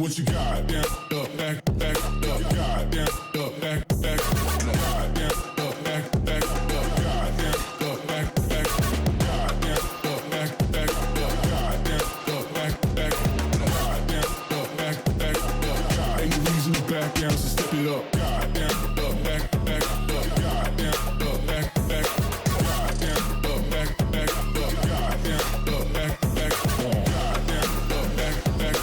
What you got? Down, up, back, back, up, God, down, up, back, back, God, down, up, back, back, up, God, down, up, back, back, God, down, up, back, back, up, God, down, up, back, back, God, down, up, back, back, up, God. Ain't no reason to back down, so step it up, God, down, up, back, back, up, God, down, up, back, back, God, down, up, back, back, up, God, down, up, back, back, God, down, up, back, back, up, God, down.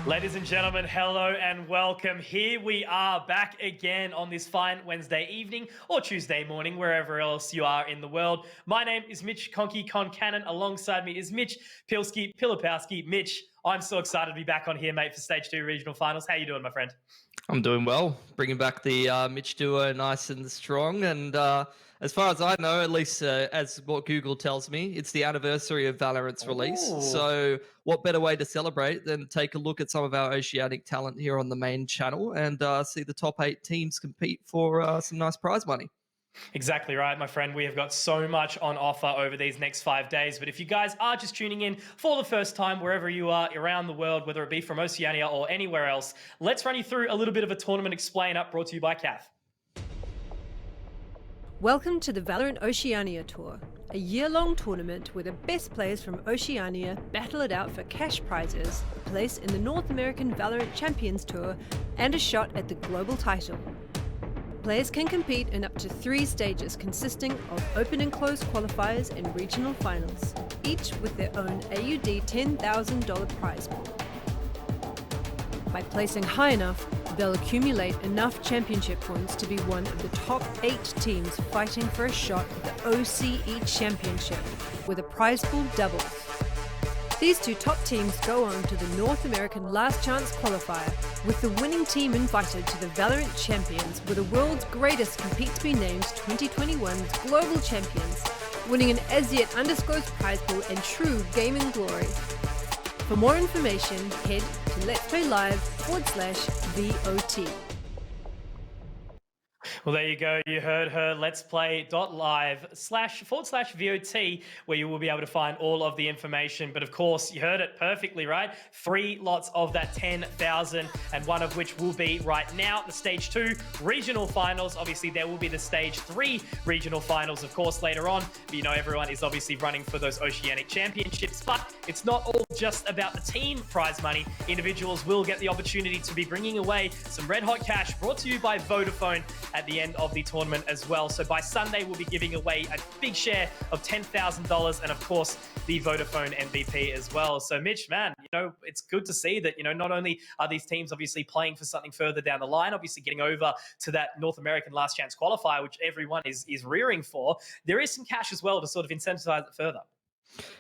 Ladies and gentlemen, hello and welcome. Here we are back again on this fine Wednesday evening or Tuesday morning, wherever else you are in the world. My name is Mitch Concannon. Alongside me is Mitch Pilipowski. Mitch, I'm so excited to be back on here, mate, for Stage 2 Regional Finals. How you doing, my friend? I'm doing well, bringing back the Mitch duo nice and strong. And as far as I know, at least as what Google tells me, it's the anniversary of Valorant's release. Ooh. So what better way to celebrate than take a look at some of our Oceanic talent here on the main channel and see the top 8 teams compete for some nice prize money. Exactly right, my friend. We have got so much on offer over these next 5 days. But if you guys are just tuning in for the first time, wherever you are around the world, whether it be from Oceania or anywhere else, let's run you through a little bit of a tournament explain up brought to you by Kath. Welcome to the Valorant Oceania Tour, a year-long tournament where the best players from Oceania battle it out for cash prizes, a place in the North American Valorant Champions Tour, and a shot at the global title. Players can compete in up to 3 stages consisting of open and closed qualifiers and regional finals, each with their own AUD $10,000 prize pool. By placing high enough, they'll accumulate enough championship points to be one of the top 8 teams fighting for a shot at the OCE Championship, where the prize pool doubles. These 2 top teams go on to the North American Last Chance qualifier, with the winning team invited to the Valorant Champions, where the world's greatest compete to be named 2021's Global Champions, winning an as-yet undisclosed prize pool and true gaming glory. For more information, head to LetsPlay.Live/VOT. Well, there you go. You heard her. LetsPlay.Live/VOT, where you will be able to find all of the information. But of course, you heard it perfectly, right? 3 lots of that 10,000, and one of which will be right now the Stage 2 Regional Finals. Obviously, there will be the Stage 3 Regional Finals, of course, later on. But you know, everyone is obviously running for those Oceanic Championships. But it's not all just about the team prize money. Individuals will get the opportunity to be bringing away some red hot cash brought to you by Vodafone at the end of the tournament as well. So by Sunday, we'll be giving away a big share of $10,000 and of course the Vodafone MVP as well. So Mitch, man, you know, it's good to see that, you know, not only are these teams obviously playing for something further down the line, obviously getting over to that North American Last Chance qualifier, which everyone is rearing for, there is some cash as well to sort of incentivize it further.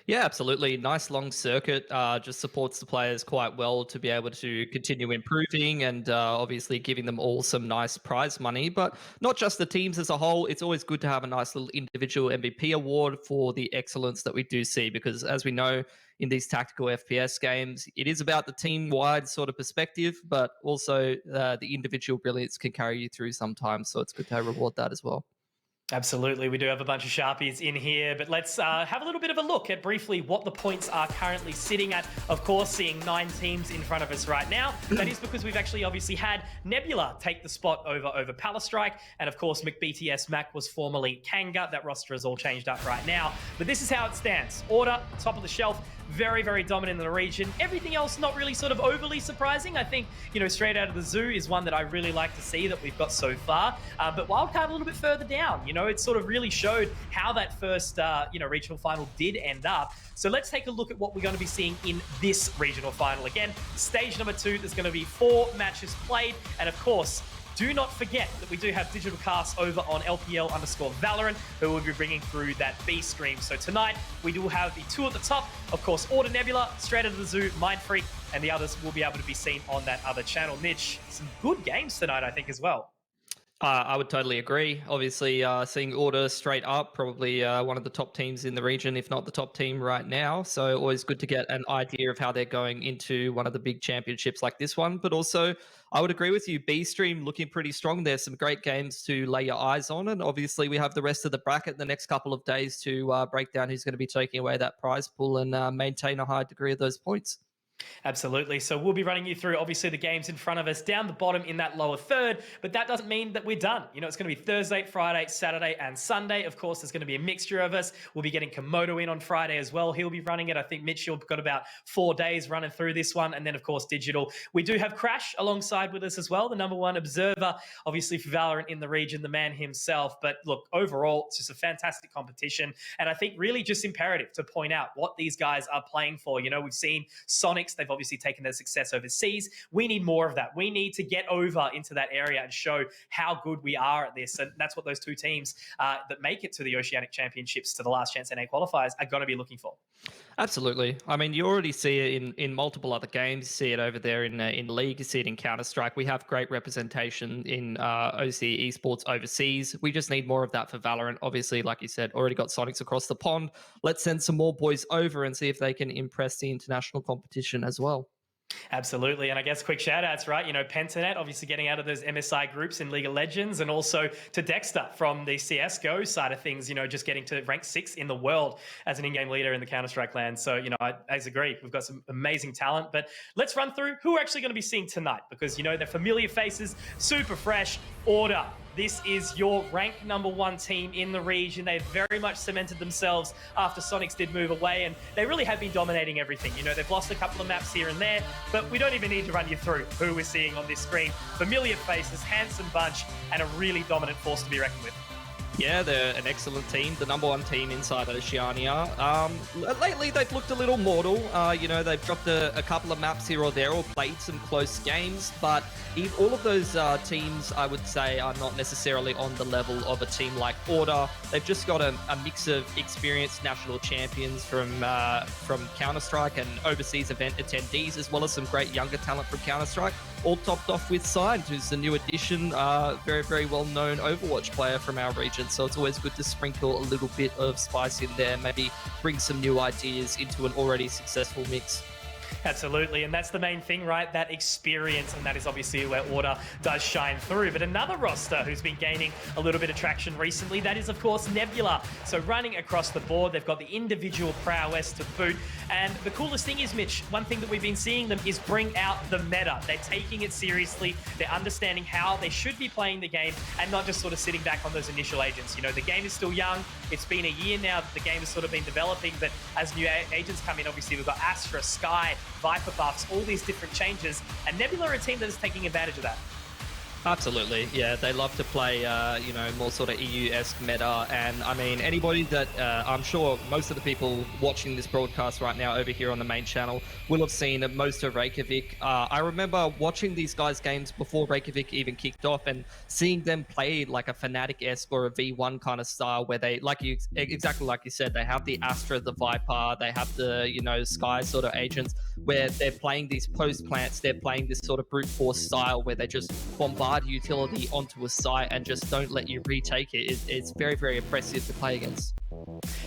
Yeah, absolutely. Nice long circuit. Just supports the players quite well to be able to continue improving and obviously giving them all some nice prize money. But not just the teams as a whole. It's always good to have a nice little individual MVP award for the excellence that we do see, because as we know in these tactical FPS games, it is about the team-wide sort of perspective, but also the individual brilliance can carry you through sometimes. So it's good to reward that as well. Absolutely. We do have a bunch of Sharpies in here, but let's have a little bit of a look at briefly what the points are currently sitting at. Of course, seeing 9 teams in front of us right now. That is because we've actually obviously had Nebula take the spot over Palastrike. And of course, McBTS Mac was formerly Kanga. That roster is all changed up right now. But this is how it stands. Order, top of the shelf. Very, very dominant in the region. Everything else not really sort of overly surprising. I think, you know, Straight Out of the Zoo is one that I really like to see that we've got so far. But Wildcard a little bit further down. You know, it sort of really showed how that first, regional final did end up. So let's take a look at what we're going to be seeing in this regional final. Again, stage number 2, there's going to be 4 matches played. And of course, do not forget that we do have digital casts over on LPL_Valorant, who will be bringing through that B stream. So tonight, we do have the 2 at the top. Of course, Order Nebula, Straight Out of the Zoo, Mind Freak, and the others will be able to be seen on that other channel. Mitch, some good games tonight, I think, as well. I would totally agree. Obviously, seeing Order straight up, probably one of the top teams in the region, if not the top team right now. So always good to get an idea of how they're going into one of the big championships like this one. But also, I would agree with you. B stream looking pretty strong. There's some great games to lay your eyes on. And obviously, we have the rest of the bracket the next couple of days to break down who's going to be taking away that prize pool and maintain a high degree of those points. Absolutely. So we'll be running you through, obviously, the games in front of us down the bottom in that lower third, but that doesn't mean that we're done. You know, it's going to be Thursday, Friday, Saturday, and Sunday. Of course, there's going to be a mixture of us. We'll be getting Komodo in on Friday as well. He'll be running it. I think Mitchell got about 4 days running through this one. And then, of course, digital. We do have Crash alongside with us as well, the #1 observer, obviously, for Valorant in the region, the man himself. But look, overall, it's just a fantastic competition. And I think really just imperative to point out what these guys are playing for. You know, we've seen Sonic Sonics. They've obviously taken their success overseas. We need more of that. We need to get over into that area and show how good we are at this. And that's what those two teams that make it to the Oceanic Championships, to the last chance NA qualifiers, are going to be looking for. Absolutely. I mean, you already see it in multiple other games. You see it over there in League. You see it in Counter-Strike. We have great representation in OC Esports overseas. We just need more of that for Valorant. Obviously, like you said, already got Sonics across the pond. Let's send some more boys over and see if they can impress the international competition as well. Absolutely. And I guess quick shout outs, right? Pentanet obviously getting out of those MSI groups in League of Legends, and also to Dexter from the CSGO side of things, just getting to rank 6 in the world as an in-game leader in the Counter-Strike land. So, I agree. We've got some amazing talent, but let's run through who we're actually going to be seeing tonight, because, they're familiar faces, super fresh. Order. This is your ranked #1 team in the region. They've very much cemented themselves after Sonics did move away, and they really have been dominating everything. They've lost a couple of maps here and there, but we don't even need to run you through who we're seeing on this screen. Familiar faces, handsome bunch, and a really dominant force to be reckoned with. Yeah, they're an excellent team, the #1 team inside Oceania. Lately, they've looked a little mortal. They've dropped a couple of maps here or there, or played some close games, but all of those teams, I would say, are not necessarily on the level of a team like Order. They've just got a mix of experienced national champions from Counter-Strike and overseas event attendees, as well as some great younger talent from Counter-Strike, all topped off with Signed, who's the new addition, very, very well-known Overwatch player from our region. So it's always good to sprinkle a little bit of spice in there, maybe bring some new ideas into an already successful mix. Absolutely, and that's the main thing, right? That experience, and that is obviously where Order does shine through. But another roster who's been gaining a little bit of traction recently, that is, of course, Nebula. So running across the board, they've got the individual prowess to boot. And the coolest thing is, Mitch, one thing that we've been seeing them is bring out the meta. They're taking it seriously. They're understanding how they should be playing the game and not just sort of sitting back on those initial agents. The game is still young. It's been a year now that the game has sort of been developing, but as new agents come in, obviously we've got Astra, Sky, Viper buffs, all these different changes, and Nebula are a team that is taking advantage of that. Absolutely, yeah. They love to play, more sort of EU-esque meta. And I mean, anybody that I'm sure most of the people watching this broadcast right now over here on the main channel will have seen most of Reykjavik. I remember watching these guys' games before Reykjavik even kicked off and seeing them play like a Fnatic-esque or a V1 kind of style, where they, exactly like you said, they have the Astra, the Viper, they have the, Sky sort of agents, where they're playing these post plants, they're playing this sort of brute force style where they just bombard utility onto a site and just don't let you retake it. It's very, very oppressive to play against.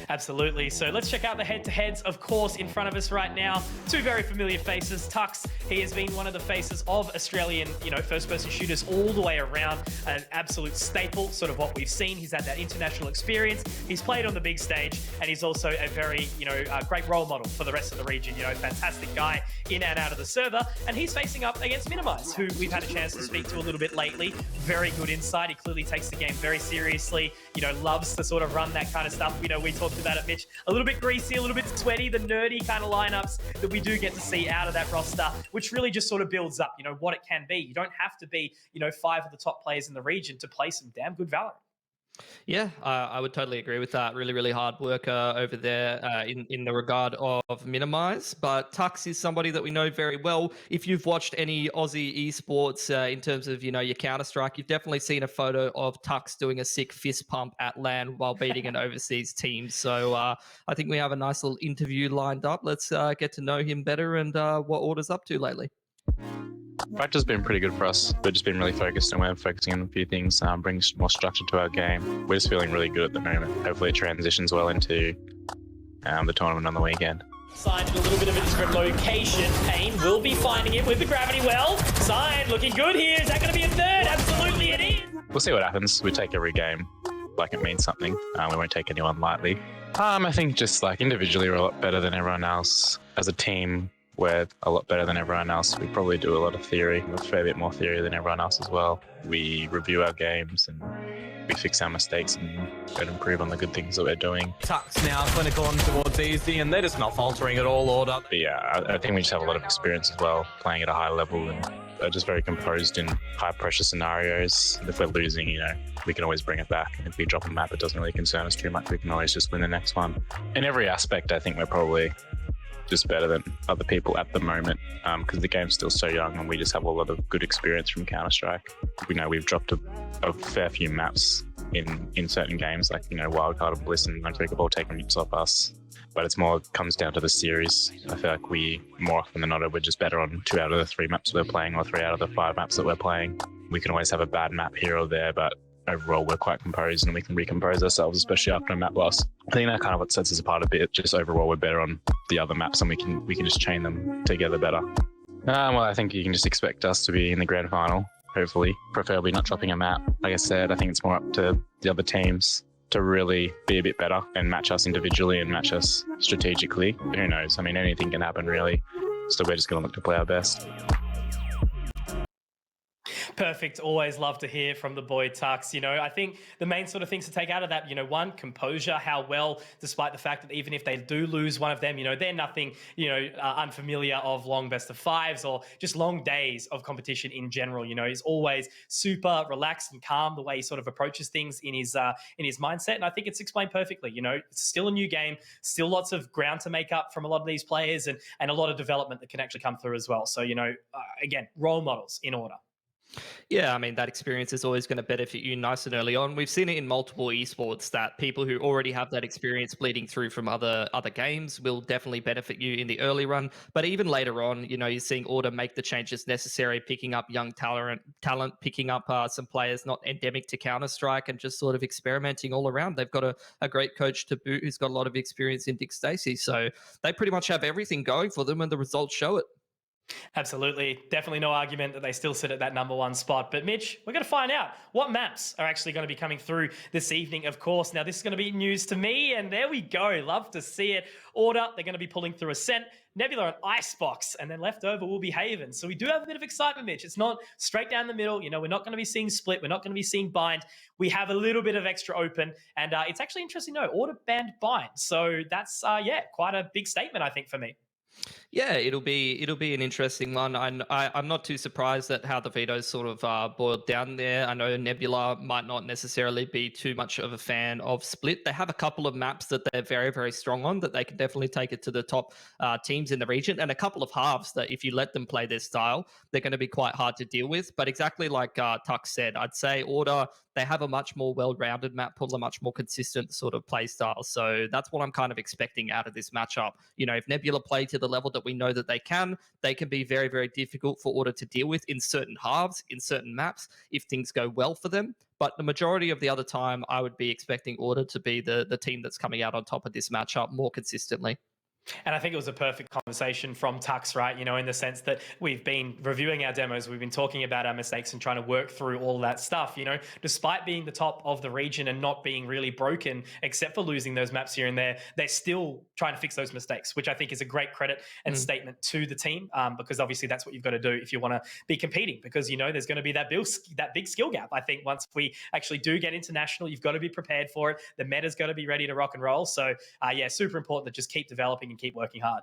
Absolutely. So let's check out the head-to-heads. Of course, in front of us right now, two very familiar faces. Tux, he has been one of the faces of Australian, first-person shooters all the way around. An absolute staple, sort of what we've seen. He's had that international experience. He's played on the big stage, and he's also a very, great role model for the rest of the region. Fantastic guy in and out of the server. And he's facing up against Minimize, who we've had a chance to speak to a little bit lately. Very good insight. He clearly takes the game very seriously, loves to sort of run that kind of stuff. We talked about it, Mitch, a little bit greasy, a little bit sweaty, the nerdy kind of lineups that we do get to see out of that roster, which really just sort of builds up, what it can be. You don't have to be, 5 of the top players in the region to play some damn good Valorant. Yeah, I would totally agree with that. Really, really hard worker over there in the regard of Minimize. But Tux is somebody that we know very well. If you've watched any Aussie esports in terms of, your Counter-Strike, you've definitely seen a photo of Tux doing a sick fist pump at LAN while beating an overseas team. So I think we have a nice little interview lined up. Let's get to know him better and what Order's up to lately. Practice has been pretty good for us. We've just been really focused and we're focusing on a few things, bringing more structure to our game. We're just feeling really good at the moment. Hopefully it transitions well into the tournament on the weekend. Signed in a little bit of a different location. Payne will be finding it with the gravity well. Signed, looking good here. Is that going to be a third? Absolutely it is. We'll see what happens. We take every game like it means something. We won't take anyone lightly. I think just individually we're a lot better than everyone else. As a team, we're a lot better than everyone else. We probably do a lot of theory, a fair bit more theory than everyone else as well. We review our games and we fix our mistakes and try to improve on the good things that we're doing. Tux now clinical on towards easy and they're just not faltering at all, Order. But yeah, I think we just have a lot of experience as well, playing at a high level and are just very composed in high pressure scenarios. If we're losing, we can always bring it back. And if we drop a map, it doesn't really concern us too much. We can always just win the next one. In every aspect, I think we're probably just better than other people at the moment because the game's still so young and we just have a lot of good experience from Counter-Strike. We know we've dropped a fair few maps in certain games, like, you know, Wildcard and Bliss and Unbreakable taking mutes off us. But it's more comes down to the series. I feel like we, more often than not, we're just better on 2 out of the 3 maps we're playing or 3 out of the 5 maps that we're playing. We can always have a bad map here or there, but overall we're quite composed and we can recompose ourselves, especially after a map loss. I think that kind of what sets us apart a bit. Just overall we're better on the other maps and we can just chain them together better. Well, I think you can just expect us to be in the grand final, hopefully, preferably not dropping a map. Like I said, I think it's more up to the other teams to really be a bit better and match us individually and match us strategically. Who knows? I mean, anything can happen, really. So we're just going to look to play our best. Perfect. Always love to hear from the boy Tux. You know, I think the main sort of things to take out of that, you know, one, composure, how well, despite the fact that even if they do lose one of them, you know, they're nothing, you know, unfamiliar of long best of fives or just long days of competition in general. You know, he's always super relaxed and calm the way he sort of approaches things in his mindset. And I think it's explained perfectly. You know, it's still a new game, still lots of ground to make up from a lot of these players and a lot of development that can actually come through as well. So, you know, again, role models in order. Yeah, I mean, that experience is always going to benefit you nice and early on. We've seen it in multiple esports that people who already have that experience bleeding through from other games will definitely benefit you in the early run. But even later on, you know, you're seeing Order make the changes necessary, picking up young talent, picking up some players not endemic to Counter-Strike and just sort of experimenting all around. They've got a great coach to boot who's got a lot of experience in Dick Stacey. So they pretty much have everything going for them and the results show it. Absolutely. Definitely no argument that they still sit at that number one spot. But Mitch, we're going to find out what maps are actually going to be coming through this evening, of course. Now, this is going to be news to me, and there we go. Love to see it. Order, they're going to be pulling through Ascent, Nebula and Icebox, and then left over will be Haven. So we do have a bit of excitement, Mitch. It's not straight down the middle. You know, we're not going to be seeing Split. We're not going to be seeing Bind. We have a little bit of extra open, and it's actually interesting to know, Order banned Bind. So that's, quite a big statement, I think, for me. Yeah, it'll be an interesting one. I'm not too surprised at how the vetoes sort of boiled down there. I know Nebula might not necessarily be too much of a fan of Split. They have a couple of maps that they're very, very strong on that they can definitely take it to the top teams in the region, and a couple of halves that if you let them play their style, they're going to be quite hard to deal with. But exactly like Tux said, I'd say Order, they have a much more well-rounded map pool, a much more consistent sort of play style. So that's what I'm kind of expecting out of this matchup. You know, if Nebula play to the level that we know that they can be very, very difficult for Order to deal with in certain halves, in certain maps, if things go well for them. But the majority of the other time, I would be expecting Order to be the team that's coming out on top of this matchup more consistently. And I think it was a perfect conversation from Tux, right? You know, in the sense that we've been reviewing our demos, we've been talking about our mistakes and trying to work through all that stuff. You know, despite being the top of the region and not being really broken, except for losing those maps here and there, they're still trying to fix those mistakes, which I think is a great credit and statement to the team, because obviously that's what you've got to do if you want to be competing, because, you know, there's going to be that big skill gap. I think once we actually do get international, you've got to be prepared for it. The meta's got to be ready to rock and roll. So, super important to just keep developing and keep working hard.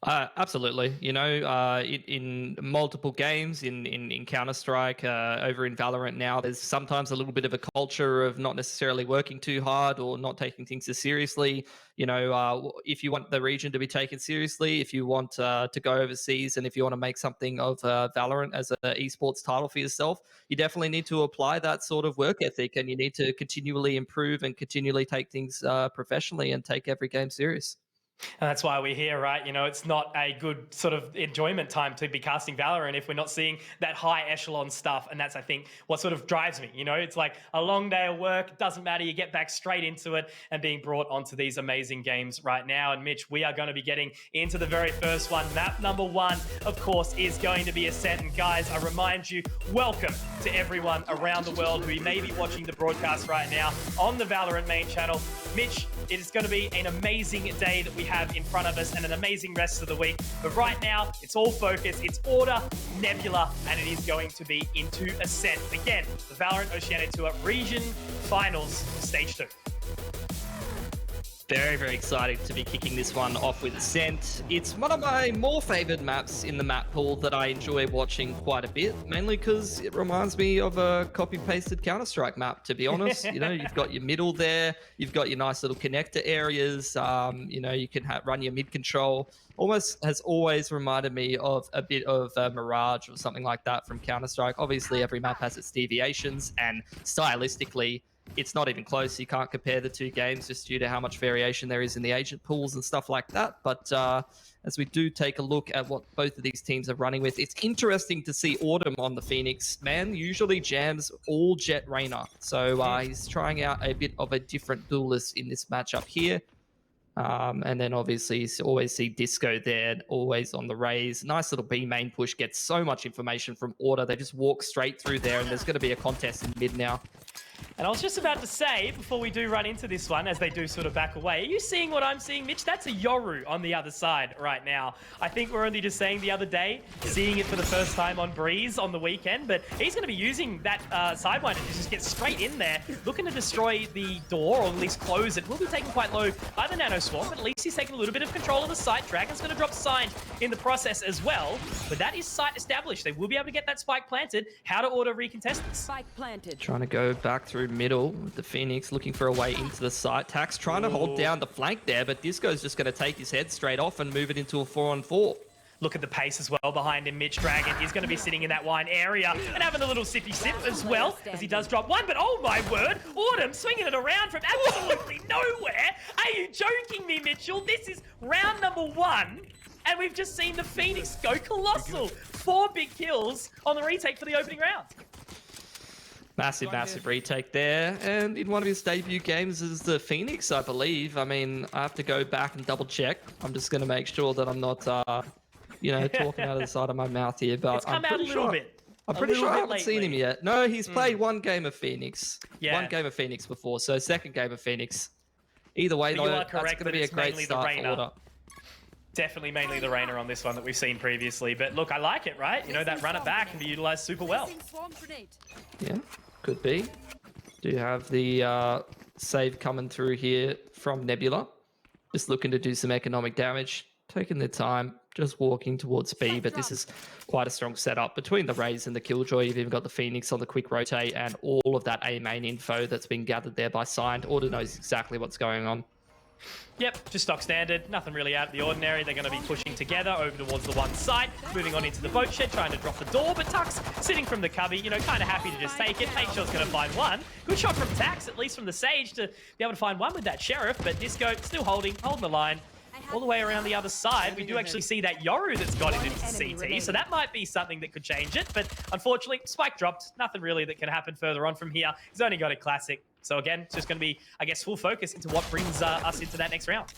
Absolutely. You know, in multiple games, in Counter-Strike, over in VALORANT now, there's sometimes a little bit of a culture of not necessarily working too hard or not taking things as seriously. You know, if you want the region to be taken seriously, if you want to go overseas, and if you want to make something of VALORANT as an esports title for yourself, you definitely need to apply that sort of work ethic, and you need to continually improve and continually take things professionally and take every game serious. And that's why we're here, right? You know, it's not a good sort of enjoyment time to be casting Valorant if we're not seeing that high echelon stuff. And that's, I think, what sort of drives me. You know, it's like a long day of work. It doesn't matter. You get back straight into it and being brought onto these amazing games right now. And Mitch, we are going to be getting into the very first one. Map number 1, of course, is going to be Ascent. And guys, I remind you, welcome to everyone around the world who may be watching the broadcast right now on the Valorant main channel. Mitch, it is going to be an amazing day that we have in front of us and an amazing rest of the week. But right now, it's all focus. It's Order, Nebula, and it is going to be into Ascent. Again, the Valorant Oceania Tour Region Finals Stage 2. Very, very excited to be kicking this one off with Ascent. It's one of my more favored maps in the map pool that I enjoy watching quite a bit, mainly because it reminds me of a copy-pasted Counter-Strike map, to be honest. You know, you've got your middle there, you've got your nice little connector areas, you know, you can run your mid control. Almost has always reminded me of a bit of Mirage or something like that from Counter-Strike. Obviously, every map has its deviations, and stylistically, it's not even close. You can't compare the two games just due to how much variation there is in the agent pools and stuff like that. But as we do take a look at what both of these teams are running with, it's interesting to see Autumn on the Phoenix. Man usually jams all Jet Reyna. So he's trying out a bit of a different duelist in this matchup here. And then obviously you always see Disco there, always on the raise. Nice little B main push, gets so much information from Order. They just walk straight through there, and there's going to be a contest in mid now. And I was just about to say, before we do run into this one, as they do sort of back away, are you seeing what I'm seeing, Mitch? That's a Yoru on the other side right now. I think we're only just saying the other day, seeing it for the first time on Breeze on the weekend, but he's going to be using that sidewinder to just get straight in there, looking to destroy the door, or at least close it. Will be taken quite low by the Nano Swarm, but at least he's taking a little bit of control of the site. Dragon's going to drop Signed in the process as well, but that is site established. They will be able to get that spike planted. How to Order recontest this? Spike planted. Trying to go back through middle with the Phoenix, looking for a way into the site. Tax trying to hold down the flank there, but Disco's just going to take his head straight off and move it into a 4-on-4. Look at the pace as well behind him. Mitch Dragon is going to be sitting in that wine area and having a little sippy sip as well, as he does drop one. But oh my word, Autumn swinging it around from absolutely nowhere. Are you joking me, Mitchell? This is round number 1, and we've just seen the Phoenix go colossal. 4 big kills on the retake for the opening round. Massive, massive retake there. And in one of his debut games as the Phoenix, I believe. I mean, I have to go back and double check. I'm just going to make sure that I'm not, you know, talking out of the side of my mouth here. But It's come out a little bit. I'm pretty sure I haven't seen him yet. No, he's played one game of Phoenix. Yeah. One game of Phoenix before. So second game of Phoenix. Either way, But though, you are that's correct going to that be a it's great mainly the start for Reyna. Order. Definitely mainly the Reyna on this one that we've seen previously. But look, I like it, right? You know, that run it back can be utilized super well. Yeah, could be. Do have the save coming through here from Nebula. Just looking to do some economic damage. Taking their time, just walking towards B, but this is quite a strong setup. Between the Raze and the Killjoy, you've even got the Phoenix on the quick rotate and all of that A main info that's been gathered there by Signed. Order knows exactly what's going on. Yep, just stock standard, nothing really out of the ordinary. They're going to be pushing together over towards the one side, moving on into the boat shed, trying to drop the door, but Tux sitting from the cubby, you know, kind of happy to just take it. Make sure it's going to find one. Good shot from Tax, at least from the Sage, to be able to find one with that Sheriff, but Disco still holding the line. All the way around the other side, we do actually see that Yoru that's got it into CT, so that might be something that could change it, but unfortunately, Spike dropped. Nothing really that can happen further on from here. He's only got a Classic. So again, it's just going to be, I guess, full focus into what brings us into that next round.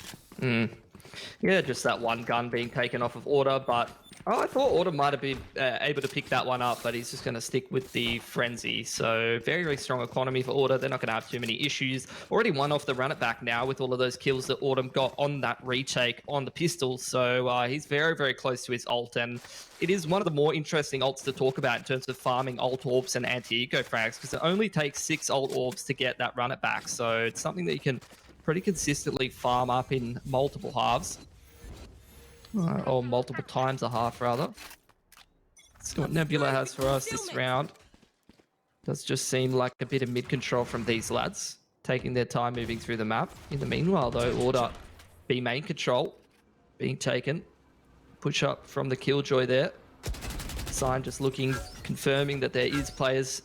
Yeah, just that one gun being taken off of Order, but I thought Order might have been able to pick that one up, but he's just going to stick with the Frenzy. So very, very strong economy for Order. They're not going to have too many issues. Already one off the run it back now with all of those kills that Autumn got on that retake on the pistol. So he's very, very close to his ult, and it is one of the more interesting ults to talk about in terms of farming ult orbs and anti-eco frags, because it only takes 6 ult orbs to get that run it back. So it's something that you can pretty consistently farm up in multiple halves. Or multiple times a half, rather. Let's see what Nebula has for us this round. Does just seem like a bit of mid-control from these lads, taking their time moving through the map. In the meanwhile, though, Order B main control being taken. Push up from the Killjoy there. Sign just looking, confirming that there is players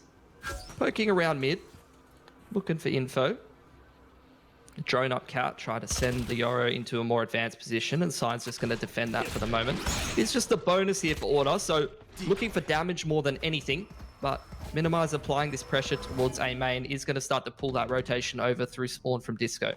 poking around mid, looking for info. Drone up Cat, try to send the Yoru into a more advanced position, and Sign's just going to defend that for the moment. It's just a bonus here for Order, so looking for damage more than anything, but Minimize applying this pressure towards A main is going to start to pull that rotation over through spawn from Disco.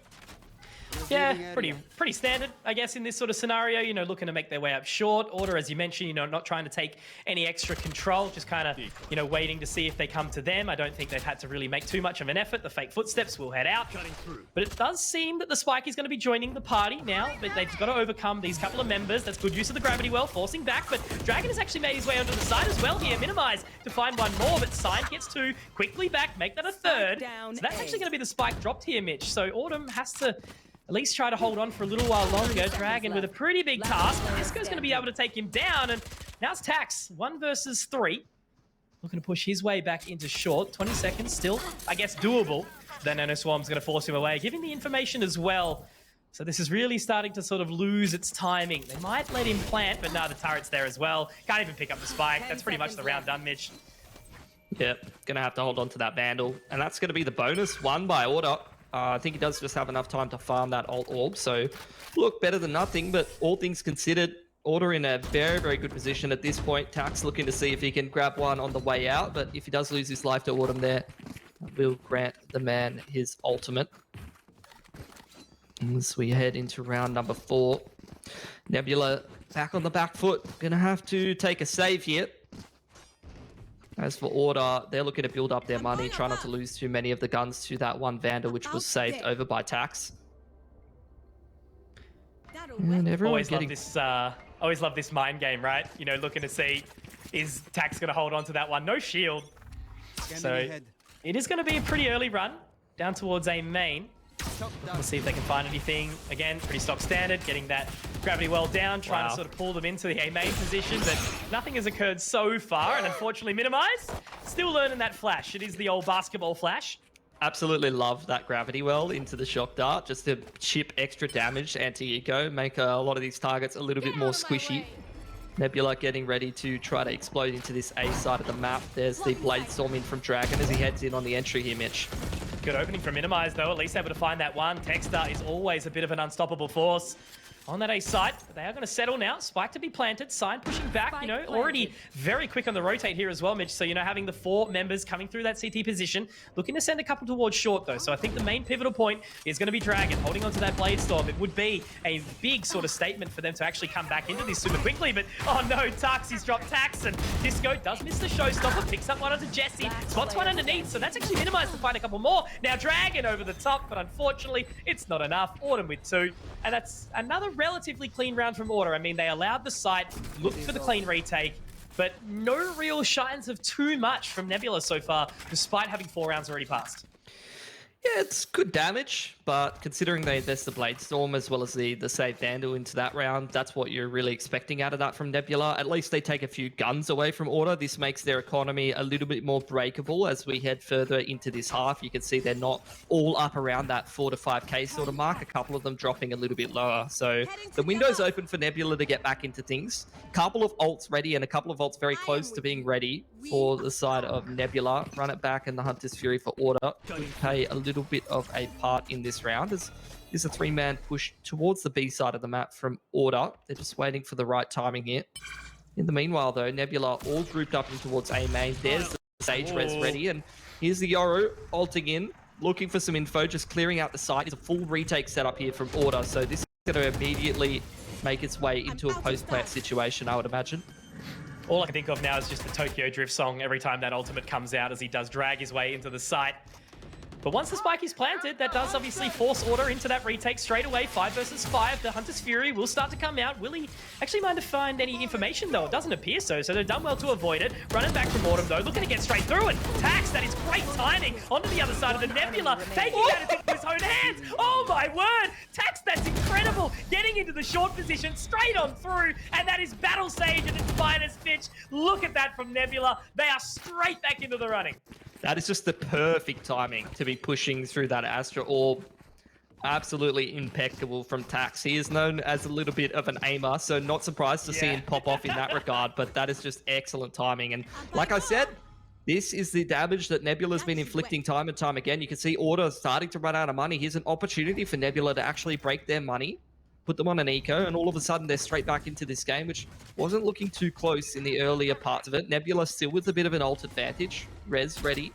Yeah, pretty standard, I guess, in this sort of scenario. You know, looking to make their way up short. Order, as you mentioned, you know, not trying to take any extra control, just kind of, you know, waiting to see if they come to them. I don't think they've had to really make too much of an effort. The fake footsteps will head out. But it does seem that the Spike is going to be joining the party now, but they've got to overcome these couple of members. That's good use of the gravity well, forcing back, but Dragon has actually made his way onto the side as well here. Minimize to find one more, but Sign gets 2, quickly back, make that a 3rd. So that's actually going to be the Spike dropped here, Mitch. So Autumn has to at least try to hold on for a little while longer. Dragon with a pretty big task. Disco's going to be able to take him down, and now it's Tax, 1 versus 3. Looking to push his way back into short. 20 seconds still, I guess, doable. Then NanoSwarm's going to force him away, giving the information as well. So this is really starting to sort of lose its timing. They might let him plant, but no, the turret's there as well. Can't even pick up the spike. That's pretty much the round done, Mitch. Yep, gonna have to hold on to that Vandal. And that's gonna be the bonus won by Order. I think he does just have enough time to farm that ult orb. So, look, better than nothing, but all things considered, Order in a very, very good position at this point. Tax looking to see if he can grab one on the way out, but if he does lose his life to Autumn there, we'll grant the man his ultimate. As we head into round number 4. Nebula back on the back foot. Gonna have to take a save here. As for Order, they're looking to build up their money, try not to lose too many of the guns to that one Vandal, which was saved over by Tax. And everyone's getting... Always love this mind game, right? You know, looking to see, is Tax going to hold on to that one? No shield. So it is going to be a pretty early run down towards a main. We'll see if they can find anything. Again, pretty stock standard, getting that gravity well down, trying to sort of pull them into the A main position, but nothing has occurred so far, and unfortunately Minimize, still learning that flash. It is the old basketball flash. Absolutely love that gravity well into the shock dart, just to chip extra damage to anti-eco, make a lot of these targets a little bit more squishy. Nebula getting ready to try to explode into this A side of the map. There's the Blade Storm in from Dragon as he heads in on the entry here, Mitch. Good opening from Minimize, though, at least able to find that one. Texter is always a bit of an unstoppable force on that A site. They are going to settle now. Spike to be planted. Sign pushing back, you know, already very quick on the rotate here as well, Mitch. So, you know, having the 4 members coming through that CT position, looking to send a couple towards short, though. So I think the main pivotal point is going to be Dragon holding onto that Blade Storm. It would be a big sort of statement for them to actually come back into this super quickly. But, oh no, Tux, he's dropped Tax, and Disco does miss the showstopper, picks up one onto Jesse, spots one underneath. So that's actually Minimized to find a couple more. Now Dragon over the top, but unfortunately, it's not enough. Autumn with 2. And that's another relatively clean round from Order. I mean, they allowed the site, looked for the clean retake, but no real shines of too much from Nebula so far, despite having 4 rounds already passed. Yeah, it's good damage, but considering there's the Blade Storm as well as the save Vandal into that round, that's what you're really expecting out of that from Nebula. At least they take a few guns away from Order. This makes their economy a little bit more breakable as we head further into this half. You can see they're not all up around that 4 to 5k sort of mark, a couple of them dropping a little bit lower. So the window's open for Nebula to get back into things. Couple of ults ready and a couple of ults very close to being ready for the side of Nebula. Run it back and the Hunter's Fury for Order could play a little bit of a part in this round. As is a 3-man push towards the B side of the map from Order. They're just waiting for the right timing here. In the meanwhile, though, Nebula all grouped up in towards A main. There's the Sage res ready, and here's the Yoru ulting in, looking for some info, just clearing out the site. It's a full retake setup here from Order, so this is going to immediately make its way into a post-plant situation, I would imagine. All I can think of now is just the Tokyo Drift song every time that ultimate comes out as he does drag his way into the site. But once the spike is planted, that does obviously force Order into that retake straight away. 5 versus 5. The Hunter's Fury will start to come out. Will he actually mind to find any information, though? It doesn't appear so. So they've done well to avoid it. Running back from Autumn, though. Looking to get straight through it. Tax, that is great timing. Onto the other side of the Nebula. Taking that into his own hands. Oh, my word. Tax, that's incredible. Getting into the short position straight on through. And that is Battle Sage at its finest pitch. Look at that from Nebula. They are straight back into the running. That is just the perfect timing to be pushing through that Astra Orb. Absolutely impeccable from Tax. He is known as a little bit of an aimer, so not surprised to see him pop off in that regard, but that is just excellent timing. And like I said, this is the damage that Nebula's been inflicting time and time again. You can see Order starting to run out of money. Here's an opportunity for Nebula to actually break their money, put them on an eco, and all of a sudden they're straight back into this game, which wasn't looking too close in the earlier parts of it. Nebula still with a bit of an ult advantage. Res ready.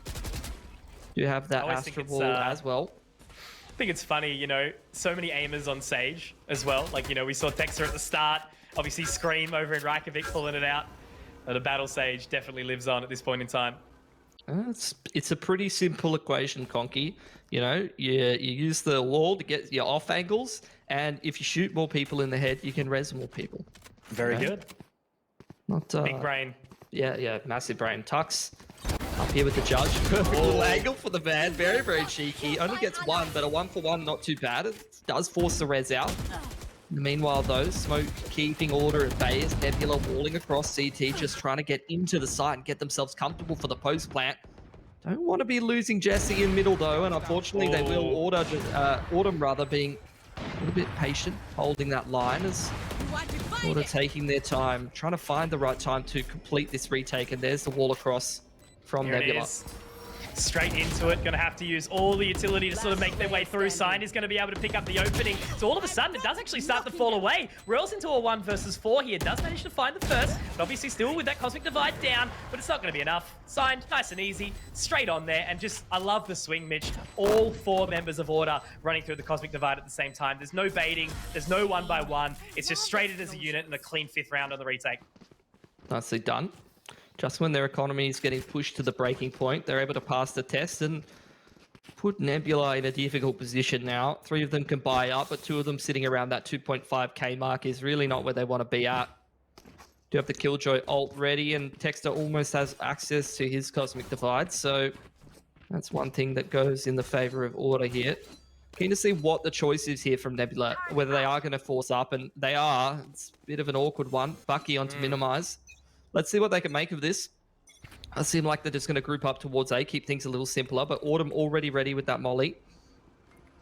You have that Astra Wall as well. I think it's funny, you know, so many aimers on Sage as well. Like, you know, we saw Texter at the start, obviously Scream over in Reykjavik pulling it out. The Battle Sage definitely lives on at this point in time. It's a pretty simple equation, Conky. You know, you use the wall to get your off angles, and if you shoot more people in the head, you can res more people. Very good. Not big brain. Yeah, massive brain. Tux Up here with the judge. Perfect little angle for the man. Very, very cheeky. Only gets one, but a 1-for-1, not too bad. It does force the res out. Meanwhile, though, Smoke keeping order at bay as Nebula walling across CT, just trying to get into the site and get themselves comfortable for the post plant. Don't want to be losing Jesse in middle, though, and unfortunately they will order Autumn rather being a little bit patient, holding that line as Order taking their time, trying to find the right time to complete this retake, and there's the wall across from Here Nebula. it is. Straight into it. Going to have to use all the utility to sort of make their way through. Sign is going to be able to pick up the opening. So all of a sudden, it does actually start to fall away. Royals into a 1 versus 4 here. Does manage to find the first, but obviously still with that Cosmic Divide down, but it's not going to be enough. Signed, nice and easy, straight on there. And just, I love the swing, Mitch. All 4 members of Order running through the Cosmic Divide at the same time. There's no baiting. There's no 1-by-1. It's just straight in as a unit and a clean 5th round on the retake. Nicely done. Just when their economy is getting pushed to the breaking point, they're able to pass the test and put Nebula in a difficult position now. 3 of them can buy up, but 2 of them sitting around that 2.5k mark is really not where they want to be at. Do have the Killjoy ult ready, and Texter almost has access to his Cosmic Divide, so that's one thing that goes in the favor of Order here. Keen to see what the choice is here from Nebula, whether they are going to force up, and they are. It's a bit of an awkward one. Bucky onto minimize. Let's see what they can make of this. It seems like they're just going to group up towards A, keep things a little simpler, but Autumn already ready with that molly.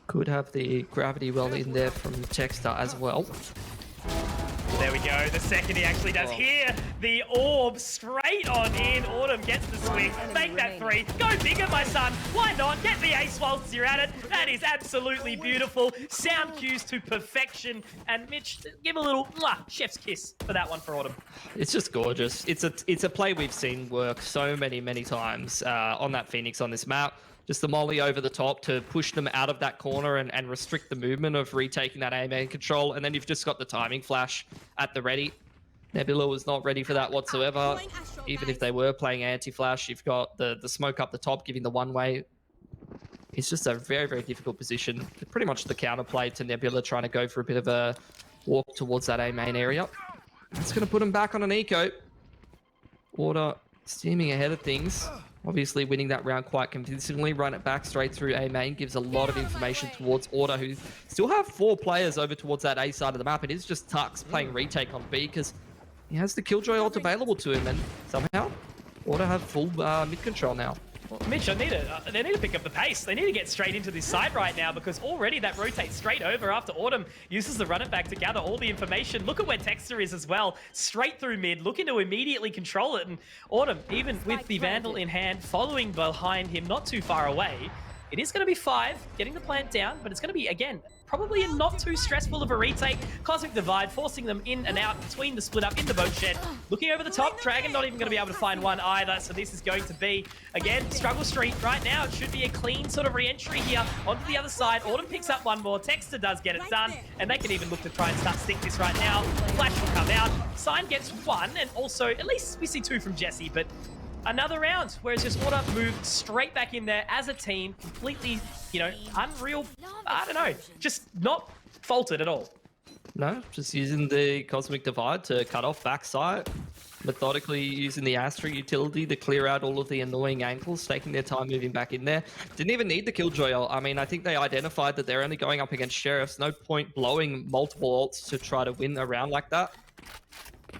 Could have the gravity well in there from Texter as well. There we go. The second he actually does hear the orb straight on in. Autumn gets the swing. Make that 3. Go bigger, my son. Why not? Get the ace whilst you're at it. That is absolutely beautiful. Sound cues to perfection. And Mitch, give a little chef's kiss for that one for Autumn. It's just gorgeous. It's a play we've seen work so many times on that Phoenix on this map. Just the molly over the top to push them out of that corner and restrict the movement of retaking that A main control. And then you've just got the timing flash at the ready. Nebula was not ready for that whatsoever. Even if they were playing anti-flash, you've got the smoke up the top, giving the one-way. It's just a very difficult position. Pretty much the counterplay to Nebula trying to go for a bit of a walk towards that A main area. That's going to put them back on an eco. Order steaming ahead of things. Obviously winning that round quite convincingly. Run it back straight through A main. Gives a lot of information towards Order, who still have 4 players over towards that A side of the map. It is just Tux playing retake on B because he has the Killjoy ult available to him, and somehow Order have full mid control now. Well, Mitch, they need to pick up the pace. They need to get straight into this side right now, because already that rotates straight over after Autumn uses the run it back to gather all the information. Look at where Texter is as well. Straight through mid, looking to immediately control it. And Autumn, even with the Vandal in hand, following behind him not too far away, it is going to be 5, getting the plant down, but it's going to be, again, probably a not too stressful of a retake. Cosmic Divide forcing them in and out between the split up in the boat shed. Looking over the top, Dragon not even going to be able to find one either, so this is going to be, again, struggle street right now. It should be a clean sort of re-entry here onto the other side. Autumn picks up one more. Texter does get it done, and they can even look to try and start stick this right now. Flash will come out. Sign gets 1, and also, at least we see 2 from Jesse, but another round, whereas just Order moved straight back in there as a team, completely, unreal, I don't know, just not faulted at all. No, just using the Cosmic Divide to cut off backside, methodically using the Astra utility to clear out all of the annoying angles, taking their time moving back in there. Didn't even need the Killjoy ult. I mean, I think they identified that they're only going up against Sheriffs. No point blowing multiple ults to try to win a round like that.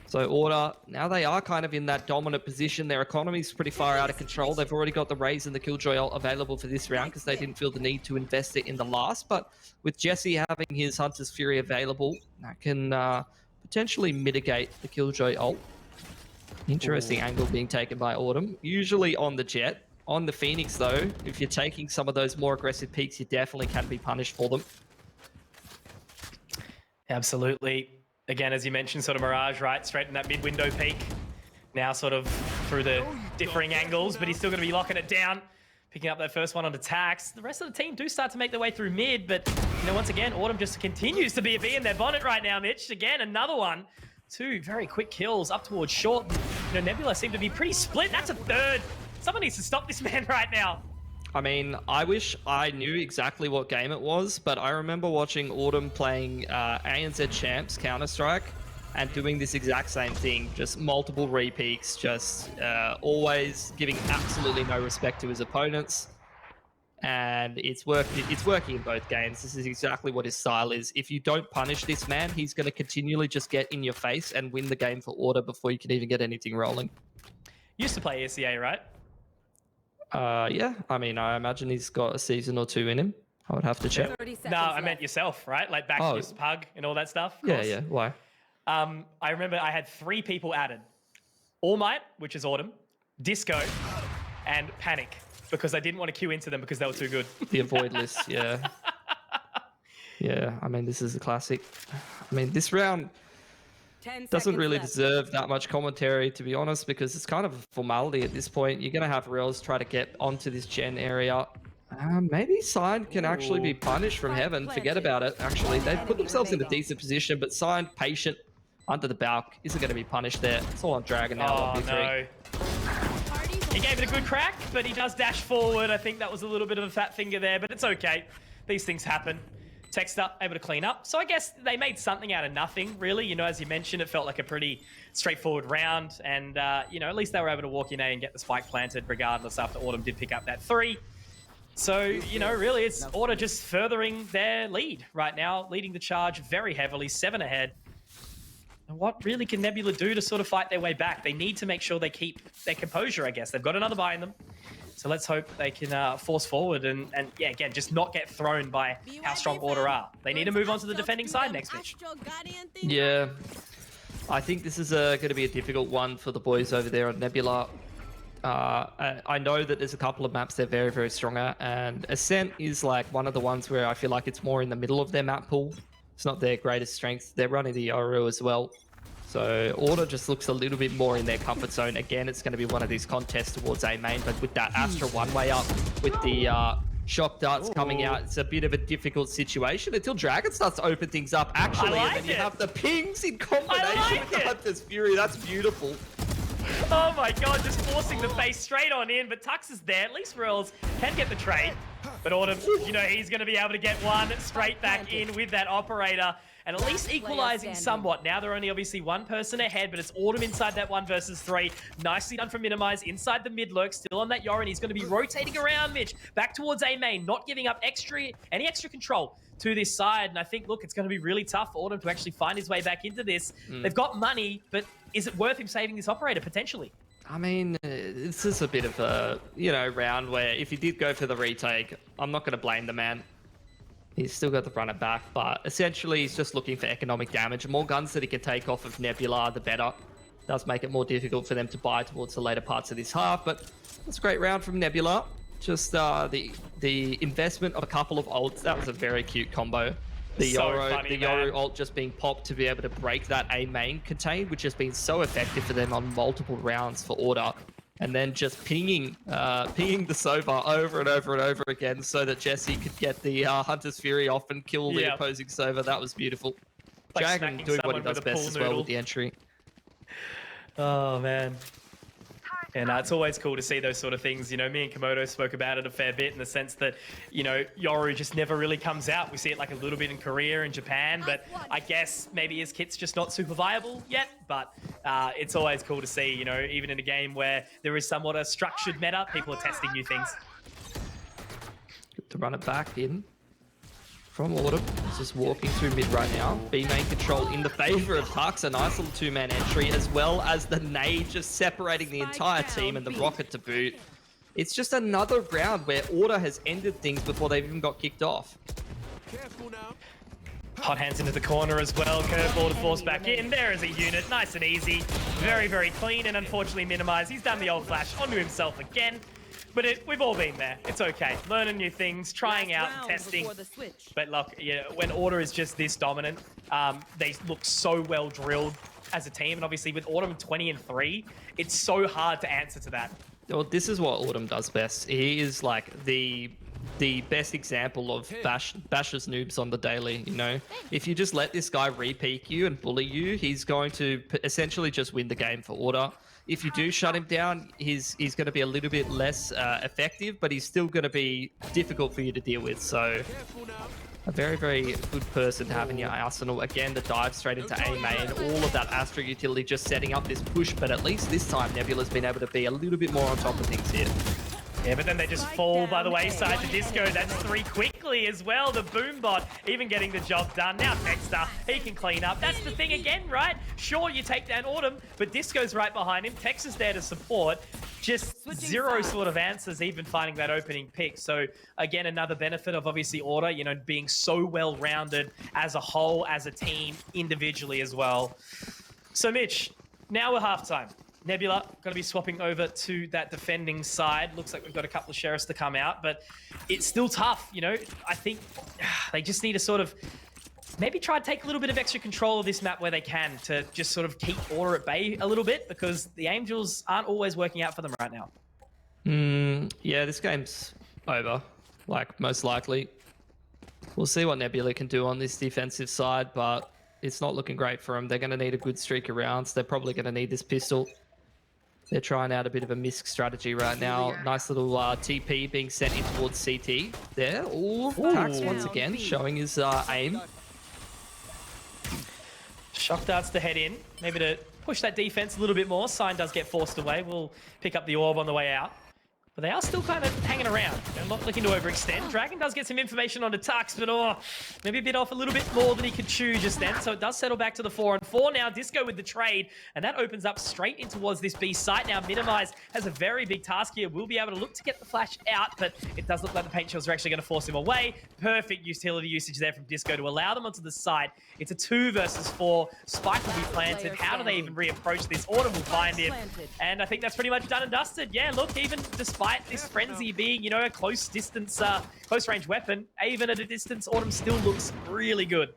So Order, now they are kind of in that dominant position. Their economy's pretty far out of control. They've already got the Raze and the Killjoy ult available for this round because they didn't feel the need to invest it in the last. But with Jesse having his Hunter's Fury available, that can potentially mitigate the Killjoy ult. Interesting angle being taken by Autumn. Usually on the Jet. On the Phoenix, though, if you're taking some of those more aggressive peaks, you definitely can be punished for them. Absolutely. Again, as you mentioned, sort of Mirage, right? Straight in that mid-window peak. Now sort of through the differing angles, but he's still going to be locking it down. Picking up that first one onto Tax. The rest of the team do start to make their way through mid, but, once again, Autumn just continues to be a bee in their bonnet right now, Mitch. Again, another one. 2 very quick kills up towards short. Nebula seem to be pretty split. That's a 3rd. Someone needs to stop this man right now. I mean, I wish I knew exactly what game it was, but I remember watching Autumn playing ANZ Champs Counter-Strike, and doing this exact same thing, just multiple repeats, just always giving absolutely no respect to his opponents. And it's working in both games. This is exactly what his style is. If you don't punish this man, he's going to continually just get in your face and win the game for Order before you can even get anything rolling. Used to play ECA, right? Yeah, I mean, I imagine he's got a season or two in him. I would have to check. No, I meant yourself, right? Like back to this pug and all that stuff. Yeah. Why? I remember I had 3 people added. All Might, which is Autumn, Disco, and Panic, because I didn't want to queue into them because they were too good. The avoid list, yeah. Yeah, I mean, this is a classic. I mean, this round doesn't really deserve that much commentary, to be honest, because it's kind of a formality at this point. You're going to have Rails try to get onto this gen area. Maybe Sign can actually be punished from heaven. Forget about it, actually. They've put themselves in a decent position, but Sign, patient, under the balk, isn't going to be punished there. It's all on Dragon now. Oh, no. He gave it a good crack, but he does dash forward. I think that was a little bit of a fat finger there, but it's okay. These things happen. Texter able to clean up. So I guess they made something out of nothing, really. You know, as you mentioned, it felt like a pretty straightforward round. And, you know, at least they were able to walk in A and get the spike planted regardless after Autumn did pick up that 3. So, you know, really it's Order just furthering their lead right now, leading the charge very heavily, 7 ahead. And what really can Nebula do to sort of fight their way back? They need to make sure they keep their composure, I guess. They've got another buy in them. So let's hope they can force forward and yeah, again, just not get thrown by how strong Order are. They need to move on to the defending side next match. Yeah, I think this is going to be a difficult one for the boys over there on Nebula. I know that there's a couple of maps they're very, very strong at, and Ascent is like one of the ones where I feel like it's more in the middle of their map pool. It's not their greatest strength. They're running the Yoru as well. So Order just looks a little bit more in their comfort zone. Again, it's going to be one of these contests towards A main, but with that Astra one-way up, with the shock darts coming out, it's a bit of a difficult situation until Dragon starts to open things up, actually. I like and then you it. have the pings in combination with the Hunter's Fury. That's beautiful. Oh my god, just forcing the face straight on in, but Tux is there. At least Rails can get the trade. But Autumn, you know, he's going to be able to get one straight back in with that operator. And at least equalizing somewhat. Now they're only obviously 1 person ahead, but it's Autumn inside that 1 versus 3. Nicely done from Minimize inside the mid lurk, still on that Yorin. He's going to be rotating around Mitch, back towards A main, not giving up any extra control to this side. And I think, look, it's going to be really tough for Autumn to actually find his way back into this. They've got money, but is it worth him saving this operator, potentially? I mean, this is a bit of a, you know, round where if he did go for the retake, I'm not going to blame the man. He's still got to run it back, but essentially he's just looking for economic damage. The more guns that he can take off of Nebula, the better. Does make it more difficult for them to buy towards the later parts of this half, but that's a great round from Nebula. Just the investment of a couple of ults. That was a very cute combo. The Yoru ult just being popped to be able to break that A main contain, which has been so effective for them on multiple rounds for Order. And then just pinging the Sova over and over and over again so that Jesse could get the Hunter's Fury off and kill the opposing Sova. That was beautiful. Like Dragon doing what he does best as well with the entry. Oh, man. And it's always cool to see those sort of things. You know, me and Komodo spoke about it a fair bit in the sense that, you know, Yoru just never really comes out. We see it like a little bit in Korea and Japan, but I guess maybe his kit's just not super viable yet. But it's always cool to see, you know, even in a game where there is somewhat a structured meta, people are testing new things. Good to run it back in from Autumn. He's just walking through mid right now. B main control in the favor of Tux. A nice little 2-man entry, as well as the nade just separating the entire team and the rocket to boot. It's just another round where Order has ended things before they've even got kicked off. Hot hands into the corner as well. Curveball to force back in. There is a unit. Nice and easy. Very, very clean and unfortunately minimized. He's done the old flash onto himself again. But we've all been there. It's okay. Learning new things, trying out, and testing. But look, yeah, when Order is just this dominant, they look so well drilled as a team. And obviously with Autumn 20-3, it's so hard to answer to that. Well, this is what Autumn does best. He is like the best example of Bash's noobs on the daily, you know? If you just let this guy re-peek you and bully you, he's going to essentially just win the game for Order. If you do shut him down, he's going to be a little bit less effective, but he's still going to be difficult for you to deal with. So A very, very good person to have in your arsenal. Again, the dive straight into A main, all of that Astra utility just setting up this push, but at least this time Nebula's been able to be a little bit more on top of things here. Yeah, but then they just fall by the wayside to Disco. That's 3 quickly as well. The Boombot even getting the job done. Now Dexter, he can clean up. That's the thing again, right? Sure, you take down Autumn, but Disco's right behind him. Tex is there to support. Just zero sort of answers, even finding that opening pick. So again, another benefit of obviously Order, you know, being so well-rounded as a whole, as a team, individually as well. So Mitch, now we're halftime. Nebula going to be swapping over to that defending side. Looks like we've got a couple of sheriffs to come out, but it's still tough, you know. I think they just need to sort of maybe try to take a little bit of extra control of this map where they can to just sort of keep Order at bay a little bit, because the Angels aren't always working out for them right now. Yeah, this game's over, like most likely. We'll see what Nebula can do on this defensive side, but it's not looking great for them. They're going to need a good streak of rounds. They're probably going to need this pistol. They're trying out a bit of a misc strategy right now. Nice little TP being sent in towards CT there. Ooh, Tax once again showing his aim. Shock darts to head in, maybe to push that defense a little bit more. Sign does get forced away. We'll pick up the orb on the way out. But they are still kind of hanging around. They're not looking to overextend. Dragon does get some information onto Tux, but maybe a bit off a little bit more than he could chew just then. So it does settle back to the 4-on-4 now. Disco with the trade, and that opens up straight in towards this B site. Now Minimize has a very big task here. We'll be able to look to get the flash out, but it does look like the paint shells are actually going to force him away. Perfect utility usage there from Disco to allow them onto the side. It's a 2 versus 4. Spike will be planted. How do they even reapproach this? Autumn will find him. And I think that's pretty much done and dusted. Yeah, look, even despite this frenzy being, you know, a close distance, close range weapon, even at a distance, Autumn still looks really good.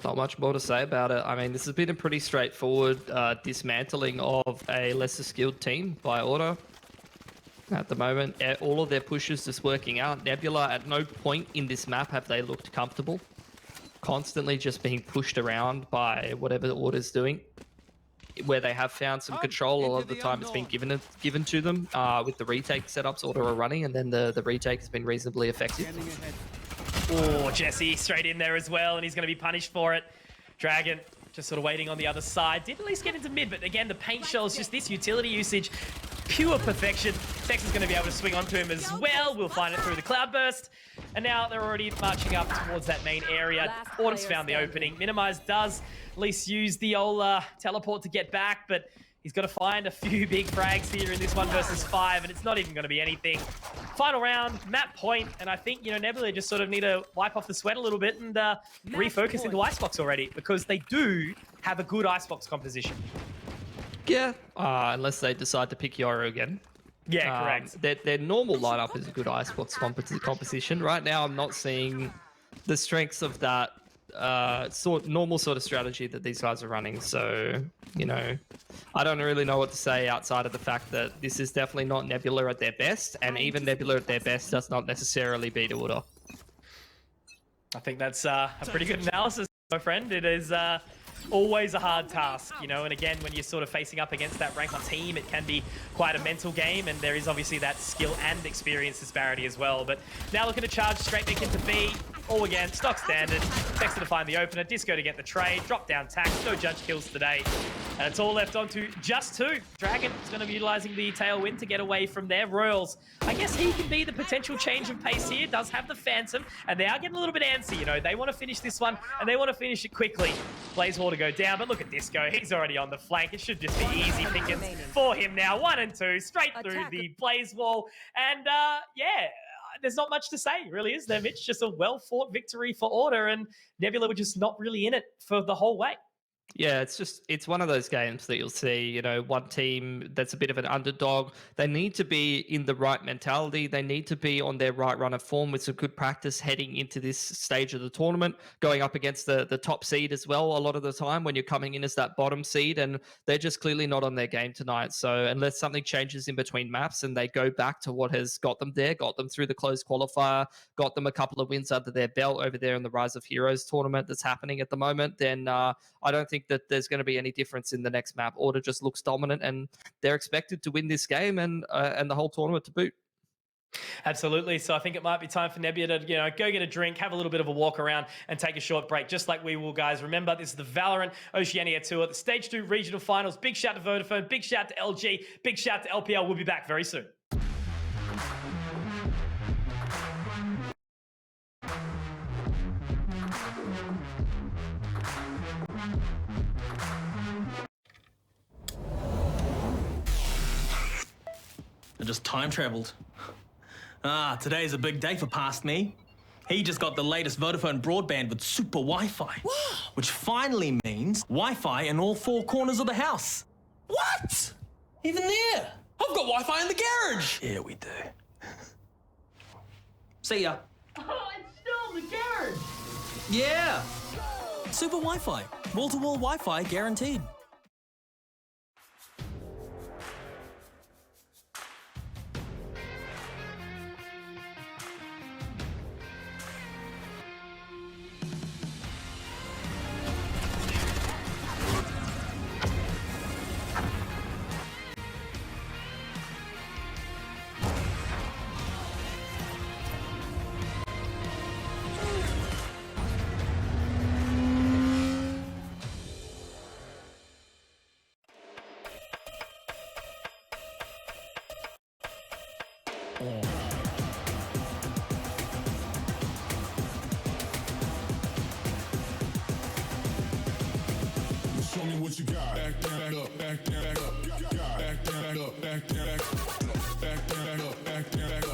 Not much more to say about it. I mean, this has been a pretty straightforward dismantling of a lesser skilled team by Order. At the moment, all of their pushes just working out. Nebula, at no point in this map have they looked comfortable. Constantly just being pushed around by whatever Order's doing. Where they have found some control, a lot of the time it's been given to them with the retake setups Order are running, and then the retake has been reasonably effective. Oh, Jesse straight in there as well, and he's going to be punished for it. Dragon just sort of waiting on the other side. Did at least get into mid, but again, the paint shells, just this utility usage, pure perfection. Tex is going to be able to swing onto him as well. We'll find it through the Cloudburst. And now they're already marching up towards that main area. Autumn's found the opening. Minimize does at least use the old teleport to get back, but he's got to find a few big frags here in this 1 versus 5, and it's not even going to be anything. Final round, map point, and I think, you know, Nebula just sort of need to wipe off the sweat a little bit and refocus into Icebox already, because they do have a good Icebox composition. Yeah, unless they decide to pick Yoru again. Yeah, correct. Their normal lineup is a good Icebox composition. Right now, I'm not seeing the strengths of that normal sort of strategy that these guys are running. So, you know, I don't really know what to say outside of the fact that this is definitely not Nebula at their best, and even Nebula at their best does not necessarily beat Order. I think that's a pretty good analysis, my friend. It is always a hard task, you know, and again, when you're sort of facing up against that rank 1 team, it can be quite a mental game, and there is obviously that skill and experience disparity as well. But now looking to charge straight back into B. All again, stock standard. Dexter to find the opener. Disco to get the trade. Drop down Tax. No judge kills today. And it's all left on to just 2. Dragon is going to be utilizing the tailwind to get away from there. Royals, I guess he can be the potential change of pace here. Does have the Phantom, and they are getting a little bit antsy. You know, they want to finish this one, and they want to finish it quickly. Blaze War to go down, but look at Disco. He's already on the flank. It should just be easy pickings for him now. 1 and 2, straight through the Blaze Wall. And, yeah, there's not much to say, really, is there, Mitch? Just a well-fought victory for Order, and Nebula were just not really in it for the whole way. Yeah, it's one of those games that you'll see, you know, one team that's a bit of an underdog. They need to be in the right mentality. They need to be on their right run of form with some good practice heading into this stage of the tournament, going up against the top seed as well a lot of the time when you're coming in as that bottom seed, and they're just clearly not on their game tonight. So unless something changes in between maps and they go back to what has got them there, got them through the closed qualifier, got them a couple of wins under their belt over there in the Rise of Heroes tournament that's happening at the moment, then I don't think that there's going to be any difference in the next map. Order just looks dominant, and they're expected to win this game and the whole tournament to boot. Absolutely. So I think it might be time for Nebula to, go get a drink, have a little bit of a walk around, and take a short break, just like we will, guys. Remember, this is the VALORANT Oceania Tour, the Stage 2 Regional Finals. Big shout to Vodafone, big shout to LG, big shout to LPL. We'll be back very soon. I just time traveled. Today's a big day for past me. He just got the latest Vodafone broadband with super Wi-Fi. Wow. Which finally means Wi-Fi in all 4 corners of the house. What? Even there? I've got Wi-Fi in the garage. Yeah, we do. See ya. Oh, it's still in the garage. Yeah. Super Wi-Fi. Wall-to-wall Wi-Fi guaranteed. Show me what you got. Back up, back up, back up, back up, back up, back up.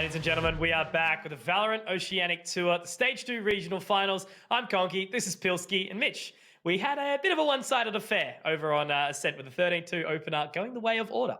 Ladies and gentlemen, we are back with the Valorant Oceanic Tour, the Stage 2 Regional Finals. I'm Conky, this is Pilski, and Mitch. We had a bit of a one-sided affair over on Ascent with the 13-2 opener going the way of Order.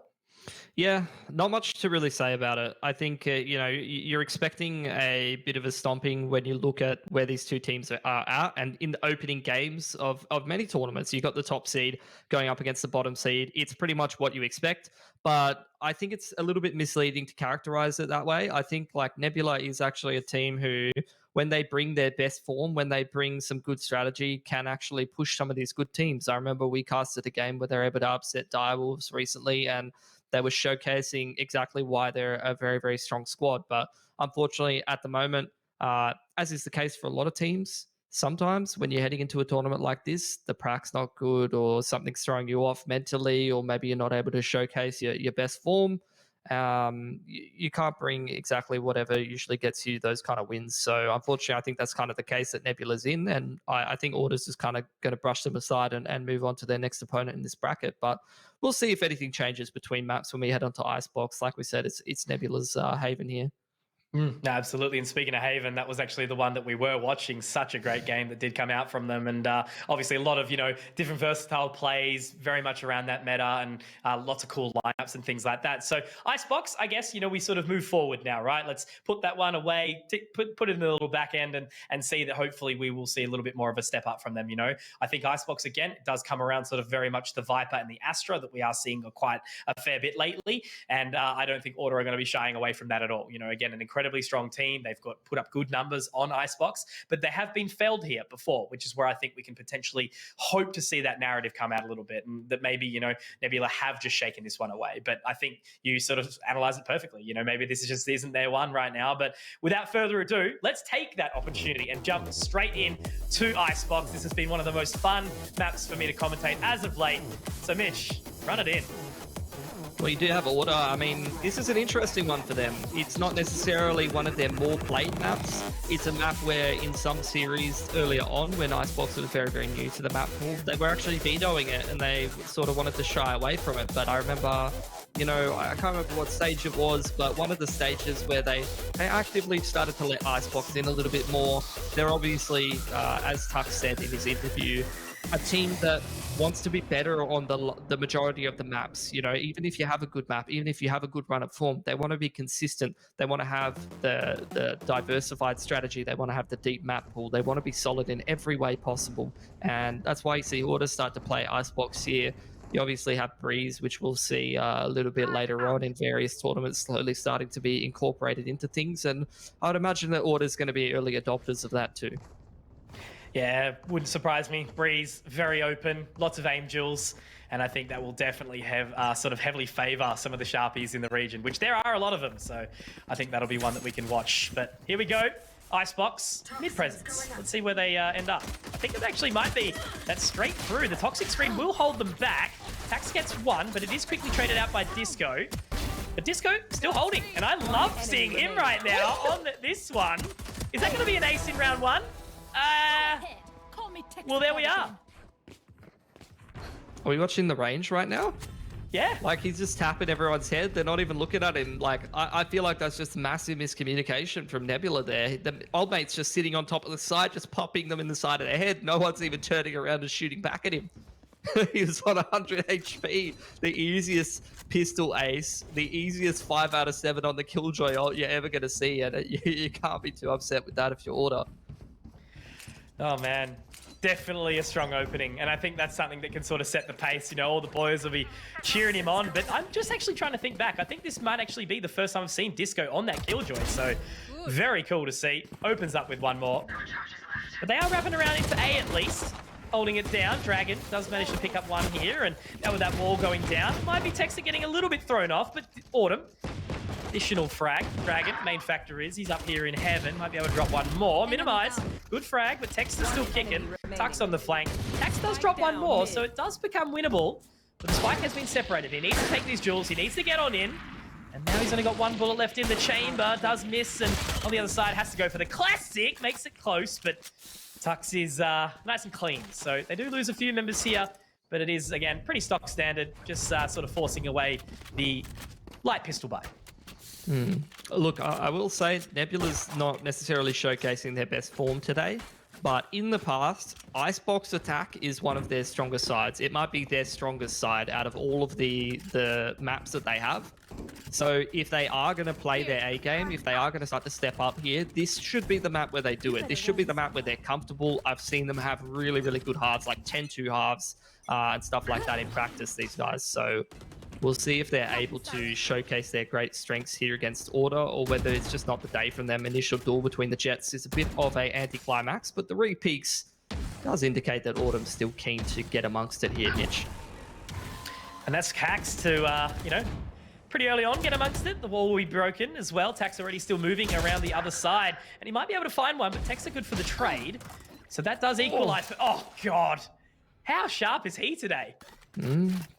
Yeah, not much to really say about it. I think, you're expecting a bit of a stomping when you look at where these two teams are at. And in the opening games of many tournaments, you got the top seed going up against the bottom seed. It's pretty much what you expect. But I think it's a little bit misleading to characterize it that way. I think like Nebula is actually a team who, when they bring their best form, when they bring some good strategy, can actually push some of these good teams. I remember we casted a game where they're able to upset Direwolves recently, and they were showcasing exactly why they're a very, very strong squad. But unfortunately, at the moment, as is the case for a lot of teams, sometimes when you're heading into a tournament like this, the prac's not good or something's throwing you off mentally, or maybe you're not able to showcase your best form. You can't bring exactly whatever usually gets you those kind of wins. So unfortunately, I think that's kind of the case that Nebula's in, and I think Order's just kind of going to brush them aside and move on to their next opponent in this bracket. But we'll see if anything changes between maps when we head onto Icebox. Like we said, it's Nebula's haven here. No, absolutely. And speaking of Haven, that was actually the one that we were watching. Such a great game that did come out from them. And obviously a lot of, different versatile plays, very much around that meta, and lots of cool lineups and things like that. So Icebox, I guess, we sort of move forward now, right? Let's put that one away, put it in the little back end and see that hopefully we will see a little bit more of a step up from them, I think Icebox, again, does come around sort of very much the Viper and the Astra that we are seeing quite a fair bit lately. And I don't think Order are going to be shying away from that at all. Again, an incredibly strong team. They've put up good numbers on Icebox, but they have been failed here before, which is where I think we can potentially hope to see that narrative come out a little bit, and that maybe, Nebula have just shaken this one away. But I think you sort of analyze it perfectly. Maybe this just isn't their one right now. But without further ado, let's take that opportunity and jump straight in to Icebox. This has been one of the most fun maps for me to commentate as of late. So Mitch, run it in. Well, you do have Order. I mean, this is an interesting one for them. It's not necessarily one of their more played maps. It's a map where in some series earlier on, when Icebox was very, very new to the map pool, they were actually vetoing it and they sort of wanted to shy away from it. But I remember, I can't remember what stage it was, but one of the stages where they actively started to let Icebox in a little bit more. They're obviously, as Tuck said in his interview, a team that wants to be better on the majority of the maps. Even if you have a good map, even if you have a good run of form, they want to be consistent. They want to have the diversified strategy. They want to have the deep map pool. They want to be solid in every way possible. And that's why you see Order start to play Icebox here. You obviously have Breeze, which we'll see a little bit later on in various tournaments, slowly starting to be incorporated into things. And I would imagine that Order's going to be early adopters of that too. Yeah, wouldn't surprise me. Breeze, very open, lots of aim duels, and I think that will definitely have sort of heavily favour some of the Sharpies in the region, which there are a lot of them, so I think that'll be one that we can watch. But here we go, Icebox, mid-presence. Let's see where they end up. I think it actually might be that straight through. The Toxic Screen will hold them back. Tax gets one, but it is quickly traded out by Disco. But Disco still holding, and I love seeing him right now on this one. Is that going to be an ace in round one? Well, there we are. Are we watching the range right now? Yeah. Like, he's just tapping everyone's head. They're not even looking at him. Like, I feel like that's just massive miscommunication from Nebula there. The old mate's just sitting on top of the side, just popping them in the side of their head. No one's even turning around and shooting back at him. He was on 100 HP. The easiest pistol ace. The easiest 5 out of 7 on the Killjoy ult you're ever going to see. And you can't be too upset with that if you're Order. Oh, man. Definitely a strong opening, and I think that's something that can sort of set the pace. All the boys will be cheering him on, but I'm just actually trying to think back. I think this might actually be the first time I've seen Disco on that Killjoy, so very cool to see. Opens up with one more. But they are wrapping around into A at least, holding it down. Dragon does manage to pick up one here, and now with that wall going down, might be Texter getting a little bit thrown off, but Autumn. Additional frag. Dragon, main factor is he's up here in heaven. Might be able to drop one more. Minimize. Good frag, but Texter's still kicking. Tuck's on the flank. Tax does drop one more, so it does become winnable. But the spike has been separated. He needs to take these jewels. He needs to get on in. And now he's only got one bullet left in the chamber. Does miss, and on the other side has to go for the classic. Makes it close, but Tux is nice and clean. So they do lose a few members here, but it is, again, pretty stock standard. Just sort of forcing away the light pistol buy. Look, I will say Nebula's not necessarily showcasing their best form today, but in the past, Icebox attack is one of their strongest sides. It might be their strongest side out of all of the maps that they have. So if they are going to play their A game, if they are going to start to step up here, this should be the map where they do it. This should be the map where they're comfortable. I've seen them have really, really good halves, like 10-2 halves and stuff like that in practice, these guys. So we'll see if they're able to showcase their great strengths here against Order, or whether it's just not the day from them. Initial duel between the Jets is a bit of a anticlimax, but the re-peaks does indicate that Autumn's still keen to get amongst it here, Mitch. And that's Cax to, you know, pretty early on get amongst it. The wall will be broken as well. Tax already still moving around the other side, and he might be able to find one, but Tex are good for the trade. So that does equalize. Oh, God. How sharp is he today?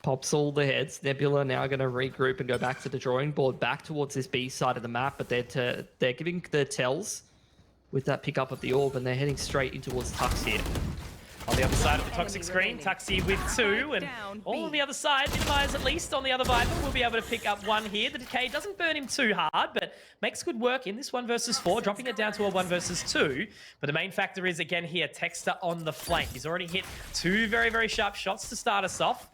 Pops all the heads. Nebula now going to regroup and go back to the drawing board, back towards this B side of the map, but they're giving the tells with that pickup of the orb, and they're heading straight in towards Tux here. On the other side of the toxic screen, Tuxie with 2, and all on the other side, Minimize at least on the other Viper will be able to pick up 1 here. The Decay doesn't burn him too hard, but makes good work in this 1 versus 4, dropping it down to a 1 versus 2. But the main factor is, again here, Texter on the flank. He's already hit 2 very, very sharp shots to start us off.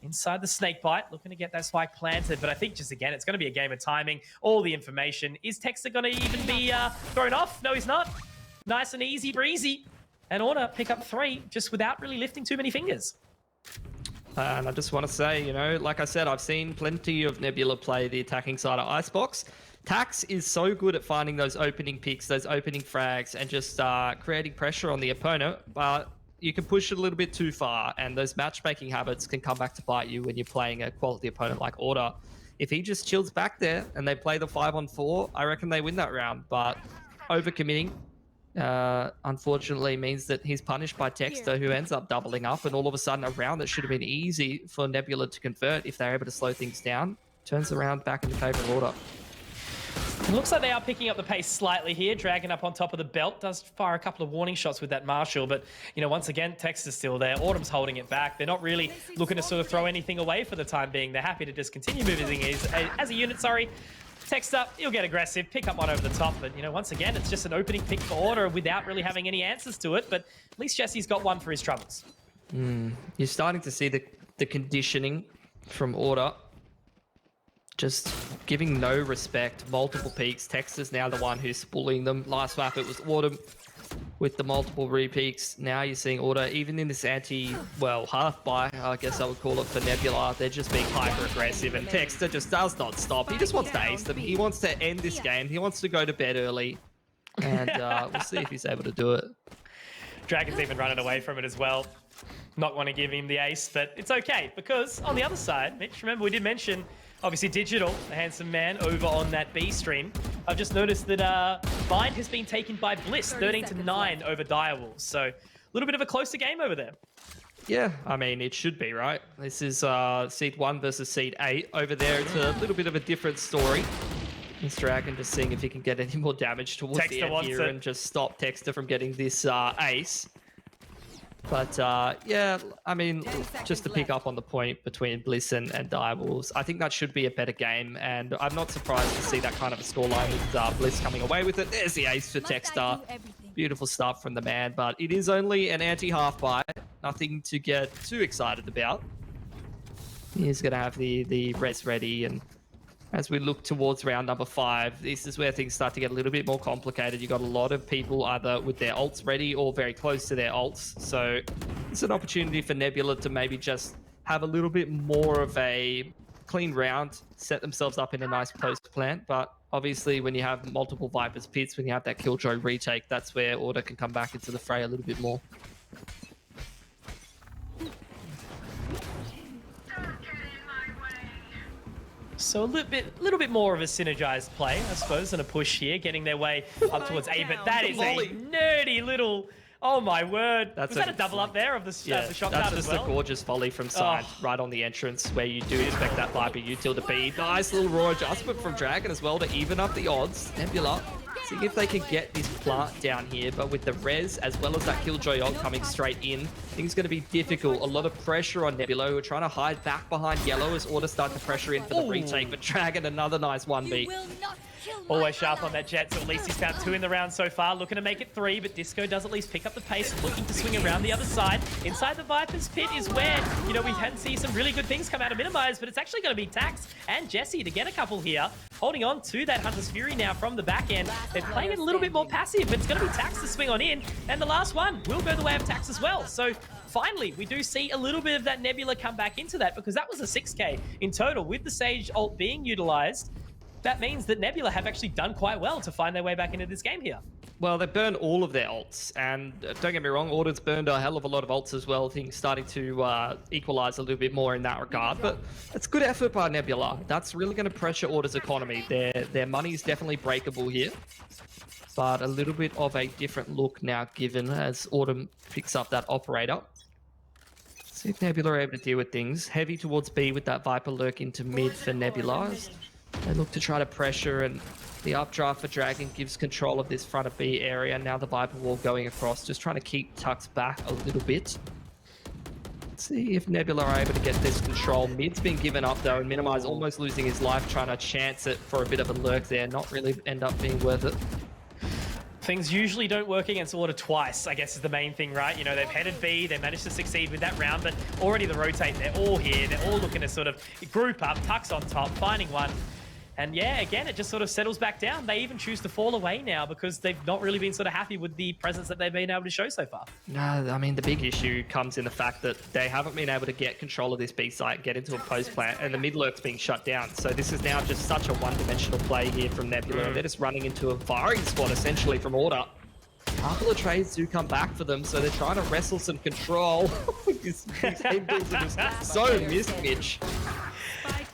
Inside the snake bite, looking to get that spike planted, but I think just again, it's going to be a game of timing. All the information. Is Texter going to even be thrown off? No, he's not. Nice and easy breezy. And Order pick up 3 just without really lifting too many fingers. And I just want to say, you know, like I said, I've seen plenty of Nebula play the attacking side of Icebox. Tax is so good at finding those opening picks, those opening frags, and just creating pressure on the opponent. But you can push it a little bit too far, and those matchmaking habits can come back to bite you when you're playing a quality opponent like Order. If he just chills back there and they play the 5-on-4, I reckon they win that round. But overcommitting, unfortunately, means that he's punished by Texter, who ends up doubling up, and all of a sudden a round that should have been easy for Nebula to convert if they're able to slow things down turns around back in the favor of Order. It looks like they are picking up the pace slightly here. Dragon up on top of the belt. Does fire a couple of warning shots with that Marshall. But, you know, once again, Texter's still there. Autumn's holding it back. They're not really looking to sort of throw anything away for the time being. They're happy to just continue moving as a unit, sorry. Texter, he'll get aggressive, pick up one over the top. But, you know, once again, it's just an opening pick for Order without really having any answers to it. But at least Jesse's got one for his troubles. You're starting to see the conditioning from Order. Just giving no respect, multiple peaks. Texter's now the one who's bullying them. Last map it was Autumn with the multiple re-peaks. Now you're seeing Order, even in this half-buy, I guess I would call it, for Nebula, they're just being hyper-aggressive, and Texter just does not stop. He just wants to ace them. He wants to end this game. He wants to go to bed early, and we'll see if he's able to do it. Dragon's even running away from it as well. Not want to give him the ace, but it's okay, because on the other side, Mitch, remember we did mention, obviously Digital, the handsome man, over on that B stream. I've just noticed that Bind has been taken by Bliss, 13-9 over Direwolves. So a little bit of a closer game over there. Yeah, I mean, it should be, right? This is Seed 1 versus Seed 8. Over there, it's a little bit of a different story. This Dragon just seeing if he can get any more damage towards Texter the end here and just stop Texter from getting this ace. But yeah, I mean, just to pick up on the point between Bliss and Direwolves, I think that should be a better game, and I'm not surprised to see that kind of a scoreline with Bliss coming away with it. There's the ace for Texter. Beautiful stuff from the man, but it is only an anti-half buy. Nothing to get too excited about. He's going to have the res ready, and as we look towards round number 5, this is where things start to get a little bit more complicated. You've got a lot of people either with their ults ready or very close to their ults. So it's an opportunity for Nebula to maybe just have a little bit more of a clean round, set themselves up in a nice post plant. But obviously when you have multiple Viper's pits, when you have that Killjoy retake, that's where Order can come back into the fray a little bit more. So a little bit more of a synergized play, I suppose, and a push here, getting their way up towards A. But that is a nerdy little... Oh my word! Was that a double up there of the shot that's card just as well? a gorgeous volley from side, right on the entrance, where you do expect that Viper util to be. Nice little raw adjustment from Dragon as well to even up the odds. Nebula seeing if they can get this plant down here, but with the res as well as that Killjoy ult coming straight in, things going to be difficult. A lot of pressure on Nebula, who are trying to hide back behind Yellow as Order start to pressure in for the retake, but Dragon another nice 1v. Always sharp on that Jet, so at least he's found 2 in the round so far. Looking to make it 3, but Disco does at least pick up the pace, looking to swing around the other side. Inside the Viper's pit is where, you know, we can see some really good things come out of Minimize, but it's actually going to be Tax and Jesse to get a couple here. Holding on to that Hunter's Fury now from the back end. They're playing it a little bit more passive, but it's going to be Tax to swing on in, and the last one will go the way of Tax as well. So finally, we do see a little bit of that Nebula come back into that, because that was a 6k in total with the Sage ult being utilized. That means that Nebula have actually done quite well to find their way back into this game here. Well, they burned all of their ults, and don't get me wrong, Order's burned a hell of a lot of ults as well. Things starting to equalize a little bit more in that regard, but it's good effort by Nebula. That's really going to pressure Order's economy. Their money is definitely breakable here, but a little bit of a different look now given as Order picks up that operator. See if Nebula are able to deal with things. Heavy towards B with that Viper lurk into mid for Nebula. They look to try to pressure, and the updraft for Dragon gives control of this front of B area. Now the Viper wall going across, just trying to keep Tux back a little bit. Let's see if Nebula are able to get this control. Mid's been given up though, and Minimize almost losing his life trying to chance it for a bit of a lurk there. Not really end up being worth it. Things usually don't work against Order twice, I guess is the main thing, right? You know, they've headed B, they managed to succeed with that round, but already the rotate, they're all here. They're all looking to sort of group up, Tux on top, finding one. And yeah, again, it just sort of settles back down. They even choose to fall away now because they've not really been sort of happy with the presence that they've been able to show so far. No, I mean, the big issue comes in the fact that they haven't been able to get control of this B site, get into a post plant, and the mid lurk's being shut down. So this is now just such a one-dimensional play here from Nebula. And they're just running into a firing squad, essentially, from Order. A couple of trades do come back for them, so they're trying to wrestle some control. These angles are just so missed, Mitch.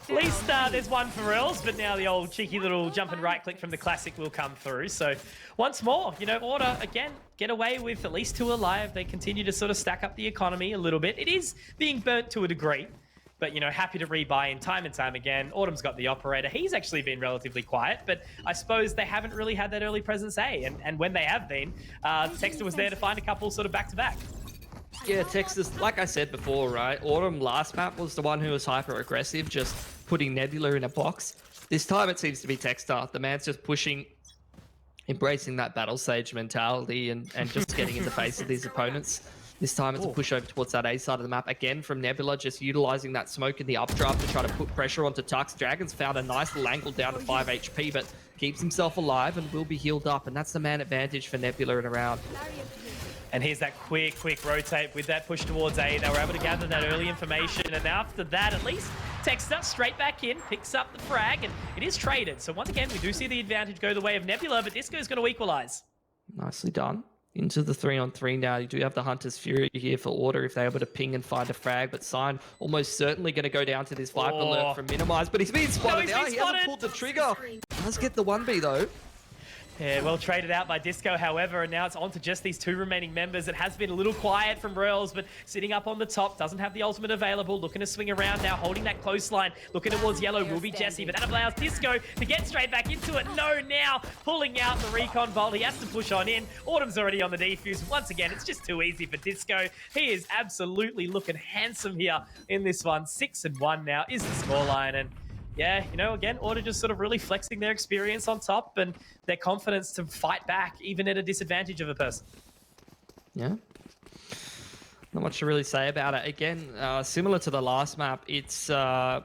At least there's one for reals, but now the old cheeky little jump and right click from the classic will come through. So once more, you know, Order, again, get away with at least 2 alive. They continue to sort of stack up the economy a little bit. It is being burnt to a degree, but, you know, happy to rebuy in time and time again. Autumn's got the operator. He's actually been relatively quiet, but I suppose they haven't really had that early presence A. And when they have been, Texter was there to find a couple sort of back-to-back. Yeah, Texas, like I said before, right? Autumn last map was the one who was hyper-aggressive, just putting Nebula in a box. This time it seems to be Texter. The man's just pushing, embracing that battle sage mentality and just getting in the face of these opponents. This time it's a push over towards that A side of the map. Again, from Nebula, just utilizing that smoke in the updraft to try to put pressure onto Tux. Dragon's found a nice little angle down to 5 HP, but keeps himself alive and will be healed up. And that's the man advantage for Nebula in a round. And here's that quick rotate with that push towards A. They were able to gather that early information. And after that, at least, Texter straight back in, picks up the frag, and it is traded. So once again, we do see the advantage go the way of Nebula, but Disco is going to equalize. Nicely done. Into the 3-on-3 now. You do have the Hunter's Fury here for Order if they're able to ping and find a frag, but Sign almost certainly going to go down to this Viper lurk from Minimize, but he's being spotted now. He hasn't pulled the trigger. Does get the 1B though. Yeah, well traded out by Disco, however, and now it's on to just these 2 remaining members. It has been a little quiet from Royals, but sitting up on the top, doesn't have the ultimate available, looking to swing around now, holding that close line, looking towards yellow will be Jesse, but that allows Disco to get straight back into it. No, now pulling out the recon bolt. He has to push on in. Autumn's already on the defuse. Once again, it's just too easy for Disco. He is absolutely looking handsome here in this one. 6-1 now is the scoreline, and yeah, you know, again, Order just sort of really flexing their experience on top and their confidence to fight back, even at a disadvantage of a person. Yeah. Not much to really say about it. Again, similar to the last map, it's a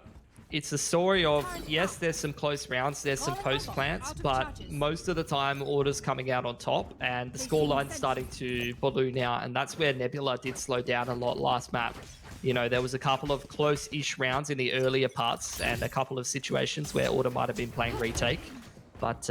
story of, yes, there's some close rounds, there's some post plants, but most of the time, Order's coming out on top, and the scoreline's starting to balloon out, and that's where Nebula did slow down a lot last map. You know, there was a couple of close-ish rounds in the earlier parts and a couple of situations where Order might have been playing retake. But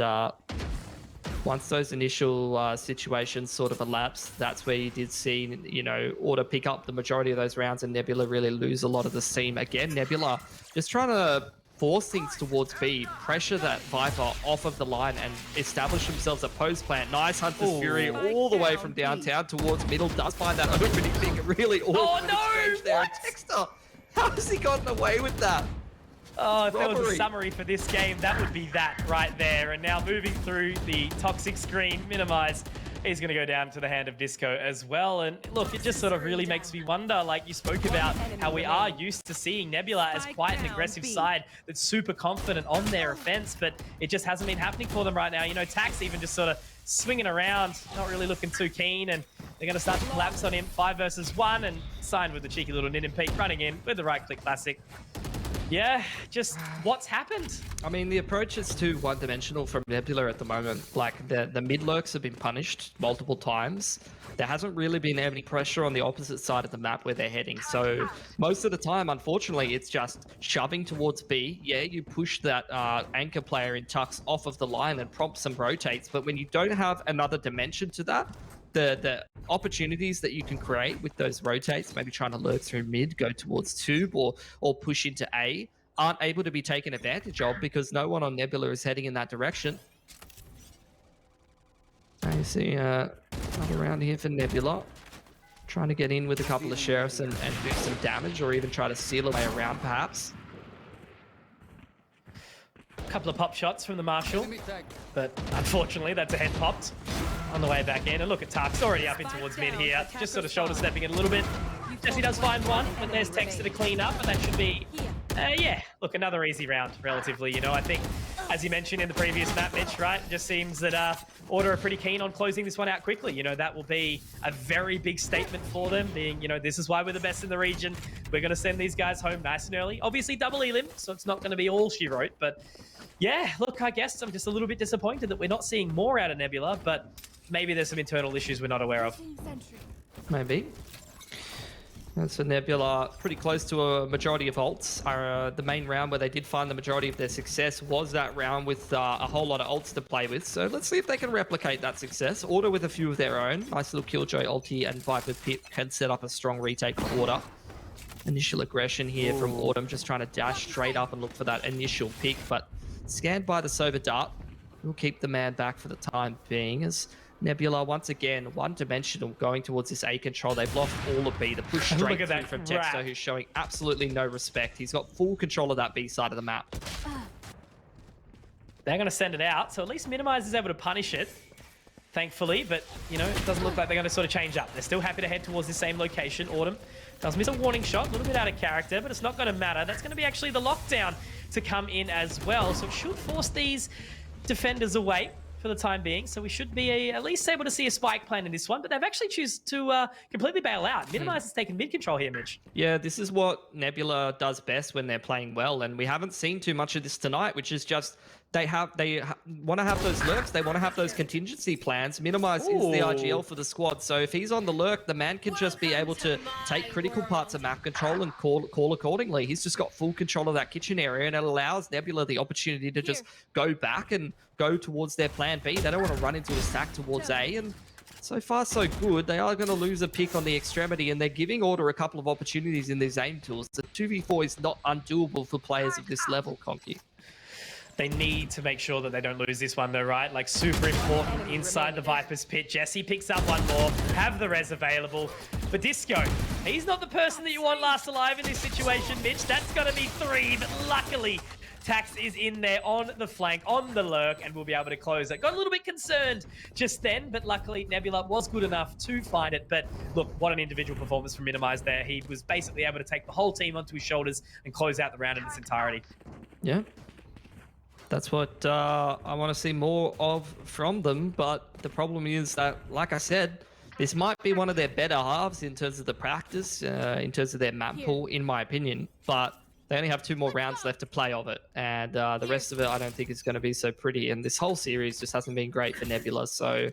once those initial situations sort of elapsed, that's where you did see, you know, Order pick up the majority of those rounds and Nebula really lose a lot of the steam. Again, Nebula just trying to force things towards B, pressure that Viper off of the line and establish themselves a post plant. Nice Hunter's Fury all the way from downtown towards middle. Does find that opening thing really awkward. Oh no! There. Texter, how has he gotten away with that? Oh, if there was a Robbery. summary for this game, that would be that right there. And now moving through the toxic screen, Minimize, he's going to go down to the hand of Disco as well. And look, it just sort of really makes me wonder, like you spoke about, how we are used to seeing Nebula as quite an aggressive side that's super confident on their offense, but it just hasn't been happening for them right now. You know, Tax even just sort of swinging around, not really looking too keen, and they're going to start to collapse on him. 5 versus 1, and signed with the cheeky little Nin and Peak running in with the right-click classic. Yeah, just what's happened? I mean, the approach is too one-dimensional from Nebula at the moment. Like, the mid-lurks have been punished multiple times. There hasn't really been any pressure on the opposite side of the map where they're heading. So most of the time, unfortunately, it's just shoving towards B. Yeah, you push that anchor player in Tux off of the line and prompt some rotates. But when you don't have another dimension to that, the opportunities that you can create with those rotates, maybe trying to lurk through mid, go towards tube, or push into A, aren't able to be taken advantage of because no one on Nebula is heading in that direction. I see another round here for Nebula. Trying to get in with a couple of sheriffs and do some damage, or even try to seal away around, perhaps. A couple of pop shots from the Marshal, but unfortunately that's a head popped on the way back in. And look at Tux already up in towards mid here, just sort of shoulder stepping it a little bit. Jesse does find one, but there's Texter to clean up, and that should be, yeah, look, another easy round, relatively. You know, I think, as you mentioned in the previous map, Mitch, right, it just seems that Order are pretty keen on closing this one out quickly. You know, that will be a very big statement for them, being, you know, this is why we're the best in the region. We're going to send these guys home nice and early. Obviously, double elim, so it's not going to be all she wrote, but yeah, look, I guess I'm just a little bit disappointed that we're not seeing more out of Nebula, but maybe there's some internal issues we're not aware of. Maybe. And so Nebula pretty close to a majority of ults. The main round where they did find the majority of their success was that round with a whole lot of ults to play with. So let's see if they can replicate that success. Order with a few of their own. Nice little Killjoy ulti and Viper Pit can set up a strong retake for Order. Initial aggression here from Autumn, just trying to dash straight up and look for that initial pick, but scanned by the Sober Dart. We'll keep the man back for the time being as Nebula, once again, one-dimensional, going towards this A control. They've lost all of B. The push straight through from Texter, who's showing absolutely no respect. He's got full control of that B side of the map. They're going to send it out, so at least Minimize is able to punish it, thankfully. But, you know, it doesn't look like they're going to sort of change up. They're still happy to head towards the same location. Autumn does miss a warning shot, a little bit out of character, but it's not going to matter. That's going to be actually the lockdown to come in as well, so it should force these defenders away for the time being, so we should be at least able to see a spike plan in this one, but they've actually choose to completely bail out. Minimize has taken mid control here, Mitch. Yeah, this is what Nebula does best when they're playing well, and we haven't seen too much of this tonight, which is just they want to have those lurks, they want to have those contingency plans. Minimize is the RGL for the squad, so if he's on the lurk, the man can just be able to take critical parts of map control and call accordingly. He's just got full control of that kitchen area, and it allows Nebula the opportunity to just go back and go towards their plan B. They don't want to run into a stack towards A, and so far so good. They are going to lose a pick on the extremity, and they're giving Order a couple of opportunities in these aim tools. The 2v4 is not undoable for players of this level, Conky. They need to make sure that they don't lose this one though, right? Like, super important inside the Viper's pit. Jesse picks up one more, have the res available. But Disco, he's not the person that you want last alive in this situation, Mitch. That's going to be 3, but luckily Tax is in there on the flank, on the lurk, and we'll be able to close it. Got a little bit concerned just then, but luckily Nebula was good enough to find it. But look, what an individual performance from Minimize there. He was basically able to take the whole team onto his shoulders and close out the round in its entirety. Yeah. That's what I want to see more of from them, but the problem is that, like I said, this might be one of their better halves in terms of the practice, in terms of their map pool, in my opinion, but they only have 2 more rounds left to play of it, and the rest of it I don't think is going to be so pretty, and this whole series just hasn't been great for Nebula. So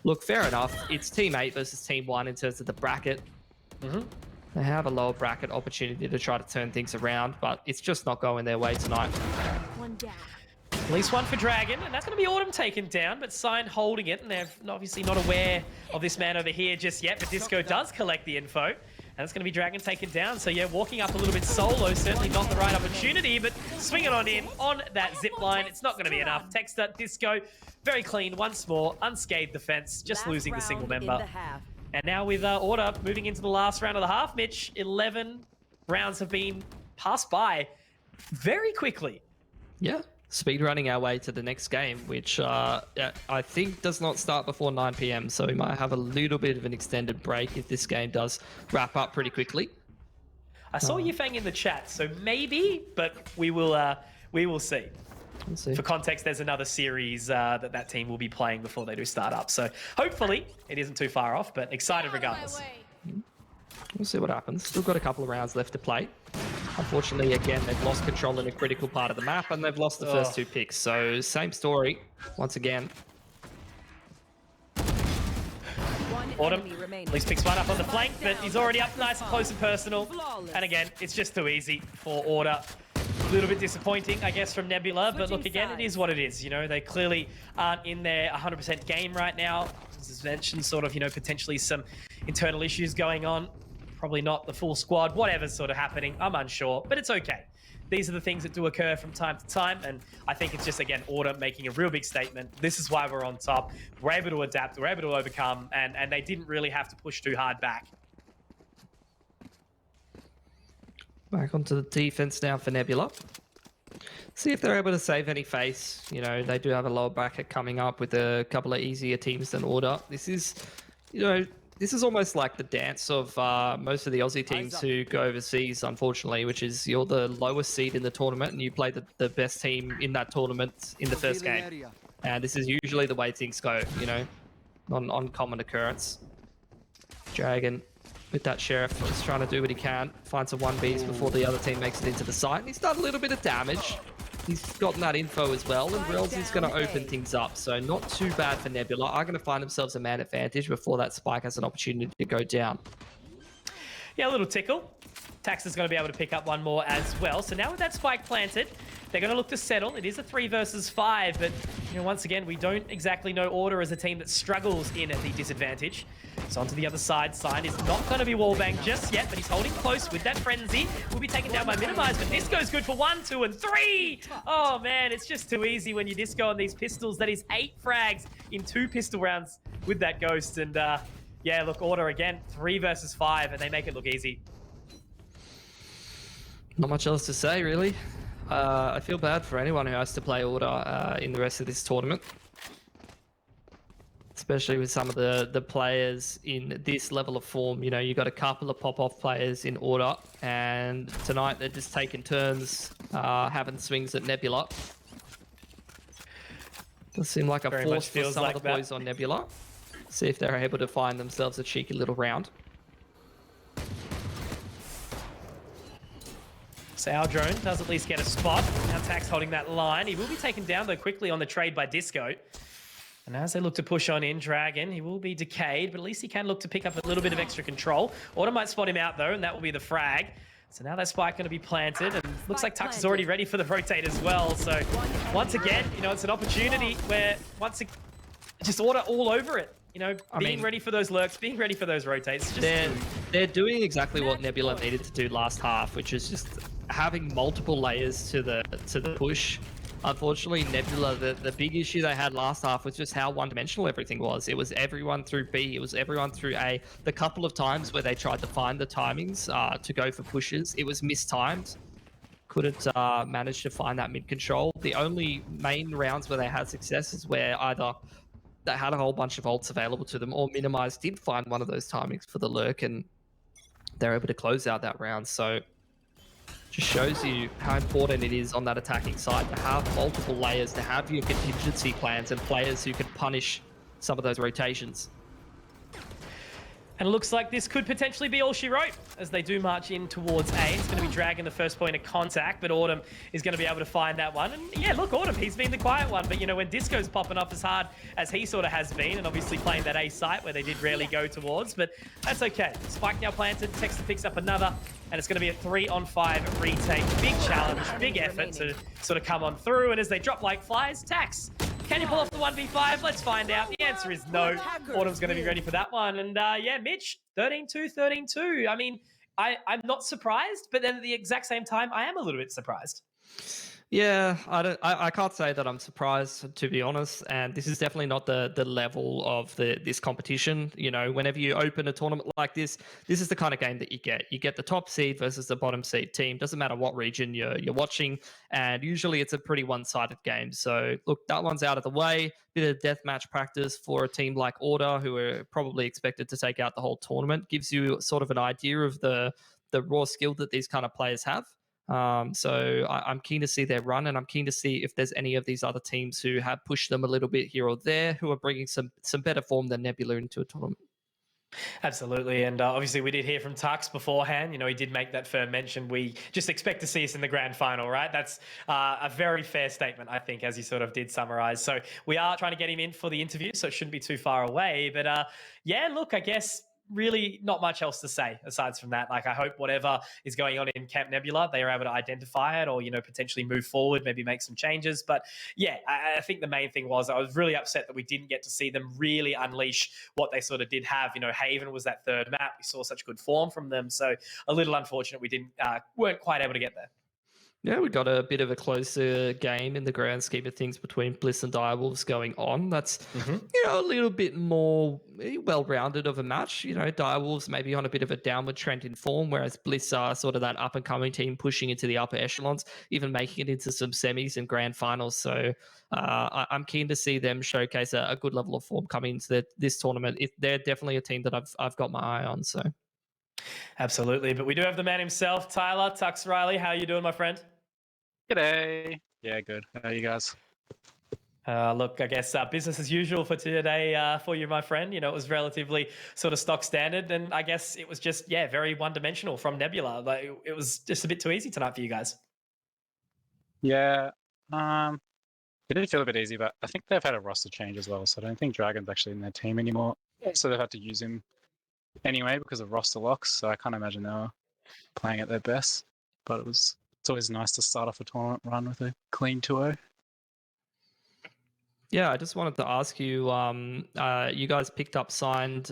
look, fair enough, it's Team 8 versus Team 1 in terms of the bracket. They have a lower bracket opportunity to try to turn things around, but it's just not going their way tonight. One down. At least one for Dragon, and that's going to be Autumn taken down, but Sign holding it, and they're obviously not aware of this man over here just yet, but Disco does collect the info, and it's going to be Dragon taken down. So yeah, walking up a little bit solo, certainly not the right opportunity, but swinging on in on that zip line, it's not going to be enough. Texter, Disco, very clean once more, unscathed defense, just losing the single member. And now with Order moving into the last round of the half, Mitch, 11 rounds have been passed by very quickly. Yeah, speed running our way to the next game, which I think does not start before 9 p.m. So we might have a little bit of an extended break if this game does wrap up pretty quickly. I saw Yifeng in the chat, so maybe, but we will see. We'll see. For context, there's another series that team will be playing before they do start up. So hopefully it isn't too far off, but excited regardless. We'll see what happens. Still got a couple of rounds left to play. Unfortunately, again, they've lost control in a critical part of the map, and they've lost the first 2 picks. So same story once again. Autumn at least picks one up on the flank, but he's already up nice and close and personal. And again, it's just too easy for Order. A little bit disappointing, I guess, from Nebula, but look, again, it is what it is. You know, they clearly aren't in their 100% game right now. As mentioned, sort of, you know, potentially some internal issues going on. Probably not the full squad, whatever's sort of happening. I'm unsure, but it's okay. These are the things that do occur from time to time, and I think it's just, again, Order making a real big statement. This is why we're on top. We're able to adapt, we're able to overcome, and they didn't really have to push too hard back. Back onto the defense now for Nebula. See if they're able to save any face. You know, they do have a lower bracket coming up with a couple of easier teams than Order. This is, you know, this is almost like the dance of most of the Aussie teams who go overseas, unfortunately, which is you're the lowest seed in the tournament and you play the best team in that tournament in the first game. And this is usually the way things go, you know, not an uncommon occurrence. Dragon with that Sheriff just trying to do what he can, find some 1Bs before the other team makes it into the site. He's done a little bit of damage. He's gotten that info as well, and Rels is going to open things up. So not too bad for Nebula. Are going to find themselves a man advantage before that Spike has an opportunity to go down. Yeah, a little tickle. Tax is going to be able to pick up one more as well. So now with that Spike planted, they're going to look to settle. It is a 3 versus 5, but you know, once again, we don't exactly know Order as a team that struggles in the disadvantage. So onto the other side, Sign is not going to be wallbanged just yet, but he's holding close with that Frenzy. Will be taken down by Minimize, but Disco's good for 1, 2, and 3! Oh man, it's just too easy when you Disco on these pistols. That is 8 frags in 2 pistol rounds with that Ghost, and yeah, look, Order again, 3 versus 5, and they make it look easy. Not much else to say, really. I feel bad for anyone who has to play Order in the rest of this tournament. Especially with some of the players in this level of form. You know, you got a couple of pop-off players in Order, and tonight they're just taking turns having swings at Nebula. Does seem like a Very force much for feels some like of the that. boys on Nebula. See if they're able to find themselves a cheeky little round. So our drone does at least get a spot. Now Tax holding that line. He will be taken down, though, quickly on the trade by Disco. And as they look to push on in, Dragon, he will be decayed, but at least he can look to pick up a little bit of extra control. Order might spot him out, though, and that will be the frag. So now that Spike going to be planted, and looks like Tux is already ready for the rotate as well. So once again, you know, it's an opportunity where just Order all over it. You know, being ready for those lurks, being ready for those rotates. They're doing exactly what Nebula needed to do last half, which is just having multiple layers to the push. Unfortunately, Nebula, the big issue they had last half was just how one-dimensional everything was. It was everyone through B, it was everyone through A. The couple of times where they tried to find the timings to go for pushes, it was mistimed. Couldn't manage to find that mid-control. The only main rounds where they had success is where either they had a whole bunch of ults available to them, or Minimize did find one of those timings for the lurk, and they're able to close out that round. So just shows you how important it is on that attacking side to have multiple layers, to have your contingency plans and players who can punish some of those rotations. And it looks like this could potentially be all she wrote as they do march in towards A. It's going to be Dragon the first point of contact, but Autumn is going to be able to find that one. And yeah, look, Autumn, he's been the quiet one, but you know, when Disco's popping off as hard as he sort of has been, and obviously playing that A site where they did rarely go towards, but that's okay. Spike now planted, Texter picks up another, and it's going to be a 3-on-5 retake. Big challenge, big effort to sort of come on through, and as they drop like flies, Tax, can you pull off the 1v5? Let's find out. The answer is no. Autumn's going to be ready for that one. And yeah, Mitch, 13-2, 13-2. I mean, I'm not surprised, but then at the exact same time, I am a little bit surprised. Yeah, I can't say that I'm surprised, to be honest. And this is definitely not the level of this competition. You know, whenever you open a tournament like this is the kind of game that you get. You get the top seed versus the bottom seed team. Doesn't matter what region you're watching, and usually it's a pretty one-sided game. So look, that one's out of the way. Bit of deathmatch practice for a team like Order, who are probably expected to take out the whole tournament, gives you sort of an idea of the raw skill that these kind of players have. So I'm keen to see their run, and I'm keen to see if there's any of these other teams who have pushed them a little bit here or there, who are bringing some better form than Nebula into a tournament. Absolutely. And obviously, we did hear from Tux beforehand. You know, he did make that firm mention. We just expect to see us in the grand final, right? That's a very fair statement, I think, as he sort of did summarize. So we are trying to get him in for the interview, so it shouldn't be too far away. But yeah, look, I guess really not much else to say aside from that. Like, I hope whatever is going on in Camp Nebula, they are able to identify it or, you know, potentially move forward, maybe make some changes. But yeah, I think the main thing was I was really upset that we didn't get to see them really unleash what they sort of did have. You know, Haven was that third map. We saw such good form from them. So a little unfortunate we weren't quite able to get there. Yeah, we got a bit of a closer game in the grand scheme of things between Bliss and Direwolves going on. That's, you know, a little bit more well-rounded of a match. You know, Direwolves maybe on a bit of a downward trend in form, whereas Bliss are sort of that up-and-coming team pushing into the upper echelons, even making it into some semis and grand finals. So I'm keen to see them showcase a good level of form coming into this tournament. They're definitely a team that I've got my eye on. So absolutely. But we do have the man himself, Tyler Tux Riley. How are you doing, my friend? G'day. Yeah, good. How are you guys? Look, I guess business as usual for today for you, my friend. You know, it was relatively sort of stock standard, and I guess it was just, yeah, very one-dimensional from Nebula. Like, it was just a bit too easy tonight for you guys. Yeah. It did feel a bit easy, but I think they've had a roster change as well, so I don't think Dragon's actually in their team anymore. So they've had to use him anyway because of roster locks. So I can't imagine they were playing at their best. But it's always nice to start off a tournament run with a clean 2-0. yeah, I just wanted to ask you, you guys picked up Signed.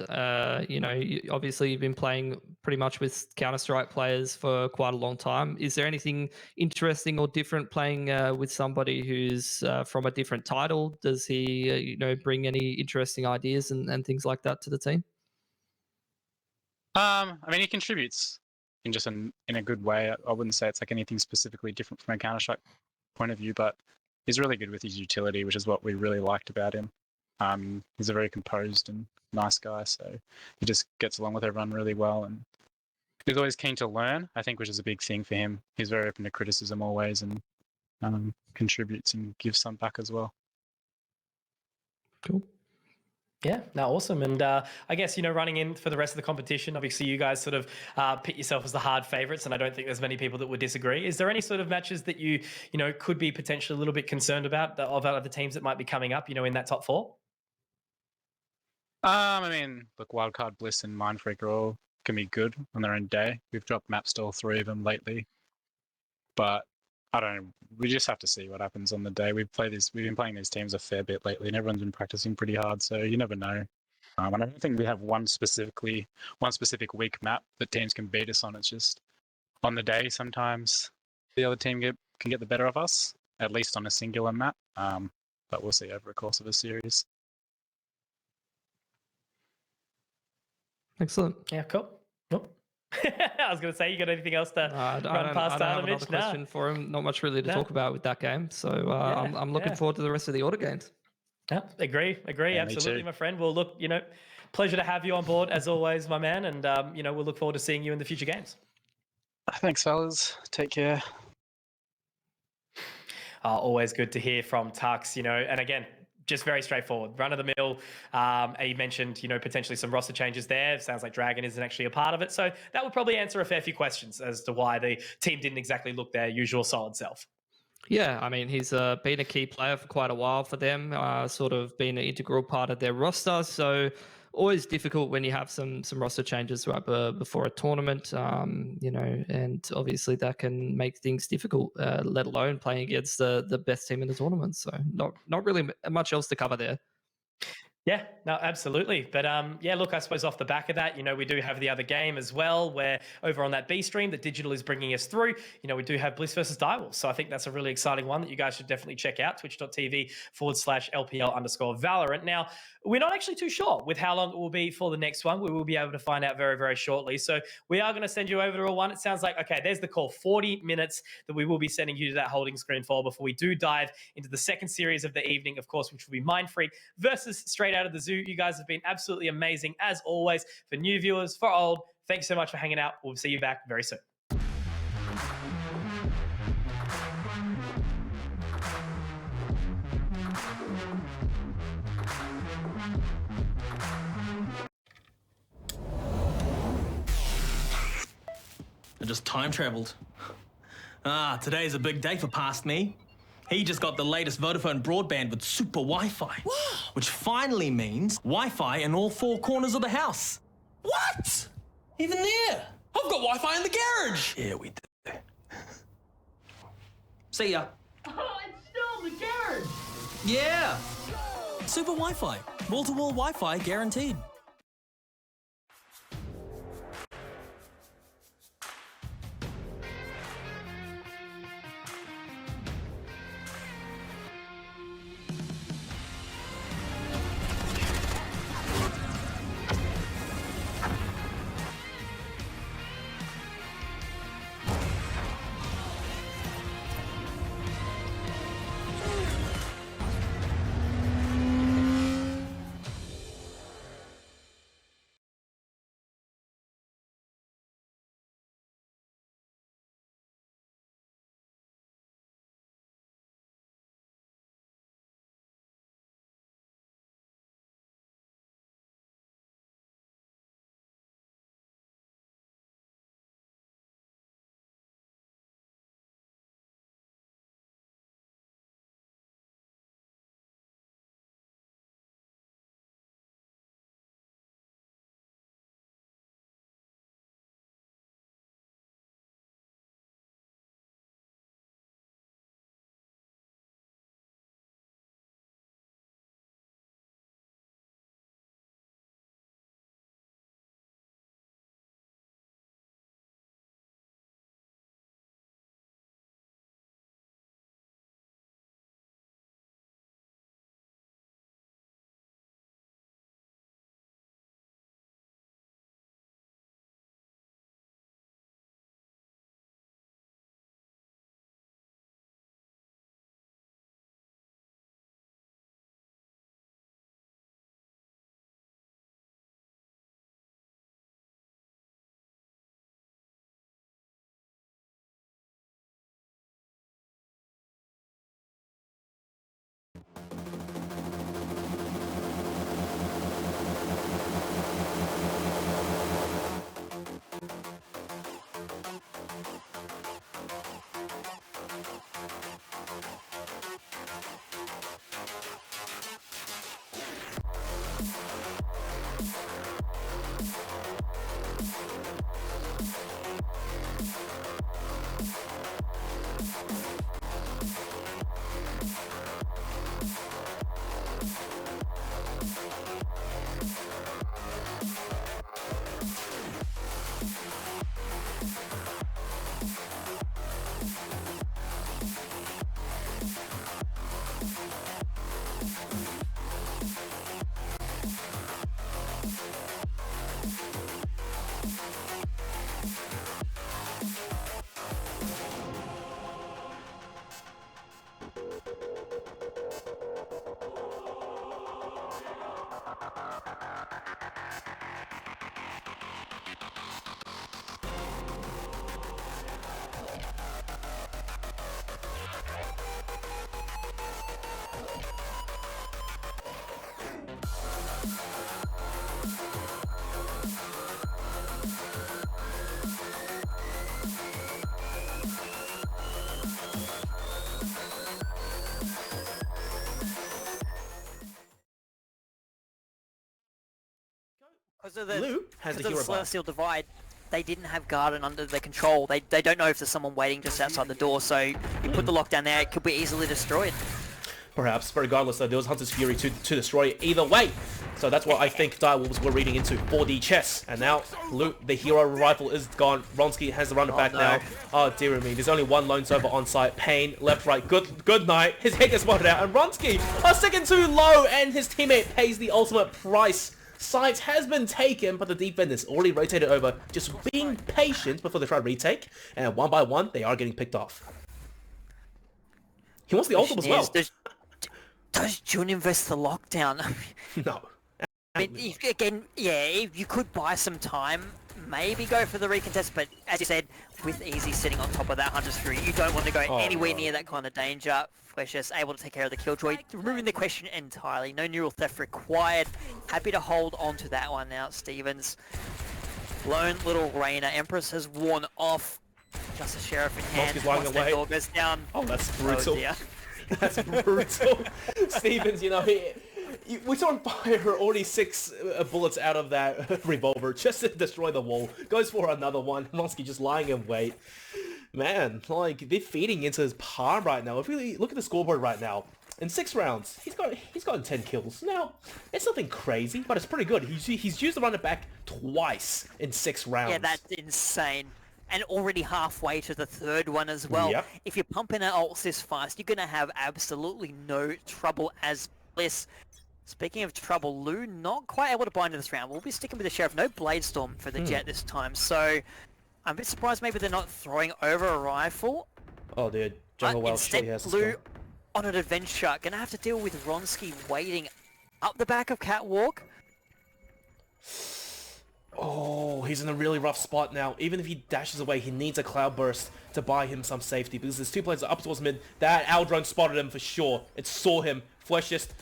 You know, obviously you've been playing pretty much with Counter-Strike players for quite a long time. Is there anything interesting or different playing with somebody who's from a different title? Does he, you know, bring any interesting ideas and things like that to the team? I mean, he contributes in just in a good way. I wouldn't say it's like anything specifically different from a Counter-Strike point of view, but he's really good with his utility, which is what we really liked about him. He's a very composed and nice guy, so he just gets along with everyone really well, and he's always keen to learn, I think, which is a big thing for him. He's very open to criticism always, and contributes and gives some back as well. Cool. Yeah, no, awesome. And I guess, you know, running in for the rest of the competition, obviously you guys sort of pit yourself as the hard favourites, and I don't think there's many people that would disagree. Is there any sort of matches that you know, could be potentially a little bit concerned about other teams that might be coming up, you know, in that top four? I mean, look, Wildcard, Bliss, and Mindfreak are all can be good on their own day. We've dropped maps to all three of them lately, but I don't know. We just have to see what happens on the day. We've been playing these teams a fair bit lately, and everyone's been practicing pretty hard, so you never know. And I don't think we have one specific weak map that teams can beat us on. It's just on the day. Sometimes the other team can get the better of us, at least on a singular map. But we'll see over the course of a series. Excellent. Yeah, cool. Nope. I was going to say, you got anything else to run past I don't have another Mitch? question for him. Not much really to talk about with that game. So I'm looking forward to the rest of the Order games. Yeah, agree. Yeah, Absolutely, my friend. Well, look, you know, pleasure to have you on board as always, my man. And, you know, we'll look forward to seeing you in the future games. Thanks, fellas. Take care. Always good to hear from Tux, you know, and again, just very straightforward, run of the mill. He mentioned, you know, potentially some roster changes there. It sounds like Dragon isn't actually a part of it. So that would probably answer a fair few questions as to why the team didn't exactly look their usual solid self. Yeah, I mean, he's been a key player for quite a while for them, sort of been an integral part of their roster. So always difficult when you have some roster changes right before a tournament, you know, and obviously that can make things difficult, let alone playing against the best team in the tournament. So not really much else to cover there. Yeah, no, absolutely. But yeah, look, I suppose off the back of that, we do have the other game as well, where over on that B stream that Digital is bringing us through, we do have Bliss versus Direwolves. So I think that's a really exciting one that you guys should definitely check out, twitch.tv/LPL_Valorant. Now, we're not actually too sure with how long it will be for the next one. We will be able to find out very, very shortly. So we are going to send you over to a one. It sounds like, okay, there's the call, 40 minutes that we will be sending you to that holding screen for before we do dive into the second series of the evening, of course, which will be Mind Freak versus Straight Out of the Zoo. You guys have been absolutely amazing as always. For new viewers, for old, thanks so much for hanging out. We'll see you back very soon. I just time traveled. Today's a big day for past me. He just got the latest Vodafone broadband with super Wi-Fi. Wow. Which finally means Wi-Fi in all four corners of the house. What? Even there? I've got Wi-Fi in the garage. Yeah, we do. See ya. Oh, it's still in the garage. Yeah. Super Wi-Fi. Wall-to-wall Wi-Fi guaranteed. Because of the, Blue has a hero buff. Celestial Divide, they didn't have Garden under their control. They don't know if there's someone waiting just outside the door, so you put the lockdown there, it could be easily destroyed. perhaps. But regardless, though, there was Hunter's Fury to destroy it either way. So that's what I think Direwolves were reading into 4D chess. And now, the hero rifle is gone. Vronsky has the runner back now. Oh, dear me. There's only one lone server on site. Payne, left, right. Good night. His head gets spotted out. And Vronsky, a second too low. And his teammate pays the ultimate price. Site has been taken, but the defense is already rotated over. Just being patient before they try to retake. And one by one, they are getting picked off. He wants the ultimate as well. Does Jun invest the lockdown? No. I mean, again, yeah, you could buy some time, maybe go for the recontest, but as you said, with Easy sitting on top of that Hunter's Fury, you don't want to go anywhere near that kind of danger. Fleshes able to take care of the Killjoy, removing the question entirely. No neural theft required. Happy to hold on to that one now, Stevens. Lone little Reina. Empress has worn off. Just a Sheriff in hand. Once that door goes down. Oh, that's brutal. Oh, dear. That's brutal. Stevens, you know, we saw him fire already 6 bullets out of that revolver just to destroy the wall. Goes for another one. Monsky just lying in wait. Man, like, they're feeding into his palm right now. If you look at the scoreboard right now, in 6 rounds, he's gotten 10 kills. Now, it's nothing crazy, but it's pretty good. He's used the runner back twice in 6 rounds. Yeah, that's insane. And already halfway to the 3rd one as well. Yep. If you're pumping out ults this fast, you're going to have absolutely no trouble as Bliss. Speaking of trouble, Lou not quite able to buy into this round. We'll be sticking with the Sheriff. No Blade Storm for the Jet this time. So I'm a bit surprised maybe they're not throwing over a rifle. Oh, dude. Jungle Wells surely has instead, Lou on an adventure. Going to have to deal with Vronsky waiting up the back of Catwalk. Oh, he's in a really rough spot now. Even if he dashes away, he needs a Cloudburst to buy him some safety because there's 2 players up towards mid. That Owl drone spotted him for sure. It saw him. Flesh just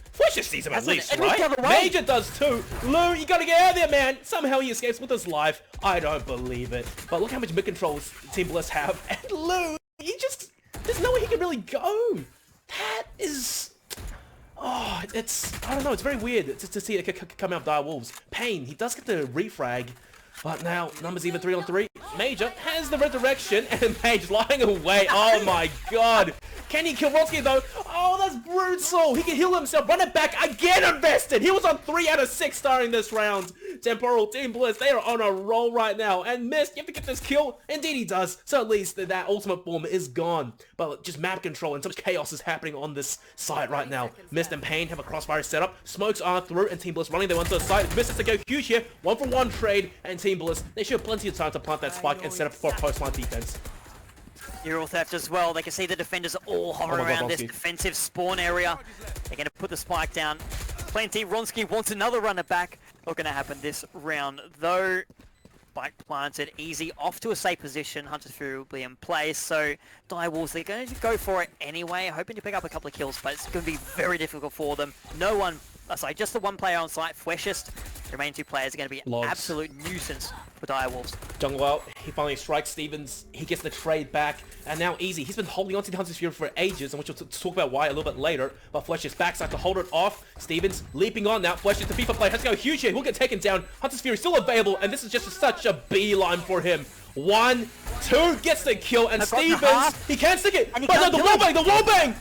sees him at least, right? Major does too. Lou, you gotta get out of there, man. Somehow he escapes with his life. I don't believe it. But look how much mid controls Team Bliss have. And Lou, there's no way he can really go. That is... Oh, I don't know, it's very weird to see it come out of Dire Wolves. Payne, he does get the refrag, but now, numbers even 3 on 3. Major has the resurrection, and Mage lying away. Oh my god. Can he kill Vronsky though? Oh, that's brutal. He can heal himself, run it back, again invested. He was on 3 out of 6 starting this round. Temporal, Team Bliss, they are on a roll right now. And Mist, you have to get this kill. Indeed he does. So at least that ultimate form is gone. But just map control and so much chaos is happening on this side right now. Mist and Payne have a crossfire setup. Smokes are through and Team Bliss running their one to the side. Mist has to go huge here. 1-for-1 trade and Team Bliss, they should have plenty of time to plant that spike and set up for post-line defense. Neural theft as well. They can see the defenders all hovering around this defensive spawn area. They're going to put the spike down. Plenty. Vronsky wants another runner back. Not going to happen this round though. Spike planted. Easy off to a safe position. Hunter's Fury will be in place. So Direwolves, they're going to go for it anyway. Hoping to pick up a couple of kills, but it's going to be very difficult for them. No one... sorry, just the 1 player on site, Fleshist. The remaining 2 players are going to be an absolute nuisance for Direwolves. Jungle Well, he finally strikes Stevens. He gets the trade back. And now Easy. He's been holding on to the Hunter's Fury for ages, and which we'll talk about why a little bit later. But Fleshist backside to hold it off. Stevens leaping on now. Fleshist, the FIFA player, has to go huge here. He'll get taken down. Hunter's Fury still available, and this is just such a beeline for him. 1, 2, gets the kill, and Stevens, he can't stick it. But no, the wall bang!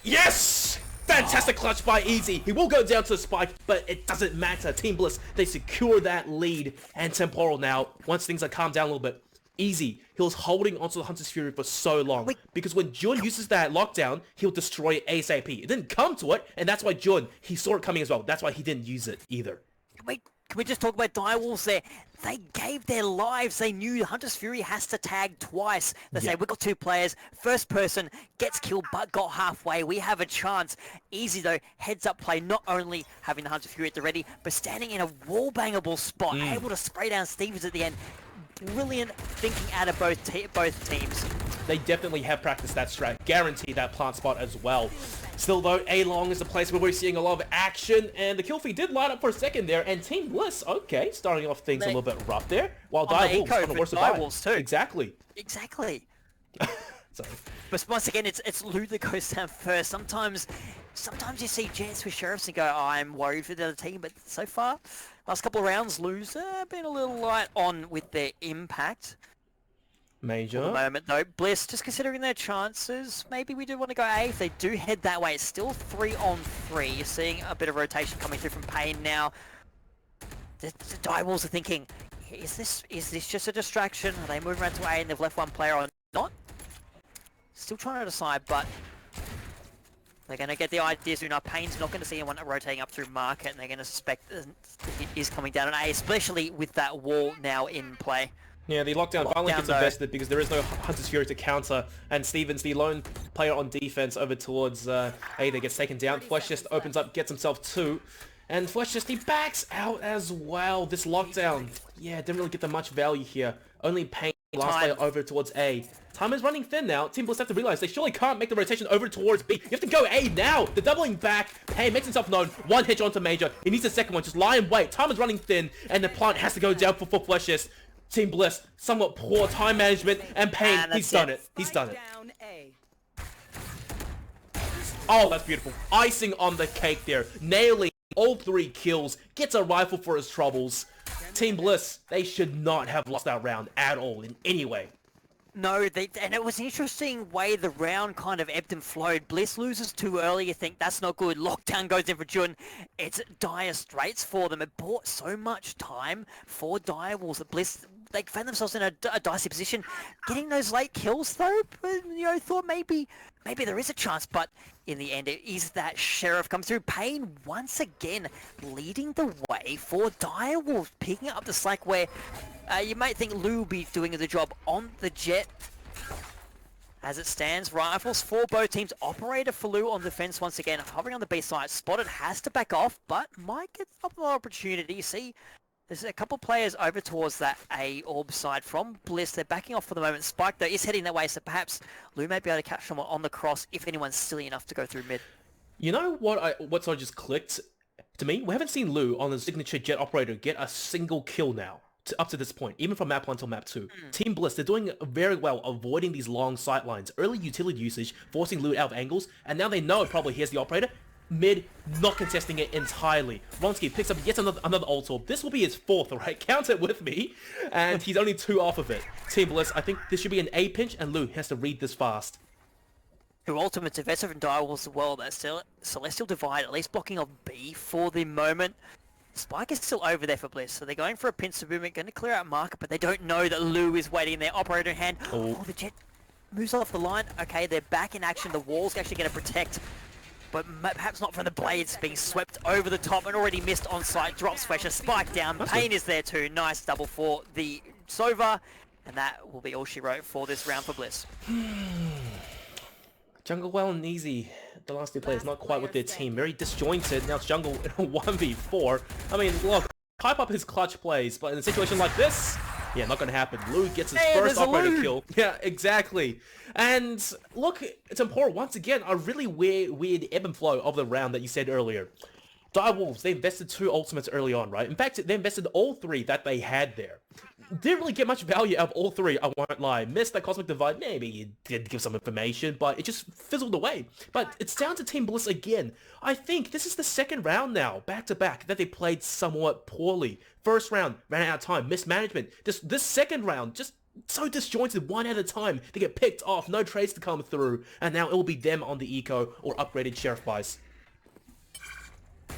Yes! Fantastic clutch by Easy. He will go down to the spike, but it doesn't matter. Team Bliss, they secure that lead. And Temporal now, once things are calmed down a little bit, Easy, he was holding onto the Hunter's Fury for so long. Because when Jun uses that lockdown, he'll destroy it ASAP. It didn't come to it, and that's why Jun, he saw it coming as well. That's why he didn't use it either. Wait, can we just talk about Direwolves there? They gave their lives. They knew Hunter's Fury has to tag twice. They say, we've got 2 players. First person gets killed but got halfway. We have a chance. Easy though, heads up play, not only having the Hunter's Fury at the ready, but standing in a wall-bangable spot, able to spray down Stevens at the end. Brilliant thinking out of both teams. They definitely have practiced that strat. Guarantee that plant spot as well. Still though, A-Long is a place where we're seeing a lot of action, and the kill feed did light up for a second there, and Team Bliss, okay, starting off things a little bit rough there, while Direwolves on the worst of Direwolves too. Exactly. Sorry. But once again, it's Lou that goes down first. Sometimes you see Jets with Sheriffs and go, oh, I'm worried for the other team, but so far, last couple of rounds, Lou's been a little light on with their impact. Major. For the moment though, Bliss, just considering their chances, maybe we do want to go A. If they do head that way, it's still 3-on-3. You're seeing a bit of rotation coming through from Pain now. The Direwolves are thinking, is this just a distraction? Are they moving around to A and they've left one player or not? Still trying to decide, but they're going to get the idea soon. Pain's not going to see anyone rotating up through market, and they're going to suspect it is coming down on A, especially with that wall now in play. Yeah, the lockdown finally gets invested because there is no Hunter's Fury to counter, and Stevens, the lone player on defense over towards A, that gets taken down. Flesh just opens up, gets himself 2, and Flesh just, he backs out as well. This lockdown, yeah, didn't really get them much value here. Only Pain, last player over towards A. Time is running thin now. Team Bliss have to realize they surely can't make the rotation over towards B. You have to go A now. They're doubling back. Pain makes himself known. One hitch onto Major. He needs a second one. Just lie and wait. Time is running thin, and the plant has to go down for Fleshes. Team Bliss, somewhat poor time management, and Pain, he's done it. He's done it. Oh, that's beautiful. Icing on the cake there. Nailing all 3 kills. Gets a rifle for his troubles. Team Bliss, they should not have lost that round at all in any way. No, and it was an interesting way the round kind of ebbed and flowed. Bliss loses too early, you think that's not good. Lockdown goes in for Jun. It's dire straits for them. It bought so much time for Direwolves that Bliss, they found themselves in a dicey position. Getting those late kills though, you know, thought maybe there is a chance, but in the end it is that Sheriff comes through. Pain once again leading the way for Direwolves, picking up the slack where you might think Lou will be doing the job on the jet. As it stands, rifles for both teams. Operator for Lou on defense once again, hovering on the B side. Spotted, has to back off, but might get an opportunity. You see, there's a couple players over towards that A orb side from Bliss. They're backing off for the moment. Spike, though, is heading that way, so perhaps Lou may be able to catch someone on the cross if anyone's silly enough to go through mid. You know what sort of just clicked to me? We haven't seen Lou on the signature jet operator get a single kill now. Up to this point, even from map 1 till map 2. Team Bliss, they're doing very well avoiding these long sight lines. Early utility usage, forcing Lou out of angles, and now they know it probably here's the operator. Mid, not contesting it entirely. Ronsky picks up yet another ult orb. This will be his 4th, alright? Count it with me. And he's only 2 off of it. Team Bliss, I think this should be an A pinch, and Lou has to read this fast. 2 ultimates, Vesa and Direwolves as well. That's still Celestial Divide, at least blocking off B for the moment. Spike is still over there for Bliss, so they're going for a pincer movement, going to clear out market, but they don't know that Lou is waiting in their operator in hand. Oh, the jet moves off the line. Okay, they're back in action. The wall's actually going to protect, but perhaps not from the blades being swept over the top and already missed on site. Drops Fletcher, Spike down. Pain is there too. Nice double for the Sova, and that will be all she wrote for this round for Bliss. Jungle well and easy. The last 2 players not quite with their team. Very disjointed. Now it's Jungle in a 1v4. I mean, look, hype up his clutch plays, but in a situation like this, yeah, not gonna happen. Lou gets his first operator kill. Yeah, exactly. And look, it's important once again, a really weird ebb and flow of the round that you said earlier. Direwolves, they invested 2 ultimates early on, right? In fact, they invested all 3 that they had there. Didn't really get much value out of all 3, I won't lie. Missed that Cosmic Divide, maybe it did give some information, but it just fizzled away. But it's down to Team Bliss again. I think this is the 2nd round now, back-to-back, that they played somewhat poorly. First round, ran out of time, mismanagement. This 2nd round, just so disjointed, one at a time. They get picked off, no trades to come through, and now it will be them on the eco or upgraded Sheriff buys.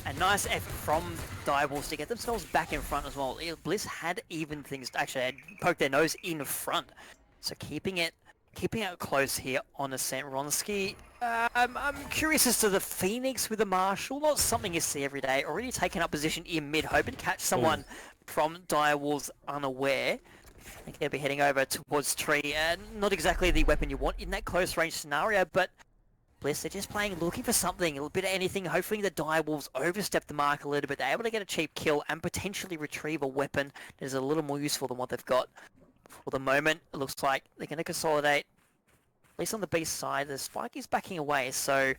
A nice effort from Direwolves to get themselves back in front as well. Bliss had even things, actually had poked their nose in front. So keeping it close here on Ascent. Ronsky, I'm curious as to the Phoenix with the Marshal. Not something you see every day. Already taken up position in mid, hoping to catch someone from Direwolves unaware. I think they'll be heading over towards tree. Not exactly the weapon you want in that close range scenario, but Bliss, they're just playing, looking for something, a little bit of anything, hoping the Direwolves overstep the mark a little bit. They're able to get a cheap kill and potentially retrieve a weapon that is a little more useful than what they've got. For the moment, it looks like they're going to consolidate, at least on the B side. The Spike is backing away, so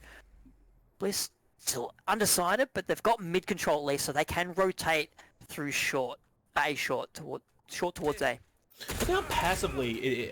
Bliss still undecided, but they've got mid control at least, so they can rotate through short towards A. Look how passively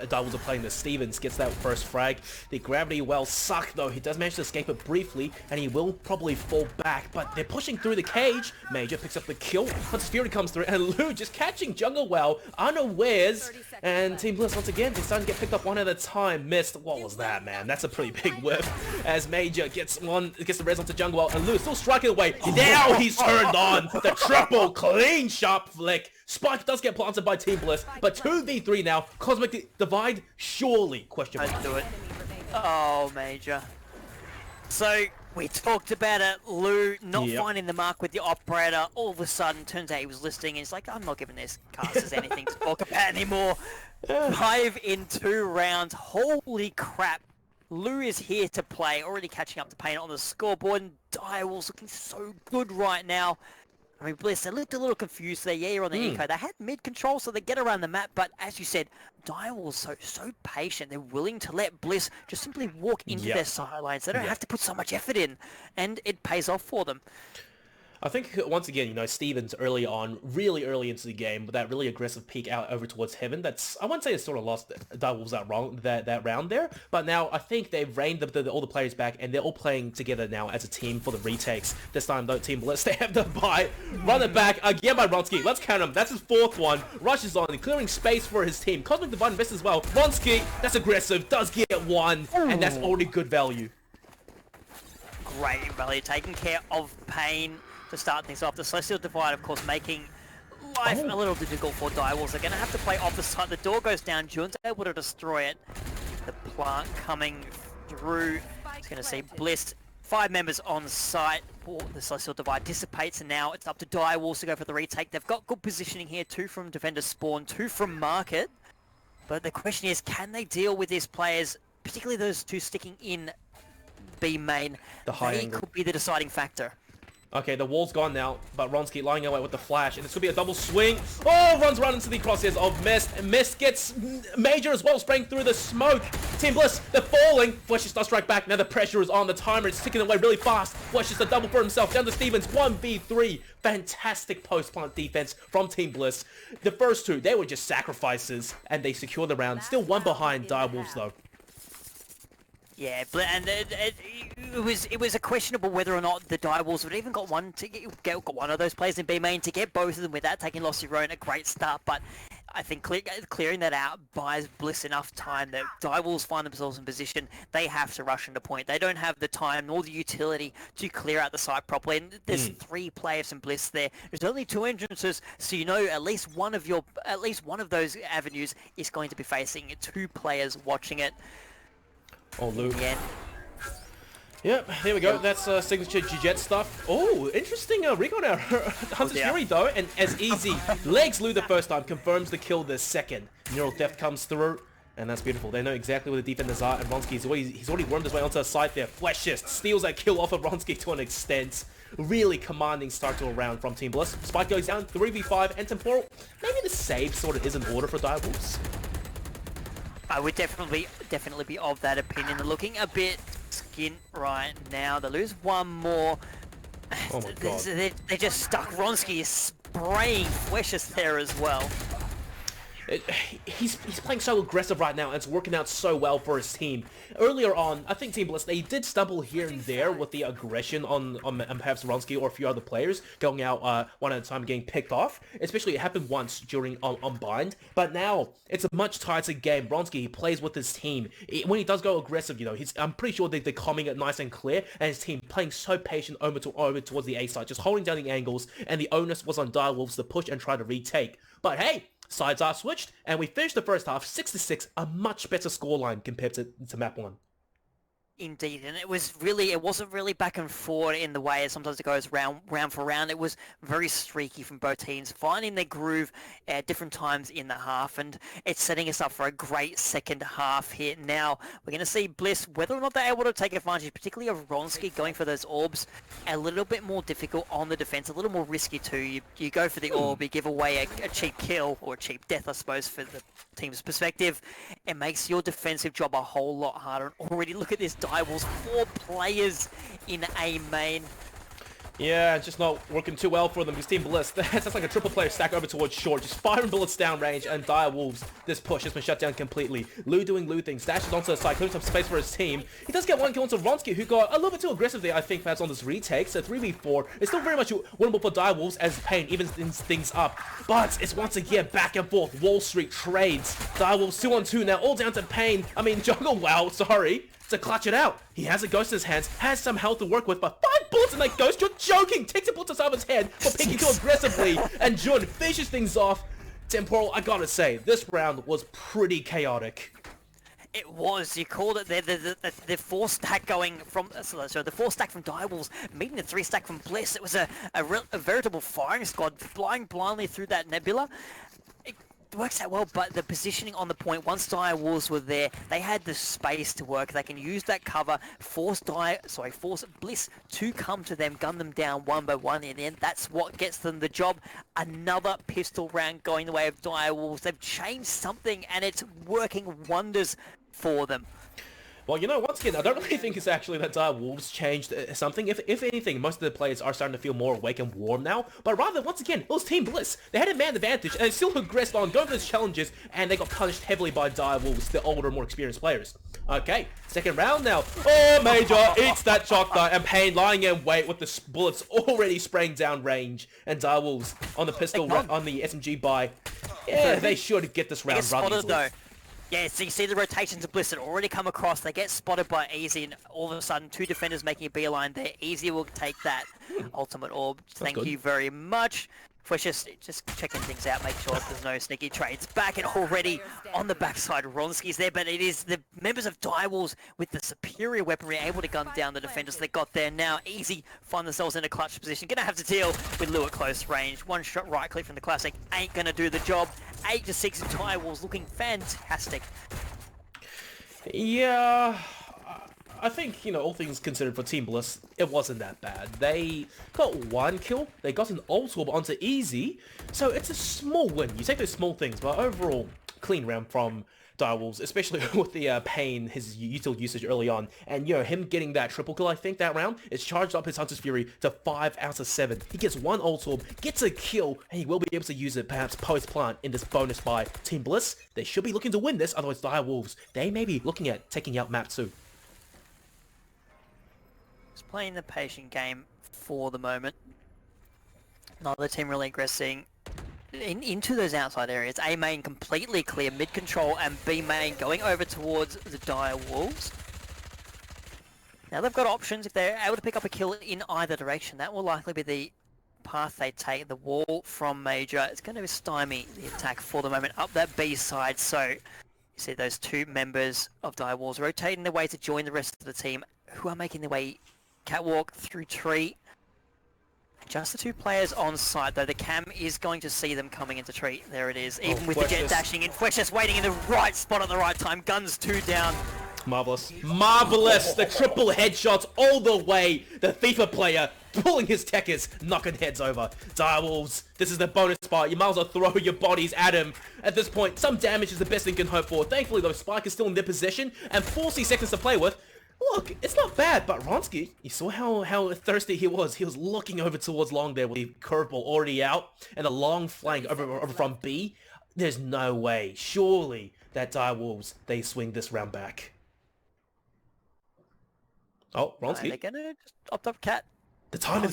Doubles are playing this. Stevens gets that first frag. The gravity well sucked though. He does manage to escape it briefly, and he will probably fall back, but they're pushing through the cage. Major picks up the kill. Once Fury comes through, and Lou just catching Jungle well, unawares. And Team Bliss, once again, they're starting to get picked up one at a time. Missed. What was that, man? That's a pretty big whip. As Major gets the res onto Jungle well, and Lou still striking away. Now he's turned on the triple clean sharp flick. Spike does get planted by Team Bliss, but 2v3 now. Cosmic Divide, surely? Question mark. I'd do it. Oh, Major. So, we talked about it. Lou not finding the mark with the operator. All of a sudden, turns out he was listening, and he's like, I'm not giving this casters anything to talk about anymore. 5 in 2 rounds. Holy crap. Lou is here to play, already catching up to Pain on the scoreboard, and Direwolves looking so good right now. I mean, Bliss, they looked a little confused there. Yeah, you're on the eco. They had mid control, so they get around the map. But as you said, Direwolves so patient. They're willing to let Bliss just simply walk into their sidelines. They don't have to put so much effort in, and it pays off for them. I think, once again, you know, Stevens early on, really early into the game, with that really aggressive peek out over towards Heaven, that's, I wouldn't say it's sort of lost Direwolves that round there, but now I think they've reined all the players back, and they're all playing together now as a team for the retakes. This time, though, Team Bliss, they have the buy, run it back, again by Ronsky. Let's count him. That's his 4th one. Rushes on, clearing space for his team. Cosmic Divide invests as well. Ronsky, that's aggressive, does get one, and that's already good value. Great value, taking care of Pain to start things off. The Celestial Divide, of course, making life a little difficult for Direwolves. They're going to have to play off the side. The door goes down. Jun's able to destroy it. The plant coming through. It's going to see Bliss. 5 members on site. The Celestial Divide dissipates, and now it's up to Direwolves to go for the retake. They've got good positioning here. 2 from Defender Spawn, 2 from Market. But the question is, can they deal with these players, particularly those 2 sticking in B main? The high they angle could be the deciding factor. Okay, the wall's gone now, but Ronsky lying away with the flash, and this could be a double swing. Oh, runs right into the crosshairs of Mist, and Mist gets Major as well, spraying through the smoke. Team Bliss, they're falling. Flesh does strike back. Now the pressure is on the timer. It's ticking away really fast. Flesh just a double for himself. Down to Stevens, 1v3. Fantastic post-plant defense from Team Bliss. The first 2, they were just sacrifices, and they secure the round. Still 1 behind Direwolves, though. Yeah, and it was a questionable whether or not the Direwolves would even got one of those players in B main to get both of them without taking loss of your own. A great start, but I think clearing that out buys Bliss enough time that Direwolves find themselves in position. They have to rush into point. They don't have the time nor the utility to clear out the site properly. And there's 3 players in Bliss there. There's only 2 entrances, so you know at least one of those avenues is going to be facing 2 players watching it. Oh, Luke. Yeah. Yep, here we go. That's signature G-Jet stuff. Oh, interesting recon error. Hunter's Fury, though, and as easy. Legs Lou the first time, confirms the kill the second. Neural Theft comes through, and that's beautiful. They know exactly where the defenders are, and Ronsky, he's already wormed his way onto a site there. Flesh just steals that kill off of Ronsky to an extent. Really commanding start to a round from Team Bliss. Spike goes down, 3v5, and Temporal. Maybe the save sort of is in order for Direwolves. I would definitely be of that opinion. They're looking a bit skint right now. They lose 1 more. Oh my god. They just stuck. Ronsky is spraying Fleshes there as well. He's playing so aggressive right now, and it's working out so well for his team. Earlier on, I think Team Bliss, they did stumble here and there with the aggression on perhaps Ronsky or a few other players going out one at a time, getting picked off. Especially it happened once during Unbind, but now it's a much tighter game. Ronsky, he plays with his team. When he does go aggressive, you know, I'm pretty sure they're coming it nice and clear, and his team playing so patient over towards the A side, just holding down the angles, and the onus was on Direwolves to push and try to retake. But hey, sides are switched, and we finished the first half 6-6, a much better scoreline compared to map 1. Indeed, and it wasn't really back and forth in the way sometimes it goes round for round. It was very streaky from both teams, finding their groove at different times in the half, and it's setting us up for a great second half here. Now, we're going to see Bliss, whether or not they're able to take advantage, particularly of Ronsky going for those orbs, a little bit more difficult on the defense, a little more risky too. You go for the orb, you give away a cheap kill, or a cheap death, I suppose, for the team's perspective. It makes your defensive job a whole lot harder. And already look at this Direwolves, 4 players in A main. Yeah, just not working too well for them because Team Bliss, that's like a triple player stack over towards short, just firing bullets down range, and Dire Wolves, this push has been shut down completely. Lou doing Lou things, dashes onto the side, clearing some space for his team. He does get one kill onto Vronsky, who got a little bit too aggressive there, I think, perhaps on this retake, so 3v4. It's still very much winnable for Dire Wolves as Pain evens things up, but it's once again back and forth, Wall Street trades. Dire Wolves 2-on-2 now, all down to Pain. I mean, Jungle, wow, sorry. To clutch it out. He has a ghost in his hands, has some health to work with, but 5 bullets in that ghost, you're joking! Takes a bullet to Sava's head for picking too aggressively, and Jun finishes things off. Temporal, I gotta say, this round was pretty chaotic. It was. You called it the 4-stack going from so the 4-stack from Dire Wolves meeting the 3-stack from Bliss. It was a veritable firing squad flying blindly through that nebula. It works out well, but the positioning on the point, once Dire Wolves were there, they had the space to work. They can use that cover, force Bliss to come to them, gun them down one by one. In the end, that's what gets them the job. Another pistol round going the way of Dire Wolves. They've changed something, and it's working wonders for them. Well, you know, once again, I don't really think it's actually that Dire Wolves changed something. If anything, most of the players are starting to feel more awake and warm now. But rather, once again, it was Team Bliss. They had a man advantage, and they still progressed on, going for those challenges, and they got punished heavily by Dire Wolves, the older, more experienced players. Okay, second round now. Oh, Major eats that shotgun, and Pain lying in wait with the bullets already spraying down range, and Dire Wolves on the pistol, on the SMG buy. Yeah, they should get this round rather easily. Yeah, so you see the rotations of Bliss that already come across. They get spotted by Easy, and all of a sudden, 2 defenders making a beeline there. Easy will take that ultimate orb. Thank you very much. We're just checking things out, make sure there's no sneaky trades. Back and already on the backside, Ronsky's there, but it is the members of Dire Wolves with the superior weaponry able to gun down the defenders they got there. Now Easy find themselves in a clutch position. Gonna have to deal with Lou at close range. One shot right click from the Classic ain't gonna do the job. 8-6 in Dire Wolves looking fantastic. Yeah, I think, you know, all things considered for Team Bliss, it wasn't that bad. They got 1 kill, they got an ult orb onto Easy, so it's a small win. You take those small things, but overall, clean round from Dire Wolves, especially with the Pain, his util usage early on, and, you know, him getting that triple kill, I think, that round, it's charged up his Hunter's Fury to 5 out of 7. He gets 1 ult orb, gets a kill, and he will be able to use it perhaps post-plant in this bonus by Team Bliss. They should be looking to win this, otherwise Dire Wolves, they may be looking at taking out map 2. Playing the patient game for the moment. Neither team really aggressing into those outside areas. A main completely clear, mid control, and B main going over towards the Dire Wolves. Now they've got options if they're able to pick up a kill in either direction. That will likely be the path they take. The wall from Major, it's going to stymie the attack for the moment up that B side. So you see those 2 members of Dire Wolves rotating their way to join the rest of the team, who are making their way catwalk through tree. Just the 2 players on site though. The cam is going to see them coming into tree. There it is. Even with the jet dashing in. Flesh waiting in the right spot at the right time. Guns 2 down. Marvelous. Marvelous! The triple headshots all the way. The FIFA player pulling his techers, knocking heads over. Dire Wolves, this is the bonus part. You might as well throw your bodies at him. At this point, some damage is the best thing you can hope for. Thankfully though, Spike is still in their possession and 40 seconds to play with. Look, it's not bad, but Ronsky, you saw how thirsty he was. He was looking over towards long there with the curveball already out and a long flank over from B. There's no way, surely, that Dire Wolves, they swing this round back. Oh, Ronsky. They're gonna just opt up cat. The timing,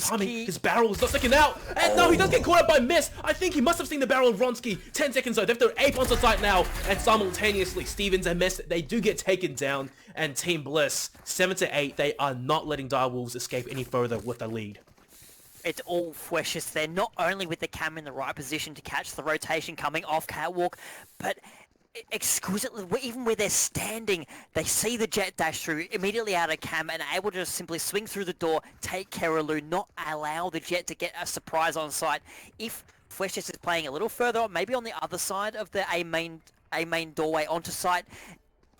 his barrel is not sticking out, and no, he does get caught out by miss. I think he must have seen the barrel of Ronsky. 10 seconds though, they have to ape onto site now, and simultaneously, Stevens and Miss, they do get taken down, and Team Bliss, 7-8, they are not letting Dire Wolves escape any further with the lead. It's all Fwesh's there, not only with the cam in the right position to catch the rotation coming off catwalk, but exquisitely, even where they're standing, they see the jet dash through, immediately out of cam, and able to just simply swing through the door, take care of Lou, not allow the jet to get a surprise on site. If Fwesh's is playing a little further on, maybe on the other side of the A main doorway onto site,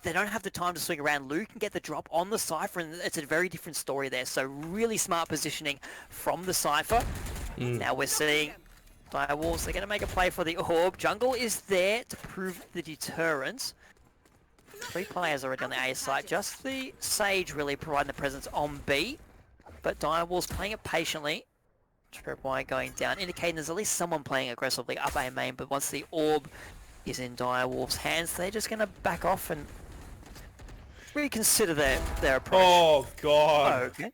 they don't have the time to swing around. Lou can get the drop on the Cypher, and it's a very different story there. So really smart positioning from the Cypher. Now we're seeing Dire Wolves, they're going to make a play for the orb. Jungle is there to prove the deterrence. 3 players already on the A side. Just the Sage really providing the presence on B. But Dire Wolves playing it patiently. Tripwire going down, indicating there's at least someone playing aggressively up A main, but once the orb is in Direwolf's hands, they're just going to back off and reconsider their approach. Oh, God. Okay.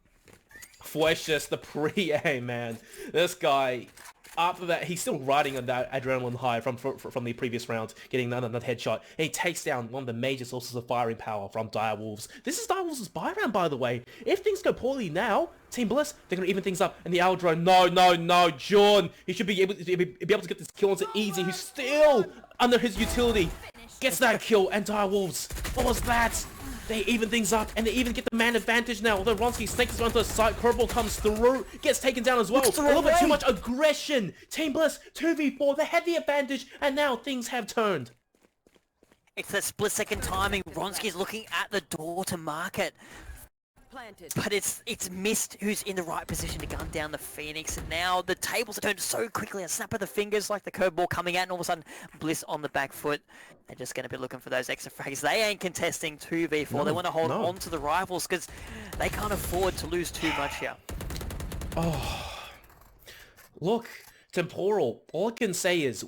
Flesh the pre-aim, man. This guy, after that, he's still riding on that adrenaline high from the previous round, getting another headshot. And he takes down one of the major sources of firing power from Direwolves. This is Direwolves' buy round, by the way. If things go poorly now, Team Bliss, they're going to even things up. And the Aldro, no, John. He should be able to get this kill onto Easy, who's still under his utility. Gets that kill, and Direwolves, what was that? They even things up, and they even get the man advantage now. Although Ronsky snakes onto the side, Curveball comes through, gets taken down as well. A little bit too much aggression. Team Bliss, 2v4, they had the advantage, and now things have turned. It's that split-second timing. Ronsky's looking at the door to mark it. But it's missed who's in the right position to gun down the Phoenix, and now the tables are turned so quickly. A snap of the fingers, like the curveball coming out, and all of a sudden Bliss on the back foot. They're just going to be looking for those extra frags. They ain't contesting 2v4. They want to hold on to the rivals because they can't afford to lose too much here. Oh, look. Temporal, all I can say is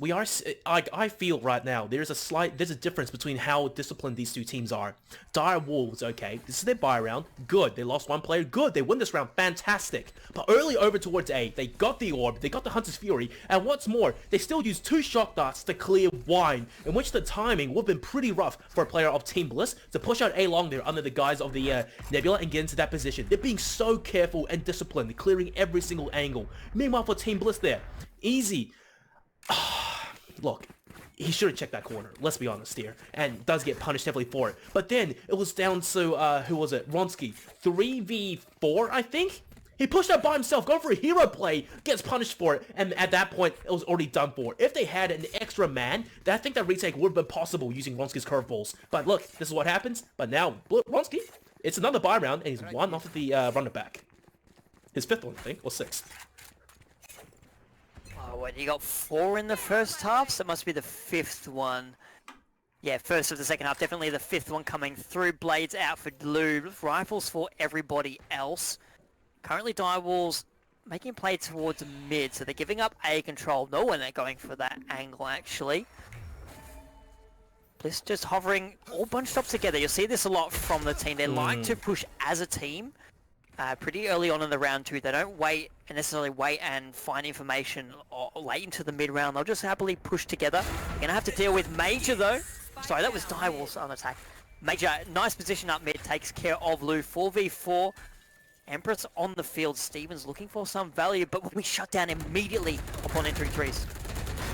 I feel right now there's a difference between how disciplined these two teams are. Dire Wolves, okay, this is their buy round, good. They lost one player, good. They win this round, fantastic. But early over towards A, they got the orb, they got the Hunter's Fury, and what's more, they still used 2 shock darts to clear wine, in which the timing would have been pretty rough for a player of Team Bliss to push out A long there under the guise of the Nebula and get into that position. They're being so careful and disciplined, clearing every single angle. Meanwhile for Team Bliss there, Easy. Look, he should have checked that corner, let's be honest here, and does get punished heavily for it. But then it was down to, who was it? Ronsky. 3v4, I think? He pushed out by himself, going for a hero play, gets punished for it, and at that point, it was already done for. If they had an extra man, I think that retake would have been possible using Ronsky's curveballs. But look, this is what happens. But now, Ronsky, it's another buy round, and he's one off of the runner back. His 5th one, I think, or 6th. Oh, what, you got 4 in the first half, so it must be the 5th one. Yeah, first of the second half, definitely the 5th one coming through. Blades out for Lou, rifles for everybody else. Currently Direwolves making play towards mid, so they're giving up A control. No one they're going for that angle, actually. Bliss just hovering, all bunched up together. You'll see this a lot from the team. They like to push as a team. Pretty early on in the round 2, they don't necessarily wait and find information late into the mid round. They'll just happily push together. They're gonna have to deal with Major though. Sorry, that was Direwolves on attack. Major, nice position up mid, takes care of Lou. 4v4. Empress on the field. Stevens looking for some value, but will be shut down immediately upon entering 3s.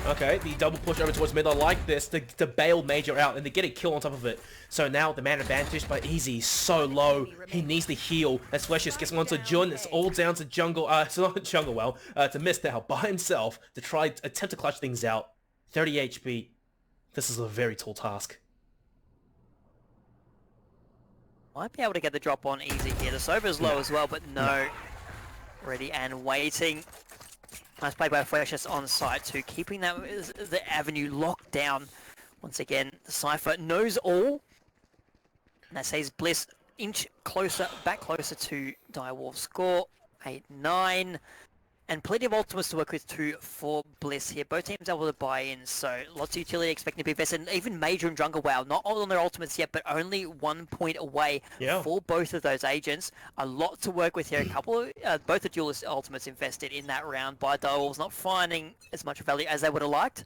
Okay, the double push over towards mid. I like this to bail Major out and to get a kill on top of it. So now the man advantage, but Easy so low. He needs to heal. As Fleshius gets one to Jun. It's all down to Jungle. It's not Jungle, well, to Miss now by himself to attempt to clutch things out. 30 HP. This is a very tall task. Might be able to get the drop on Easy here. The Sober's low as well, but no. Ready and waiting. Nice play by Fleshius on site too, keeping the avenue locked down. Once again, the Cypher knows all. And that says Bliss inch closer, back closer to Direwolf's score. 8-9. And plenty of ultimates to work with too for Bliss here. Both teams able to buy in, so lots of utility expecting to be invested. And even Major and Jungle, wow, not all on their ultimates yet, but only 1 point away for both of those agents. A lot to work with here. A couple of, both the duelist ultimates invested in that round by Direwolves, not finding as much value as they would have liked.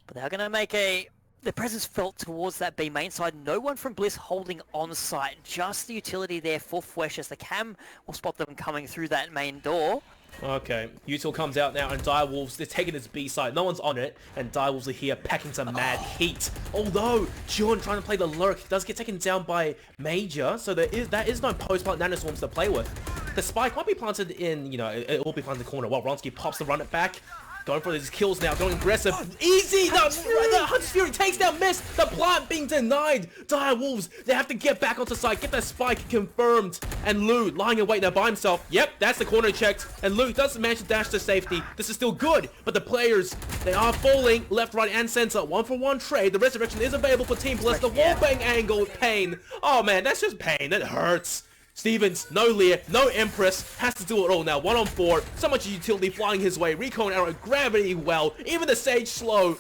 But they're going to make their presence felt towards that B main side. No one from Bliss holding on site. Just the utility there for Fleshius. The cam will spot them coming through that main door. Okay, Util comes out now and Direwolves, they're taking this B side. No one's on it, and Direwolves are here packing some mad heat. Although, John trying to play the lurk does get taken down by Major, so that is no post-plant nanoswarms to play with. The spike might be planted in, it will be planted in the corner while Ronsky pops the run it back. Going for these kills now, going aggressive. Easy! The Hunter's Fury takes down Miss! The plant being denied! Direwolves, they have to get back onto site, get that spike confirmed. And Lou lying in wait now by himself. Yep, that's the corner checked. And Lou does manage to dash to safety. This is still good, but the players, they are falling left, right, and center. 1-for-1 trade. The resurrection is available for Team Bliss. The wallbang angle with pain. Oh man, that's just pain. That hurts. Stevens, no Lear, no Empress, has to do it all now. 1 on 4, so much utility flying his way. Recon arrow, gravity well, even the Sage slow.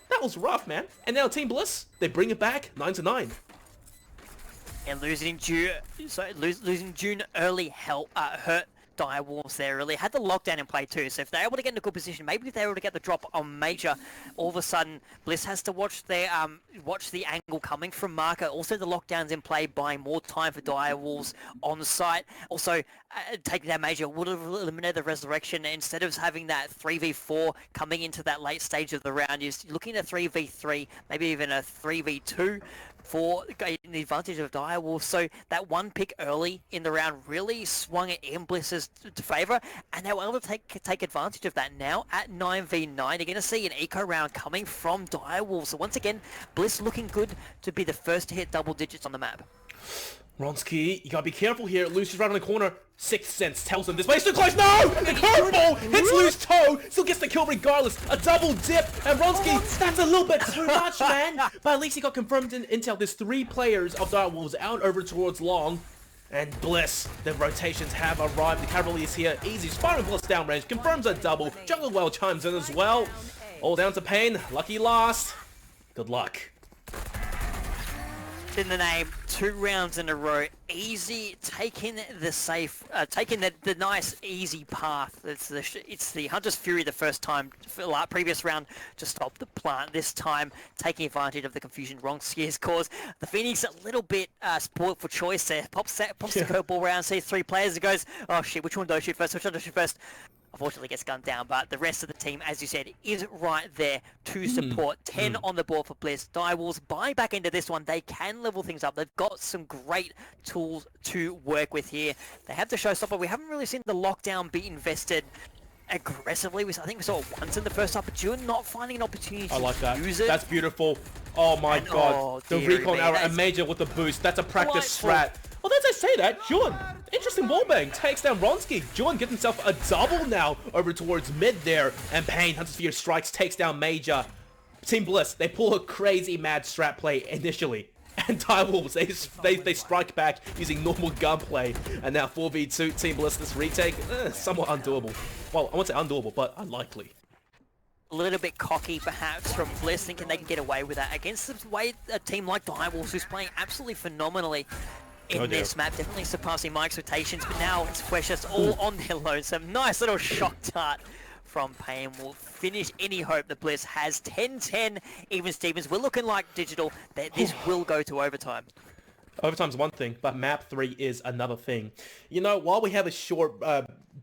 That was rough, man. And now Team Bliss, they bring it back 9-9. And losing June early hurt Direwolves there really. Had the lockdown in play too, so if they're able to get in a good position, maybe if they're able to get the drop on Major, all of a sudden Bliss has to watch their watch the angle coming from Marker. Also the lockdown's in play, buying more time for Direwolves on site. Also taking down Major would have eliminated the resurrection. Instead of having that 3v4 coming into that late stage of the round, you're looking at a 3v3, maybe even a 3v2 for the advantage of Direwolves. So that one pick early in the round really swung it in Bliss's favour, and they were able to take advantage of that. Now at 9v9, you're going to see an eco round coming from Direwolves. So once again, Bliss looking good to be the first to hit double digits on the map. Wronski, you gotta be careful here. Lucy's right on the corner. Sixth sense tells him this way is too close. No! The curveball hits Lu's toe. Still gets the kill regardless. A double dip. And Wronski, that's a little bit too much, man. But at least he got confirmed in intel. There's 3 players of Direwolves out over towards long. And Bliss, the rotations have arrived. The cavalry is here. Easy. Spiral Bliss downrange. Confirms a double. Jungle Well chimes in as well. All down to Pain. Lucky last. Good luck. In the name, 2 rounds in a row, easy, taking the safe, taking the nice easy path. It's the Hunter's Fury the first time, previous round to stop the plant. This time taking advantage of the confusion Wronski has caused. The Phoenix a little bit spoiled for choice there. Pops the curveball round, sees 3 players and goes, oh shit, which one do I shoot first? Which one do I shoot first? Unfortunately gets gunned down, but the rest of the team, as you said, is right there to support. 10 on the board for Bliss. Direwolves buy back into this one. They can level things up. They've got some great tools to work with here. They have the showstopper. We haven't really seen the lockdown be invested aggressively. I think we saw it once in the first half, but you're not finding an opportunity to use it. That's beautiful. Oh my god. The recon arrow and Major with the boost. That's a practice strat. Well, as I say that, Juan, interesting wallbang, takes down Wronski. Juan gets himself a double now over towards mid there. And Pain, Hunter's Fear strikes, takes down Major. Team Bliss, they pull a crazy mad strat play initially. And Direwolves, they strike back using normal gunplay. And now 4v2, Team Bliss, this retake, somewhat undoable. Well, I won't say undoable, but unlikely. A little bit cocky perhaps from Bliss, thinking they can get away with that against a team like Direwolves, who's playing absolutely phenomenally in this map, definitely surpassing my expectations. But now it's Precious all on their lonesome. Nice little shock dart from Pain will finish any hope that Bliss has. 10-10 even Stevens. We're looking like Digital that this will go to overtime. Overtime's one thing, but map 3 is another thing. You know, while we have a short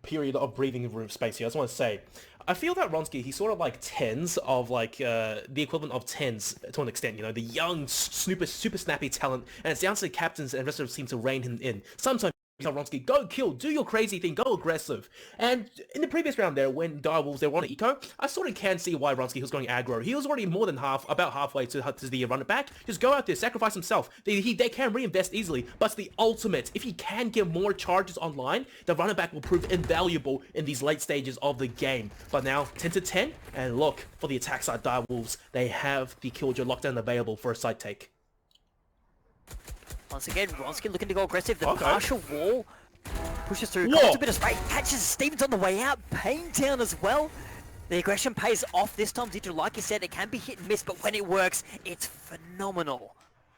period of breathing room space here, I just want to say, I feel that Wronski, he's sort of like tens of like the equivalent of tens to an extent, you know, the young, super snappy talent, and it's down to the captains and the rest of the team to rein him in. Sometimes tell Wronski, go kill, do your crazy thing, go aggressive. And in the previous round there, when Direwolves, they were on eco, I sort of can see why Wronski was going aggro. He was already more than about halfway to the run it back. Just go out there, sacrifice himself. They can reinvest easily, but it's the ultimate. If he can get more charges online, the run it back will prove invaluable in these late stages of the game. But now, 10-10, and look, for the attack side Direwolves, they have the Killjoy lockdown available for a side take. Once again, Wronski looking to go aggressive. The partial wall pushes through. Got a bit of spray. Catches Stevens on the way out. Pain down as well. The aggression pays off this time. Digital, like you said, it can be hit and miss, but when it works, it's phenomenal.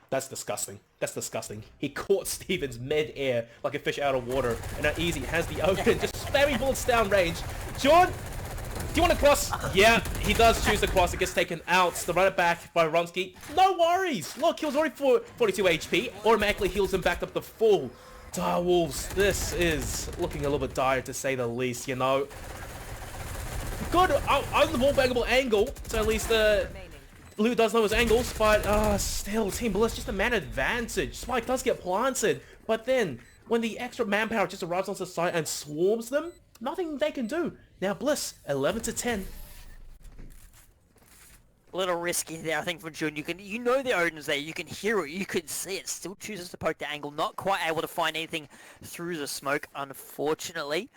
That's disgusting. That's disgusting. He caught Stevens mid-air like a fish out of water. And now Easy has the open, just spamming bullets down range. John, do you want to cross? Yeah, he does choose to cross. It gets taken out. The run it back by Wronski. No worries. Look, he was already 42 HP. Automatically heals him back up to full. Direwolves, this is looking a little bit dire to say the least, you know. Good on the wallbangable angle. So at least Lou does know his angles, but still, Team Bliss, just a man advantage. Spike does get planted, but then when the extra manpower just arrives onto the site and swarms them, nothing they can do. Now Bliss, 11-10. A little risky there, I think, for Jun. You know the Odin's there. You can hear it. You can see it. Still chooses to poke the angle. Not quite able to find anything through the smoke, unfortunately.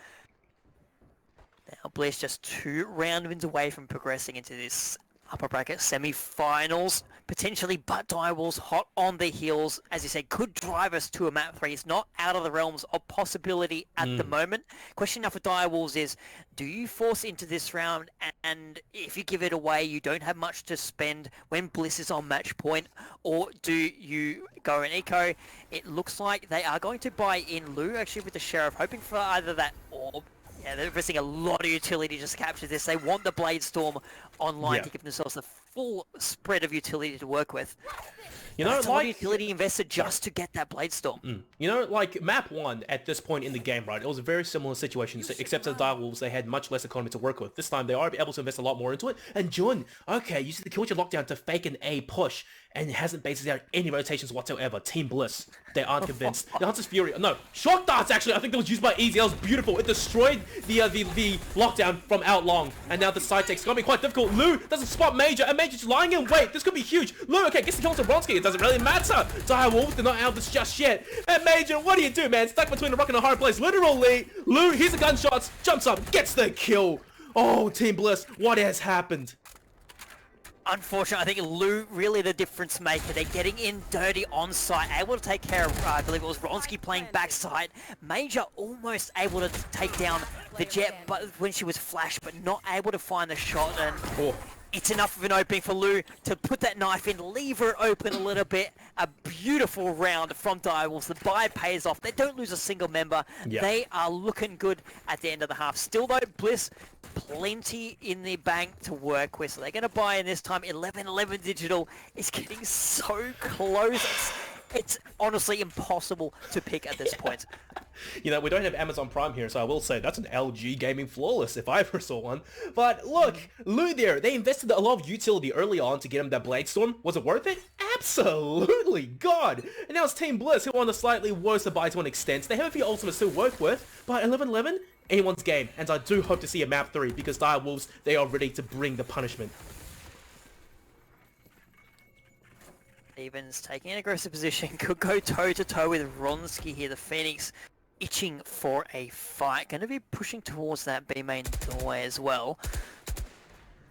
Now Bliss just 2 round wins away from progressing into this upper bracket semi-finals potentially, but Direwolves hot on the heels, as you said, could drive us to a map 3. It's not out of the realms of possibility at the moment. Question now for Direwolves is, do you force into this round, and if you give it away, you don't have much to spend when Bliss is on match point, or do you go in eco? It looks like they are going to buy in Lou, actually, with the Sheriff, hoping for either that orb. Yeah, they're investing a lot of utility just to capture this. They want the Blade Storm online to give themselves the full spread of utility to work with. You know, that's a lot of utility invested just to get that Blade Storm. You know, like map 1 at this point in the game, right? It was a very similar situation, except for the Direwolves, they had much less economy to work with. This time, they are able to invest a lot more into it. And Jun, okay, uses the Killjoy lockdown to fake an A push, and it hasn't basically had any rotations whatsoever. Team Bliss, they aren't convinced. The Hunter's Fury, no, Shock Darts actually, I think that was used by Easy. That was beautiful. It destroyed the lockdown from out long, and now the side take's gonna be quite difficult. Lou doesn't spot Major, and Major's lying in wait. This could be huge. Lou, okay, gets the kill to Bronski. It doesn't really matter. Direwolves, they're not out of this just yet. And Major, what do you do, man? Stuck between a rock and a hard place, literally. Lou, here's the gunshots, jumps up, gets the kill. Oh, Team Bliss, what has happened? Unfortunately, I think Lou really the difference maker. They're getting in dirty on site, able to take care of, I believe it was Ronsky playing backside. Major almost able to take down the Jet, but when she was flashed, but not able to find the shot. And it's enough of an opening for Lou to put that knife in, leave her open a little bit. A beautiful round from Direwolves. The buy pays off. They don't lose a single member. They are looking good at the end of the half. Still though, Bliss, plenty in the bank to work with. So they're going to buy in this time. 11-11 Digital is getting so close. It's honestly impossible to pick at this point. You know, we don't have Amazon Prime here, so I will say that's an LG Gaming Flawless if I ever saw one. But look, Lou there, they invested a lot of utility early on to get him that Blade Storm. Was it worth it? Absolutely, God! And now it's Team Bliss, who are on a slightly worse buy to an extent. They have a few ultimates to work with, but 11-11, anyone's game. And I do hope to see a map 3, because Direwolves, they are ready to bring the punishment. Stevens taking an aggressive position, could go toe-to-toe with Ronsky here. The Phoenix itching for a fight. Going to be pushing towards that B main doorway as well.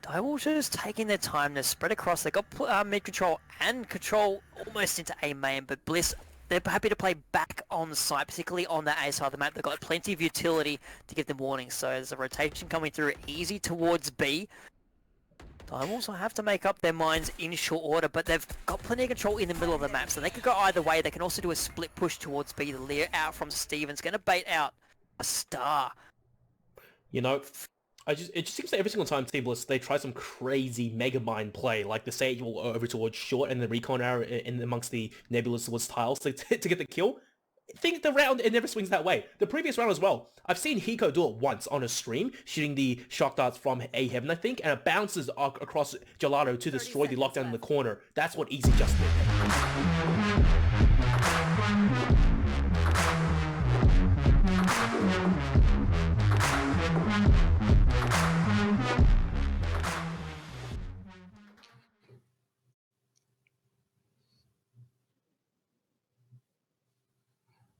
Direwolves just taking their time to spread across. They got mid-control and control almost into A main, but Bliss, they're happy to play back on site, particularly on the A side of the map. They've got plenty of utility to give them warnings. So there's a rotation coming through easy towards B. Direwolves will have to make up their minds in short order, but they've got plenty of control in the middle of the map, so they could go either way. They can also do a split push towards B. The Lear out from Stevens, going to bait out a star. You know, it just seems that every single time Team Bliss, they try some crazy Mega Mind play, like the Sage will over towards short and the recon arrow in amongst the Nebulous towards tiles to get the kill. Think the round, it never swings that way. The previous round as well, I've seen Hiko do it once on a stream, shooting the shock darts from A Heaven, I think, and it bounces across Gelato to destroy the lockdown in the corner. That's what Easy just did.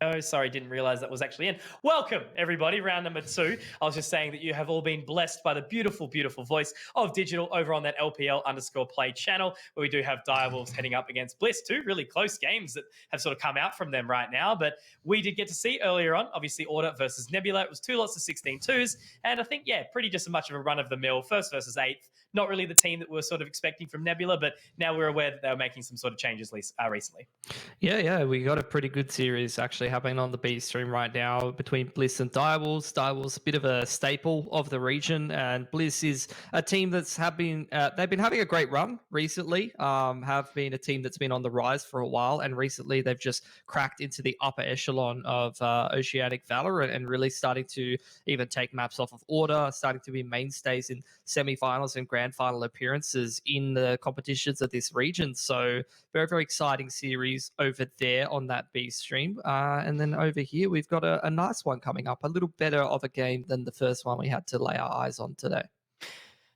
Oh, sorry, didn't realize that was actually in. Welcome, everybody, round number 2. I was just saying that you have all been blessed by the beautiful, beautiful voice of Digital over on that LPL_play channel, where we do have Direwolves heading up against Bliss. 2 really close games that have sort of come out from them right now, but we did get to see earlier on, obviously, Order versus Nebula. It was 2 lots of 16-2s, and I think, yeah, pretty just as much of a run-of-the-mill, 1st versus 8th. Not really the team that we're sort of expecting from Nebula, but now we're aware that they were making some sort of changes recently. Yeah, we got a pretty good series actually happening on the B stream right now between Bliss and Direwolves. Direwolves a bit of a staple of the region, and Bliss is a team that's they've been having a great run recently. Have been a team that's been on the rise for a while, and recently they've just cracked into the upper echelon of Oceanic Valorant and really starting to even take maps off of Order, starting to be mainstays in semi-finals and grand final appearances in the competitions of this region. So very, very exciting series over there on that B stream. And then over here, we've got a nice one coming up, a little better of a game than the first one we had to lay our eyes on today.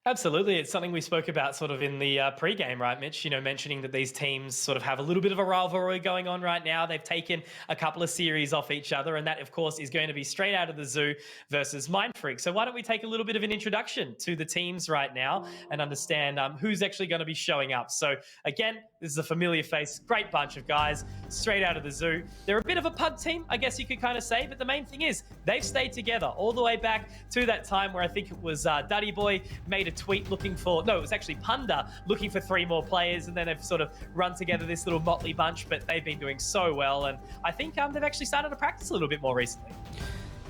Absolutely. It's something we spoke about sort of in the pre-game, right, Mitch? You know, mentioning that these teams sort of have a little bit of a rivalry going on right now. They've taken a couple of series off each other, and that, of course, is going to be straight out of the zoo versus Mindfreak. So why don't we take a little bit of an introduction to the teams right now and understand who's actually going to be showing up. So, again, this is a familiar face, great bunch of guys, straight out of the zoo. They're a bit of a pug team, I guess you could kind of say, but the main thing is they've stayed together all the way back to that time where I think it was Duddy Boy made a tweet looking for, no, it was actually Punda looking for 3 more players, and then they've sort of run together this little motley bunch, but they've been doing so well, and I think they've actually started to practice a little bit more recently.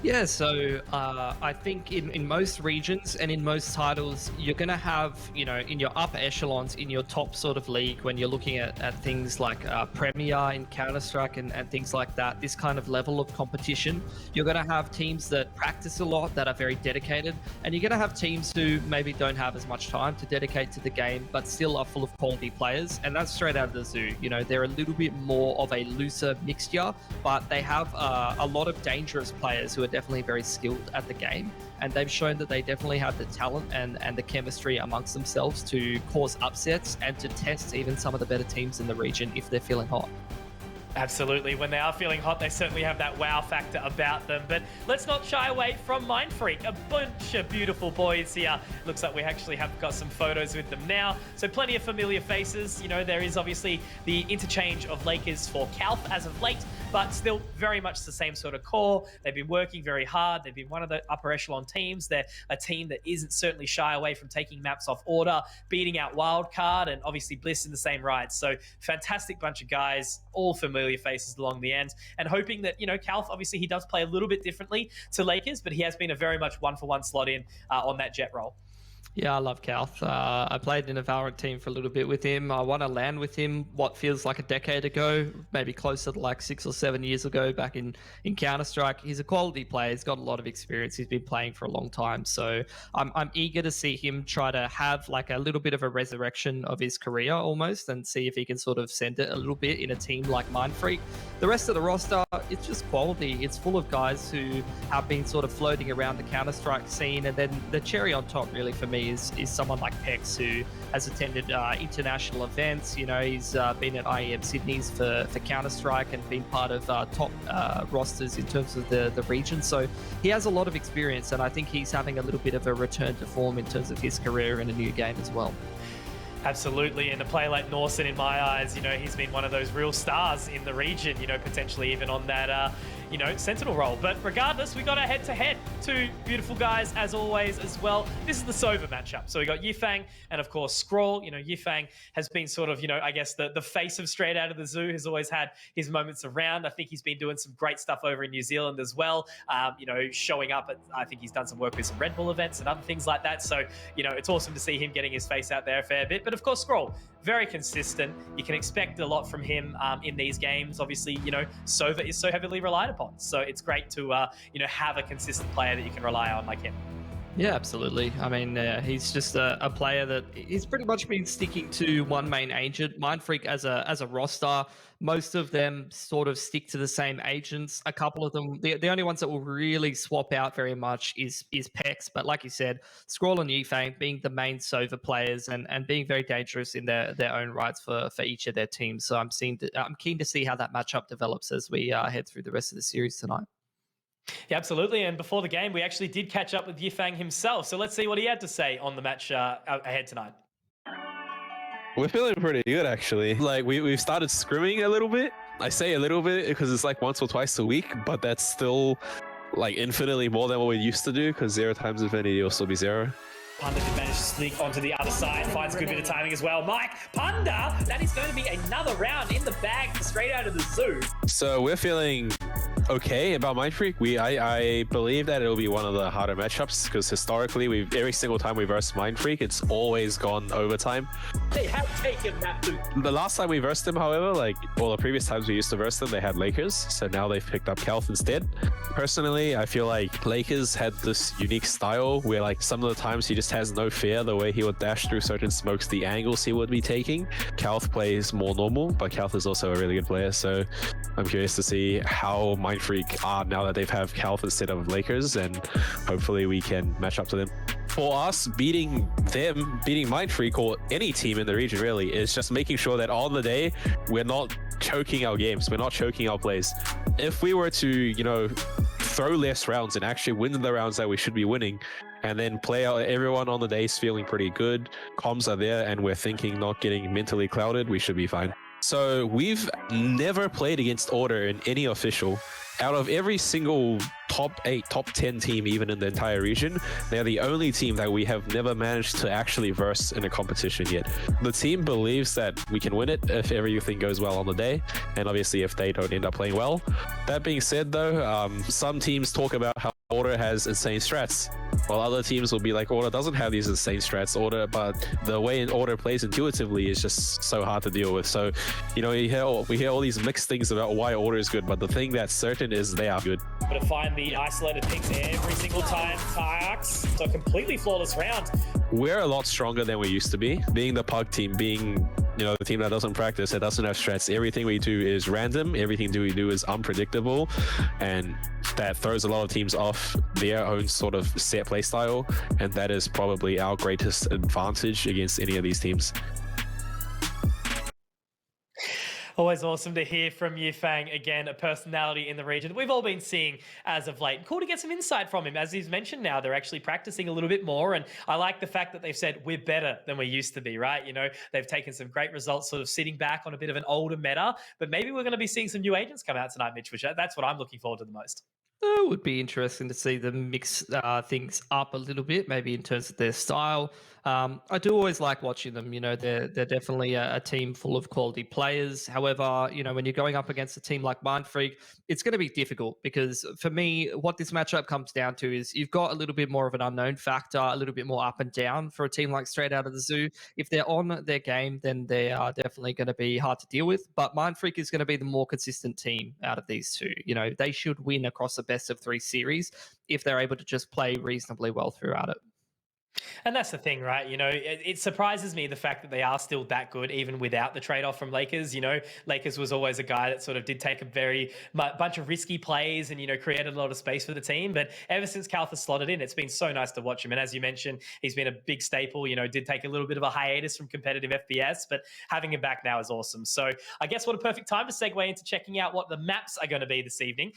Yeah, so I think in most regions and in most titles, you're going to have, you know, in your upper echelons, in your top sort of league, when you're looking at things like Premier in Counter-Strike and things like that, this kind of level of competition, you're going to have teams that practice a lot, that are very dedicated, and you're going to have teams who maybe don't have as much time to dedicate to the game, but still are full of quality players, and that's straight out of the zoo. You know, they're a little bit more of a looser mixture, but they have a lot of dangerous players who are definitely very skilled at the game, and they've shown that they definitely have the talent and the chemistry amongst themselves to cause upsets and to test even some of the better teams in the region if they're feeling hot. Absolutely. When they are feeling hot, they certainly have that wow factor about them. But let's not shy away from Mindfreak. A bunch of beautiful boys here. Looks like we actually have got some photos with them now. So plenty of familiar faces. You know, there is obviously the interchange of Lakers for Calf as of late, but still very much the same sort of core. They've been working very hard. They've been one of the upper echelon teams. They're a team that isn't certainly shy away from taking maps off order, beating out Wildcard, and obviously Bliss in the same ride. So fantastic bunch of guys, all familiar faces along the end, and hoping that, you know, Calf, obviously he does play a little bit differently to Lakers, but he has been a very much one-for-one slot in on that jet role. Yeah, I love Calth. I played in a Valorant team for a little bit with him. I won a LAN with him what feels like a decade ago, maybe closer to like 6 or 7 years ago back in Counter-Strike. He's a quality player. He's got a lot of experience. He's been playing for a long time. So I'm eager to see him try to have like a little bit of a resurrection of his career almost, and see if he can sort of send it a little bit in a team like Mindfreak. The rest of the roster, it's just quality. It's full of guys who have been sort of floating around the Counter-Strike scene, and then the cherry on top really for me is someone like Pex, who has attended international events. You know, he's been at IEM Sydney's for Counter-Strike and been part of top rosters in terms of the region. So he has a lot of experience, and I think he's having a little bit of a return to form in terms of his career in a new game as well. Absolutely, and a player like Norson, in my eyes, you know, he's been one of those real stars in the region, you know, potentially even on that, you know, Sentinel role. But regardless, we got a head-to-head. 2 beautiful guys, as always, as well. This is the Sova matchup. So we got Yifang and, of course, Scrawl. You know, Yifang has been sort of, you know, I guess the face of Straight Out of the Zoo, has always had his moments around. I think he's been doing some great stuff over in New Zealand as well. You know, showing up at, I think he's done some work with some Red Bull events and other things like that. So, you know, it's awesome to see him getting his face out there a fair bit. But, of course, Scrawl, very consistent. You can expect a lot from him in these games. Obviously, you know, Sova is so heavily relied upon. So it's great to, you know, have a consistent player that you can rely on like him. Yeah, absolutely. I mean, he's just a player that he's pretty much been sticking to one main agent. Mindfreak as a roster, most of them sort of stick to the same agents. A couple of them, the only ones that will really swap out very much is Pex. But like you said, Scroll and Yifang being the main Sova players and being very dangerous in their own rights for each of their teams. So I'm keen to see how that matchup develops as we head through the rest of the series tonight. Yeah, absolutely. And before the game, we actually did catch up with Yifang himself. So let's see what he had to say on the match ahead tonight. We're feeling pretty good, actually. Like, we've started scrimming a little bit. I say a little bit because it's like once or twice a week, but that's still like infinitely more than what we used to do, because 0 times infinity will still be 0. Punda did manage to sneak onto the other side, finds a good bit of timing as well. Mike, Punda, that is going to be another round in the bag Straight Out of the Zoo. So we're feeling okay about Mindfreak. I believe that it'll be one of the harder matchups, because historically, every single time we versed Mindfreak, it's always gone overtime. They have taken that loop. The last time we versed them, however, the previous times we used to verse them, they had Lakers, so now they've picked up Calth instead. Personally, I feel like Lakers had this unique style where, like, some of the times he just has no fear the way he would dash through certain smokes, the angles he would be taking. Calth plays more normal, but Calth is also a really good player, so I'm curious to see how Mindfreak are now that they've have Calth instead of Lakers, and hopefully we can match up to them. for us, beating Mind Freak or any team in the region really is just making sure that on the day we're not choking our games, we're not choking our plays. If we were to, you know, throw less rounds and actually win the rounds that we should be winning, and then play out everyone on the days feeling pretty good, comms are there, and we're thinking, not getting mentally clouded, we should be fine. So we've never played against Order in any official. Out of every single top 8, top 10 team, even in the entire region, they're the only team that we have never managed to actually verse in a competition yet. The team believes that we can win it if everything goes well on the day, and obviously if they don't end up playing well. That being said though, some teams talk about how Order has insane strats, while other teams will be like, Order doesn't have these insane strats, but the way Order plays intuitively is just so hard to deal with. So, you know, we hear all these mixed things about why Order is good, but the thing that's certain is they are good. But to find the isolated picks every single time, Tyarks, so a completely flawless round. We're a lot stronger than we used to be. Being the pug team, being, you know, the team that doesn't practice, that doesn't have strats, everything we do is random, everything we do is unpredictable, and that throws a lot of teams off their own sort of set play style, and that is probably our greatest advantage against any of these teams. Always awesome to hear from you, Fang. Again, a personality in the region we've all been seeing as of late. Cool to get some insight from him. As he's mentioned now, they're actually practicing a little bit more. And I like the fact that they've said we're better than we used to be, right? You know, they've taken some great results sort of sitting back on a bit of an older meta. But maybe we're going to be seeing some new agents come out tonight, Mitch, which that's what I'm looking forward to the most. It would be interesting to see them mix things up a little bit, maybe in terms of their style. I do always like watching them. You know, they're definitely a team full of quality players. However, you know, when you're going up against a team like Mind Freak, it's going to be difficult because for me, what this matchup comes down to is you've got a little bit more of an unknown factor, a little bit more up and down for a team like Straight Out of the Zoo. If they're on their game, then they are definitely going to be hard to deal with. But Mind Freak is going to be the more consistent team out of these two. You know, they should win across a best of 3 series if they're able to just play reasonably well throughout it. And that's the thing, right? You know, it surprises me the fact that they are still that good, even without the trade-off from Lakers. You know, Lakers was always a guy that sort of did take a bunch of risky plays and, you know, created a lot of space for the team. But ever since Calth has slotted in, it's been so nice to watch him. And as you mentioned, he's been a big staple, you know, did take a little bit of a hiatus from competitive FPS, but having him back now is awesome. So I guess what a perfect time to segue into checking out what the maps are going to be this evening,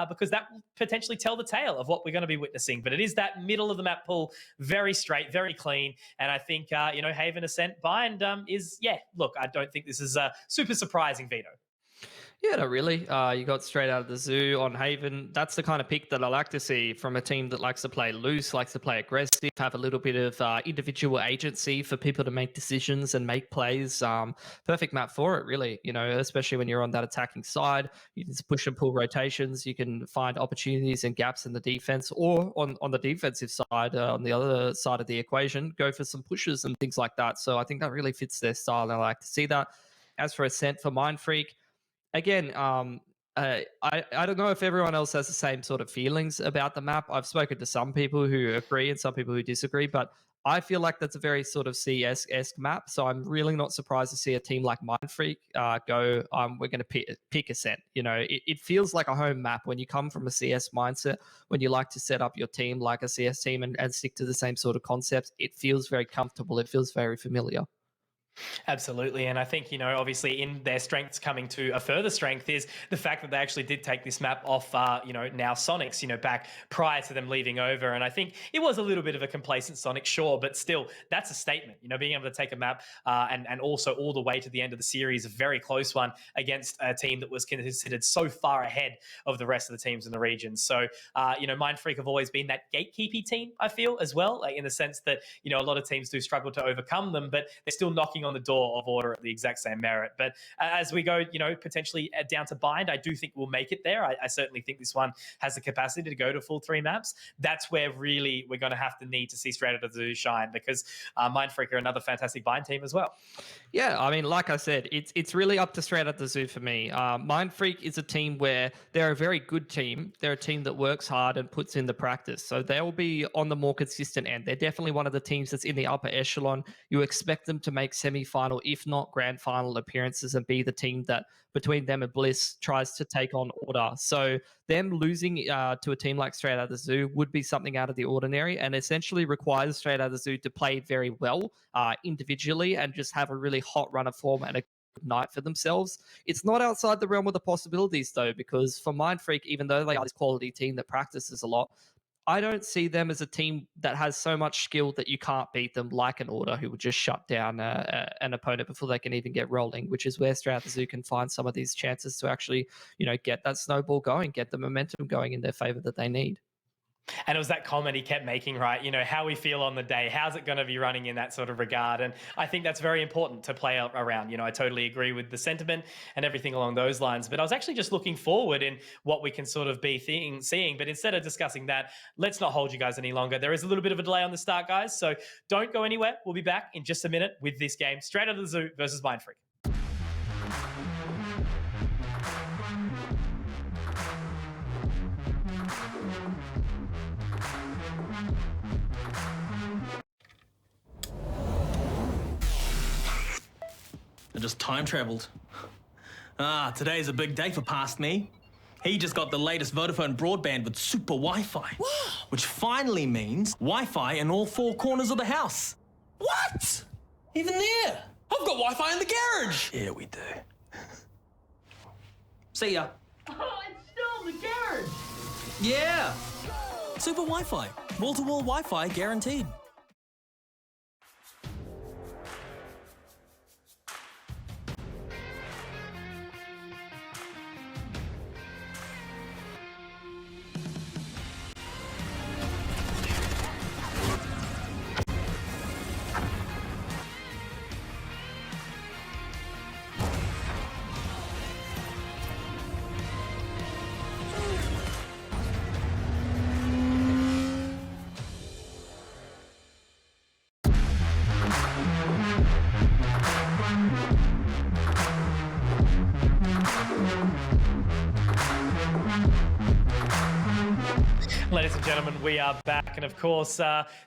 because that will potentially tell the tale of what we're going to be witnessing. But it is that middle of the map pool, very straight, very clean. And I think, you know, Haven Ascent Bind is, yeah, look, I don't think this is a super surprising veto. Yeah, no, really. You got Straight Out of the Zoo on Haven. That's the kind of pick that I like to see from a team that likes to play loose, likes to play aggressive, have a little bit of individual agency for people to make decisions and make plays. Perfect map for it, really. You know, especially when you're on that attacking side, you can push and pull rotations. You can find opportunities and gaps in the defense, or on the defensive side, on the other side of the equation, go for some pushes and things like that. So I think that really fits their style, and I like to see that. As for Ascent for Mind Freak, again, I don't know if everyone else has the same sort of feelings about the map. I've spoken to some people who agree and some people who disagree, but I feel like that's a very sort of CS-esque map. So I'm really not surprised to see a team like Mind Freak go, we're going to pick Ascent. You know, it feels like a home map when you come from a CS mindset, when you like to set up your team like a CS team and stick to the same sort of concepts. It feels very comfortable. It feels very familiar. Absolutely. And I think, you know, obviously in their strengths coming to a further strength is the fact that they actually did take this map off, you know, now Sonics, you know, back prior to them leaving over. And I think it was a little bit of a complacent Sonic, sure, but still, that's a statement, you know, being able to take a map and also all the way to the end of the series, a very close one against a team that was considered so far ahead of the rest of the teams in the region. So, you know, Mind Freak have always been that gatekeeping team, I feel, as well, like in the sense that, you know, a lot of teams do struggle to overcome them, but they're still knocking on the door of Order at the exact same merit. But as we go, you know, potentially down to Bind, I do think we'll make it there. I certainly think this one has the capacity to go to full 3 maps. That's where really we're going to have to need to see Straight Out of the Zoo shine, because Mind Freak are another fantastic Bind team as well. Yeah, I mean, like I said, it's really up to Straight Out the Zoo for me. Mind Freak is a team where they're a very good team. They're a team that works hard and puts in the practice. So they will be on the more consistent end. They're definitely one of the teams that's in the upper echelon. You expect them to make semi-final, if not grand final appearances, and be the team that between them and Bliss tries to take on Order. So them losing to a team like Straight Outta the Zoo would be something out of the ordinary, and essentially requires Straight Outta the Zoo to play very well individually and just have a really hot run of form and a good night for themselves. It's not outside the realm of the possibilities though, because for Mind Freak, even though they are this quality team that practices a lot, I don't see them as a team that has so much skill that you can't beat them, like an Order who would just shut down an opponent before they can even get rolling, which is where Straight Outta the Zoo can find some of these chances to actually, get that snowball going, get the momentum going in their favor that they need. And it was that comment he kept making, right? How we feel on the day. How's it going to be running in that sort of regard? And I think that's very important to play around. I totally agree with the sentiment and everything along those lines. But I was actually just looking forward in what we can sort of be seeing. But instead of discussing that, let's not hold you guys any longer. There is a little bit of a delay on the start, guys. So don't go anywhere. We'll be back in just a minute with this game. Straight Outta the Zoo versus Mind Freak. I just time traveled. Today's a big day for past me. He just got the latest Vodafone broadband with super Wi-Fi. Wow. Which finally means Wi-Fi in all 4 corners of the house. What? Even there? I've got Wi-Fi in the garage. Yeah, we do. See ya. Oh, it's still in the garage. Yeah. Super Wi-Fi. Wall-to-wall Wi-Fi guaranteed. Ladies and gentlemen, we are back. And of course,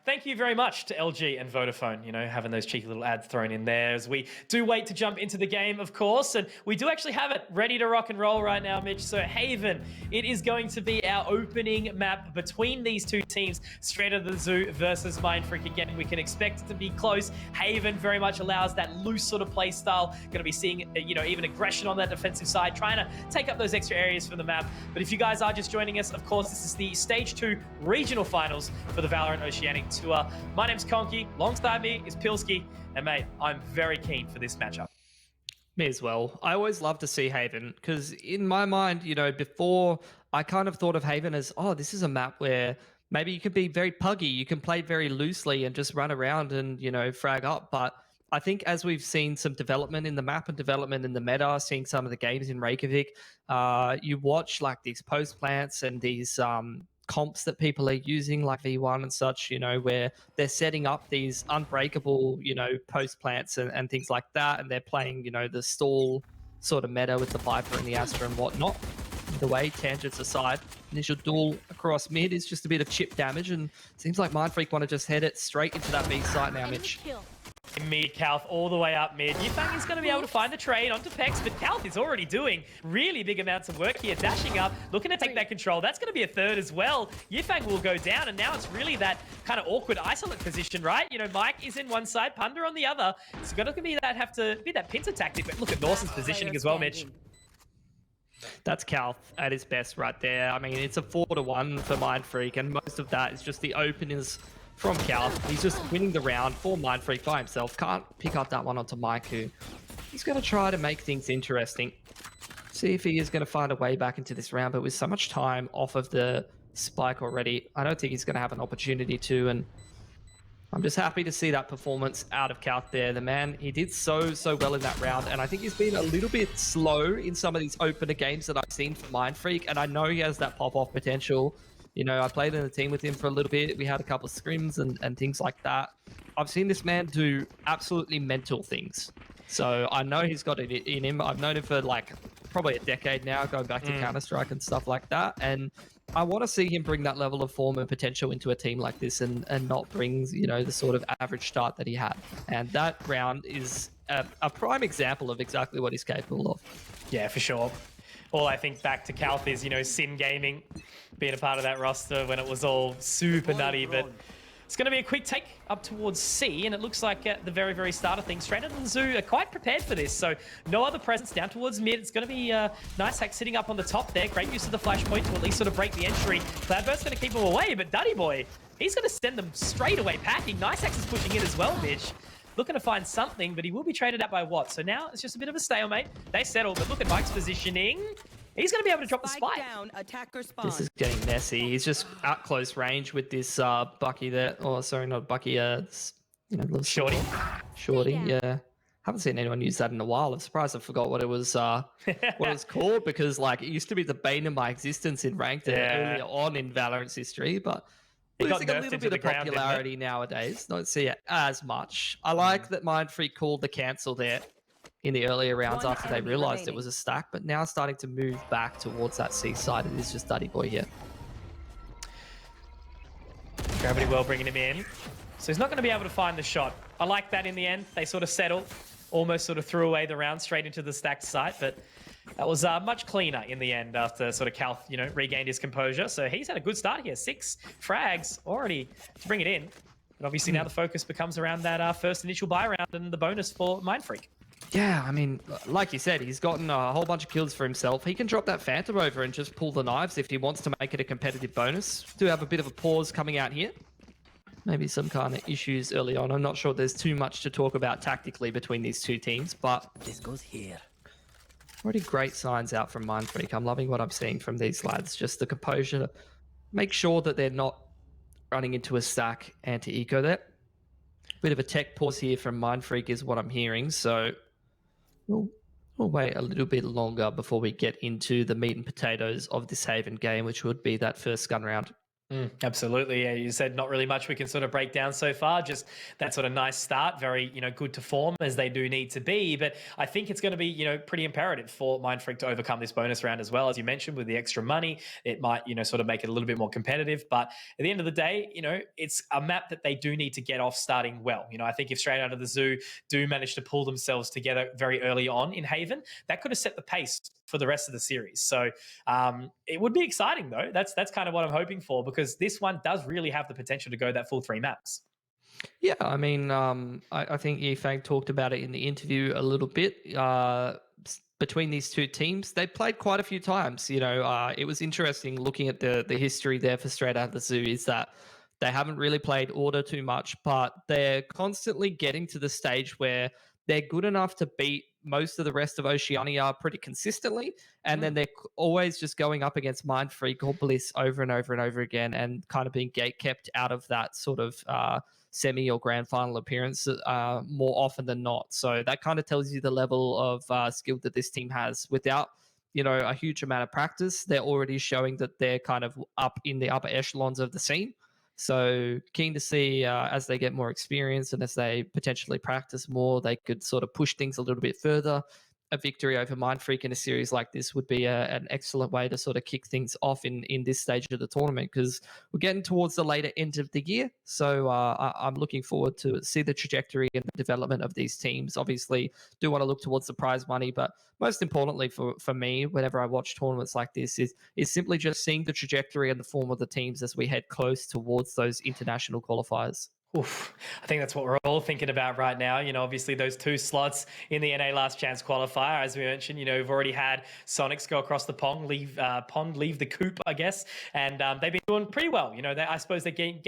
thank you very much to LG and Vodafone, having those cheeky little ads thrown in there as we do wait to jump into the game, of course. And we do actually have it ready to rock and roll right now, Mitch. So Haven, it is going to be our opening map between these two teams, Straight Outta the Zoo versus Mind Freak. Again, we can expect it to be close. Haven very much allows that loose sort of play style. Going to be seeing, even aggression on that defensive side, trying to take up those extra areas from the map. But if you guys are just joining us, of course, this is the Stage 2 regional finals for the Valorant Oceanic Tour. My name's Conky, alongside me is Pilski, and mate, I'm very keen for this matchup. Me as well. I always love to see Haven because in my mind, before I kind of thought of Haven as, this is a map where maybe you can be very puggy, you can play very loosely and just run around and, frag up. But I think as we've seen some development in the map and development in the meta, seeing some of the games in Reykjavik, you watch like these post plants and these comps that people are using like V1 and such, where they're setting up these unbreakable, post plants and things like that. And they're playing, the stall sort of meta with the Viper and the Astra and whatnot. Either way, tangents aside, initial duel across mid is just a bit of chip damage, and seems like Mind Freak want to just head it straight into that B site now, Mitch. Mid, Kalth all the way up mid. Yifang is going to be able to find the trade onto Pex, but Kalth is already doing really big amounts of work here, dashing up, looking to take that control. That's going to be a third as well. Yifang will go down, and now it's really that kind of awkward isolate position, right? Mike is in one side, Punder on the other. It's going to be that pincer tactic, but look at Dawson's positioning as well, Mitch. That's Kalth at his best right there. I mean, it's a 4-1 for Mind Freak, and most of that is just the openers from Kalth. He's just winning the round for Mind Freak by himself. Can't pick up that one onto Mike, who he's going to try to make things interesting. See if he is going to find a way back into this round, but with so much time off of the spike already, I don't think he's going to have an opportunity to, and I'm just happy to see that performance out of Kalth there. The man, he did so well in that round, and I think he's been a little bit slow in some of these opener games that I've seen from Mind Freak, and I know he has that pop-off potential. I played in the team with him for a little bit. We had a couple of scrims and things like that. I've seen this man do absolutely mental things. So I know he's got it in him. I've known him for like probably a decade now, going back to Counter-Strike and stuff like that. And I want to see him bring that level of form and potential into a team like this and not bring, the sort of average start that he had. And that round is a prime example of exactly what he's capable of. Yeah, for sure. All I think back to Calth is, Sin Gaming being a part of that roster when it was all super nutty, but it's going to be a quick take up towards C, and it looks like at the very, very start of things, Straight Out of the Zoo are quite prepared for this, so no other presence down towards mid. It's going to be Nice Hack sitting up on the top there. Great use of the flashpoint to at least sort of break the entry. Cloudburst's going to keep him away, but Duddy Boy, he's going to send them straight away packing. Nice Hack is pushing in as well, Mitch. Looking to find something, but he will be traded out by Watt. So now it's just a bit of a stalemate. They settle, but look at Mike's positioning. He's going to be able to drop the spike. Down, attacker spawn. This is getting messy. He's just at close range with this Bucky there. Oh, sorry, not Bucky. Shorty. Shorty, yeah. Haven't seen anyone use that in a while. I'm surprised I forgot what it was called, because it used to be the bane of my existence in ranked earlier on in Valorant's history, but losing a little bit of popularity nowadays. Don't see it as much. I like that Mindfreak called the cancel there in the earlier rounds after they realized it was a stack, but now starting to move back towards that C side. It is just Duddy Boy here. Gravity Well bringing him in. So he's not going to be able to find the shot. I like that in the end. They sort of settled, almost sort of threw away the round straight into the stacked site, but that was much cleaner in the end after sort of Calth, regained his composure. So he's had a good start here. 6 frags already to bring it in. But obviously now the focus becomes around that first initial buy round and the bonus for Mindfreak. Yeah, I mean, like you said, he's gotten a whole bunch of kills for himself. He can drop that Phantom over and just pull the knives if he wants to make it a competitive bonus. Do have a bit of a pause coming out here. Maybe some kind of issues early on. I'm not sure there's too much to talk about tactically between these two teams, but this goes here. Already great signs out from Mindfreak. I'm loving what I'm seeing from these lads. Just the composure. Make sure that they're not running into a stack anti-eco there. Bit of a tech pause here from Mindfreak is what I'm hearing, so we'll wait a little bit longer before we get into the meat and potatoes of this Haven game, which would be that first gun round. Absolutely. Yeah, you said not really much we can sort of break down so far. Just that sort of nice start, very, good to form as they do need to be. But I think it's going to be, pretty imperative for Mindfreak to overcome this bonus round as well. As you mentioned, with the extra money, it might, sort of make it a little bit more competitive. But at the end of the day, it's a map that they do need to get off starting well. I think if Straight Out of the Zoo do manage to pull themselves together very early on in Haven, that could have set the pace for the rest of the series. So it would be exciting though. That's kind of what I'm hoping for, because this one does really have the potential to go that full 3 maps. Yeah, I mean, I think Yifang talked about it in the interview a little bit. Between these two teams, they played quite a few times. It was interesting looking at the history there for Straight Out of the Zoo is that they haven't really played Order too much, but they're constantly getting to the stage where they're good enough to beat most of the rest of Oceania pretty consistently, and then they're always just going up against Mindfreak or Bliss over and over and over again, and kind of being gate-kept out of that sort of semi or grand final appearance more often than not. So that kind of tells you the level of skill that this team has. Without a huge amount of practice, they're already showing that they're kind of up in the upper echelons of the scene. So keen to see as they get more experience and as they potentially practice more, they could sort of push things a little bit further. A victory over Mindfreak in a series like this would be an excellent way to sort of kick things off in this stage of the tournament, because we're getting towards the later end of the year. So I'm looking forward to see the trajectory and the development of these teams. Obviously, do want to look towards the prize money, but most importantly for me, whenever I watch tournaments like this, is simply just seeing the trajectory and the form of the teams as we head close towards those international qualifiers. Oof. I think that's what we're all thinking about right now. Obviously those 2 slots in the NA Last Chance qualifier, as we mentioned, we've already had Sonics go across the pond, leave the coop, I guess. And they've been doing pretty well. I suppose they gate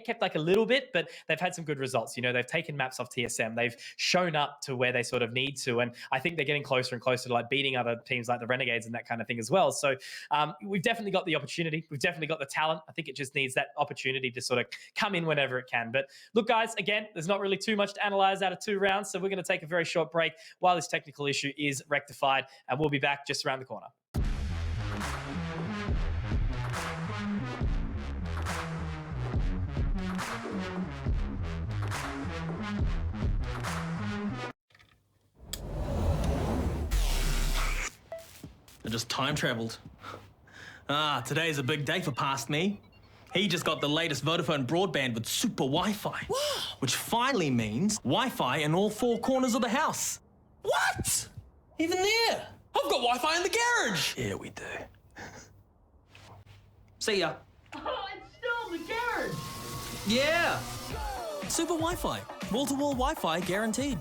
kept like a little bit, but they've had some good results. They've taken maps off TSM. They've shown up to where they sort of need to. And I think they're getting closer and closer to like beating other teams like the Renegades and that kind of thing as well. So we've definitely got the opportunity. We've definitely got the talent. I think it just needs that opportunity to sort of come in whenever it can. But look, guys, again, there's not really too much to analyze out of 2 rounds, so we're going to take a very short break while this technical issue is rectified, and we'll be back just around the corner. just time traveled. Ah, today's a big day for past me. He just got the latest Vodafone broadband with super Wi-Fi. Wow. Which finally means Wi-Fi in all 4 corners of the house. What? Even there? I've got Wi-Fi in the garage. Yeah, we do. See ya. Oh, it's still in the garage. Yeah. Super Wi-Fi. Wall-to-wall Wi-Fi guaranteed.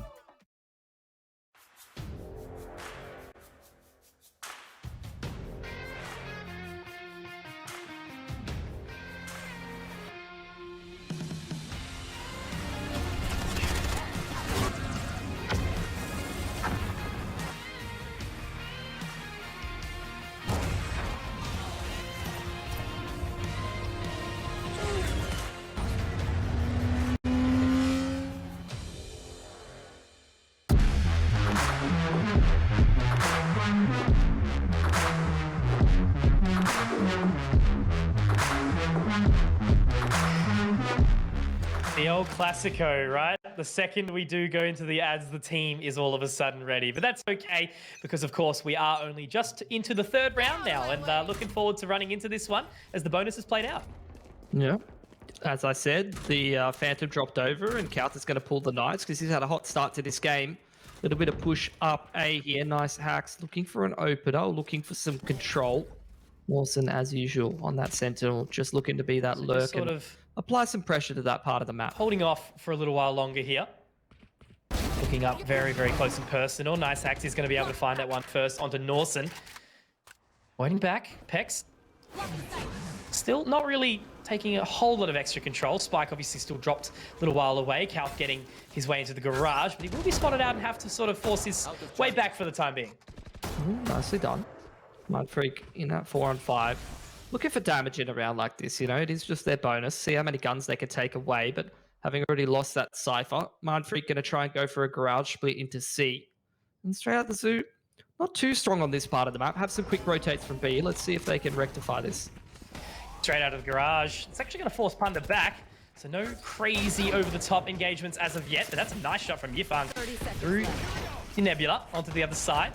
The old Classico, right? The second we do go into the ads, the team is all of a sudden ready. But that's okay, because of course we are only just into the 3rd round now, and looking forward to running into this one as the bonus is played out. Yeah. As I said, the Phantom dropped over, and Kauter's going to pull the Knights because he's had a hot start to this game. A little bit of push up A here. Nice hacks. Looking for an opener, looking for some control. Lawson, as usual, on that Sentinel, just looking to be that So lurk sort and of apply some pressure to that part of the map. holding off for a little while longer here. Looking up very, very close and personal. Nice hacks. He's going to be able to find that one first onto Norson. Waiting back. Pex. Still not really taking a whole lot of extra control. Spike obviously still dropped a little while away. Calf getting his way into the garage, but he will be spotted out and have to sort of force his way back for the time being. Nicely done. Mudfreak in that 4-on-5. Looking for damage in a round like this, you know, it is just their bonus. See how many guns they can take away, but having already lost that Cypher, Mindfreak going to try and go for a garage split into C. And straight out the zoo, not too strong on this part of the map. Have some quick rotates from B. Let's see if they can rectify this. Straight out of the garage. It's actually going to force Panda back. So no crazy over-the-top engagements as of yet, but that's a nice shot from Yifang through the Nebula onto the other side.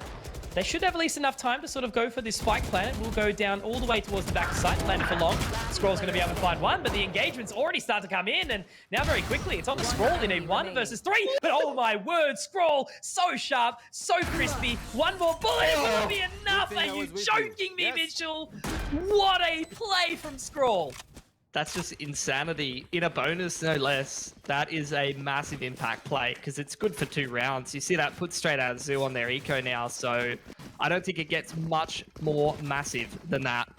They should have at least enough time to sort of go for this spike planet. We'll go down all the way towards the back side, landing for long. Scroll's going to be able to find one, but the engagements already start to come in, and now very quickly, it's on the Scroll in a 1 versus 3. But oh my word, Scroll, so sharp, so crispy. One more bullet, it will be enough. Are you joking me, Mitchell? What a play from Scroll. That's just insanity. In a bonus, no less. That is a massive impact play because it's good for 2 rounds. You see that put straight out of Zoo on their eco now, so I don't think it gets much more massive than that.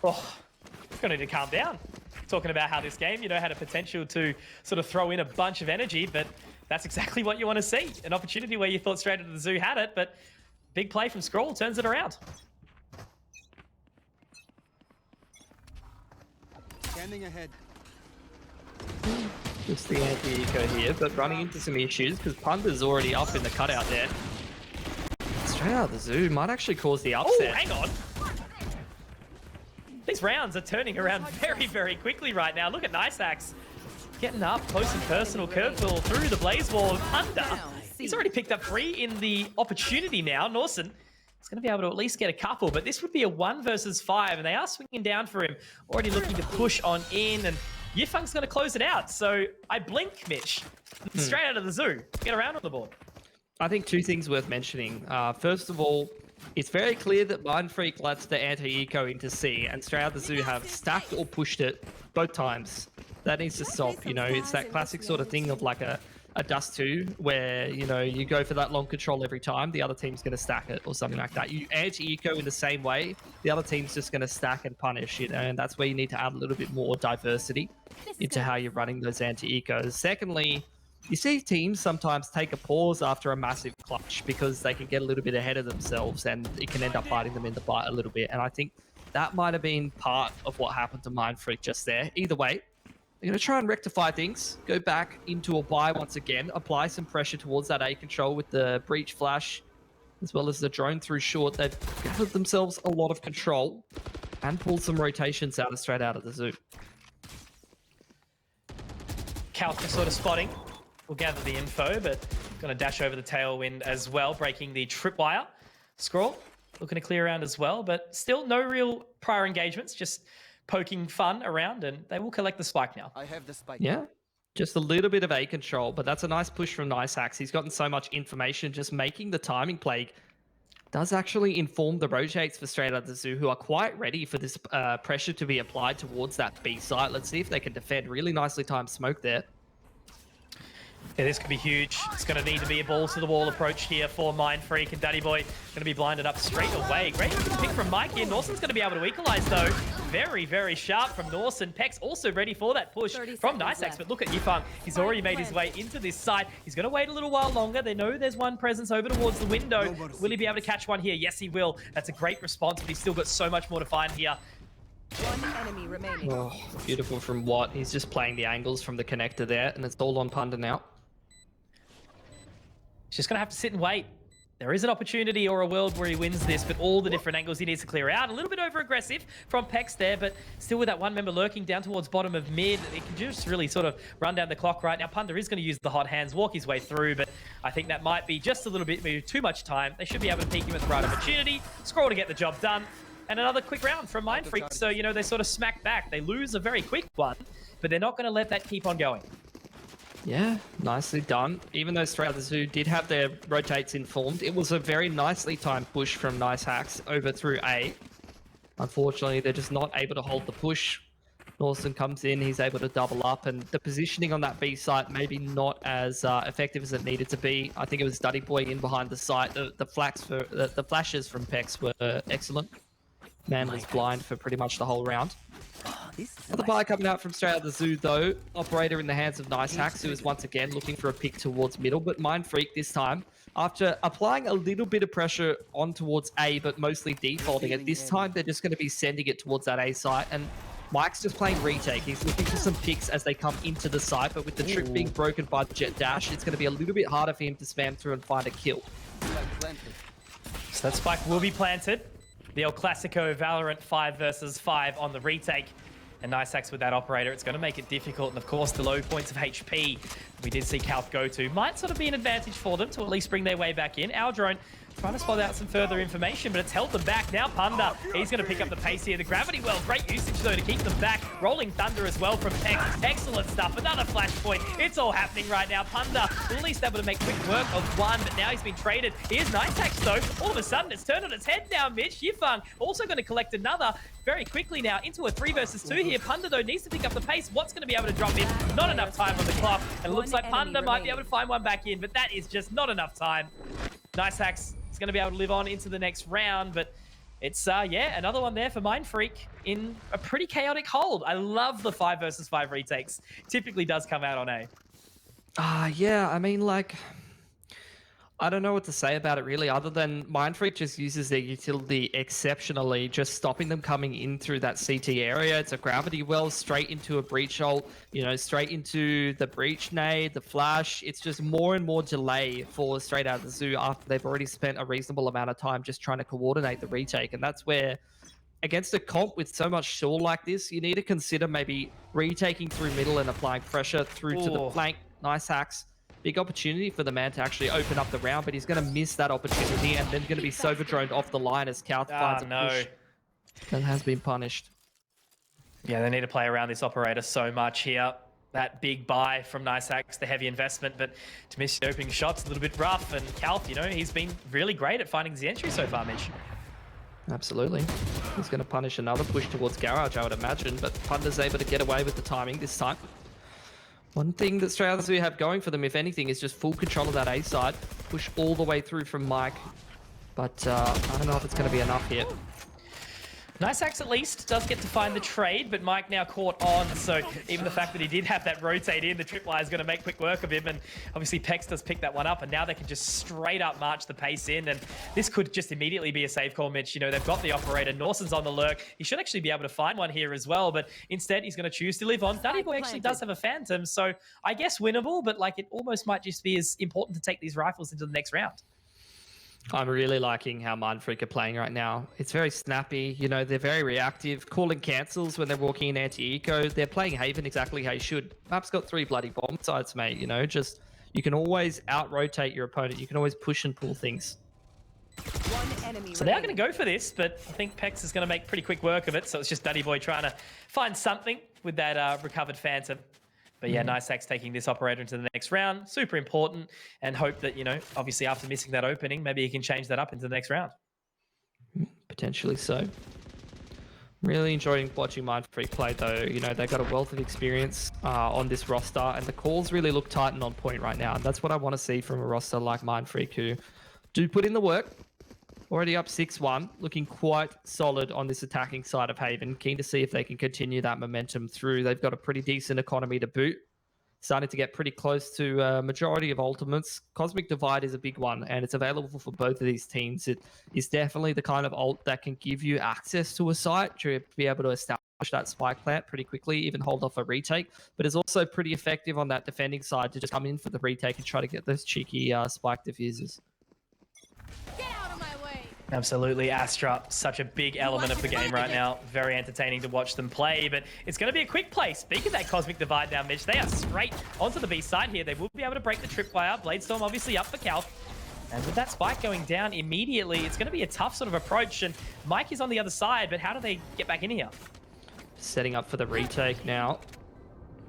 Oh, gonna need to calm down. Talking about how this game, you know, had a potential to sort of throw in a bunch of energy, but that's exactly what you want to see. An opportunity where you thought straight into the Zoo had it, but big play from Scroll turns it around. Standing ahead. Just the anti-eco here, but running into some issues because Punda's already up in the cutout there. Straight out of the Zoo might actually cause the upset. Oh, hang on. These rounds are turning around very, very quickly right now. Look at Nice Axe getting up close and personal. Curveball through the blaze wall of Punda. He's already picked up 3 in the opportunity now. Norson is going to be able to at least get a couple, but this would be a 1 versus 5, and they are swinging down for him. Already looking to push on in, and Yifang's going to close it out. So I blink, Mitch. Straight out of the Zoo. Get around on the board. I think 2 things worth mentioning. First of all, it's very clear that Mindfreak lets the anti-eco into C, and straight out the Zoo have stacked or pushed it both times. That needs to stop, you know. It's that classic sort of thing of like a Dust 2 where, you know, you go for that long control every time, the other team's going to stack it or something like that. You anti-eco in the same way, the other team's just going to stack and punish, you know, and that's where you need to add a little bit more diversity into how you're running those anti-ecos. Secondly, you see teams sometimes take a pause after a massive clutch because they can get a little bit ahead of themselves and it can end up biting them in the butt a little bit. And I think that might have been part of what happened to Mindfreak just there. Either way, they're going to try and rectify things, go back into a buy once again, apply some pressure towards that A control with the breach flash, as well as the drone through short. They've gathered themselves a lot of control and pulled some rotations out straight out of the Zoo. Kalka sort of spotting. We'll gather the info, but going to dash over the tailwind as well, breaking the tripwire. Scroll looking to clear around as well, but still no real prior engagements, just poking fun around, and they will collect the spike now. I have the spike. Yeah, just a little bit of A control, but that's a nice push from Nice Hacks. He's gotten so much information, just making the timing play does actually inform the rotates for Straight Out the Zoo, who are quite ready for this pressure to be applied towards that B site. Let's see if they can defend. Really nicely timed smoke there. Yeah, this could be huge. It's going to need to be a balls to the wall approach here for Mindfreak, and Daddy Boy going to be blinded up straight away. Great pick from Mike here. Norsen's going to be able to equalize though. Very, very sharp from Norsen. Pex also ready for that push from Nice Axe, but look at Yifang. He's already made his way into this site. He's going to wait a little while longer. They know there's one presence over towards the window. Will he be able to catch one here? Yes, he will. That's a great response, but he's still got so much more to find here. One enemy remaining. Oh, beautiful from Watt. He's just playing the angles from the connector there, and it's all on Punda now. He's just going to have to sit and wait. There is an opportunity or a world where he wins this, but all the different angles he needs to clear out. A little bit over-aggressive from Pex there, but still with that one member lurking down towards bottom of mid, it can just really sort of run down the clock right now. Punda is going to use the hot hands, walk his way through, but I think that might be just a little bit maybe too much time. They should be able to peek him at the right opportunity, scroll to get the job done, and another quick round from Mindfreak. So, you know, they sort of smack back. They lose a very quick one, but they're not going to let that keep on going. Yeah, nicely done. Even though Straight Out the Zoo did have their rotates informed, it was a very nicely timed push from Nice Hacks over through A. Unfortunately, they're just not able to hold the push. Norsen comes in, he's able to double up, and the positioning on that B site maybe not as effective as it needed to be. I think it was Duddy Boy in behind the site. The flashes from Pex were excellent. Man was blind for pretty much the whole round. Another buy coming out from Straight Out the Zoo though. Operator in the hands of Nice Hacks, who is once again looking for a pick towards middle, but Mindfreak this time, after applying a little bit of pressure on towards A, but mostly defaulting it, this time they're just going to be sending it towards that A site, and Mike's just playing retake. He's looking for some picks as they come into the site, but with the trick being broken by the Jet Dash, it's going to be a little bit harder for him to spam through and find a kill. So that spike will be planted. The El Clasico Valorant 5 versus 5 on the retake. And Nice Hacks with that operator, it's going to make it difficult. And of course, the low points of HP we did see Calf go to might sort of be an advantage for them to at least bring their way back in. Our drone trying to spot out some further information, but it's held them back. Now Punda, he's going to pick up the pace here. The gravity well, great usage though to keep them back. Rolling Thunder as well from Pex. Excellent stuff. Another flashpoint. It's all happening right now. Punda at least able to make quick work of one, but now he's been traded. Here's Nice Hacks though. All of a sudden, it's turned on its head now, Mitch. Yifang also going to collect another very quickly now into a 3 versus 2 here. Punda though needs to pick up the pace. What's going to be able to drop in? Not enough time on the clock. And it looks like Punda might be able to find one back in, but that is just not enough time. Nice Hacks is going to be able to live on into the next round, but it's, yeah, another one there for Mindfreak in a pretty chaotic hold. I love the 5 versus 5 retakes. Typically does come out on A. Yeah, I mean, like, I don't know what to say about it really, other than Mindfreak just uses their utility exceptionally, just stopping them coming in through that CT area. It's a gravity well straight into a breach ult, you know, straight into the breach nade, the flash. It's just more and more delay for Straight Out the Zoo after they've already spent a reasonable amount of time just trying to coordinate the retake. And that's where, against a comp with so much stall like this, you need to consider maybe retaking through middle and applying pressure through to the flank. Nice Hacks. Big opportunity for the man to actually open up the round, but he's going to miss that opportunity and then going to be sober-droned off the line as Calth finds a push and has been punished. Yeah, they need to play around this operator so much here. That big buy from Nice Hacks, the heavy investment, but to miss the opening shots, a little bit rough. And Calth, you know, he's been really great at finding the entry so far, Mitch. Absolutely. He's going to punish another push towards Garage, I would imagine, but Punda's able to get away with the timing this time. One thing that Straight Out the Zoo have going for them, if anything, is just full control of that A side. Push all the way through from Mike. But I don't know if it's going to be enough here. Nice Hacks at least does get to find the trade, but Mike now caught on, so even the fact that he did have that rotate in, the tripwire is going to make quick work of him, and obviously Pex does pick that one up, and now they can just straight up march the pace in, and this could just immediately be a save call, Mitch. You know, they've got the operator, Norsen's on the lurk, he should actually be able to find one here as well, but instead he's going to choose to live on. Daddy Boy actually does have a Phantom, so I guess winnable, but like it almost might just be as important to take these rifles into the next round. I'm really liking how Mindfreak are playing right now. It's very snappy, you know, they're very reactive, calling cancels when they're walking in anti-eco. They're playing Haven exactly how you should. Map's got 3 bloody bomb sites, mate, you know, just, you can always out-rotate your opponent. You can always push and pull things. So they are going to go for this, but I think Pex is going to make pretty quick work of it. So it's just Duddy Boy trying to find something with that recovered Phantom. But yeah, Nice Axe taking this operator into the next round. Super important, and hope that, you know, obviously after missing that opening, maybe he can change that up into the next round. Potentially so. Really enjoying watching Mindfreak play though. You know, they've got a wealth of experience on this roster, and the calls really look tight and on point right now. And that's what I want to see from a roster like Mindfreak, who do put in the work. Already up 6-1, looking quite solid on this attacking side of Haven. Keen to see if they can continue that momentum through. They've got a pretty decent economy to boot. Starting to get pretty close to a majority of ultimates. Cosmic Divide is a big one, and it's available for both of these teams. It is definitely the kind of ult that can give you access to a site to be able to establish that spike plant pretty quickly, even hold off a retake. But it's also pretty effective on that defending side to just come in for the retake and try to get those cheeky spike diffusers. Absolutely, Astra, such a big element of the game right now. Very entertaining to watch them play, but it's going to be a quick play. Speaking of that Cosmic Divide now, Mitch, they are straight onto the B side here. They will be able to break the tripwire. Bladestorm obviously up for Calc. And with that spike going down immediately, it's going to be a tough sort of approach. And Mike is on the other side, but how do they get back in here? Setting up for the retake now.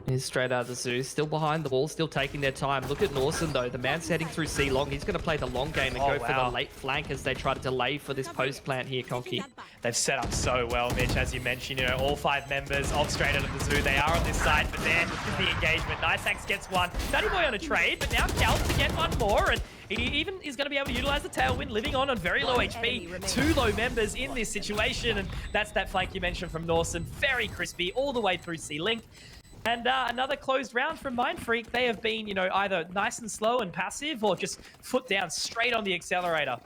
He's straight out of the zoo, still behind the wall, still taking their time. Look at Norson though, the man's heading through C long. He's going to play the long game and go for the late flank as they try to delay for this post plant here, Conky. They've set up so well, Mitch, as you mentioned. You know, all 5 members of straight out of the zoo. They are on this side, but there is the engagement. Nice Axe gets one. Duddy Boy on a trade, but now Cal to get one more, and he even is going to be able to utilize the tailwind, living on very low HP. 2 low members in this situation, and that's that flank you mentioned from Norson. Very crispy all the way through C-Link. And another closed round from Mindfreak. They have been, you know, either nice and slow and passive, or just foot down straight on the accelerator.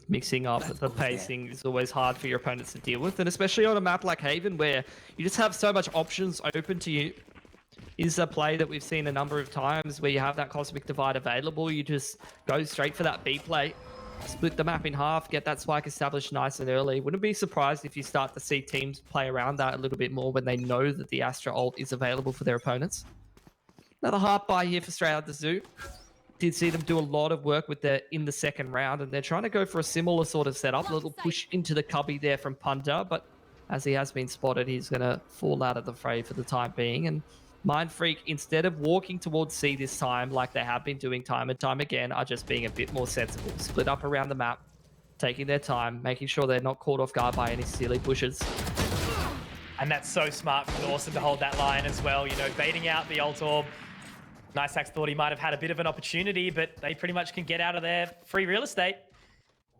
Mixing up the pacing is always hard for your opponents to deal with, and especially on a map like Haven where you just have so much options open to you. Is a play that we've seen a number of times where you have that Cosmic Divide available. You just go straight for that B play. Split the map in half, get that spike established nice and early. Wouldn't be surprised if you start to see teams play around that a little bit more when they know that the Astra ult is available for their opponents. Another heart buy here for straight out the zoo. Did see them do a lot of work with in the second round, and they're trying to go for a similar sort of setup. A little push into the cubby there from Punter, but as he has been spotted, he's going to fall out of the fray for the time being. And Mindfreak, instead of walking towards C this time, like they have been doing time and time again, are just being a bit more sensible. Split up around the map, taking their time, making sure they're not caught off guard by any silly pushes. And that's so smart from Dawson to hold that line as well, you know, baiting out the ult orb. Nice Axe thought he might have had a bit of an opportunity, but they pretty much can get out of their free real estate.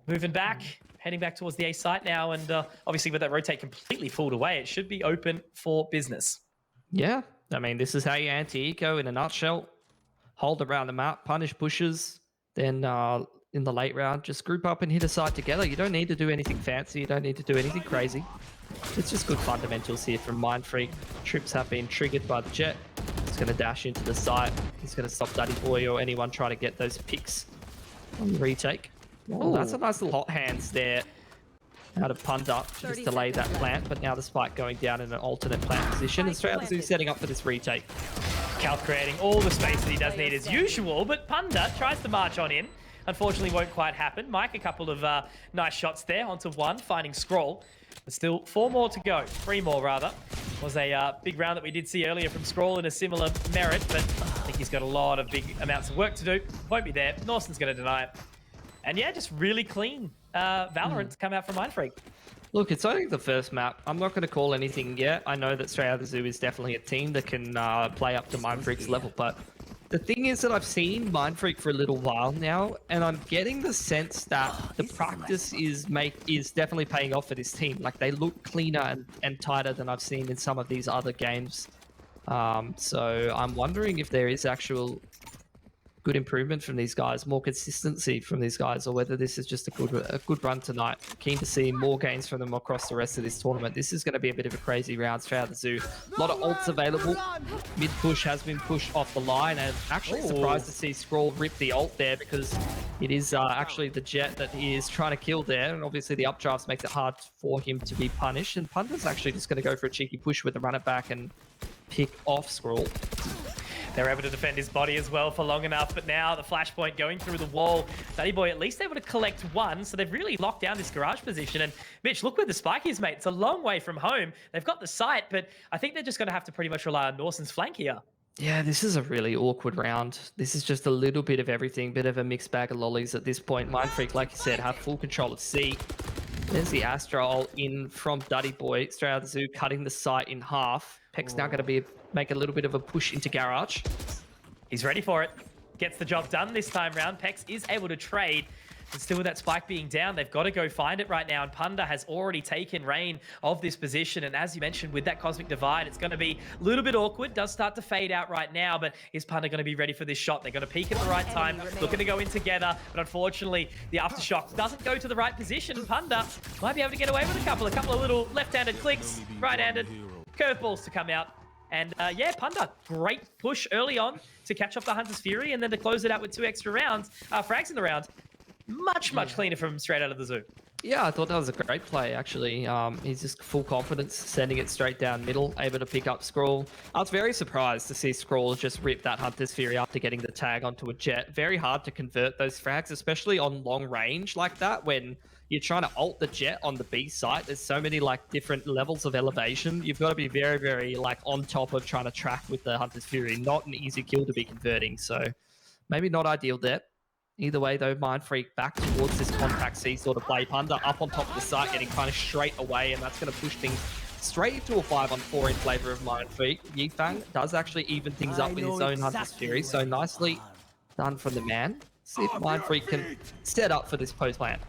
Moving back, heading back towards the A site now, and obviously with that rotate completely pulled away, it should be open for business. Yeah. I mean, this is how you anti-eco in a nutshell. Hold around the map, punish pushes, then in the late round, just group up and hit a site together. You don't need to do anything fancy. You don't need to do anything crazy. It's just good fundamentals here from Mindfreak. Trips have been triggered by the jet. He's going to dash into the site. He's going to stop Duddy Boy or anyone trying to get those picks on the retake. Oh, that's a nice little hot hands there out of Punter to just delay that plant, but now the spike going down in an alternate plant position, and straight out the zoo setting up for this retake. Cal creating all the space that he does need as usual, but Punter tries to march on in. Unfortunately, won't quite happen. Mike, a couple of nice shots there onto one, finding Scroll. But still 4 more to go, 3 more rather. Was a big round that we did see earlier from Scroll in a similar merit, but I think he's got a lot of big amounts of work to do. Won't be there. Norson's going to deny it. And yeah, just really clean VALORANT to come out from Mindfreak. Look, it's only the first map. I'm not going to call anything yet. I know that Straight Out of the Zoo is definitely a team that can play up to Mindfreak's level, but the thing is that I've seen Mindfreak for a little while now, and I'm getting the sense that the practice is definitely paying off for this team. Like, they look cleaner and tighter than I've seen in some of these other games. So I'm wondering if there is actual good improvement from these guys, more consistency from these guys, or whether this is just a good run tonight. Keen to see more gains from them across the rest of this tournament. This is going to be a bit of a crazy round straight out of the zoo. A lot of ults available. Mid push has been pushed off the line, and actually surprised to see Scroll rip the ult there, because it is actually the jet that he is trying to kill there, and obviously the updrafts makes it hard for him to be punished, and Punter's actually just going to go for a cheeky push with the run it back and pick off Scroll. They're able to defend his body as well for long enough, but now the flashpoint going through the wall. Duddy Boy at least able to collect one, so they've really locked down this garage position. And Mitch, look where the spike is, mate. It's a long way from home. They've got the site, but I think they're just going to have to pretty much rely on Nawson's flank here. Yeah, this is a really awkward round. This is just a little bit of everything, bit of a mixed bag of lollies at this point. Mindfreak, like you said, have full control of C. There's the Astral in from Duddy Boy. Straight out of the zoo, cutting the site in half. Peck's now going to make a little bit of a push into garage. He's ready for it. Gets the job done this time round. Pex is able to trade. And still with that spike being down, they've got to go find it right now. And Punda has already taken reign of this position. And as you mentioned, with that Cosmic Divide, it's going to be a little bit awkward. Does start to fade out right now, but is Punda going to be ready for this shot? They're going to peek at the right time, looking to go in together. But unfortunately, the Aftershock doesn't go to the right position. Punda might be able to get away with a couple of little left-handed clicks, right-handed curveballs to come out. And yeah, Punda, great push early on to catch up the Hunter's Fury, and then to close it out with 2 extra rounds, frags in the round. Much cleaner from straight out of the zoo. Yeah, I thought that was a great play, actually. He's just full confidence, sending it straight down middle, able to pick up Scroll. I was very surprised to see Scroll just rip that Hunter's Fury after getting the tag onto a jet. Very hard to convert those frags, especially on long range like that, when you're trying to ult the jet on the B site. There's so many like different levels of elevation. You've got to be very, very like on top of trying to track with the Hunter's Fury. Not an easy kill to be converting, so maybe not ideal there. Either way, though, Mindfreak back towards this contact C sort of play. Punda up on top of the site, getting kind of straight away, and that's going to push things straight into a 5-on-4 in flavor of Mindfreak. Yifang does actually even things up with his own Hunter's Fury, so nicely done from the man. See if Mindfreak can set up for this post plant.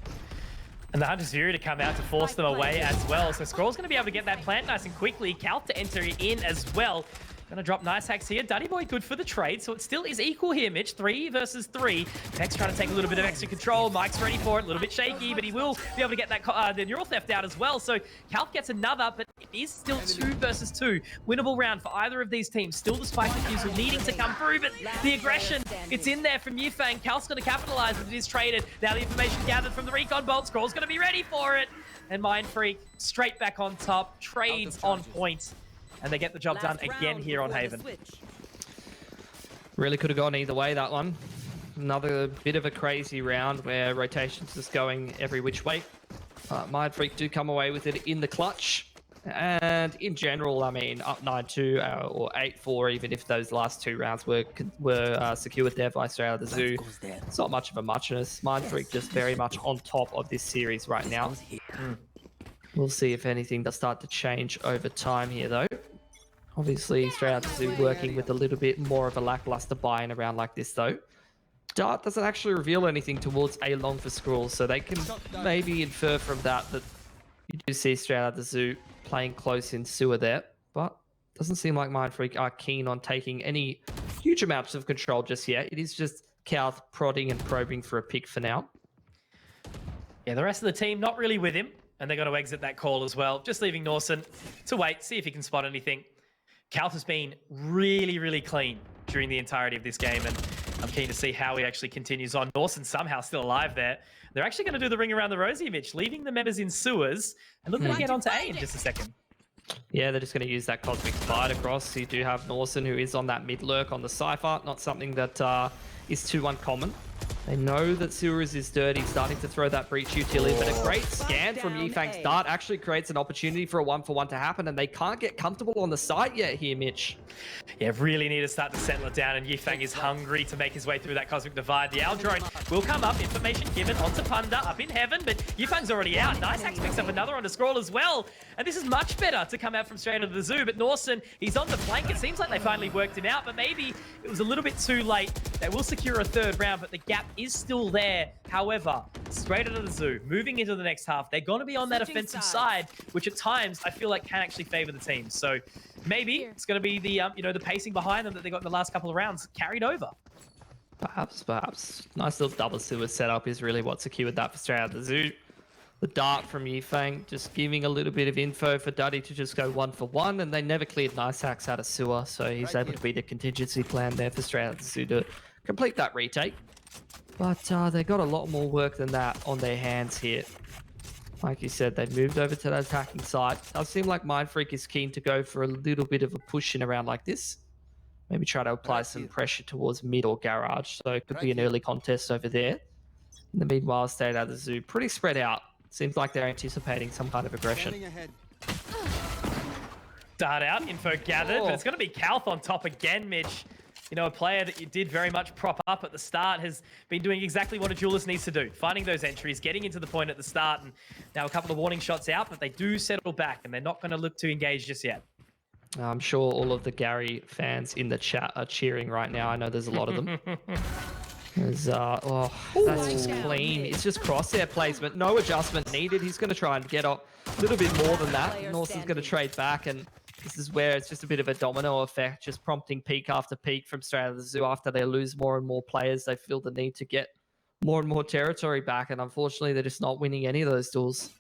And the Hunter's Fury to come out to force them away as well. So Scroll's going to be able to get that plant nice and quickly. Calf to enter in as well. Gonna drop nice hacks here. Duddy Boy good for the trade, so it still is equal here, Mitch. 3 versus 3. Peck's trying to take a little bit of extra control. Mike's ready for it, a little bit shaky, but he will be able to get that the Neural Theft out as well. So Calf gets another, but it is still 2 versus 2. Winnable round for either of these teams. Still the spike refusal needing to come through, but the aggression, it's in there from Yifang. Calf's gonna capitalize, but it is traded. Now the information gathered from the recon bolt. Scroll's gonna be ready for it. And Mindfreak straight back on top. Trades on point. And they get the job done again here on Haven. Really could have gone either way, that one. Another bit of a crazy round where rotation's just going every which way. Mindfreak do come away with it in the clutch. And in general, I mean, up 9-2 or 8-4, even if those last 2 rounds were secured there by straight out of the zoo. It's not much of a muchness. Mindfreak just very much on top of this series right now. We'll see if anything does start to change over time here, though. Obviously, straight out the zoo working with a little bit more of a lackluster buy in a round like this, though. Dart doesn't actually reveal anything towards A long for Scroll, so they can maybe infer from that you do see straight out the zoo playing close in sewer there, but doesn't seem like Mindfreak are keen on taking any huge amounts of control just yet. It is just Kauth prodding and probing for a pick for now. Yeah, the rest of the team not really with him, and they're going to exit that call as well, just leaving Nawson to wait, see if he can spot anything. Kauth has been really, really clean during the entirety of this game, and I'm keen to see how he actually continues on. Nawson somehow still alive there. They're actually going to do the ring around the rosy, Mitch, leaving the members in sewers, and looking to get onto A in just a second. Yeah, they're just going to use that Cosmic Divide across. You do have Nawson, who is on that mid lurk on the Cypher, not something that is too uncommon. They know that Sewers is dirty, starting to throw that breach utility, but a great scan from Yifang's dart actually creates an opportunity for a 1-for-1 to happen, and they can't get comfortable on the site yet here, Mitch. Yeah, really need to start to settle it down, and Yifang is hungry to make his way through that Cosmic Divide. The Owl drone will come up, information given onto Punda up in heaven, but Yifang's already out. Nice Axe picks up another on the Scroll as well, and this is much better to come out from straight into the zoo, but Nawson, he's on the flank. It seems like they finally worked him out, but maybe it was a little bit too late. They will secure a 3rd round, but the gap is still there. However, straight out of the zoo, moving into the next half, they're going to be on that offensive side, which at times I feel like can actually favor the team. So maybe it's going to be the the pacing behind them that they got in the last couple of rounds carried over. Perhaps. Nice little double sewer setup is really what secured that for straight out of the zoo. The dart from Yifang just giving a little bit of info for Duddy to just go 1-for-1, and they never cleared nice hacks out of sewer, so he's able to be the contingency plan there for straight out of the zoo to complete that retake. But they got a lot more work than that on their hands here. Like you said, they've moved over to that attacking side. It does seem like Mindfreak is keen to go for a little bit of a push in a round like this. maybe try to apply some pressure towards mid or garage. So it could be an early contest over there. In the meanwhile, Straight Out of the Zoo, pretty spread out. Seems like they're anticipating some kind of aggression. Start out, info gathered, but it's going to be Kalth on top again, Mitch. You know, a player that you did very much prop up at the start has been doing exactly what a duelist needs to do. Finding those entries, getting into the point at the start, and now a couple of warning shots out, but they do settle back, and they're not going to look to engage just yet. I'm sure all of the Gary fans in the chat are cheering right now. I know there's a lot of them. There's, oh, that's just clean. It's just crosshair placement. No adjustment needed. He's going to try and get a little bit more than that. Norton's going to trade back, and this is where it's just a bit of a domino effect, just prompting peak after peak from Straight Out of the Zoo. After they lose more and more players, they feel the need to get more and more territory back, and unfortunately, they're just not winning any of those duels.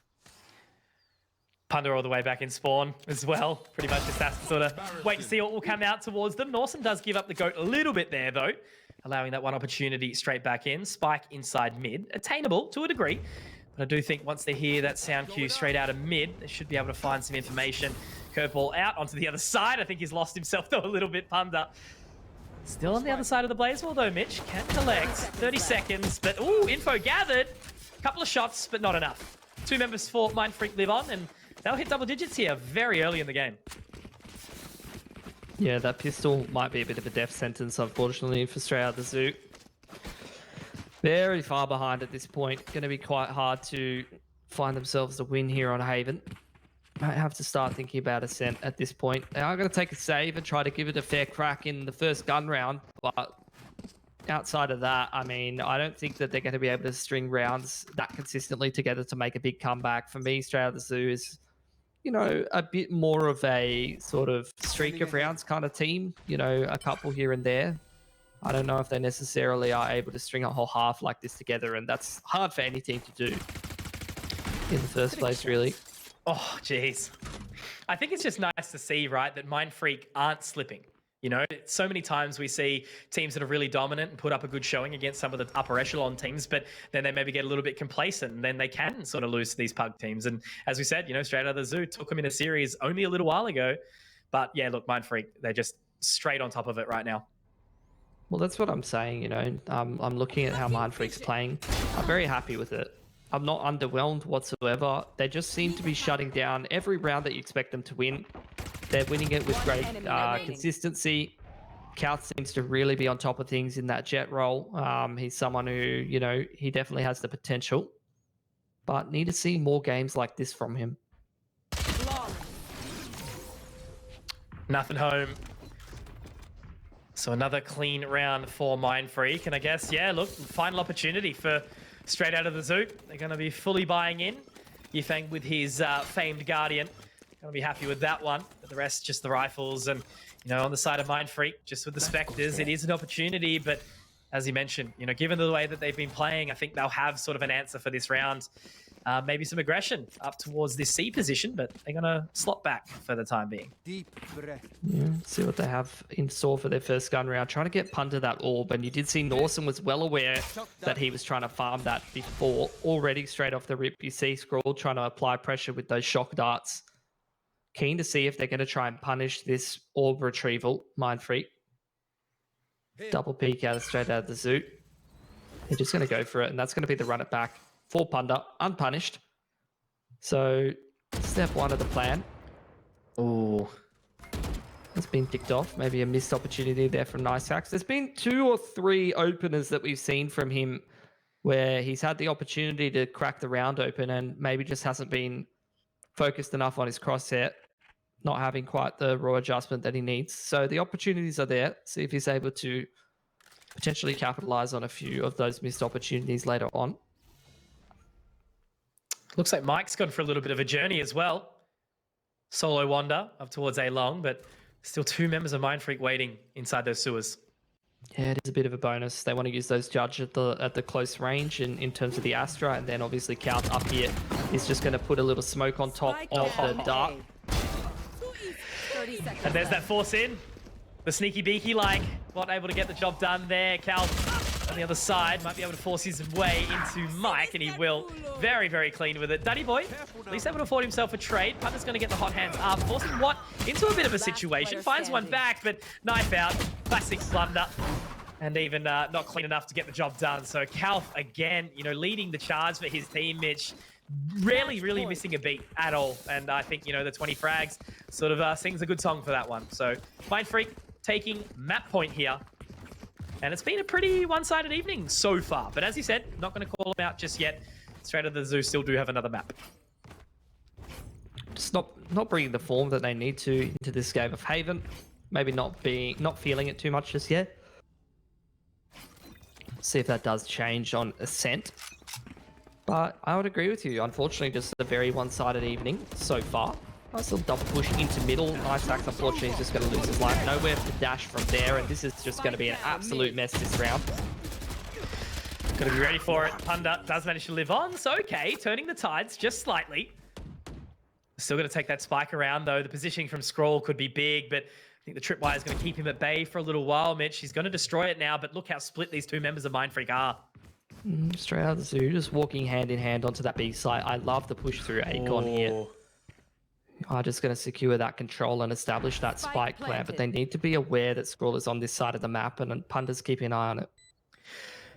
Punda all the way back in spawn as well. Pretty much just has to sort of wait and see what will come out towards them. Norson does give up the goat a little bit there, though, allowing that one opportunity straight back in. Spike inside mid. Attainable to a degree, but I do think once they hear that sound cue straight out of mid, they should be able to find some information. Curveball out onto the other side. I think he's lost himself, though, a little bit, Punda. Still on the other side of the blaze wall, though, Mitch. Can collect. 30 seconds, but, ooh, info gathered. Couple of shots, but not enough. 2 members for Mindfreak live on, and they'll hit double digits here very early in the game. Yeah, that pistol might be a bit of a death sentence, unfortunately, for Straight Out of the Zoo. Very far behind at this point. Going to be quite hard to find themselves a win here on Haven. Might have to start thinking about Ascent at this point. They are going to take a save and try to give it a fair crack in the first gun round, but outside of that, I mean, I don't think that they're going to be able to string rounds that consistently together to make a big comeback. For me, Straight Out of the Zoo is, you know, a bit more of a sort of streak of rounds kind of team, you know, a couple here and there. I don't know if they necessarily are able to string a whole half like this together, and that's hard for any team to do in the first place, really. Oh, jeez. I think it's just nice to see, right, that Mindfreak aren't slipping. You know, so many times we see teams that are really dominant and put up a good showing against some of the upper echelon teams, but then they maybe get a little bit complacent, and then they can sort of lose to these pug teams. And as we said, you know, Straight Out of the Zoo took them in a series only a little while ago. But yeah, look, Mindfreak, they're just straight on top of it right now. Well, that's what I'm saying, you know. I'm looking at how Mindfreak's playing. I'm very happy with it. I'm not underwhelmed whatsoever. They just seem to be shutting down every round that you expect them to win. They're winning it with great consistency. Kalth seems to really be on top of things in that jet role. He's someone who, you know, he definitely has the potential, but need to see more games like this from him. Nothing home. So another clean round for Mindfreak. And I guess, yeah, look, final opportunity for Straight Out of the Zoo. They're going to be fully buying in. Yifeng with his famed Guardian. Going to be happy with that one. But the rest, just the rifles. And, you know, on the side of Mindfreak, just with the Spectres, it is an opportunity. But as you mentioned, you know, given the way that they've been playing, I think they'll have sort of an answer for this round. Maybe some aggression up towards this C position, but they're going to slot back for the time being. Yeah, see what they have in store for their first gun round. Trying to get Punda that orb, and you did see Norson was well aware that he was trying to farm that before. Already straight off the rip, you see Scroll trying to apply pressure with those shock darts. Keen to see if they're going to try and punish this orb retrieval, Mindfreak. Double peek out of Straight Out of the Zoo. They're just going to go for it, and that's going to be the run it back for Punda, unpunished. So, step one of the plan. Ooh. It's been ticked off. Maybe a missed opportunity there from Niceaxe. There's been 2 or 3 openers that we've seen from him where he's had the opportunity to crack the round open and maybe just hasn't been focused enough on his crosshair, not having quite the raw adjustment that he needs. So the opportunities are there. See if he's able to potentially capitalize on a few of those missed opportunities later on. Looks like Mike's gone for a little bit of a journey as well. Solo wander up towards A long, but still 2 members of Mindfreak waiting inside those sewers. Yeah, it is a bit of a bonus. They want to use those Judge at the close range in terms of the Astra, and then obviously Kalth up here is just going to put a little smoke on top of the dart. And there's that force in. The sneaky beaky, like, not able to get the job done there. Kalth on the other side. Might be able to force his way into Mike, and he will. Very, very clean with it. Duddy Boy, at least able to afford himself a trade. Punter's going to get the hot hands up, forcing Watt into a bit of a situation. Finds one back, but knife out. Classic blunder. And even not clean enough to get the job done. So Calf, again, leading the charge for his team, Mitch. Really missing a beat at all. And I think, the 20 frags sort of sings a good song for that one. So Mindfreak taking map point here. And it's been a pretty one-sided evening so far. But as you said, not going to call them out just yet. Straight out of the Zoo still do have another map. Just not bringing the form that they need to into this game of Haven. Maybe not feeling it too much just yet. See if that does change on Ascent. But I would agree with you. Unfortunately, just a very one-sided evening so far. Nice little double push into middle. Nice axe. Unfortunately, he's just going to lose his life. Nowhere to dash from there, and this is just going to be an absolute mess this round. Got to be ready for it. Punda does manage to live on. So, okay, turning the tides just slightly. Still going to take that spike around, though. The positioning from Scroll could be big, but I think the tripwire is going to keep him at bay for a little while, Mitch. He's going to destroy it now, but look how split these two members of Mindfreak are. Straight out of the Zoo, just walking hand in hand onto that B site. I love the push through Akon here. I'm just going to secure that control and establish that spike plan, but they need to be aware that Scroll is on this side of the map, and Punda's keeping an eye on it.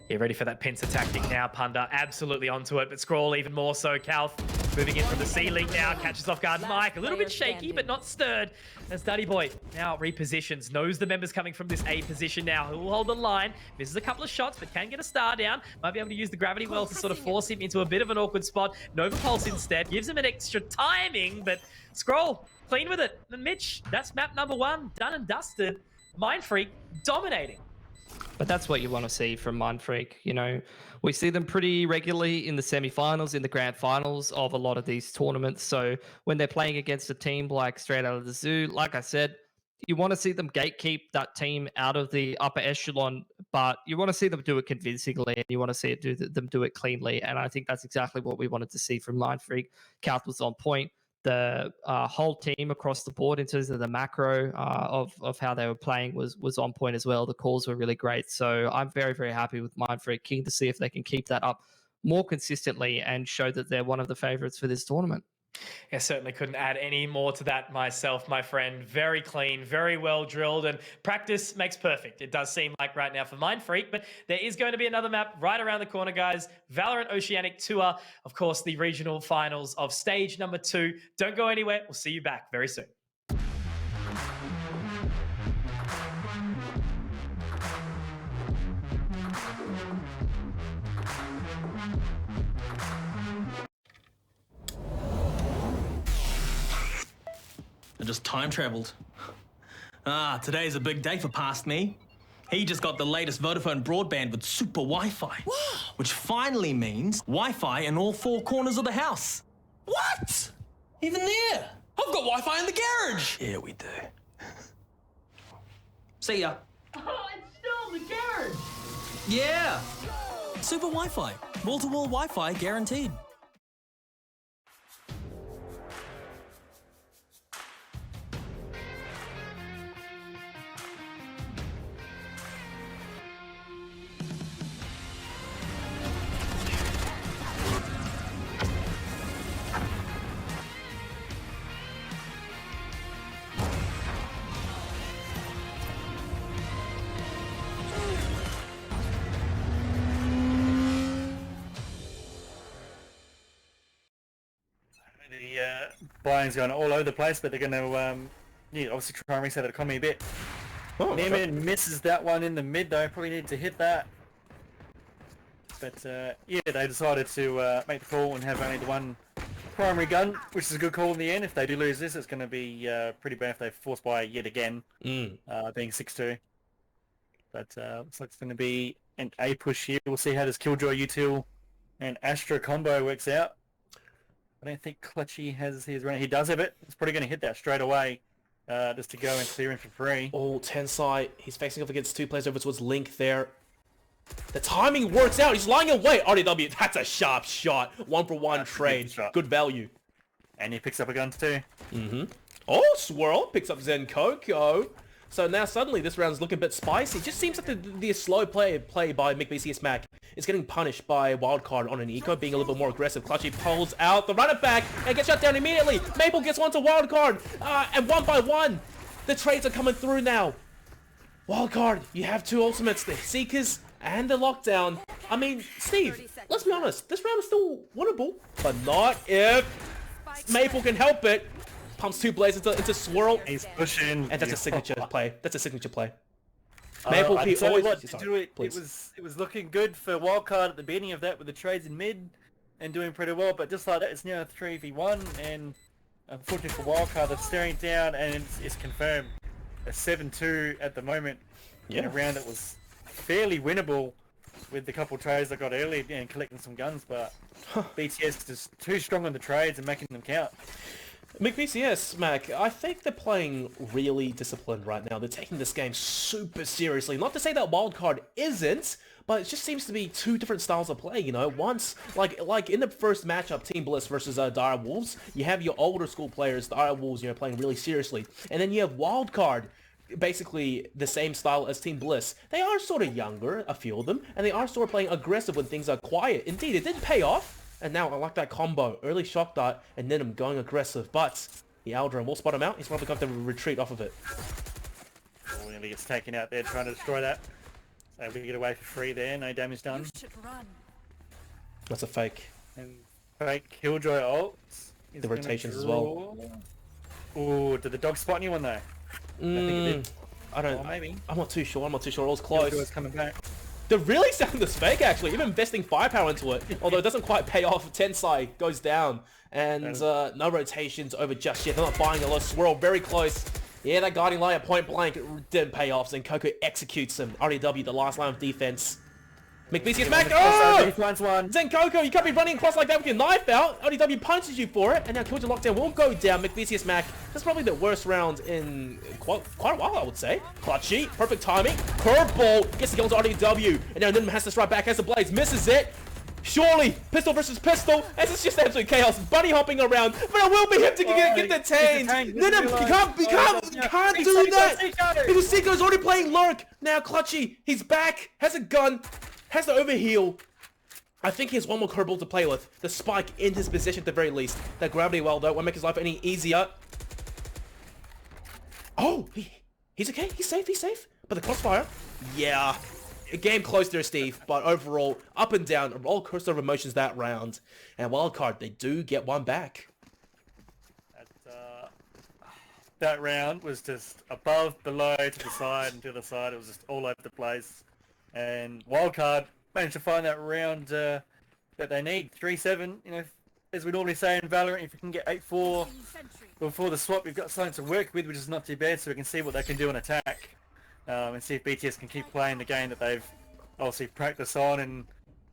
Yeah, ready for that pincer tactic now. Punda absolutely onto it, but Scroll even more so. Calf moving in from the ceiling now, catches off guard Mike. A little bit shaky, but not stirred. As Duddy Boy now repositions, knows the members coming from this A position now. He'll hold the line, misses a couple of shots, but can get a star down. Might be able to use the gravity well to sort of force him into a bit of an awkward spot. Nova Pulse instead, gives him an extra timing, but Scroll, clean with it. And Mitch, that's map number 1, done and dusted. Mindfreak dominating. But that's what you want to see from Mindfreak. We see them pretty regularly in the semi-finals, in the grand finals of a lot of these tournaments. So when they're playing against a team like Straight Out of the Zoo, like I said, you want to see them gatekeep that team out of the upper echelon, but you want to see them do it convincingly, and you want to see them do it cleanly. And I think that's exactly what we wanted to see from Mindfreak. Calth was on point. The whole team across the board in terms of the macro of how they were playing was on point as well. The calls were really great. So I'm very, very happy with Mindfreak. Keen to see if they can keep that up more consistently and show that they're one of the favorites for this tournament. Yeah, certainly couldn't add any more to that myself, my friend. Very clean, very well drilled, and practice makes perfect. It does seem like right now for Mindfreak, but there is going to be another map right around the corner, guys. VALORANT Oceanic Tour, of course, the regional finals of stage number 2. Don't go anywhere. We'll see you back very soon. I just time traveled. Today's a big day for past me. He just got the latest Vodafone broadband with super Wi-Fi. Wow. Which finally means Wi-Fi in all 4 corners of the house. What? Even there? I've got Wi-Fi in the garage. Yeah, we do. See ya. Oh, it's still in the garage. Yeah. Super Wi-Fi. Wall-to-wall Wi-Fi guaranteed. Buying's going all over the place, but they're going to, obviously try and reset the economy a bit. Oh, Neiman misses that one in the mid, though. Probably need to hit that. But, yeah, they decided to make the call and have only the one primary gun, which is a good call in the end. If they do lose this, it's going to be pretty bad if they force buy yet again, being 6-2. But looks like it's going to be an A push here. We'll see how this Killjoy util and Astra combo works out. I don't think Clutchy has his run. He does have it. He's probably going to hit that straight away just to go and clear him for free. Oh, Tensai. He's facing off against 2 players over towards Link there. The timing works out. He's lying away. RDW, that's a sharp shot. 1-for-1 trade. Good value. And he picks up a gun too. Oh, Swirl picks up Zen Coco. So now suddenly this round's looking a bit spicy. It just seems like the slow play by McBCS Mac is getting punished by Wildcard on an eco, being a little bit more aggressive. Clutchy pulls out the runner back and gets shut down immediately. Maple gets onto Wildcard, and one by one, the trades are coming through now. Wildcard, you have two ultimates, the Seekers and the Lockdown. I mean, Steve, let's be honest, this round is still winnable, but not if Maple can help it. Pumps two blades into Swirl. He's pushing. And that's a signature play. That's a signature play. Maple I P tell you always... what, to do it, it was looking good for Wildcard at the beginning of that with the trades in mid and doing pretty well, but just like that, it's now a 3v1, and unfortunately for Wildcard, they're staring down, and it's confirmed a 7-2 at the moment in a round that was fairly winnable with the couple trades they got early and collecting some guns, but BTS is too strong on the trades and making them count. McBCS, Mac, I think they're playing really disciplined right now. They're taking this game super seriously. Not to say that Wildcard isn't, but it just seems to be two different styles of play, you know? Once, like in the first matchup, Team Bliss versus Dire Wolves, you have your older school players, Dire Wolves, you know, playing really seriously. And then you have Wildcard, basically the same style as Team Bliss. They are sort of younger, a few of them, and they are sort of playing aggressive when things are quiet. Indeed, it did pay off. And now I like that combo. Early shock dart and then I'm going aggressive. But the Aldrin will spot him out. He's probably got to retreat off of it. Oh, he gets taken out there trying to destroy that. So we get away for free there. No damage done. That's a fake. And fake Killjoy ults. The rotations as well. Oh, did the dog spot anyone though? I think it did. I don't. Oh, maybe. I'm not too sure. It was close. Killjoy's coming back. They're really selling this fake, actually, even investing firepower into it. Although it doesn't quite pay off. Tensai goes down. And no rotations over just yet. They're not buying a lot. Swirl very close. Yeah, that guiding light at point blank didn't pay off. Then Coco executes him. RDW, the last line of defense. McBeasy is back. Oh! Zen Coco, you can't be running across like that with your knife out. RDW punches you for it. And now Killjoy Lockdown will go down. McBeasy Mac. That's probably the worst round in quite a while, I would say. Clutchy, perfect timing. Curveball gets the kill to RDW. And now Nim has to strike back, has the blades, misses it. Surely, pistol versus pistol, as it's just absolute chaos. Bunny hopping around, but it will be him to get detained. Nim, you can't do that. Because Seeker's already playing Lurk. Now Clutchy, he's back, has a gun. Has to overheal. I think he has one more curveball to play with. The spike in his position at the very least. That gravity well though won't make his life any easier. Oh, he's okay. He's safe. But the crossfire, yeah. A game close there, Steve. But overall, up and down, a roller coaster of emotions that round. And Wildcard, they do get one back. That round was just above, below, to the side, and to the side. It was just all over the place. And Wildcard managed to find that round that they need. 3-7, you know, as we normally say in Valorant, if you can get 8-4 before the swap, you've got something to work with, which is not too bad, so we can see what they can do in attack. And see if BTS can keep playing the game that they've obviously practiced on, and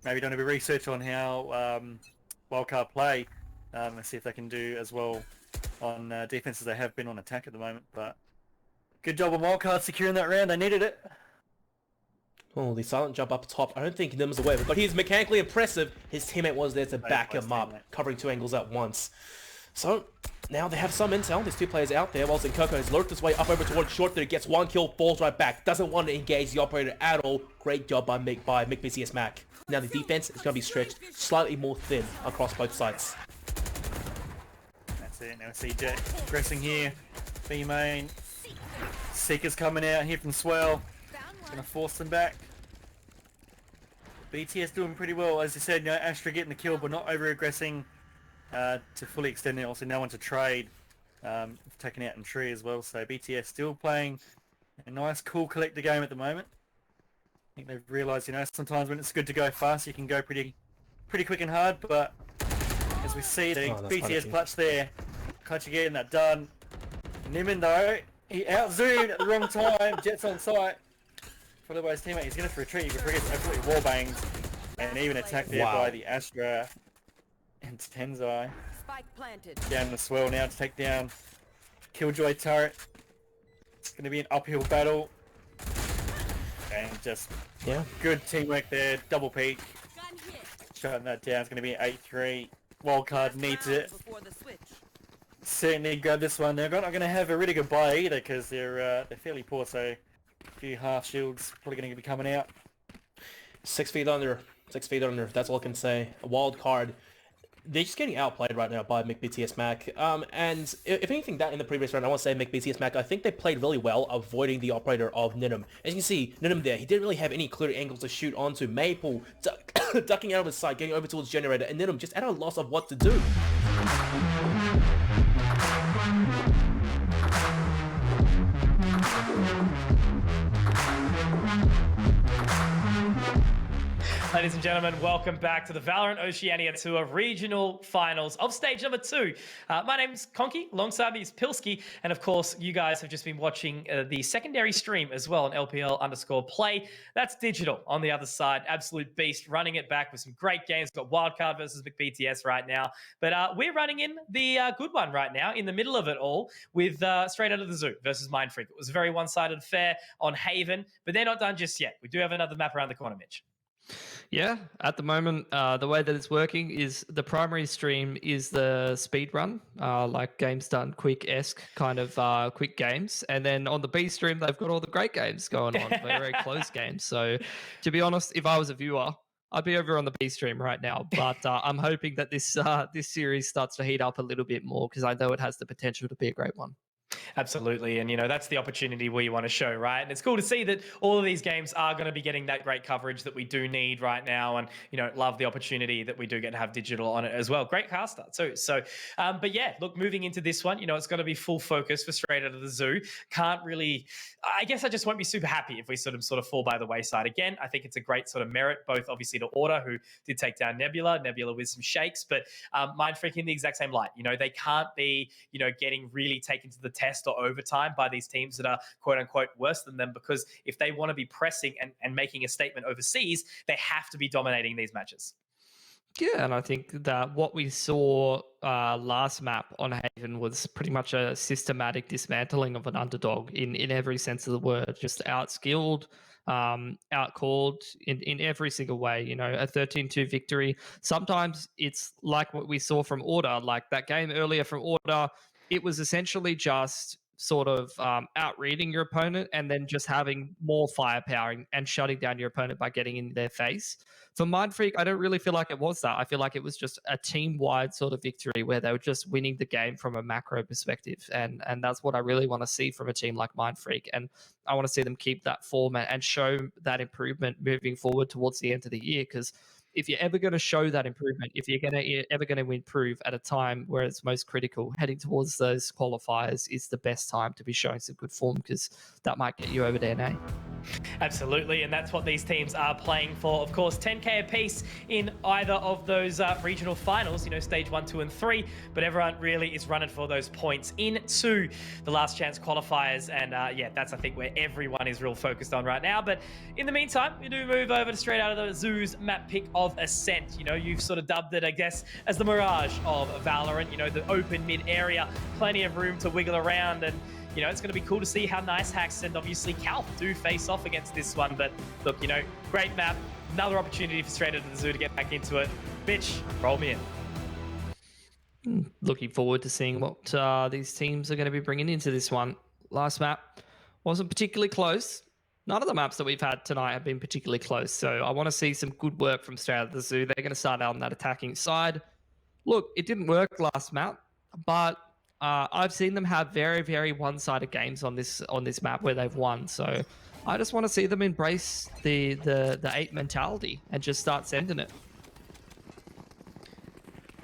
maybe done a bit of research on how Wildcard play, and see if they can do as well on defense as they have been on attack at the moment. But good job on Wildcard securing that round. They needed it. Oh, the silent jump up top. I don't think Nim's aware of it, but he's mechanically impressive. His teammate was there to back him up, covering two angles at once. So, now they have some intel. There's two players out there, whilst Coco has lurked his way up over towards short there. Gets one kill, falls right back. Doesn't want to engage the operator at all. Great job by McBCS Mac. Now the defense is going to be stretched slightly more thin across both sides. That's it. Now CJ progressing here. B main. Seeker's coming out here from Swell. Gonna force them back. BTS doing pretty well, as you said. You know, Astra getting the kill, but not over-aggressing to fully extend it. Also, no one to trade. Taking out in tree as well. So BTS still playing a nice, cool collector game at the moment. I think they've realised, you know, sometimes when it's good to go fast, you can go pretty quick and hard. But as we see, the BTS clutch there, clutch getting that done. Nimin though, he out-zoomed at the wrong time. Jet's on site. Followed by his teammate, he's going to retrieve, but gets absolutely wallbanged, and even attacked there by the Astra and Tensai. Spike planted. Down the Swell now to take down Killjoy turret. It's going to be an uphill battle, and just good teamwork there. Double peek, shutting that down. It's going to be an 8-3. Wildcard needs it. certainly grab this one. They're not going to have a really good buy either because they're fairly poor, so a few half shields probably going to be coming out. 6 feet under. 6 feet under. That's all I can say. A wild card. They're just getting outplayed right now by McBTS Mac. And if anything, that in the previous round, I want to say McBTS Mac, I think they played really well avoiding the operator of Ninum. As you can see, Ninum there, he didn't really have any clear angles to shoot onto. Maple ducking out of his sight, getting over towards Generator, and Ninum just at a loss of what to do. Ladies and gentlemen, welcome back to the VALORANT Oceania Tour Regional Finals of stage number 2. My name's Conky, alongside me is Pilski, and of course, you guys have just been watching the secondary stream as well on LPL_play. That's digital on the other side. Absolute beast, running it back with some great games. Got Wildcard versus McBTS right now, but we're running in the good one right now, in the middle of it all, with Straight Out of the Zoo versus Mindfreak. It was a very one-sided affair on Haven, but they're not done just yet. We do have another map around the corner, Mitch. Yeah, at the moment, the way that it's working is the primary stream is the speed run, like games done quick-esque kind of quick games. And then on the B stream, they've got all the great games going on, very close games. So to be honest, if I was a viewer, I'd be over on the B stream right now. But I'm hoping that this series starts to heat up a little bit more because I know it has the potential to be a great one. Absolutely. And, you know, that's the opportunity we want to show, right? And it's cool to see that all of these games are going to be getting that great coverage that we do need right now. And, you know, love the opportunity that we do get to have digital on it as well. Great car start too. So, but yeah, look, moving into this one, you know, it's going to be full focus for Straight Out of the Zoo. Can't really, I guess I just won't be super happy if we sort of fall by the wayside. Again, I think it's a great sort of merit, both obviously to Order, who did take down Nebula with some shakes, but Mindfreak in the exact same light. You know, they can't be, you know, getting really taken to the test or overtime by these teams that are quote unquote worse than them, because if they want to be pressing and making a statement overseas, they have to be dominating these matches. Yeah, and I think that what we saw last map on Haven was pretty much a systematic dismantling of an underdog in every sense of the word. Just outskilled, outcalled in every single way. You know, a 13-2 victory. Sometimes it's like what we saw from Order, like that game earlier from Order. It was essentially just sort of outreading your opponent and then just having more firepower and shutting down your opponent by getting in their face. For Mindfreak, I don't really feel like it was that. I feel like it was just a team-wide sort of victory where they were just winning the game from a macro perspective. And that's what I really want to see from a team like Mindfreak. And I want to see them keep that form and show that improvement moving forward towards the end of the year, because if you're ever going to show that improvement, if you're ever going to improve at a time where it's most critical, heading towards those qualifiers is the best time to be showing some good form, because that might get you over DNA. Absolutely, and that's what these teams are playing for. Of course, 10k apiece in either of those regional finals, you know, stage 1, 2, and 3, but everyone really is running for those points into the last chance qualifiers, and yeah, that's, I think, where everyone is real focused on right now. But in the meantime, we do move over to Straight Out of the Zoo's map pick of Ascent. You know, you've sort of dubbed it, I guess, as the mirage of Valorant, you know, the open mid area, plenty of room to wiggle around, and you know, it's going to be cool to see how Nice Hacks and obviously Calf do face off against this one. But look, you know, great map. Another opportunity for Straight Out of the Zoo to get back into it. Bitch, roll me in. Looking forward to seeing what these teams are going to be bringing into this one. Last map wasn't particularly close. None of the maps that we've had tonight have been particularly close. So I want to see some good work from Straight Out of the Zoo. They're going to start out on that attacking side. Look, it didn't work last map, but I've seen them have very, very one-sided games on this map where they've won. So I just want to see them embrace the 8 mentality and just start sending it.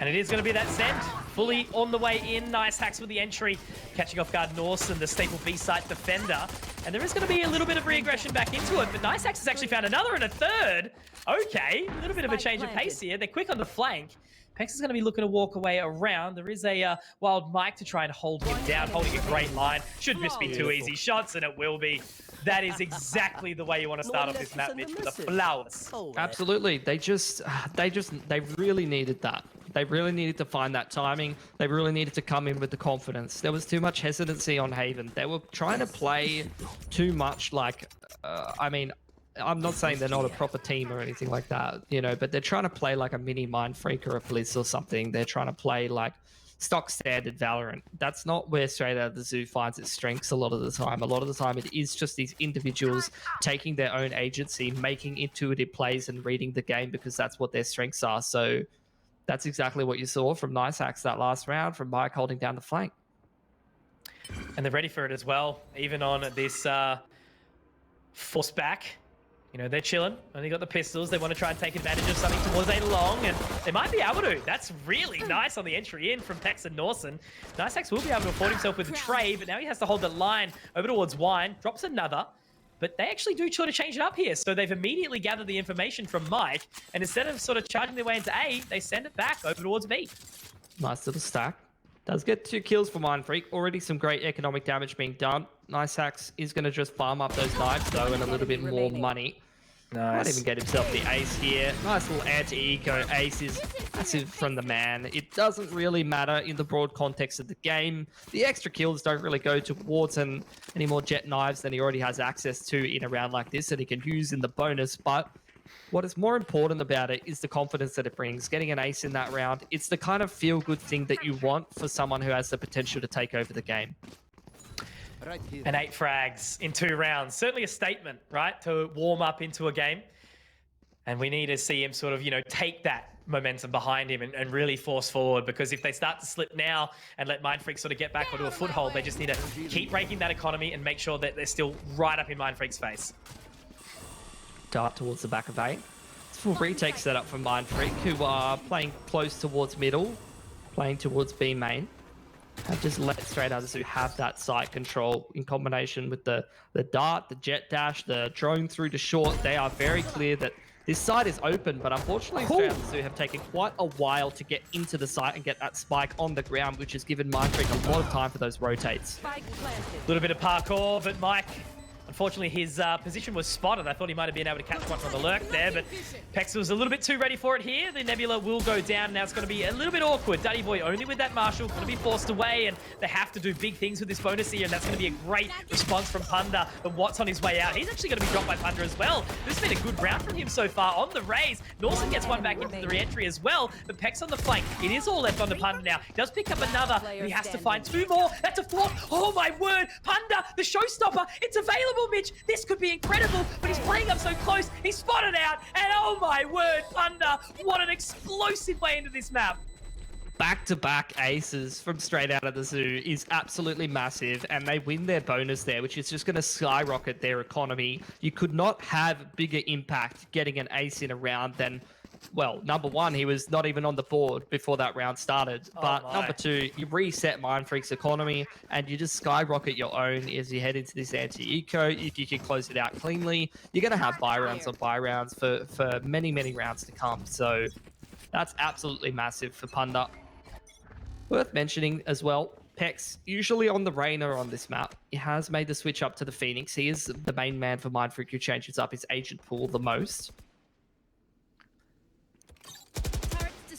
And it is going to be that send, fully on the way in. Nice Hacks with the entry, catching off guard Norson, the staple B-site defender. And there is going to be a little bit of re-aggression back into it, but Nice Hacks has actually found another and a third. Okay, a little bit of a change of pace here. They're quick on the flank. Pex is going to be looking to walk away around. There is a Wild Mike to try and hold him down, holding a great line. Should just be 2 easy shots, and it will be. That is exactly the way you want to start off this map, Mitch, with the flowers. Absolutely. They really needed that. They really needed to find that timing. They really needed to come in with the confidence. There was too much hesitancy on Haven. They were trying to play too much like, I mean, I'm not saying they're not a proper team or anything like that, you know, but they're trying to play like a mini Mindfreak or a Blitz or something. They're trying to play like stock standard Valorant. That's not where Straight Out of the Zoo finds its strengths a lot of the time. A lot of the time it is just these individuals taking their own agency, making intuitive plays and reading the game because that's what their strengths are. So that's exactly what you saw from Nice Axe that last round, from Mike holding down the flank. And they're ready for it as well, even on this force back. You know, they're chilling. Only got the pistols. They want to try and take advantage of something towards a long, and they might be able to. That's really nice on the entry in from Pex and Norson. Nice Axe will be able to afford himself with a trade, but now he has to hold the line over towards Wine. Drops another, but they actually do sort of change it up here. So they've immediately gathered the information from Mike, and instead of sort of charging their way into A, they send it back over towards B. Nice little stack. Does get 2 kills for Mindfreak. Already some great economic damage being done. Nice Axe is going to just farm up those knives, though, and a little bit more money. Nice. Might even get himself the ace here. Nice little anti-eco ace is massive from the man. It doesn't really matter in the broad context of the game. The extra kills don't really go towards any more jet knives than he already has access to in a round like this that he can use in the bonus, but what is more important about it is the confidence that it brings. Getting an ace in that round, it's the kind of feel-good thing that you want for someone who has the potential to take over the game. And 8 frags in 2 rounds. Certainly a statement, right? To warm up into a game. And we need to see him sort of, you know, take that momentum behind him and really force forward, because if they start to slip now and let Mindfreak sort of get back onto a foothold, they just need to keep breaking that economy and make sure that they're still right up in Mindfreak's face. Dart towards the back of A. It's full retake setup for Mindfreak, who are playing close towards middle, playing towards B main. And just let Straight Out of the Zoo have that site control in combination with the dart, the jet dash, the drone through to short. They are very clear that this site is open, but unfortunately Straight Out of the Zoo have taken quite a while to get into the site and get that spike on the ground, which has given Mindfreak a lot of time for those rotates. A little bit of parkour, but Mike, unfortunately, his position was spotted. I thought he might have been able to catch one from the lurk there, but Pex was a little bit too ready for it here. The Nebula will go down. Now it's going to be a little bit awkward. Duddy Boy only with that Marshal, going to be forced away, and they have to do big things with this bonus here, and that's going to be a great response from Punda. But Watt's on his way out. He's actually going to be dropped by Punda as well. This has been a good round from him so far on the raise. Norson gets one back into the re-entry as well, but Pex on the flank. It is all left on the Punda now. He does pick up another, and he has to find 2 more. That's a 4th. Oh my word. Punda, the showstopper. It's available, Mitch. This could be incredible, but he's playing up so close. He's spotted out, and oh my word, Punda, what an explosive way into this map. Back-to-back aces from Straight Out of the Zoo is absolutely massive, and they win their bonus there, which is just going to skyrocket their economy. You could not have bigger impact getting an ace in a round than, well, number one, he was not even on the board before that round started. But number 2, you reset Mindfreak's economy and you just skyrocket your own as you head into this anti-eco. If you can close it out cleanly, you're going to have buy rounds on buy rounds for many, many rounds to come. So that's absolutely massive for Punda. Worth mentioning as well, Pex, usually on the Reyna on this map, he has made the switch up to the Phoenix. He is the main man for Mindfreak who changes up his agent pool the most.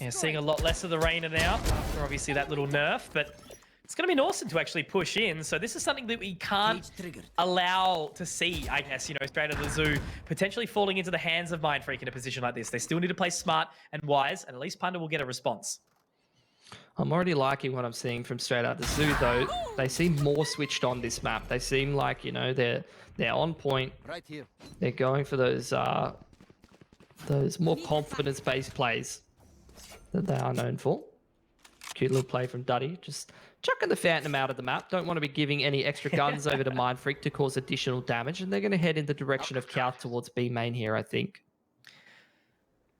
Yeah, seeing a lot less of the Reyna now after obviously that little nerf, but it's going to be Norson to actually push in. So this is something that we can't allow to see, I guess, you know, Straight Out of the Zoo potentially falling into the hands of Mindfreak in a position like this. They still need to play smart and wise, and at least Punda will get a response. I'm already liking what I'm seeing from Straight Out of the Zoo, though. They seem more switched on this map. They seem like, you know, they're on point. Right here. They're going for those more confidence-based plays that they are known for. Cute little play from Duddy. Just chucking the Phantom out of the map. Don't want to be giving any extra guns over to Mindfreak to cause additional damage, and they're going to head in the direction of Couth towards B main here, I think.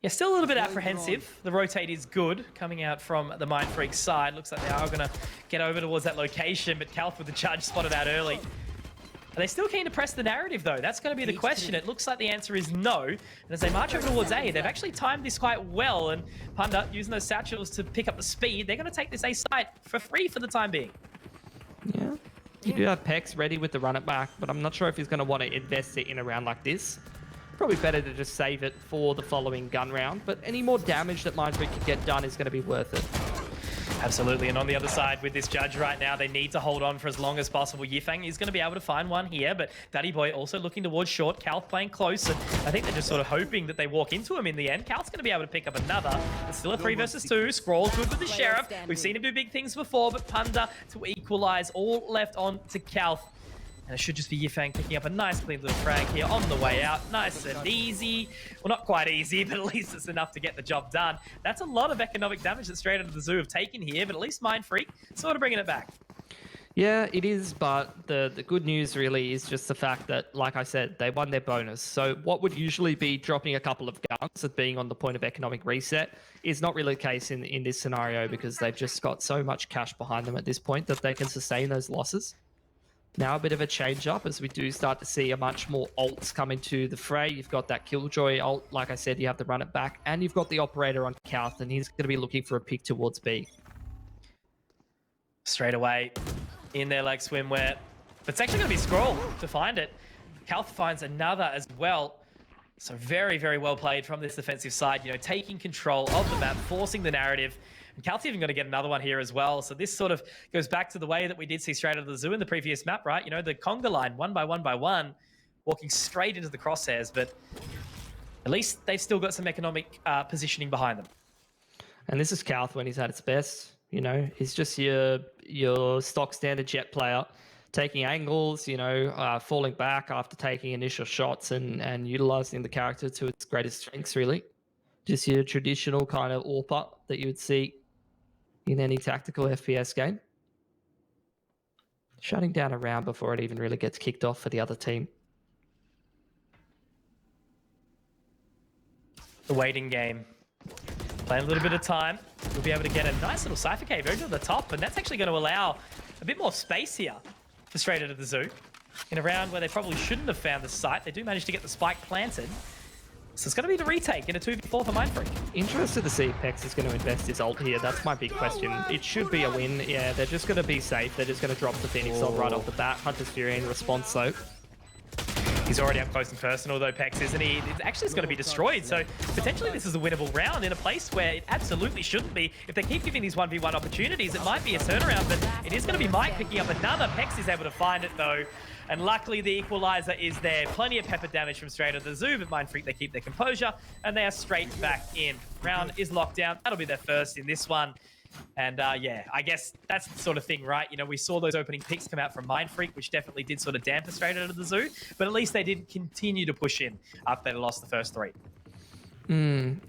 Yeah, still a little bit apprehensive. The rotate is good coming out from the Mindfreak side. Looks like they are going to get over towards that location, but Calf with the charge spotted out early. Are they still keen to press the narrative, though? That's going to be the question. It looks like the answer is no. And as they march over towards A, they've actually timed this quite well. And Punda, using those satchels to pick up the speed, they're going to take this A site for free for the time being. Yeah. You do have Pex ready with the run it back, but I'm not sure if he's going to want to invest it in a round like this. Probably better to just save it for the following gun round, but any more damage that Mindfreak can get done is going to be worth it. Absolutely, and on the other side with this judge right now, they need to hold on for as long as possible. Yifeng is going to be able to find one here, but Daddy Boy also looking towards short. Calth playing close, and I think they're just sort of hoping that they walk into him in the end. Calth's going to be able to pick up another. It's still a 3 versus 2. Scroll's good with the Sheriff. We've seen him do big things before, but Punda to equalize. All left on to Calth. And it should just be Yifeng picking up a nice clean little frag here on the way out. Nice and easy. Well, not quite easy, but at least it's enough to get the job done. That's a lot of economic damage that Straight Out of the Zoo have taken here, but at least Mindfreak sort of bringing it back. Yeah, it is, but the good news really is just the fact that, like I said, they won their bonus. So what would usually be dropping a couple of guns and being on the point of economic reset is not really the case in this scenario, because they've just got so much cash behind them at this point that they can sustain those losses. Now a bit of a change up as we do start to see a much more ults come into the fray. You've got that Killjoy ult, like I said, you have to run it back, and you've got the operator on Calth, and he's going to be looking for a pick towards B. Straight away in there like swimwear. But it's actually going to be Scroll to find it. Calth finds another as well. So very, very well played from this defensive side, you know, taking control of the map, forcing the narrative. And Calth's even going to get another one here as well. So this sort of goes back to the way that we did see Straight Out of the Zoo in the previous map, right? You know, the conga line, one by one, walking straight into the crosshairs. But at least they've still got some economic positioning behind them. And this is Calth when he's at its best. You know, he's just your stock standard jet player, taking angles, you know, falling back after taking initial shots and utilizing the character to its greatest strengths, really. Just your traditional kind of AWPer that you would see in any tactical FPS game. Shutting down a round before it even really gets kicked off for the other team. The waiting game. Playing a little bit of time. We'll be able to get a nice little Cypher Cave over to the top, and that's actually going to allow a bit more space here for Straight Out of the Zoo. In a round where they probably shouldn't have found the site, they do manage to get the spike planted. So it's going to be the retake in a 2v4 for Mindfreak. Interested to see if Pex is going to invest his ult here. That's my big question. It should be a win. Yeah, they're just going to be safe. They're just going to drop the Phoenix ult right off the bat. Hunter's Fury in response, though. He's already up close and personal, though, Pex, isn't he? It actually is going to be destroyed, so potentially this is a winnable round in a place where it absolutely shouldn't be. If they keep giving these 1v1 opportunities, it might be a turnaround, but it is going to be Mike picking up another. Pex is able to find it, though, and luckily the equalizer is there. Plenty of pepper damage from Straight Out of the Zoo, but Mindfreak, they keep their composure, and they are straight back in. Round is locked down. That'll be their first in this one. And yeah, I guess that's the sort of thing, right? You know, we saw those opening picks come out from Mindfreak, which definitely did sort of dampen Straight Out of the Zoo, but at least they did continue to push in after they lost the first 3.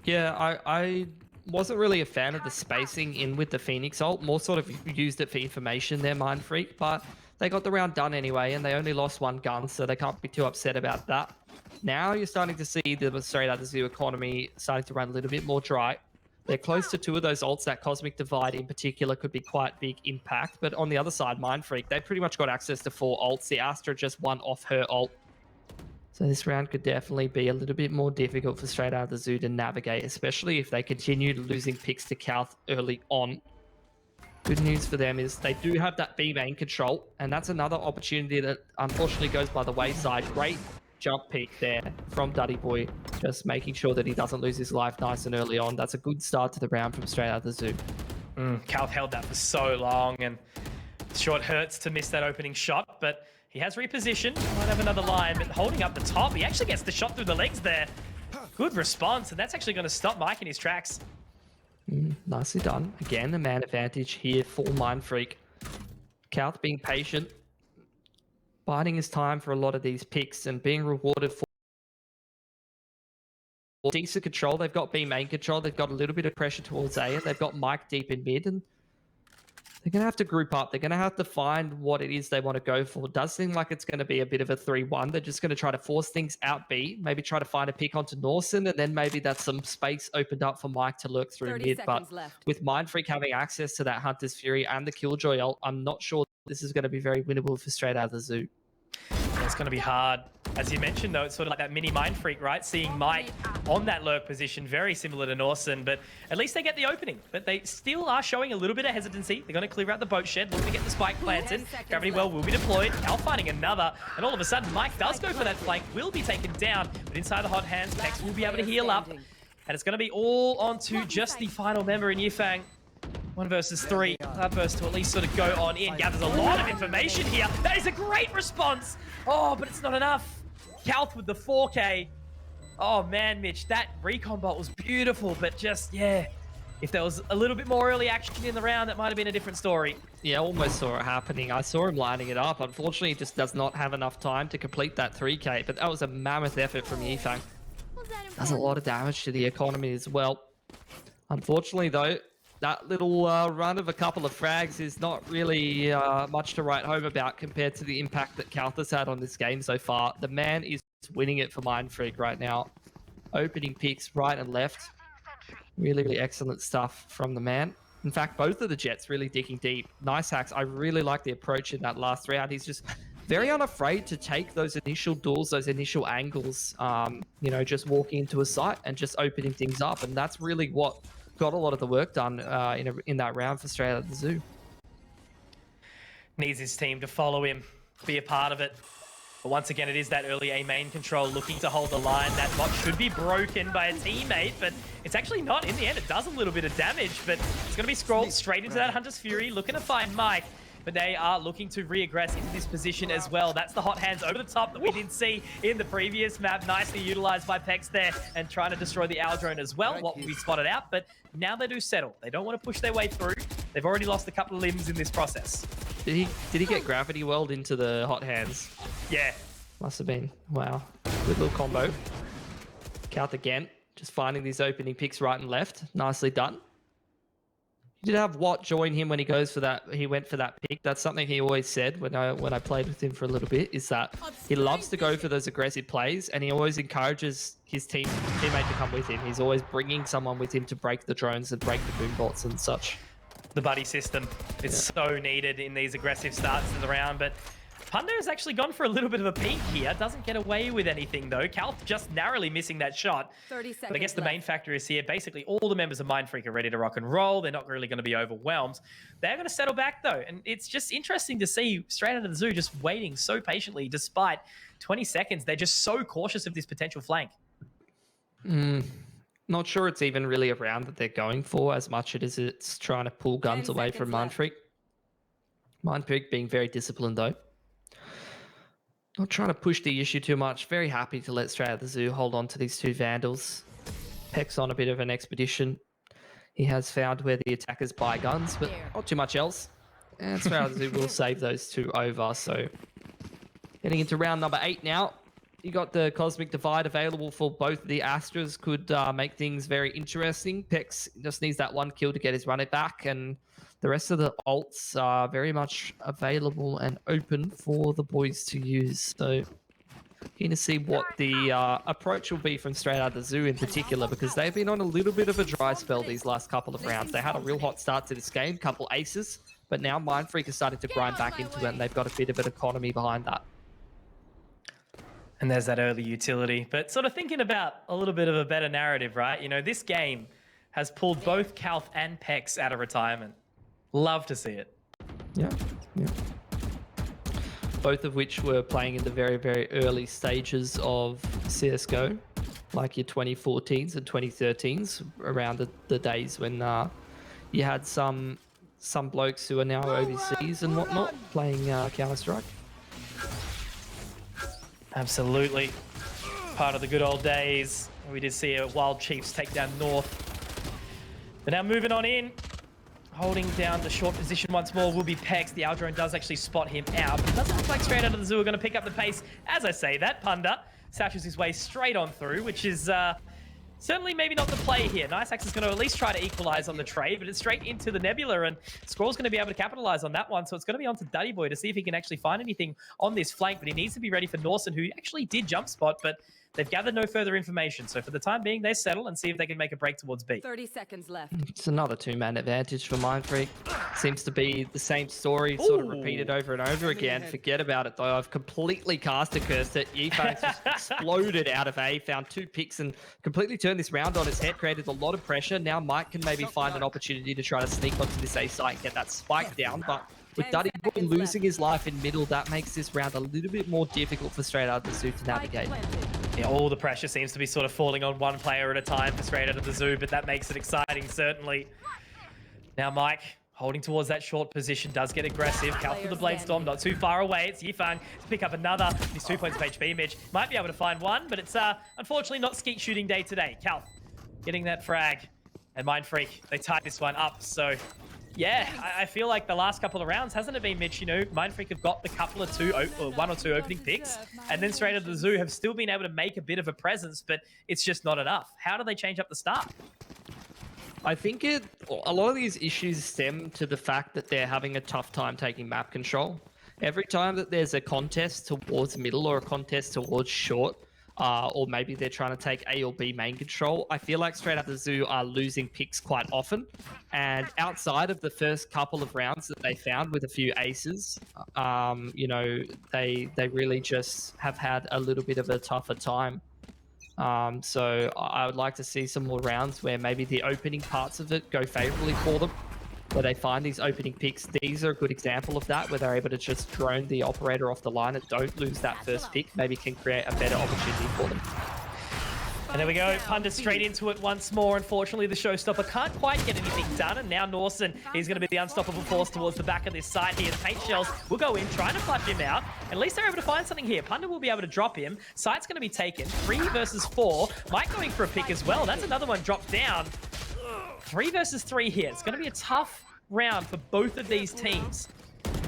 Yeah, I wasn't really a fan of the spacing in with the Phoenix ult. More sort of used it for information there, Mindfreak, but they got the round done anyway, and they only lost 1 gun, so they can't be too upset about that. Now you're starting to see the Straight Out of the Zoo economy starting to run a little bit more dry. They're close to 2 of those ults. That Cosmic Divide in particular could be quite big impact. But on the other side, Mindfreak, they've pretty much got access to 4 ults. The Astra just won off her ult. So this round could definitely be a little bit more difficult for Straight Out of the Zoo to navigate, especially if they continue losing picks to Calth early on. Good news for them is they do have that B main control, and that's another opportunity that unfortunately goes by the wayside. Great jump peek there from Duddy Boy, just making sure that he doesn't lose his life nice and early on. That's a good start to the round from Straight Out of the Zoo. Calth held that for so long, and sure, it hurts to miss that opening shot, but he has repositioned. Might have another line, but holding up the top, he actually gets the shot through the legs there. Good response, and that's actually going to stop Mike in his tracks. Nicely done. Again, the man advantage here for Mindfreak. Calth being patient, biding his time for a lot of these picks and being rewarded for decent control. They've got B main control. They've got a little bit of pressure towards A, and they've got Mike deep in mid, and they're going to have to group up. They're going to have to find what it is they want to go for. It does seem like it's going to be a bit of a 3-1. They're just going to try to force things out B, maybe try to find a pick onto Norson, and then maybe that's some space opened up for Mike to lurk through mid. But with Mindfreak having access to that Hunter's Fury and the Killjoy ult, I'm not sure this is going to be very winnable for Straight Out of the Zoo. It's going to be hard. As you mentioned, though, it's sort of like that mini Mindfreak, right? Seeing Mike on that lurk position, very similar to Norson, but at least they get the opening. But they still are showing a little bit of hesitancy. They're going to clear out the boat shed, looking to get the spike planted. Gravity Well will be deployed. Cal finding another, and all of a sudden, Mike does go for that flank, will be taken down, but inside the hot hands, Pex will be able to heal up. And it's going to be all onto just the final member in Yifeng. 1 versus 3. That burst to at least sort of go on in. Gathers a lot of information here. That is a great response. Oh, but it's not enough. Kalth with the 4K. Oh man, Mitch, that recon bot was beautiful, but just, yeah. If there was a little bit more early action in the round, that might have been a different story. Yeah, almost saw it happening. I saw him lining it up. Unfortunately, he just does not have enough time to complete that 3K, but that was a mammoth effort from Yifang. Does a lot of damage to the economy as well. Unfortunately, though, that little run of a couple of frags is not really much to write home about compared to the impact that Kalth has had on this game so far. The man is winning it for Mindfreak right now. Opening picks right and left. Really, really excellent stuff from the man. In fact, both of the Jets really digging deep. Nice hacks. I really like the approach in that last round. He's just very unafraid to take those initial doors, those initial angles, you know, just walking into a site and just opening things up. And that's really what got a lot of the work done in that round for Straight Out of the Zoo. Needs his team to follow him, be a part of it. But once again, it is that early A main control looking to hold the line. That bot should be broken by a teammate, but it's actually not. In the end, it does a little bit of damage, but it's going to be scrolled straight into that Hunter's Fury, looking to find Mike. But they are looking to reaggress into this position as well. That's the hot hands over the top that we didn't see in the previous map. Nicely utilized by Pex there and trying to destroy the Owl Drone as well, what we spotted out. But now they do settle. They don't want to push their way through. They've already lost a couple of limbs in this process. Did he get gravity welled into the hot hands? Yeah. Must have been. Wow. Good little combo. Kalth again. Just finding these opening picks right and left. Nicely done. He did have Watt join him when he goes for that. He went for that pick. That's something he always said when I played with him for a little bit, is that he loves to go for those aggressive plays, and he always encourages his teammate to come with him. He's always bringing someone with him to break the drones and break the boom bots and such. The buddy system is so needed in these aggressive starts to the round, but Punda has actually gone for a little bit of a peek here. Doesn't get away with anything, though. Kalth just narrowly missing that shot. 30 seconds but I guess the main factor is here, basically all the members of Mindfreak are ready to rock and roll. They're not really going to be overwhelmed. They're going to settle back, though. And it's just interesting to see Straight Out of the Zoo just waiting so patiently despite 20 seconds. They're just so cautious of this potential flank. Not sure it's even really a round that they're going for as much as it's trying to pull guns away from Mindfreak. Mindfreak being very disciplined, though. Not trying to push the issue too much. Very happy to let Straight Out of the Zoo hold on to these two Vandals. Peck's on a bit of an expedition. He has found where the attackers buy guns, but not too much else. And Straight Out of the Zoo will save those two over. So getting into round number 8 now. You got the Cosmic Divide available for both the Astras. Could make things very interesting. Pex just needs that one kill to get his run it back, and the rest of the ults are very much available and open for the boys to use. So keen to see what the approach will be from Straight Out of the Zoo in particular, because they've been on a little bit of a dry spell these last couple of rounds. They had a real hot start to this game, couple aces, but now Mindfreak is starting to grind back into it, and they've got a bit of an economy behind that. And there's that early utility. But sort of thinking about a little bit of a better narrative, right? You know, this game has pulled both Kalth and Pex out of retirement. Love to see it. Yeah. Both of which were playing in the very, very early stages of CSGO, like your 2014s and 2013s, around the days when you had some blokes who are now overseas and whatnot playing Counter-Strike. Absolutely. Part of the good old days. We did see a Wild Chiefs take down North. But now moving on in. Holding down the short position once more will be Pex. The Owl Drone does actually spot him out, but it doesn't look like Straight Out of the Zoo are going to pick up the pace. As I say that, Punda sashes his way straight on through, which is certainly maybe not the play here. Niceaxe is going to at least try to equalize on the trade, but it's straight into the Nebula, and Scrawl's going to be able to capitalize on that one. So it's going to be on to Duddy Boy to see if he can actually find anything on this flank, but he needs to be ready for Norson, who actually did jump spot, but they've gathered no further information. So for the time being, they settle and see if they can make a break towards B. 30 seconds left. It's another two-man advantage for Mindfreak. Seems to be the same story, sort of repeated over and over again. Forget about it, though. I've completely caster cursed it. Yifang just exploded out of A, found 2 picks, and completely turned this round on its head, created a lot of pressure. Now Mike can maybe find an opportunity to try to sneak onto this A site and get that spike down, but with Duddy Boy losing his life in middle, that makes this round a little bit more difficult for Straight Out of the Zoo to navigate. Yeah, all the pressure seems to be sort of falling on one player at a time for Straight Out of the Zoo, but that makes it exciting, certainly. Now Mike, holding towards that short position, does get aggressive. Cal for the Blade Storm, not too far away. It's Yifang to pick up another. He's 2 points of HP. Mitch might be able to find one, but it's unfortunately not skeet shooting day today. Cal getting that frag. And Mindfreak, they tied this one up. So, yeah, I feel like the last couple of rounds, hasn't it been, Mitch? You know, Mindfreak have got the couple of one or two opening picks, and then straight out of the zoo have still been able to make a bit of a presence, but it's just not enough. How do they change up the start? I think a lot of these issues stem to the fact that they're having a tough time taking map control. Every time that there's a contest towards middle or a contest towards short, or maybe they're trying to take A or B main control, I feel like straight out the zoo are losing picks quite often. And outside of the first couple of rounds that they found with a few aces, you know, they really just have had a little bit of a tougher time. So I would like to see some more rounds where maybe the opening parts of it go favorably for them, where they find these opening picks. These are a good example of that, where they're able to just drone the operator off the line and don't lose that first pick. Maybe can create a better opportunity for them. And there we go, Punda straight into it once more. Unfortunately, the showstopper can't quite get anything done, and now Norson is going to be the unstoppable force towards the back of this site here. The paint shells will go in, trying to flush him out. At least they're able to find something here. Punda will be able to drop him. Site's going to be taken. 3 versus 4. Mike going for a pick as well. That's another one dropped down. 3 versus 3 here. It's going to be a tough round for both of these teams.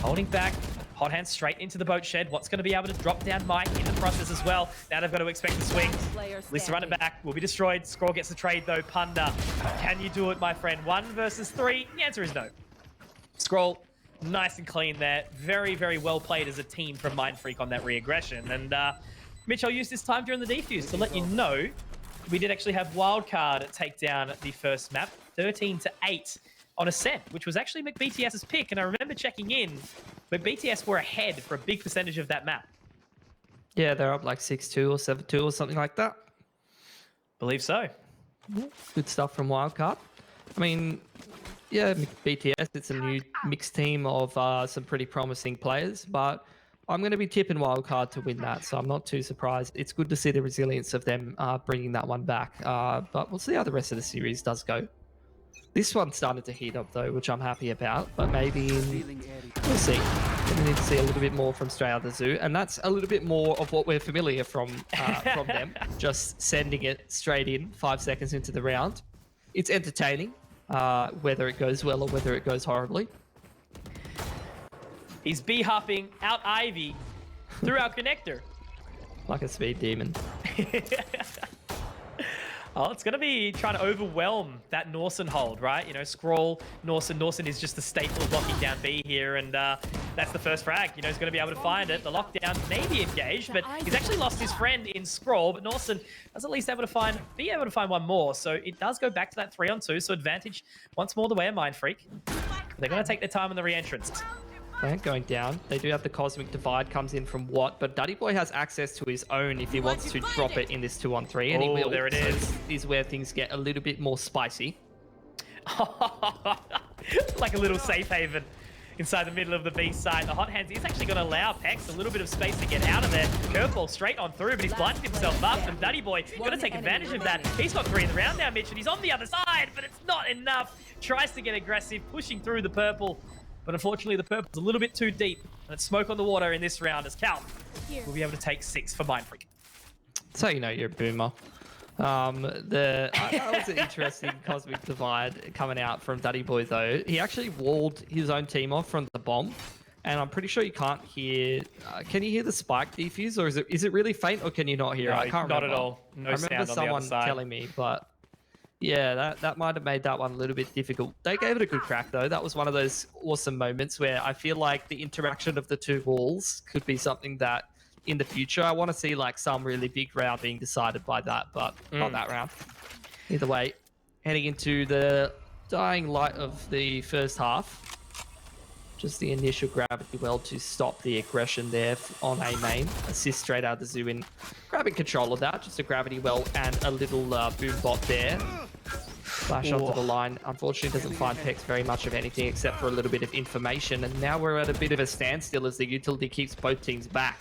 Holding back. Hot hands straight into the boat shed. What's going to be able to drop down Mike in the process as well. Now they've got to expect the swing. At least to run it back. Will be destroyed. Scroll gets the trade though. Punda, can you do it, my friend? 1 versus 3? The answer is no. Scroll, nice and clean there. Very, very well played as a team from Mindfreak on that re-aggression. And Mitch, I'll use this time during the defuse to let you know we did actually have Wildcard take down the first map, 13-8 on Ascent, which was actually McBTS's pick. And I remember checking in, McBTS were ahead for a big percentage of that map. Yeah, they're up like 6-2 or 7-2 or something like that. Believe so. Good stuff from Wildcard. I mean, yeah, BTS, it's a new mixed team of some pretty promising players, but I'm going to be tipping Wildcard to win that, so I'm not too surprised. It's good to see the resilience of them bringing that one back, but we'll see how the rest of the series does go. This one started to heat up though, which I'm happy about, but maybe we'll see. We need to see a little bit more from straight out the zoo, and that's a little bit more of what we're familiar from them. Just sending it straight in 5 seconds into the round. It's entertaining, whether it goes well or whether it goes horribly. He's B-hopping out Ivy through our connector. Like a speed demon. Oh, it's going to be trying to overwhelm that Norson hold, right? You know, Scroll, Norson is just the staple of locking down B here, and that's the first frag. You know, he's going to be able to find it. The lockdown may be engaged, but he's actually lost his friend in Scroll, but Norson is at least be able to find one more. So it does go back to that 3-on-2, so advantage once more the way of Mindfreak. They're going to take their time on the re-entrance. Plant going down. They do have the Cosmic Divide comes in from Watt, but Duddy Boy has access to his own if he wants to drop it in this 2-on-3, and he will. There it is. So this is where things get a little bit more spicy. Like a little safe haven inside the middle of the B side. The hot hands is actually going to allow Pex a little bit of space to get out of there. Curveball straight on through, but he's blinded himself up, and Duddy Boy going to take advantage of that. He's got 3 in the round now, Mitch, and he's on the other side, but it's not enough. Tries to get aggressive, pushing through the purple. But unfortunately, the purple's a little bit too deep, and it's smoke on the water in this round as Cal will be able to take 6 for Mindfreak. So you know you're a boomer. That was an interesting Cosmic Divide coming out from Duddy Boy, though. He actually walled his own team off from the bomb, and I'm pretty sure you can't hear... can you hear the spike defuse, or is it really faint, or can you not hear it? I can't remember. Not at all. No I remember sound on the other someone side. telling me, but... Yeah, that might have made that one a little bit difficult. They gave it a good crack, though. That was one of those awesome moments where I feel like the interaction of the two walls could be something that, in the future, I want to see like some really big round being decided by that, but not that round. Either way, heading into the dying light of the first half. Just the initial gravity well to stop the aggression there on A main. Assist straight out of the zoo in grabbing control of that. Just a gravity well and a little boom bot there. Flash onto the line. Unfortunately, doesn't find Pex very much of anything except for a little bit of information. And now we're at a bit of a standstill as the utility keeps both teams back.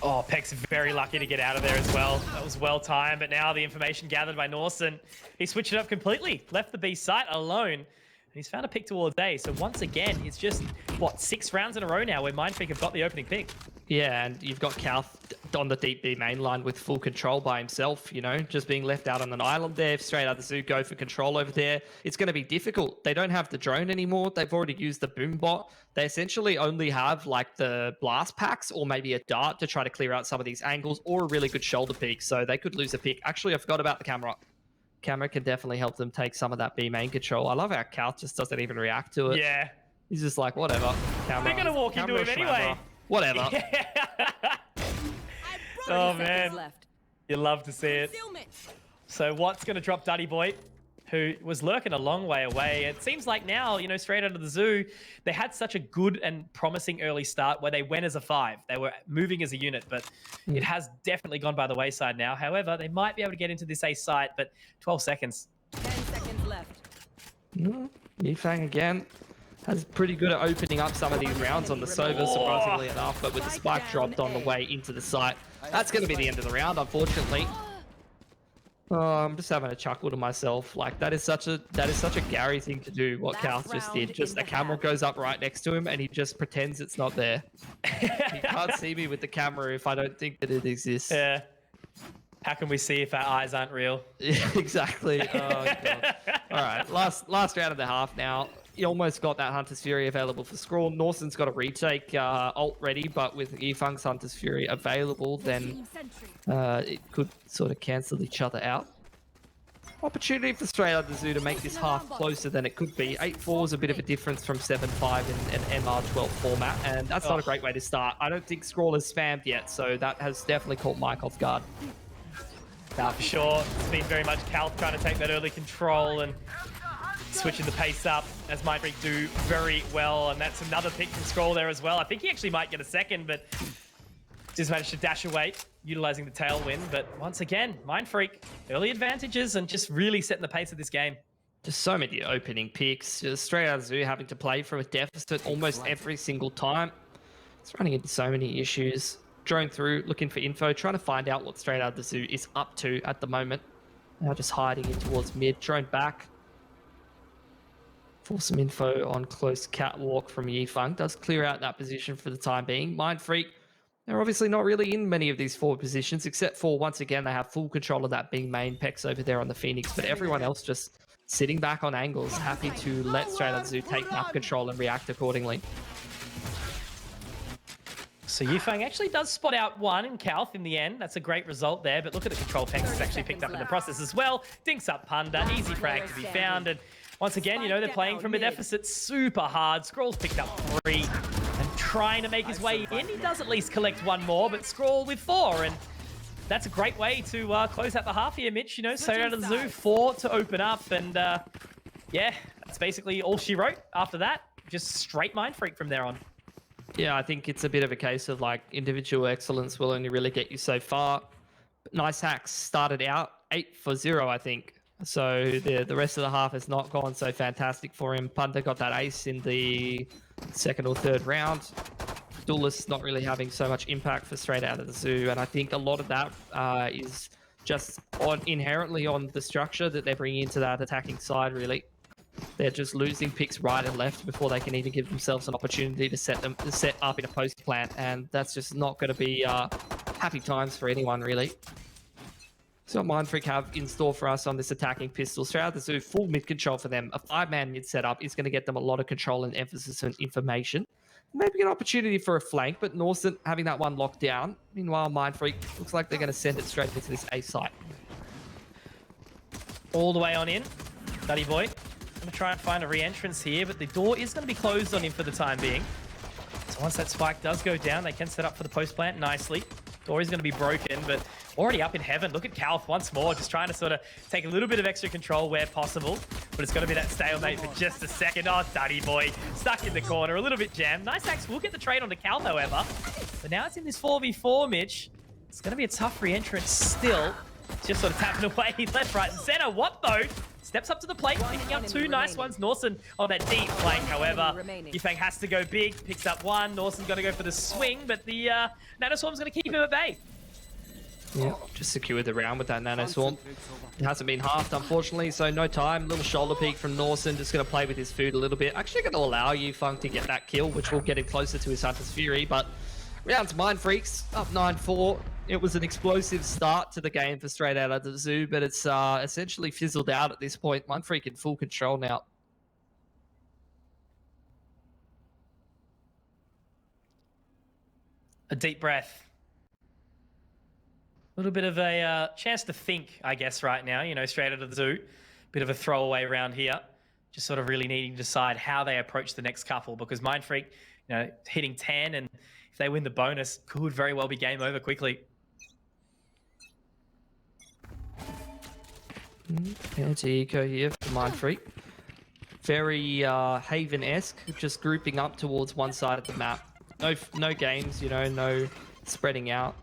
Oh, Peck's very lucky to get out of there as well. That was well timed, but now the information gathered by Norson, he switched it up completely. Left the B site alone. he's found a pick towards A. So once again, it's just, what, 6 rounds in a row now where Mindfreak have got the opening pick. Yeah, and you've got Calth on the deep B main line with full control by himself, you know, just being left out on an island there. If Straight Out the Zoo go for control over there, it's going to be difficult. They don't have the drone anymore. They've already used the boom bot. They essentially only have like the blast packs or maybe a dart to try to clear out some of these angles or a really good shoulder peek. So they could lose a pick. Actually, I forgot about the camera. Camera can definitely help them take some of that B main control. I love how Calth just doesn't even react to it. Yeah. He's just like, whatever. Camera, They're going to walk into him anyway. Whatever. Oh, man. You love to see it. So what's going to drop Duddy Boy, who was lurking a long way away? It seems like now, you know, Straight Out of the Zoo, they had such a good and promising early start where they went as a 5. They were moving as a unit, but it has definitely gone by the wayside now. However, they might be able to get into this A site, but 12 seconds. 10 seconds left. Yifang again has pretty good at opening up some of these rounds on the Sova, surprisingly enough, but with the spike dropped on the way into the site, that's going to be the end of the round, unfortunately. Oh, I'm just having a chuckle to myself. Like, that is such a Gary thing to do, what Calth just did. Just the camera goes up right next to him and he just pretends it's not there. He can't see me with the camera if I don't think that it exists. Yeah. How can we see if our eyes aren't real? Yeah, exactly. Oh, God. All right, last round of the half now. You almost got that Hunter's Fury available for Scrawl. Norton's got a retake ult ready, but with Yifang's Hunter's Fury available, then it could sort of cancel each other out. Opportunity for Straight Out the Zoo to make this half closer than it could be. 8-4 is a bit of a difference from 7-5 in an MR12 format, and that's not a great way to start. I don't think Scrawl has spammed yet, so that has definitely caught Mike off guard. Nah, for sure. It's been very much Calth trying to take that early control and switching the pace up, as Mindfreak do very well. And that's another pick from Scroll there as well. I think he actually might get a second, but just managed to dash away, utilizing the tailwind. But once again, Mindfreak, early advantages and just really setting the pace of this game. Just so many opening picks. Just Straight Out of Zoo having to play from a deficit almost every single time. It's running into so many issues. Drone through, looking for info, trying to find out what Straight Out of the Zoo is up to at the moment. Now just hiding in towards mid. Drone back. For some info on close catwalk from Yifang. Does clear out that position for the time being. Mindfreak, they're obviously not really in many of these forward positions, except for, once again, they have full control of that being main. Pex over there on the Phoenix, but everyone else just sitting back on angles, happy to let Straight Out of the Zoo take map control and react accordingly. So Yifang actually does spot out one in Calth in the end. That's a great result there, but look at the control Pex is actually picked up in the process as well. Dinks up Punda, easy frag to be found, and once again, you know, they're playing from a deficit super hard. Scrawl's picked up 3 and trying to make his way in. He does at least collect one more, but Scrawl with 4, and that's a great way to close out the half here, Mitch. You know, Straight Out of the Zoo, 4 to open up, and yeah, that's basically all she wrote after that. Just straight Mindfreak from there on. Yeah, I think it's a bit of a case of like individual excellence will only really get you so far. Nice Hacks started out 8-0, I think. So the rest of the half has not gone so fantastic for him. Punda got that ace in the second or third round. Duelist not really having so much impact for Straight Out of the Zoo, and I think a lot of that is just inherently on the structure that they're bringing into that attacking side, really. They're just losing picks right and left before they can even give themselves an opportunity to set up in a post plant, and that's just not going to be happy times for anyone, really. So what Mindfreak have in store for us on this attacking pistol. Straight Out the Zoo, full mid control for them. A 5-man mid setup is going to get them a lot of control and emphasis on information. Maybe an opportunity for a flank, but Norton having that one locked down. Meanwhile, Mindfreak looks like they're going to send it straight into this A site. All the way on in. Duddy Boy. Going to try and find a re-entrance here, but the door is going to be closed on him for the time being. So once that spike does go down, they can set up for the post plant nicely. Door is going to be broken, but already up in heaven. Look at Calth once more, just trying to sort of take a little bit of extra control where possible. But it's going to be that stalemate for just a second. Oh, Duddy Boy, stuck in the corner, a little bit jammed. Nice Axe will get the trade onto Calth, however. But now it's in this 4v4, Mitch. It's going to be a tough re-entrance still. Just sort of tapping away left, right, and center. What though? Steps up to the plate, picking up 2 nice ones. Norton on that deep flank, however. Yifang has to go big, picks up 1. Norton's going to go for the swing, but the Nanoswarm's going to keep him at bay. Yeah, just secure the round with that Nano Swarm. It hasn't been halved, unfortunately, so no time. Little shoulder peek from Norson, just going to play with his food a little bit. Actually going to allow Yufeng to get that kill, which will get him closer to his Hunter's Fury, but round's Mind Freaks, up 9-4. It was an explosive start to the game for Straight Out of the Zoo, but it's essentially fizzled out at this point. Mind Freak in full control now. A deep breath. A little bit of a chance to think, I guess, right now. You know, Straight Out of the Zoo. Bit of a throwaway round here. Just sort of really needing to decide how they approach the next couple, because Mind Freak, you know, hitting 10, and if they win the bonus, could very well be game over quickly. Anti-eco here for Mind Freak. Very Haven-esque, just grouping up towards one side of the map. No games, you know, no spreading out.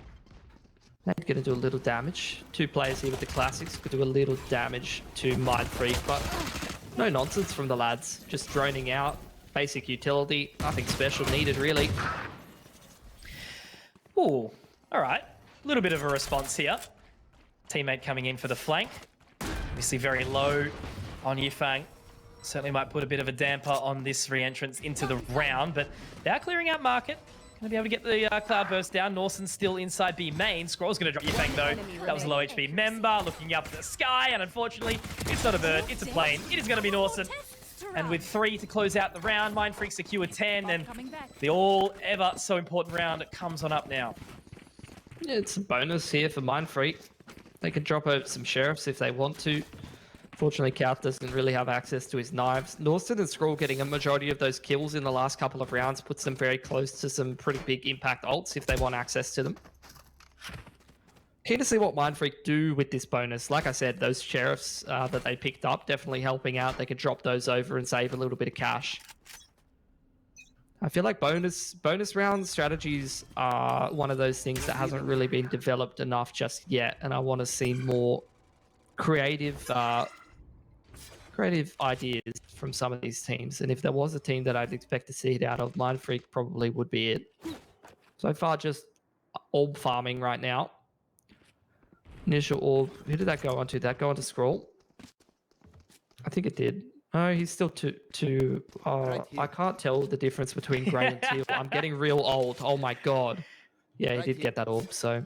They're going to do a little damage. Two players here with the classics could do a little damage to Mind Freak, but no nonsense from the lads. Just droning out. Basic utility. Nothing special needed, really. Ooh, all right. A little bit of a response here. Teammate coming in for the flank. Obviously very low on Yufeng. Certainly might put a bit of a damper on this re-entrance into the round, but they are clearing out market. Going to be able to get the cloud burst down. Norsen's still inside B main. Scroll's going to drop Yufeng though. That was a low HP member looking up at the sky, and unfortunately, it's not a bird, it's a plane. It is going to be Norsen. And with 3 to close out the round, Mind Freak secure 10, and the all ever so important round comes on up now. Yeah, it's a bonus here for Mind Freak. They can drop over some sheriffs if they want to. Fortunately, Calf doesn't really have access to his knives. Norson and Scroll getting a majority of those kills in the last couple of rounds puts them very close to some pretty big impact ults if they want access to them. Keen to see what Mind Freak do with this bonus. Like I said, those sheriffs that they picked up definitely helping out. They could drop those over and save a little bit of cash. I feel like bonus round strategies are one of those things that hasn't really been developed enough just yet, and I want to see more creative ideas from some of these teams. And if there was a team that I'd expect to see it out of, Mind Freak probably would be it. So far, just orb farming right now. Initial orb. Who did that go onto? Did that go onto Scroll? I think it did. No, he's still too I can't tell the difference between grey and teal. I'm getting real old. Oh my god. Yeah, he did get that orb, so.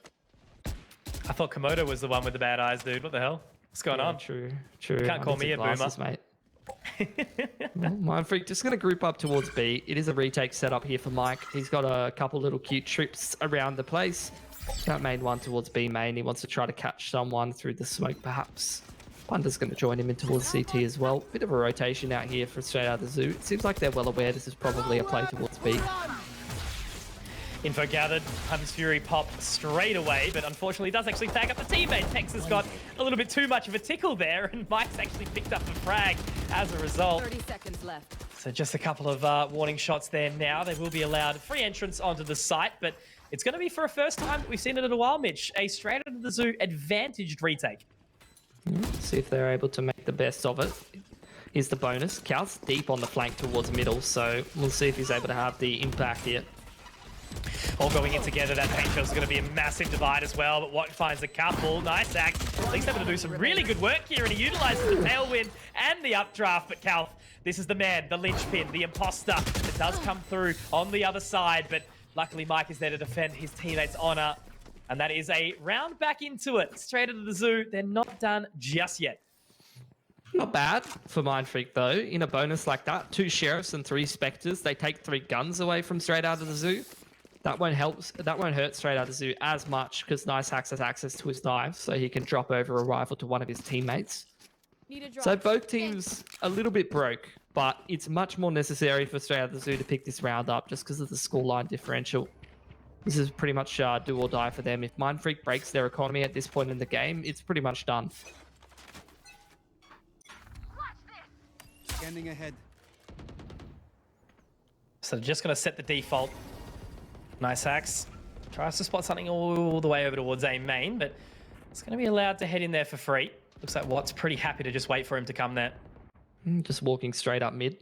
I thought Komodo was the one with the bad eyes, dude. What the hell? What's going on? True. Can't call me a glasses, boomer. Mate. Well, Mind Freak just going to group up towards B. It is a retake setup here for Mike. He's got a couple little cute trips around the place. That main one towards B main. He wants to try to catch someone through the smoke, perhaps. Punder's going to join him in towards CT as well. Bit of a rotation out here for Straight Out of the Zoo. It seems like they're well aware this is probably a play towards B. Info gathered. Hunter's Fury popped straight away, but unfortunately does actually tag up the teammate. Tex has got a little bit too much of a tickle there, and Mike's actually picked up the frag as a result. 30 seconds left. So just a couple of warning shots there now. They will be allowed free entrance onto the site, but it's going to be for a first time that we've seen it in a while, Mitch. A Straight Out of the Zoo advantaged retake. See if they're able to make the best of it. Here's the bonus. Cal's deep on the flank towards middle, so we'll see if he's able to have the impact here. All going in together, that paint trail is going to be a massive divide as well, but Watt finds a couple. Nice axe. At least able to do some really good work here, and he utilizes the tailwind and the updraft, but Calf, this is the man, the linchpin, the imposter that does come through on the other side, but luckily Mike is there to defend his teammates' honor. And that is a round back into it. Straight Out of the Zoo. They're not done just yet. Not bad for Mind Freak, though. In a bonus like that, 2 sheriffs and 3 specters. They take 3 guns away from Straight Out of the Zoo. That won't hurt Straight Out of the Zoo as much because Nice Hacks has access to his knives, so he can drop over a rifle to one of his teammates. So both teams a little bit broke, but it's much more necessary for Straight Out of the Zoo to pick this round up just because of the scoreline differential. This is pretty much do or die for them. If Mind Freak breaks their economy at this point in the game, it's pretty much done. Scanning ahead. So just going to set the default. Nice axe. Tries to spot something all the way over towards A main, but it's going to be allowed to head in there for free. Looks like Watt's pretty happy to just wait for him to come there. Just walking straight up mid.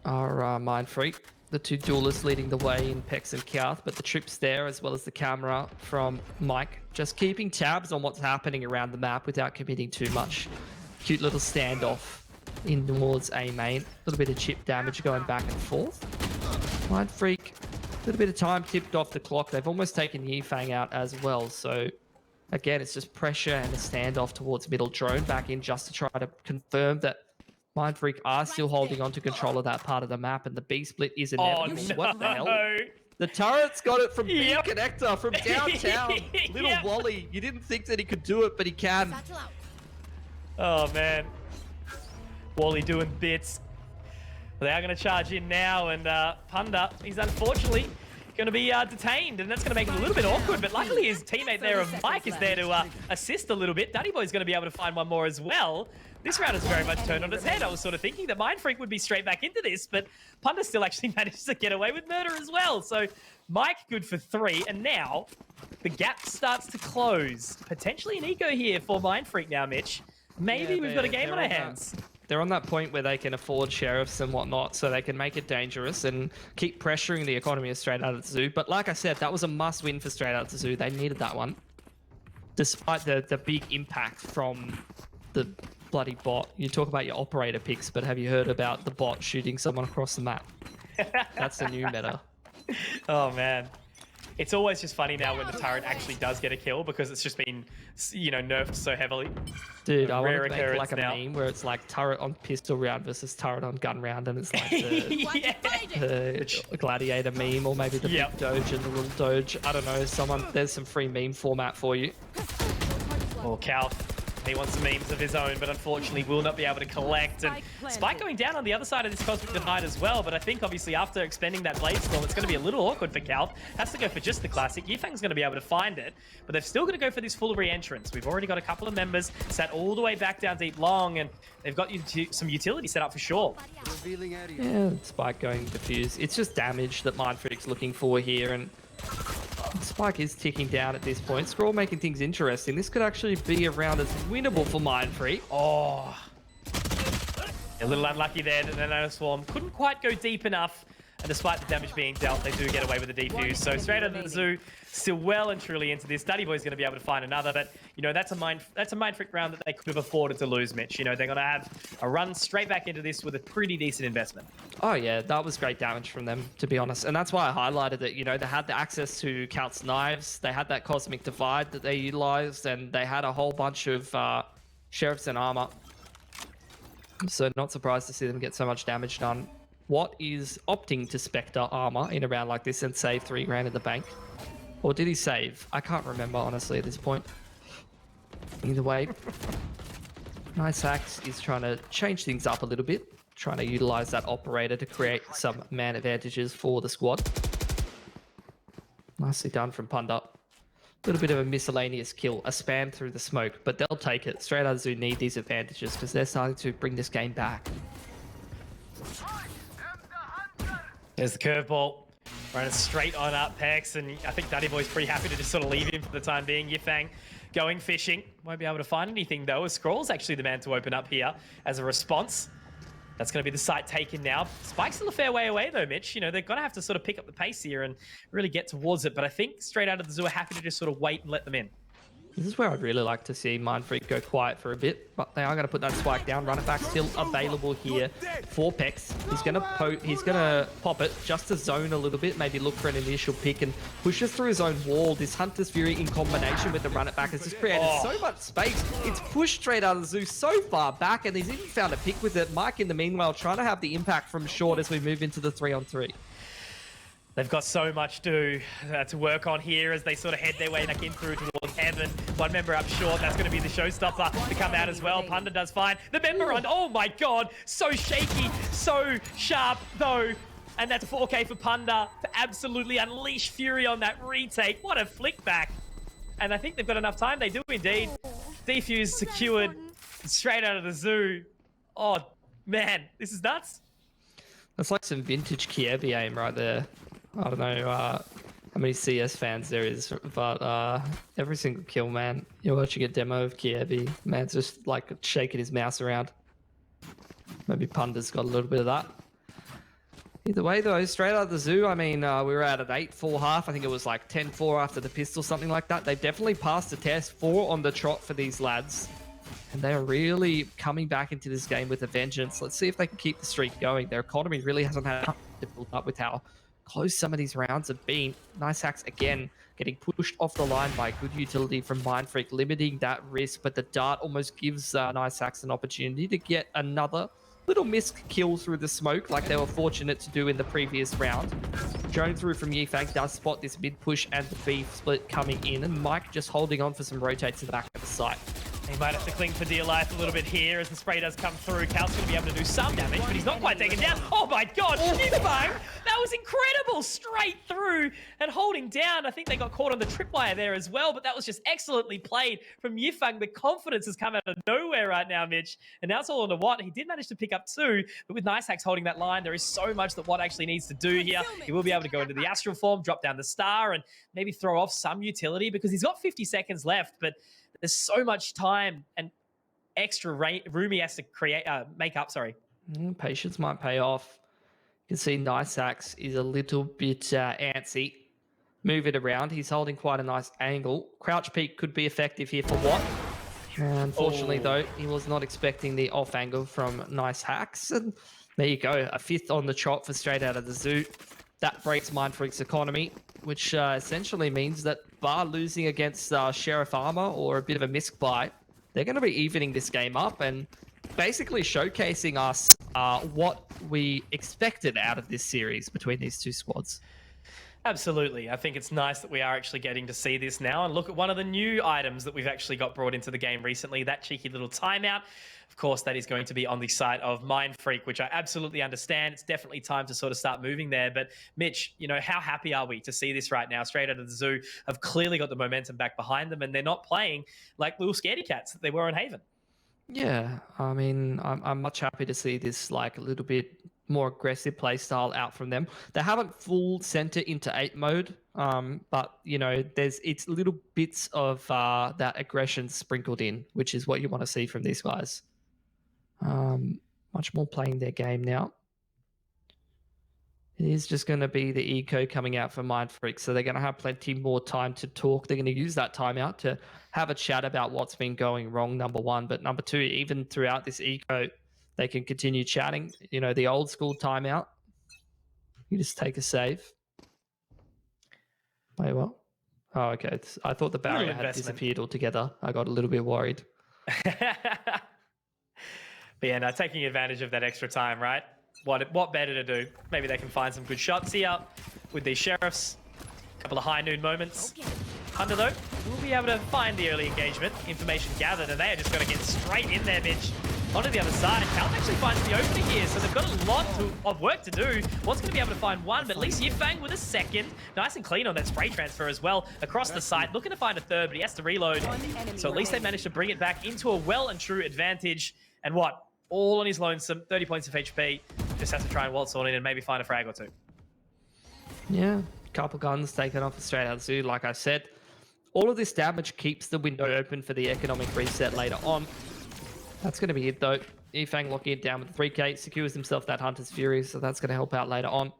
Our Mind Freak. the two duelists leading the way in Pex and Kjath, but the trip's there as well as the camera from Mike. Just keeping tabs on what's happening around the map without committing too much. Cute little standoff in towards A main. A little bit of chip damage going back and forth. Mind Freak, a little bit of time tipped off the clock. They've almost taken Yifang out as well. So again, it's just pressure and a standoff towards middle. Drone back in just to try to confirm that Mind Freak are still holding on to control of that part of the map, and the B split is inevitable. Oh, no. What the hell? The turret's got it from B Yep. connector from downtown. Little Yep. Wally. You didn't think that he could do it, but he can. Oh, man. Wally doing bits. Well, they are going to charge in now, and Punda, he's unfortunately going to be detained, and that's going to make it a little bit awkward, but luckily his teammate there of Mike is there to assist a little bit. Daddy Boy's going to be able to find one more as well. This round is very much turned on its head. I was sort of thinking that Mind Freak would be straight back into this, but Punda still actually managed to get away with murder as well. So Mike good for 3, and now the gap starts to close. Potentially an eco here for Mind Freak now, Mitch. Maybe we've got a game on our hands. They're on that point where they can afford sheriffs and whatnot, so they can make it dangerous and keep pressuring the economy of Straight Outta Zoo. But like I said, that was a must-win for Straight Outta Zoo. They needed that one, despite the big impact from the bloody bot. You talk about your operator picks, but have you heard about the bot shooting someone across the map? That's the new meta. Oh, man. It's always just funny now when the turret actually does get a kill because it's just been, you know, nerfed so heavily. Dude, I want Rare to make occurrence like a now. meme where it's like turret on pistol round versus turret on gun round, and it's like the gladiator meme, or maybe the Yep. big doge and the little doge. I don't know. There's some free meme format for you. Or Cal. He wants some memes of his own, but unfortunately will not be able to collect. And Spike going down on the other side of this Cosmic Divide as well, but I think obviously after expending that Blade Storm, it's going to be a little awkward for Cal. Has to go for just the classic. Yifang's going to be able to find it, but they've still got to go for this full re-entrance. We've already got a couple of members sat all the way back down deep long, and they've got some utility set up for sure. Yeah, Spike going diffuse. It's just damage that Mind Freak's looking for here, and Spike is ticking down at this point. Scroll making things interesting. This could actually be a round that's winnable for Mind Freak. Oh. A little unlucky there that the Nano Swarm couldn't quite go deep enough. And despite the damage being dealt, they do get away with the defuse. So Straight Outta the Zoo, still well and truly into this. Daddy Boy's going to be able to find another, but you know that's a mind freak round that they could have afforded to lose, Mitch. You know they're going to have a run straight back into this with a pretty decent investment. Oh yeah, that was great damage from them, to be honest, and that's why I highlighted it. You know, they had the access to Count's knives, they had that Cosmic Divide that they utilized, and they had a whole bunch of sheriffs and armor. So not surprised to see them get so much damage done. What is opting to Spectre armor in a round like this and save 3 grand in the bank? Or did he save? I can't remember, honestly, at this point. Either way, Nice Axe is trying to change things up a little bit, trying to utilize that operator to create some man advantages for the squad. Nicely done from Punda. A little bit of a miscellaneous kill, a spam through the smoke, but they'll take it. Straight Outta Zoo need these advantages because they're starting to bring this game back. There's the curveball. Running straight on up Pex, and I think Daddy Boy's pretty happy to just sort of leave him for the time being. Yifang going fishing. Won't be able to find anything though. Scroll's actually the man to open up here as a response. That's going to be the site taken now. Spike's still a fair way away though, Mitch. You know, they're going to have to sort of pick up the pace here and really get towards it. But I think Straight Outta the Zoo are happy to just sort of wait and let them in. This is where I'd really like to see Mind Freak go quiet for a bit, but they are going to put that spike down. Run it back still available here for Pex. He's going to pop it just to zone a little bit, maybe look for an initial pick and push us through his own wall. This Hunter's Fury in combination with the run it back has just created so much space. It's pushed Straight Outta the Zoo so far back, and he's even found a pick with it. Mike, in the meanwhile, trying to have the impact from short as we move into the 3-on-3. They've got so much to work on here as they sort of head their way back in through towards heaven. One member up short, that's going to be the showstopper to come out as well. Punda does fine. The member on, oh my god, so shaky, so sharp though. And that's 4K for Punda to absolutely unleash fury on that retake. What a flick back. And I think they've got enough time. They do indeed. Defuse secured Straight Outta the Zoo. Oh man, this is nuts. That's like some vintage Kiev aim right there. I don't know how many CS fans there is, but every single kill, man. You're watching a demo of Kiev, man's just like shaking his mouse around. Maybe Punda's got a little bit of that. Either way, though, straight out of the zoo, I mean, we were at an 8-4 half. I think it was like 10-4 after the pistol, something like that. They've definitely passed the test. 4 on the trot for these lads. And they're really coming back into this game with a vengeance. Let's see if they can keep the streak going. Their economy really hasn't had time to build up with how close some of these rounds have been. Nice Hacks, again, getting pushed off the line by good utility from Mindfreak, limiting that risk. But the dart almost gives Nice Hacks an opportunity to get another little missed kill through the smoke like they were fortunate to do in the previous round. Drone through from Yifang does spot this mid push and the B split coming in, and Mike just holding on for some rotates in the back of the site. He might have to cling for dear life a little bit here as the spray does come through. Cal's going to be able to do some damage, but he's not quite taken down. Oh my god, Yifang! That was incredible! Straight through and holding down. I think they got caught on the tripwire there as well, but that was just excellently played from Yifang. The confidence has come out of nowhere right now, Mitch. And now it's all on to Watt. He did manage to pick up 2, but with Nice Hacks holding that line, there is so much that Watt actually needs to do here. He will be able to go into the astral form, drop down the star, and maybe throw off some utility because he's got 50 seconds left, but there's so much time and extra room he has to make up. Patience might pay off. You can see Nice Hacks is a little bit antsy. Move it around. He's holding quite a nice angle. Crouch peek could be effective here for Watt. Unfortunately, though, he was not expecting the off angle from Nice Hacks. And there you go. A 5th on the trot for straight out of the zoo. That breaks Mindfreak's economy, which essentially means that bar losing against Sheriff Armor or a bit of a misc buy, they're going to be evening this game up and basically showcasing us what we expected out of this series between these two squads. Absolutely. I think it's nice that we are actually getting to see this now and look at one of the new items that we've actually got brought into the game recently, that cheeky little timeout. Of course, that is going to be on the side of Mindfreak, which I absolutely understand. It's definitely time to sort of start moving there. But Mitch, you know, how happy are we to see this right now? Straight out of the zoo have clearly got the momentum back behind them, and they're not playing like little scaredy cats that they were in Haven. Yeah, I mean, I'm much happy to see this like a little bit more aggressive play style out from them. They haven't full center into 8 mode, but you know, it's little bits of that aggression sprinkled in, which is what you want to see from these guys. Much more playing their game now. It is just going to be the eco coming out for Mindfreak, so they're going to have plenty more time to talk. They're going to use that time out to have a chat about what's been going wrong, number 1. But number 2, even throughout this eco, they can continue chatting. You know, the old school timeout. You just take a save. Wait, what? Oh, okay. I thought the barrier had disappeared altogether. I got a little bit worried. But yeah, no, taking advantage of that extra time, right? What better to do? Maybe they can find some good shots here with these sheriffs. A couple of high noon moments. Hunter, though, will be able to find the early engagement. Information gathered, and they are just going to get straight in there, Mitch. Onto the other side. Cal actually finds the opening here, so they've got a lot of work to do. One's going to be able to find 1, but at least Yifang with a 2nd. Nice and clean on that spray transfer as well. Across the site, looking to find a 3rd, but he has to reload. So at least they managed to bring it back into a well and true advantage. And what? All on his lonesome, 30 points of HP. Just has to try and waltz on in and maybe find a frag or 2. Yeah, couple guns taken off straight out of the zoo, like I said. All of this damage keeps the window open for the economic reset later on. That's going to be it, though. Yifang locking it down with 3k, secures himself that Hunter's Fury, so that's going to help out later on.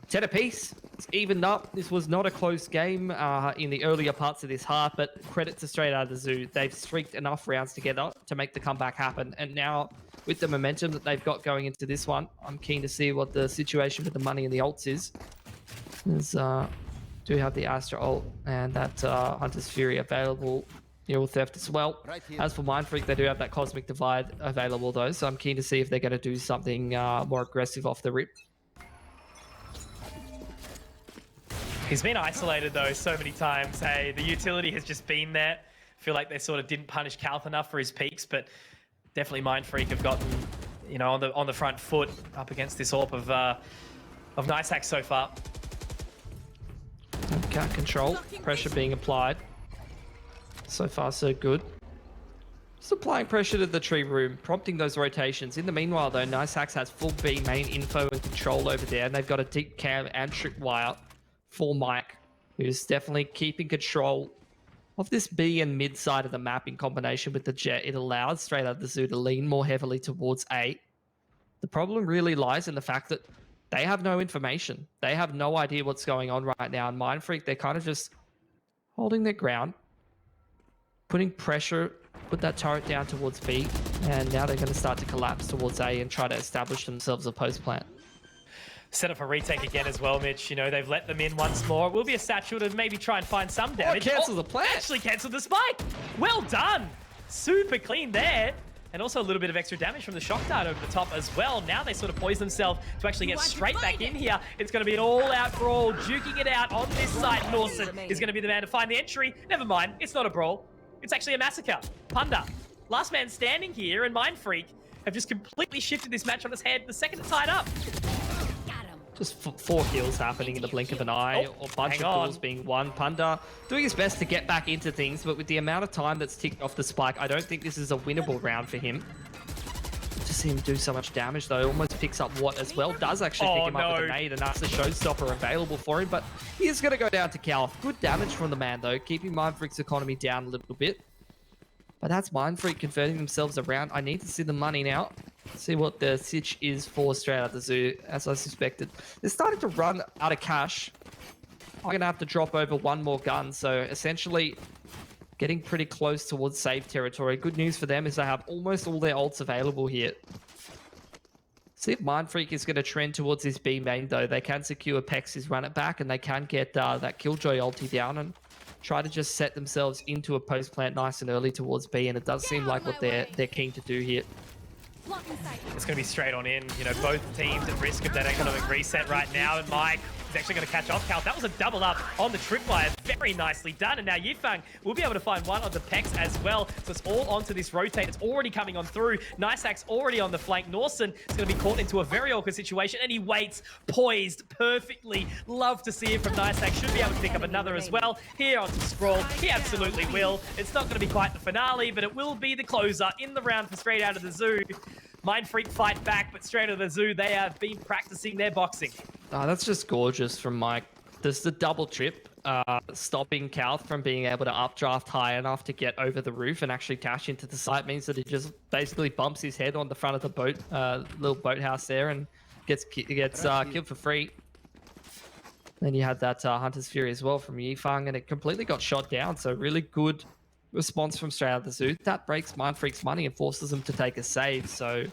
10 apiece. It's evened up. This was not a close game in the earlier parts of this half, but credit to straight out of the zoo. They've streaked enough rounds together to make the comeback happen. And now, with the momentum that they've got going into this one, I'm keen to see what the situation with the money and the ults is. There's do have the Astra ult and that Hunter's Fury available. Neural Theft as well. As for Mindfreak, they do have that Cosmic Divide available though, so I'm keen to see if they're going to do something more aggressive off the rip. He's been isolated though so many times. Hey, the utility has just been there. I feel like they sort of didn't punish Calth enough for his peaks, but definitely Mindfreak have gotten, you know, on the front foot up against this AWP of Nice Hacks so far. Can't control. Pressure being applied. So far, so good. Just applying pressure to the tree room, prompting those rotations. In the meanwhile, though, Nice Hacks has full B main info and control over there, and they've got a deep cam and tripwire for Mike, who's definitely keeping control of this B and mid side of the map in combination with the jet. It allows straight out of the zoo to lean more heavily towards A. The problem really lies in the fact that they have no information. They have no idea what's going on right now. And Mindfreak, they're kind of just holding their ground, putting pressure, put that turret down towards B, and now they're going to start to collapse towards A and try to establish themselves a post plant. Set up a retake again as well, Mitch. You know, they've let them in once more. It will be a satchel to maybe try and find some damage. Cancel the plant. Actually cancelled the spike. Well done. Super clean there. And also a little bit of extra damage from the shock dart over the top as well. Now they sort of poise themselves to actually get straight back in here. It's going to be an all-out brawl, duking it out on this side. Norson is going to be the man to find the entry. Never mind, it's not a brawl. It's actually a massacre. Punda, last man standing here, and Mindfreak have just completely shifted this match on its head the second it's tied up. Just 4 kills happening in the blink of an eye, or a bunch of kills being won. Punda doing his best to get back into things, but with the amount of time that's ticked off the spike, I don't think this is a winnable round for him. To see him do so much damage, though, almost picks up Watt as well. Does actually pick him up with a nade, and that's the showstopper available for him. But he is going to go down to Cal. Good damage from the man, though, keeping Mindfreak's economy down a little bit. But that's Mindfreak converting themselves around. I need to see the money now. See what the sitch is for straight out the zoo, as I suspected. They're starting to run out of cash. I'm going to have to drop over one more gun. So essentially getting pretty close towards save territory. Good news for them is they have almost all their ults available here. See if Mindfreak is going to trend towards his B main, though. They can secure Pex's run it back, and they can get that Killjoy ulti down and try to just set themselves into a post plant nice and early towards B, and it does seem like what they're keen to do here. It's going to be straight on in. You know, both teams at risk of that economic reset right now, and Mike is actually going to catch off Cal. That was a double up on the tripwire. Very nicely done. And now Yifang will be able to find one on the Pex as well. So it's all onto this rotate. It's already coming on through. Nicehack's already on the flank. Norson is going to be caught into a very awkward situation, and he waits, poised perfectly. Love to see it from Nicehack. Should be able to pick up another as well. Here onto Sprawl. He absolutely will. It's not going to be quite the finale, but it will be the closer in the round for straight out of the zoo. Mindfreak fight back, but straight out of the zoo, they have been practicing their boxing. That's just gorgeous from Mike. There's the double trip, stopping Cal from being able to updraft high enough to get over the roof and actually dash into the site means that he just basically bumps his head on the front of the boat, little boathouse there, and gets killed for free. Then you had that Hunter's Fury as well from Yifang, and it completely got shot down. So really good response from straight out the zoo. That breaks Mindfreak's money and forces them to take a save. So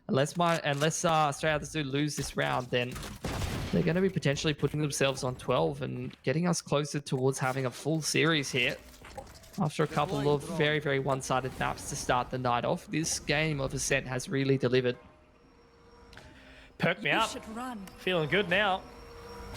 unless straight out the zoo lose this round, then they're going to be potentially putting themselves on 12 and getting us closer towards having a full series here. After a couple of very, very one-sided maps to start the night off, this game of Ascent has really delivered. Perk me up. Feeling good now.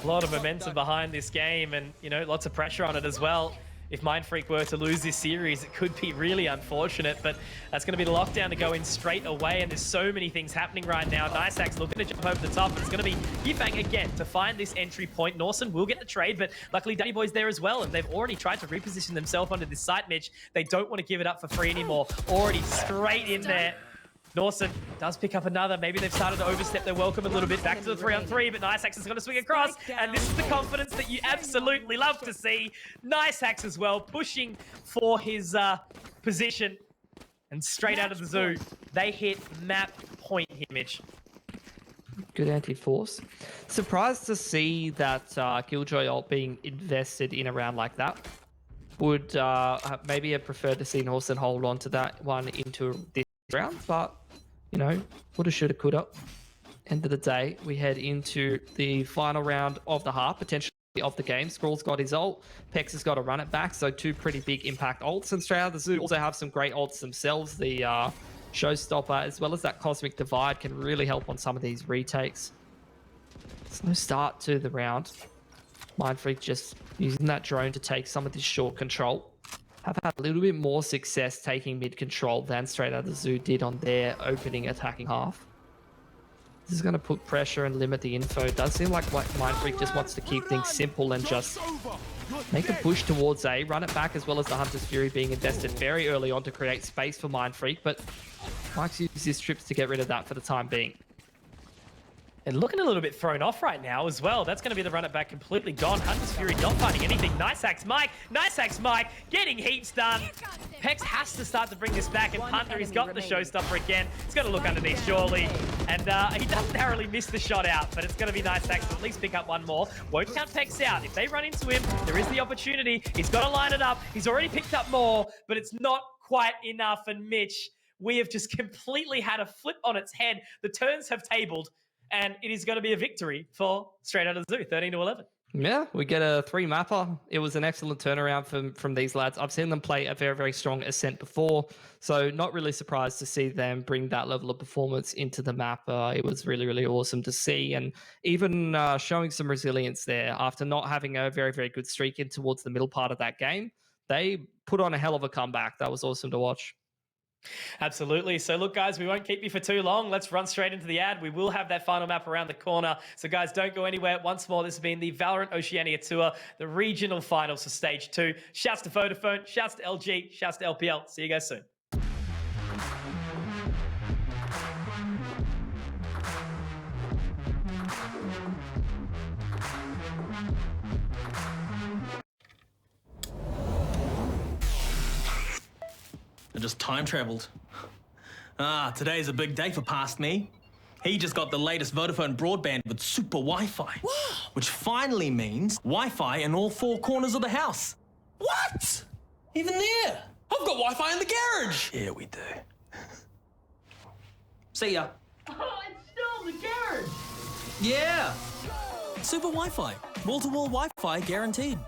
A lot of momentum behind this game, and you know, lots of pressure on it as well. If Mindfreak were to lose this series, it could be really unfortunate, but that's going to be the lockdown to go in straight away, and there's so many things happening right now. Nicehack's looking to jump over the top, and it's going to be Yifang again to find this entry point. Norson will get the trade, but luckily Danny Boy's there as well, and they've already tried to reposition themselves onto this site, Mitch. They don't want to give it up for free anymore. Already straight in there. Norson does pick up another. Maybe they've started to overstep their welcome a little bit. Back to the 3-on-3, but Nicehack is going to swing across. And this is the confidence that you absolutely love to see. Nicehack as well, pushing for his position. And straight out of the zoo, they hit map point here, Mitch. Good anti-force. Surprised to see that Killjoy ult being invested in a round like that. Would maybe have preferred to see Norson hold on to that one into this round, but you know, woulda, shoulda, coulda. End of the day, we head into the final round of the half, potentially of the game. Scrawl's got his ult, Pex has got to run it back, so 2 pretty big impact ults, and straight out of the zoo also have some great ults themselves. The Showstopper as well as that Cosmic Divide can really help on some of these retakes. Slow start to the round. Mindfreak just using that drone to take some of this short control. Have had a little bit more success taking mid control than straight out of the zoo did on their opening attacking half. This is going to put pressure and limit the info. It does seem like Mindfreak just wants to keep things simple and just make a push towards A, run it back, as well as the Hunter's Fury being invested very early on to create space for Mindfreak, but Mike's used his trips to get rid of that for the time being. And looking a little bit thrown off right now as well. That's going to be the run it back completely gone. Hunter's Fury not finding anything. Nice hacks, Mike. Nice hacks, Mike. Getting heaps done. Pex has to start to bring this back, and Punter, he's got the showstopper again. He's got to look underneath, surely. And he doesn't narrowly miss the shot out, but it's going to be nice hacks to at least pick up one more. Won't count Pex out. If they run into him, there is the opportunity. He's got to line it up. He's already picked up more, but it's not quite enough. And Mitch, we have just completely had a flip on its head. The turns have tabled, and it is going to be a victory for Straight Outta Zoo, 13-11. Yeah, we get a 3-mapper. It was an excellent turnaround from these lads. I've seen them play a very, very strong Ascent before, so not really surprised to see them bring that level of performance into the map. It was really, really awesome to see, and even showing some resilience there after not having a very, very good streak in towards the middle part of that game. They put on a hell of a comeback. That was awesome to watch. Absolutely. So look, guys, we won't keep you for too long. Let's run straight into the ad. We will have that final map around the corner. So guys, don't go anywhere. Once more, this has been the Valorant Oceania Tour, the regional finals for stage 2. Shouts to Vodafone, shouts to LG, shouts to LPL. See you guys soon. I just time traveled. Ah, today's a big day for past me. He just got the latest Vodafone broadband with super Wi-Fi. Wow. Which finally means Wi-Fi in all 4 corners of the house. What? Even there? I've got Wi-Fi in the garage. Yeah, we do. See ya. Oh, it's still in the garage. Yeah. Super Wi-Fi. Wall-to-wall Wi-Fi guaranteed.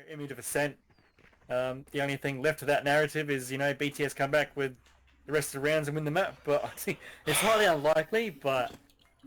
Image of Ascent. The only thing left of that narrative is, you know, BTS come back with the rest of the rounds and win the map. But I think it's highly unlikely, but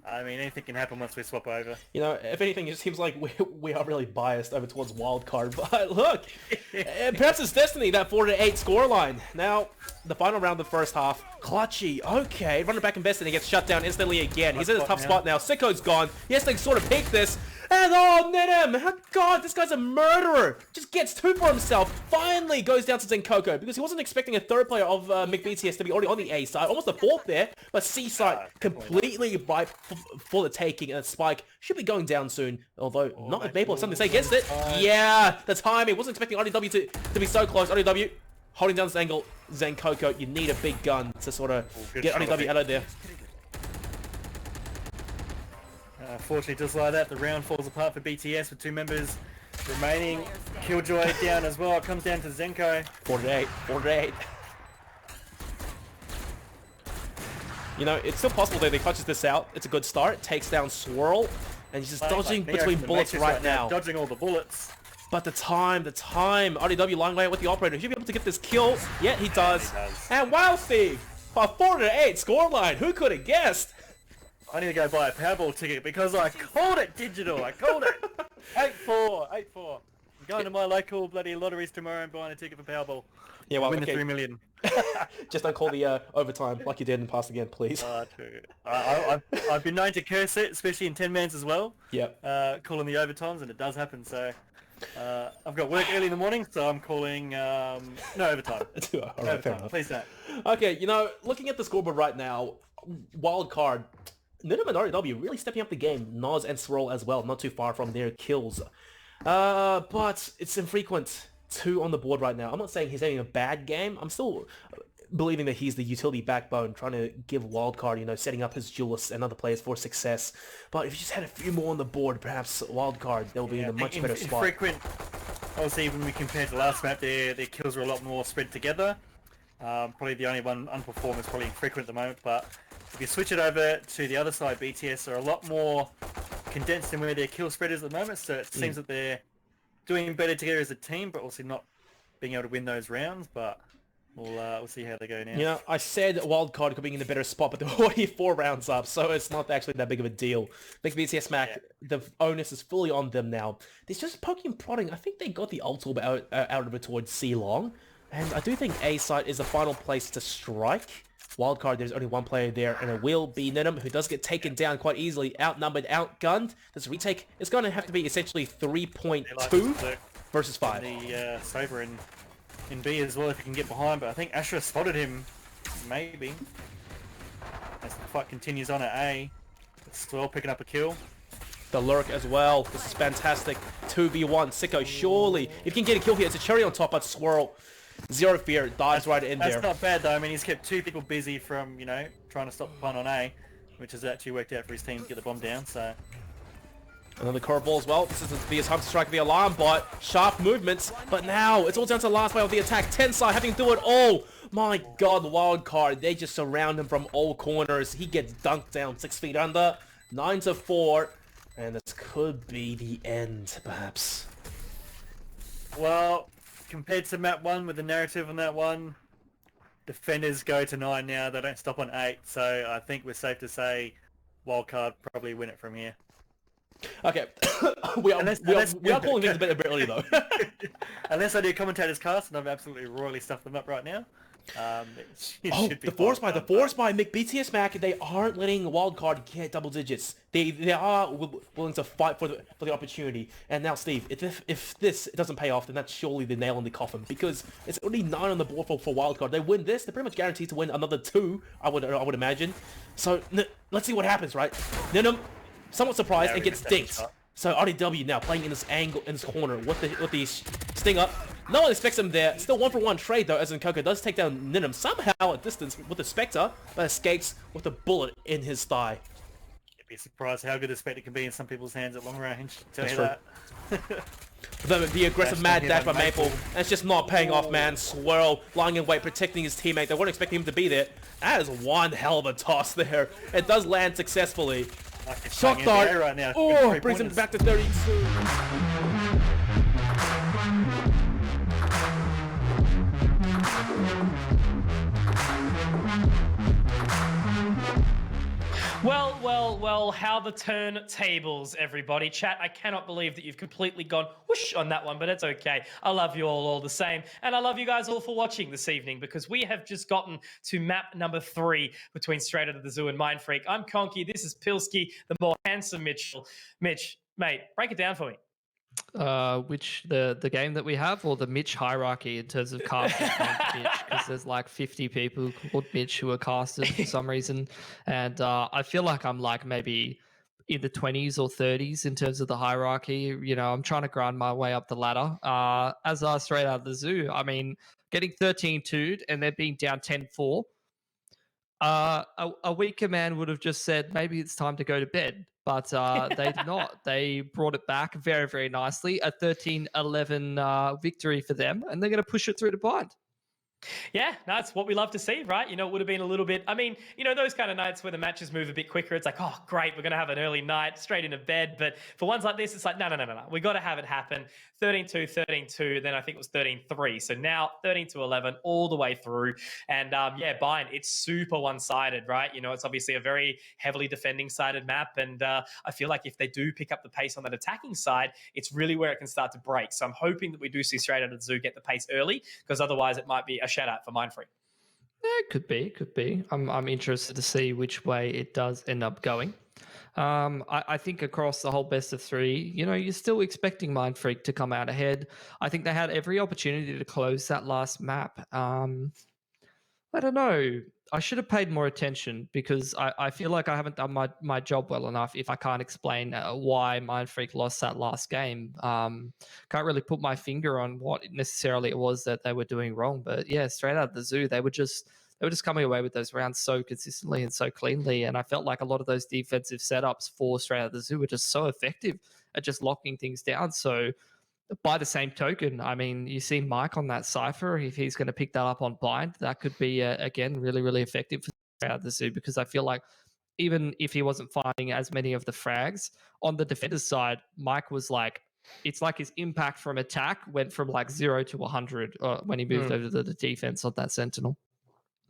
I mean, anything can happen once we swap over. You know, if anything, it seems like we are really biased over towards wildcard. But look, perhaps it's destiny, that 4-8 scoreline. Now, the final round of the first half. Clutchy, okay, running back invested, he gets shut down instantly again. He's in a tough spot now. Sicko's gone. He has to sort of peek this. And oh, Nenem! God, this guy's a murderer! Just gets 2 for himself. Finally goes down to Zenkoko because he wasn't expecting a third player of McBTS to be already on the A side. Almost a 4th there, but C side completely ripe for the taking. And Spike should be going down soon. Although, not if Maple has something to say against it. Yeah, the timing. Wasn't expecting RDW to be so close. RDW holding down this angle. Zenkoko, you need a big gun to sort of get RDW out of there. Fortunately, just like that, the round falls apart for BTS with 2 members remaining. Killjoy down as well. It comes down to Zenko. 4-8, 4-8. You know, it's still possible that he clutches this out. It's a good start. Takes down Swirl, and he's just dodging between bullets right now. Dodging all the bullets. But the time. RDW lying way with the operator. He should be able to get this kill. Yeah, he does. And wow, Steve, a 4-8 scoreline. Who could have guessed? I need to go buy a Powerball ticket because I called it digital. I called it. 8-4. I'm going to my local bloody lotteries tomorrow and buying a ticket for Powerball. Yeah, well, win the 3 million. Just don't call the overtime like you did in the past again, please. I've been known to curse it, especially in 10-mans as well. Yep. Calling the overtimes, and it does happen. So I've got work early in the morning, so I'm calling no overtime. All right, fair enough. Please don't. Okay, you know, looking at the scoreboard right now, wild card. Ninim and RW really stepping up the game. Nas and Swirl as well, not too far from their kills. But it's infrequent. 2 on the board right now. I'm not saying he's having a bad game. I'm still believing that he's the utility backbone, trying to give Wildcard, you know, setting up his duelists and other players for success. But if you just had a few more on the board, perhaps Wildcard, they'll be in a much better spot. Infrequent. Obviously, when we compared to last map, their kills were a lot more spread together. Probably the only one unperformed is probably Infrequent at the moment, but if you switch it over to the other side, BTS are a lot more condensed in where their kill spread is at the moment, so it seems that they're doing better together as a team, but also not being able to win those rounds. But We'll see how they go now. You know, I said wildcard could be in a better spot, but they're already 4 rounds up, so it's not actually that big of a deal. Big BTS Mac, the onus is fully on them now. There's just poking and prodding. I think they got the ultimate out of it towards C Long, and I do think A side is the final place to strike. Wildcard, there's only one player there, and it will be Ninum, who does get taken down quite easily, outnumbered, outgunned. This retake is going to have to be essentially 3.2 versus 5. The Saber in B as well if he can get behind, but I think Asher spotted him, maybe. As the fight continues on at A, Swirl picking up a kill. The lurk as well. This is fantastic. 2v1. Sicko, surely. If you can get a kill here, it's a cherry on top, but Swirl, zero fear, dives right in there. That's not bad though. I mean, he's kept 2 people busy from, you know, trying to stop the punt on A, which has actually worked out for his team to get the bomb down, so... Another curveball as well. This is the time to strike the alarm bot. Sharp movements, but now it's all down to the last wave of the attack. Tensai having to do it all. My god, wild card. They just surround him from all corners. He gets dunked down 6 feet under. 9-4. And this could be the end, perhaps. Well, compared to map 1 with the narrative on that one, defenders go to 9 now. They don't stop on 8. So I think we're safe to say wildcard probably win it from here. Okay, we are pulling things a bit early though. Unless I do commentator's cast, and I've absolutely royally stuffed them up right now. The force by BTS Mac, they aren't letting wildcard get double digits. They are willing to fight for the opportunity. And now, Steve, if this doesn't pay off, then that's surely the nail in the coffin, because it's only 9 on the board for wildcard. They win this, they're pretty much guaranteed to win another 2. I would imagine. So let's see what happens, right? Ninum, somewhat surprised, and gets dinked. So RDW now playing in this angle, in this corner with the sting up. No one expects him there. Still 1-for-1 trade though, as in Coco does take down Ninum somehow at distance with the Spectre, but escapes with a bullet in his thigh. You'd be surprised how good the Spectre can be in some people's hands at long range. That's true. The aggressive mad dash by Maple, and it's just not paying off, man. Swirl lying in wait, protecting his teammate. They weren't expecting him to be there. That is one hell of a toss there. It does land successfully. Shock dart. Right now. Oh, brings him back to 32. Well, how the turntables, everybody. Chat, I cannot believe that you've completely gone whoosh on that one, but it's okay. I love you all the same. And I love you guys all for watching this evening, because we have just gotten to map number 3 between Straight Out of the Zoo and Mind Freak. I'm Conky, this is Pilsky, the more handsome Mitchell. Mitch, mate, break it down for me. Which the game that we have, or the Mitch hierarchy in terms of casting Mitch, because there's like 50 people called Mitch who are casted for some reason, and I feel like I'm like maybe in the 20s or 30s in terms of the hierarchy. You know, I'm trying to grind my way up the ladder. As I Straight Out of the Zoo, I mean, getting 13-2'd and then being down 10-4. A weaker man would have just said maybe it's time to go to bed, but they did not. They brought it back very, very nicely. A 13-11 victory for them, and they're going to push it through to Bind. Yeah, that's what we love to see, right? You know, it would have been a little bit, I mean, you know, those kind of nights where the matches move a bit quicker, it's like, oh, great, we're going to have an early night, straight into bed. But for ones like this, it's like, no. We got to have it happen. 13-2, 13-2, then I think it was 13-3. So now 13-11 all the way through. And yeah, Bind, it's super one-sided, right? You know, it's obviously a very heavily defending-sided map. And I feel like if they do pick up the pace on that attacking side, it's really where it can start to break. So I'm hoping that we do see Straight Out of the Zoo get the pace early, because otherwise it might be a shout out for Mind Freak. Yeah, could be. I'm interested to see which way it does end up going. I think across the whole best of 3, you know, you're still expecting Mind Freak to come out ahead. I think they had every opportunity to close that last map. I don't know. I should have paid more attention, because I feel like I haven't done my job well enough if I can't explain why Mind Freak lost that last game. Can't really put my finger on what necessarily it was that they were doing wrong. But yeah, Straight Out of the Zoo, they were just coming away with those rounds so consistently and so cleanly. And I felt like a lot of those defensive setups for Straight Out of the Zoo were just so effective at just locking things down. So by the same token, I mean, you see Mike on that Cypher, if he's going to pick that up on Bind, that could be, again, really, really effective for Straight Out of the Zoo, because I feel like even if he wasn't finding as many of the frags, on the defender's side, Mike was like it's like his impact from attack went from like 0 to 100 when he moved over to the defense on that Sentinel.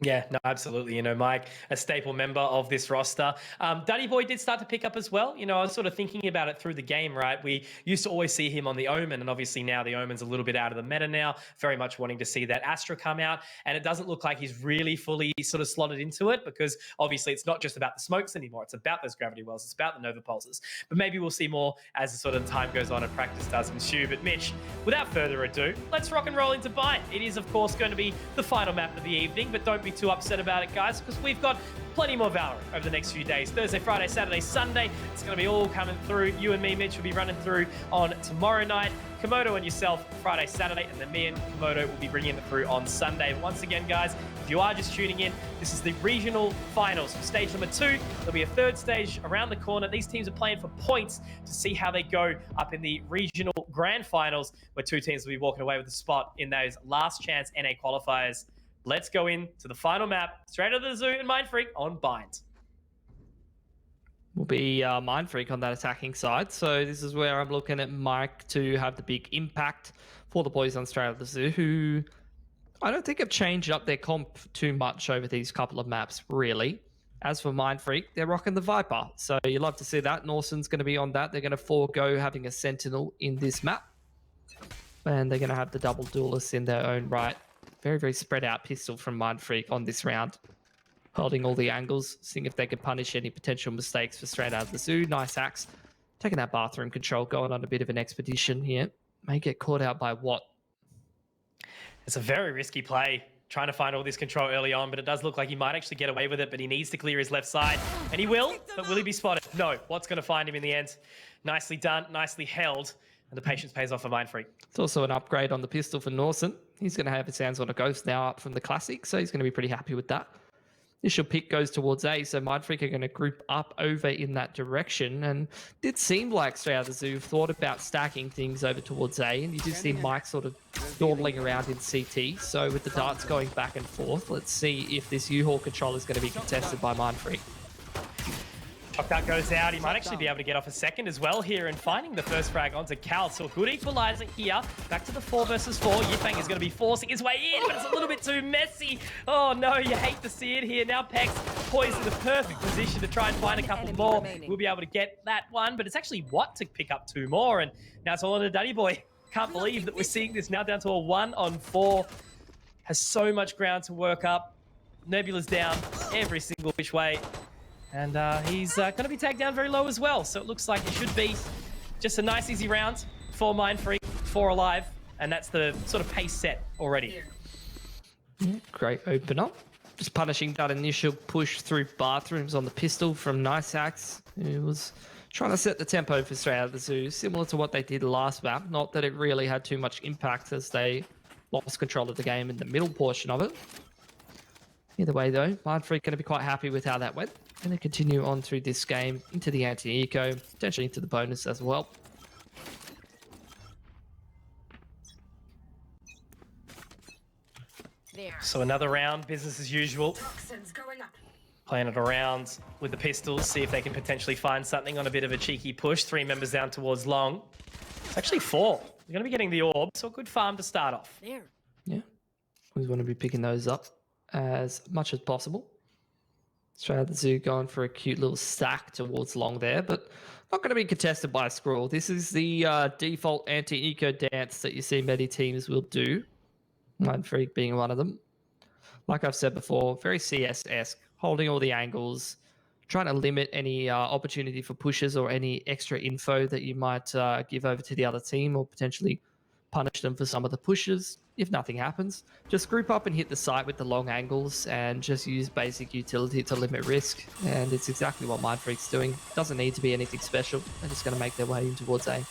Yeah, no, absolutely. You know, Mike, a staple member of this roster. Duddy Boy did start to pick up as well. You know, I was sort of thinking about it through the game, right? We used to always see him on the Omen, and obviously now the Omen's a little bit out of the meta now, very much wanting to see that Astra come out, and it doesn't look like he's really fully sort of slotted into it, because obviously it's not just about the smokes anymore. It's about those gravity wells. It's about the Nova Pulses. But maybe we'll see more as the sort of time goes on and practice does ensue. But Mitch, without further ado, let's rock and roll into Bind. It is, of course, going to be the final map of the evening, but don't be too upset about it, guys, because we've got plenty more Valorant over the next few days. Thursday, Friday, Saturday, Sunday. It's going to be all coming through. You and me, Mitch, will be running through on tomorrow night. Komodo and yourself, Friday, Saturday, and then me and Komodo will be bringing it through on Sunday. But once again, guys, if you are just tuning in, this is the regional finals for stage number 2. There'll be a third stage around the corner. These teams are playing for points to see how they go up in the regional grand finals, where 2 teams will be walking away with a spot in those last chance NA qualifiers. Let's go into the final map, straight out of the zoo and Mind Freak on Bind. Will be Mind Freak on that attacking side. So this is where I'm looking at Mike to have the big impact for the boys on Straight Out of the Zoo, who I don't think have changed up their comp too much over these couple of maps, really. As for Mind Freak, they're rocking the Viper. So you love to see that. Norsen's going to be on that. They're going to forego having a Sentinel in this map. And they're going to have the double duelists in their own right. Very, very spread out pistol from Mind Freak on this round. Holding all the angles, seeing if they can punish any potential mistakes for Straight Out of the Zoo. Nice axe. Taking that bathroom control, going on a bit of an expedition here. May get caught out by Watt. It's a very risky play, trying to find all this control early on, but it does look like he might actually get away with it, but he needs to clear his left side. And he will, but will he be spotted? No. Watt's going to find him in the end. Nicely done, nicely held. And the patience pays off for Mind Freak. It's also an upgrade on the pistol for Norsen. He's going to have his hands on a Ghost now up from the Classic, so he's going to be pretty happy with that. Initial pick goes towards A, so Mind Freak are going to group up over in that direction. And it did seem like Straight Out of the Zoo thought about stacking things over towards A, and you did see Mike sort of dawdling around in CT. So with the darts going back and forth, let's see if this U-Haul control is going to be contested by Mind Freak. That goes out. He might actually be able to get off a second as well here, and finding the first frag onto Cal. So a good equalizer here. Back to the 4 versus 4. Yifeng is going to be forcing his way in, but it's a little bit too messy. Oh no, you hate to see it here. Now Pex poised in the perfect position to try and find a couple more. We'll be able to get that one, but it's actually Watt to pick up 2 more, and now it's all on a Duddy Boy. Can't believe that we're seeing this now down to a 1-on-4. Has so much ground to work up. Nebula's down every single which way. And he's going to be tagged down very low as well. So it looks like it should be just a nice, easy round for Mind Freak, 4 alive. And that's the sort of pace set already. Yeah, great opener. Just punishing that initial push through bathrooms on the pistol from Nice Axe, who was trying to set the tempo for Straight Out of the Zoo, similar to what they did last map. Not that it really had too much impact as they lost control of the game in the middle portion of it. Either way, though, Mind Freak going to be quite happy with how that went. Going to continue on through this game into the anti-eco, potentially into the bonus as well. So another round, business as usual. Playing it around with the pistols, see if they can potentially find something on a bit of a cheeky push. 3 members down towards long. It's actually 4. You're going to be getting the orb, so a good farm to start off. Yeah, we want to be picking those up as much as possible. Straight Out of the Zoo going for a cute little stack towards long there, but not going to be contested by a scroll. This is the default anti-eco dance that you see many teams will do. Mind Freak being one of them. Like I've said before, very CS-esque, holding all the angles, trying to limit any opportunity for pushes or any extra info that you might give over to the other team, or potentially punish them for some of the pushes. If nothing happens, just group up and hit the site with the long angles and just use basic utility to limit risk. And it's exactly what Mind Freak's doing. Doesn't need to be anything special. They're just going to make their way in towards A.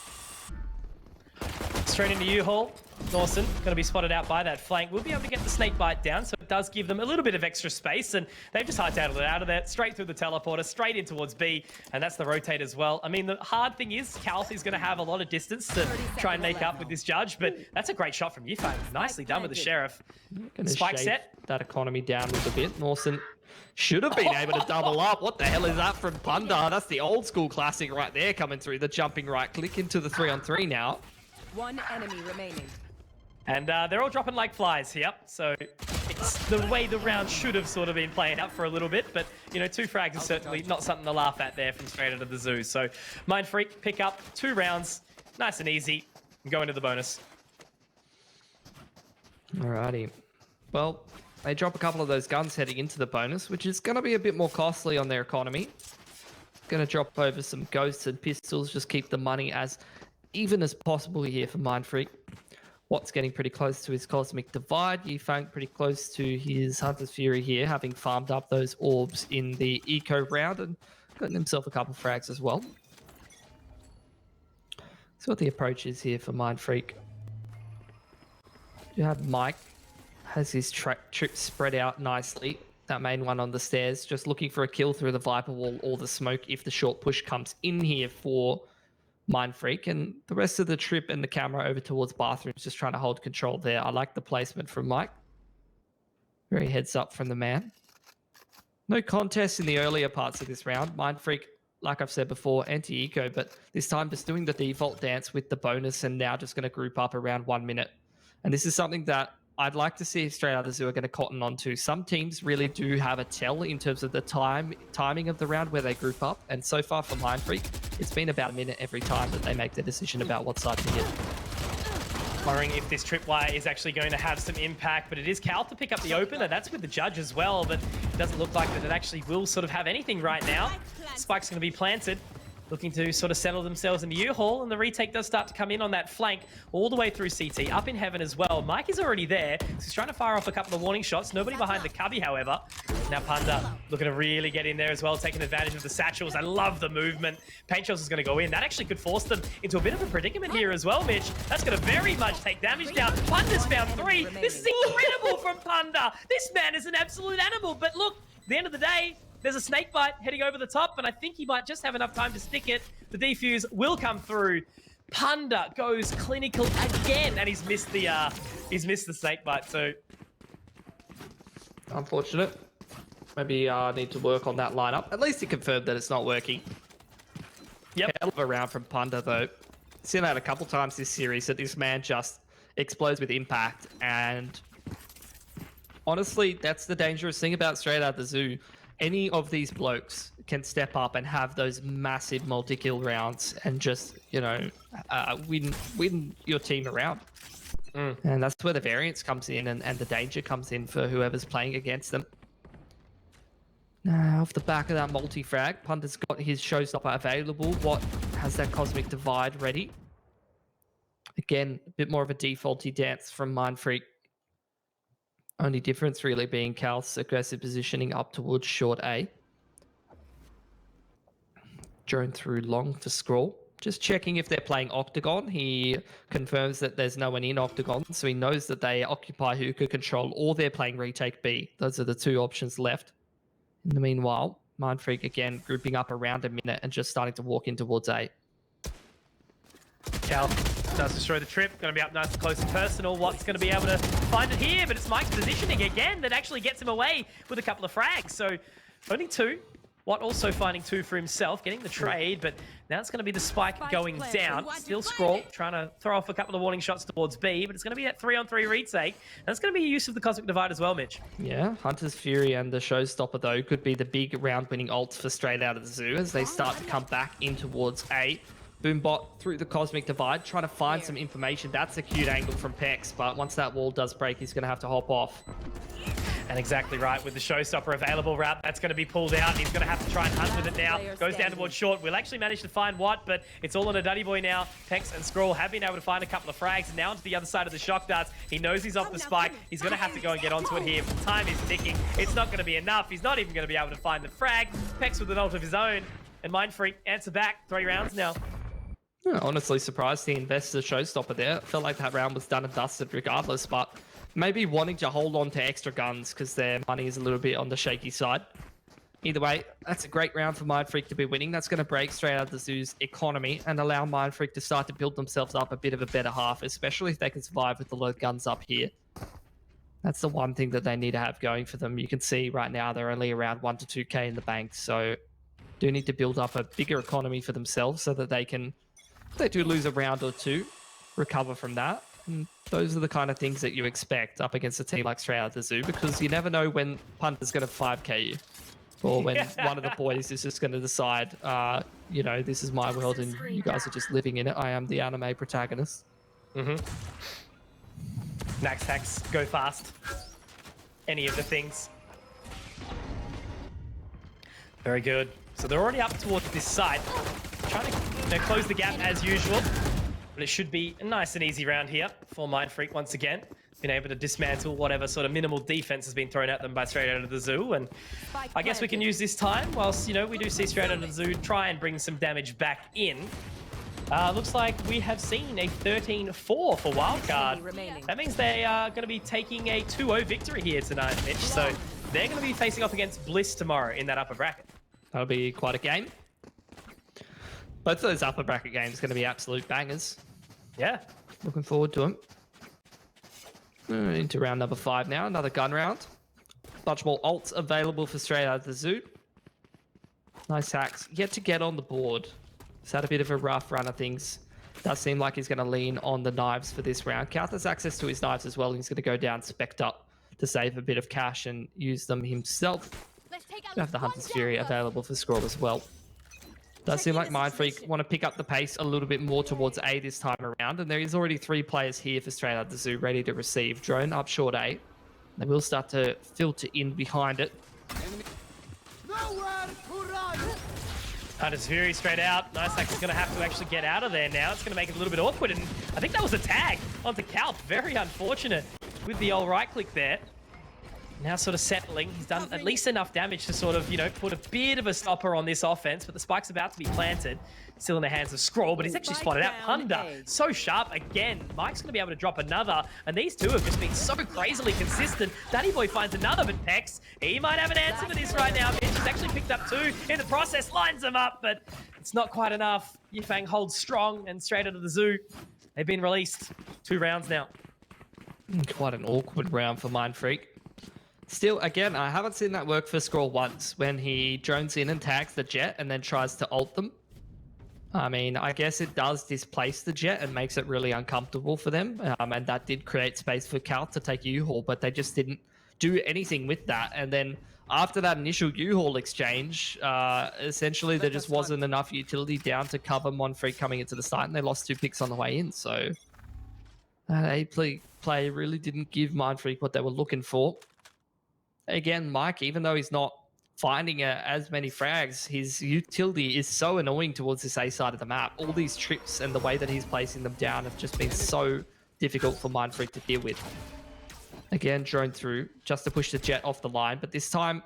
Straight into U-Haul. Dawson going to be spotted out by that flank. We'll be able to get the snake bite down, so it does give them a little bit of extra space, and they've just hightailed it out of there, straight through the teleporter, straight in towards B, and that's the rotate as well. I mean, the hard thing is, Calth is going to have a lot of distance to try and make up with this judge, but that's a great shot from Yufang. Nicely done with the Sheriff. Spike set. That economy down a little bit. Norson should have been able to double up. What the hell is that from Punda? That's the old school classic right there coming through. The jumping right click into the 3-on-3 now. One enemy remaining. And they're all dropping like flies here, so it's the way the round should have sort of been playing out for a little bit, but, you know, 2 frags is certainly not something to laugh at there from straight out of the zoo. So Mindfreak pick up 2 rounds, nice and easy, and go into the bonus. Alrighty. Well, they drop a couple of those guns heading into the bonus, which is going to be a bit more costly on their economy. Going to drop over some ghosts and pistols, just keep the money as even as possible here for Mindfreak. Watt's getting pretty close to his Cosmic Divide. Yufang pretty close to his Hunter's Fury here, having farmed up those orbs in the eco round and gotten himself a couple frags as well. See what the approach is here for Mindfreak. You have Mike, has his trip spread out nicely. That main one on the stairs, just looking for a kill through the Viper Wall or the smoke if the short push comes in here for Mindfreak, and the rest of the trip and the camera over towards bathrooms, just trying to hold control there. I like the placement from Mike. Very heads up from the man. No contest in the earlier parts of this round. Mindfreak, like I've said before, anti-eco, but this time just doing the default dance with the bonus and now just going to group up around 1 minute. And this is something that I'd like to see straight out of the zoo are going to cotton on to. Some teams really do have a tell in terms of the timing of the round where they group up. And so far for Mindfreak, it's been about a minute every time that they make the decision about what side to hit. Wondering if this tripwire is actually going to have some impact, but it is Cal to pick up the opener. That's with the judge as well, but it doesn't look like that it actually will sort of have anything right now. Spike's going to be planted. Looking to sort of settle themselves in the U-Haul, and the retake does start to come in on that flank all the way through CT, up in heaven as well. Mike is already there, so he's trying to fire off a couple of warning shots. Nobody behind the cubby, however. Now Panda looking to really get in there as well, taking advantage of the satchels. I love the movement. Paint shells is going to go in. That actually could force them into a bit of a predicament here as well, Mitch. That's going to very much take damage down. Panda's found 3. This is incredible from Panda. This man is an absolute animal, but look, at the end of the day, there's a snake bite heading over the top, and I think he might just have enough time to stick it. The defuse will come through. Panda goes clinical again, and he's missed the snake bite. So unfortunate. Maybe need to work on that lineup. At least he confirmed that it's not working. Yep. Hell of a round from Panda though. Seen that a couple times this series that this man just explodes with impact, and honestly, that's the dangerous thing about straight out the zoo. Any of these blokes can step up and have those massive multi-kill rounds and just, you know, win your team around. And that's where the variance comes in and the danger comes in for whoever's playing against them. Now, off the back of that multi-frag, Punda's got his showstopper available. Watt has that Cosmic Divide ready. Again, a bit more of a defaulty dance from Mindfreak. Only difference really being Cal's aggressive positioning up towards short A. Drone through long for Scroll. Just checking if they're playing Octagon. He confirms that there's no one in Octagon, so he knows that they occupy hookah control or they're playing retake B. Those are the 2 options left. In the meanwhile, Mindfreak again grouping up around a minute and just starting to walk in towards A. Cal does destroy the trip. Going to be up nice and close and personal. Watt's going to be able to find it here, but it's Mike's positioning again that actually gets him away with a couple of frags. So only 2. Watt also finding 2 for himself, getting the trade, but now it's going to be the spike going down. Still Scroll trying to throw off a couple of warning shots towards B, but it's going to be that 3-on-3 retake. And it's going to be use of the Cosmic Divide as well, Mitch. Yeah, Hunter's Fury and the Showstopper, though, could be the big round-winning ults for straight out of the zoo as they start to come back in towards A. Boombot through the Cosmic Divide, trying to find some information. That's a cute angle from Pex, but once that wall does break, he's going to have to hop off. And exactly right, with the Showstopper available route, that's going to be pulled out. He's going to have to try and hunt with it now. Goes down towards short. We'll actually manage to find Watt, but it's all on a Duddy Boy now. Pex and Scroll have been able to find a couple of frags. And now onto the other side of the shock darts. He knows he's off the spike. He's going to have to go and get onto it here. Time is ticking. It's not going to be enough. He's not even going to be able to find the frag. Pex with an ult of his own. And Mindfreak answer back. 3 rounds now. Yeah, honestly surprised he invested a showstopper there. Felt like that round was done and dusted regardless, but maybe wanting to hold on to extra guns because their money is a little bit on the shaky side. Either way, that's a great round for Mindfreak to be winning. That's going to break straight out of the Zoo's economy and allow Mindfreak to start to build themselves up a bit of a better half, especially if they can survive with the low guns up here. That's the one thing that they need to have going for them. You can see right now they're only around 1 to 2k in the bank, so do need to build up a bigger economy for themselves so that they can, if they do lose a round or two, recover from that. And those are the kind of things that you expect up against a team like Straight Out the Zoo, because you never know when Punter's going to 5k you. Or when one of the boys is just going to decide, you know, this is my world and you guys are just living in it. I am the anime protagonist. Max hacks, go fast. Any of the things. Very good. So they're already up towards this side. Trying to close the gap as usual. But it should be a nice and easy round here for Mindfreak once again. Been able to dismantle whatever sort of minimal defense has been thrown at them by Straight Out of the Zoo. And I guess we can use this time whilst, you know, we do see Straight Out of the Zoo try and bring some damage back in. Looks like we have seen a 13-4 for Wildcard. That means they are going to be taking a 2-0 victory here tonight, Mitch. So they're going to be facing off against Bliss tomorrow in that upper bracket. That'll be quite a game. Both of those upper bracket games are going to be absolute bangers. Yeah. Looking forward to them. Into round number 5 now, another gun round. Much more ults available for Straight Out of the Zoo. Nice hacks. Yet to get on the board. He's had a bit of a rough run of things. Does seem like he's going to lean on the knives for this round. Couth has access to his knives as well. He's going to go down Spectre to save a bit of cash and use them himself. We have the Hunter's Fury available for Scroll as well. Does seem like Mindfreak want to pick up the pace a little bit more towards A this time around, and there is already 3 players here for Straight Out the Zoo ready to receive. Drone up short A. They will start to filter in behind it. Hunter's Fury straight out. Nice Hack is going to have to actually get out of there now. It's going to make it a little bit awkward, and I think that was a tag onto Calp. Very unfortunate with the old right click there. Now sort of settling. He's done at least enough damage to sort of, you know, put a bit of a stopper on this offense, but the spike's about to be planted. Still in the hands of Scroll, but he's actually spotted out Punda. So sharp again. Mike's going to be able to drop another, and these two have just been so crazily consistent. Danny Boy finds another, but Pex, he might have an answer for this right now. Mitch has actually picked up 2 in the process, lines them up, but it's not quite enough. Yifang holds strong, and Straight Out of the Zoo, they've been released. 2 rounds now. Quite an awkward round for Mindfreak. Still, again, I haven't seen that work for Scroll once, when he drones in and tags the jet and then tries to ult them. I mean, I guess it does displace the jet and makes it really uncomfortable for them. And that did create space for Cal to take U-Haul, but they just didn't do anything with that. And then after that initial U-Haul exchange, essentially there just wasn't enough utility down to cover Mindfreak coming into the site, and they lost 2 picks on the way in. So that A play really didn't give Mindfreak what they were looking for. Again, Mike, even though he's not finding as many frags, his utility is so annoying towards this A side of the map. All these trips and the way that he's placing them down have just been so difficult for Mindfreak to deal with. Again, drone through just to push the jet off the line, but this time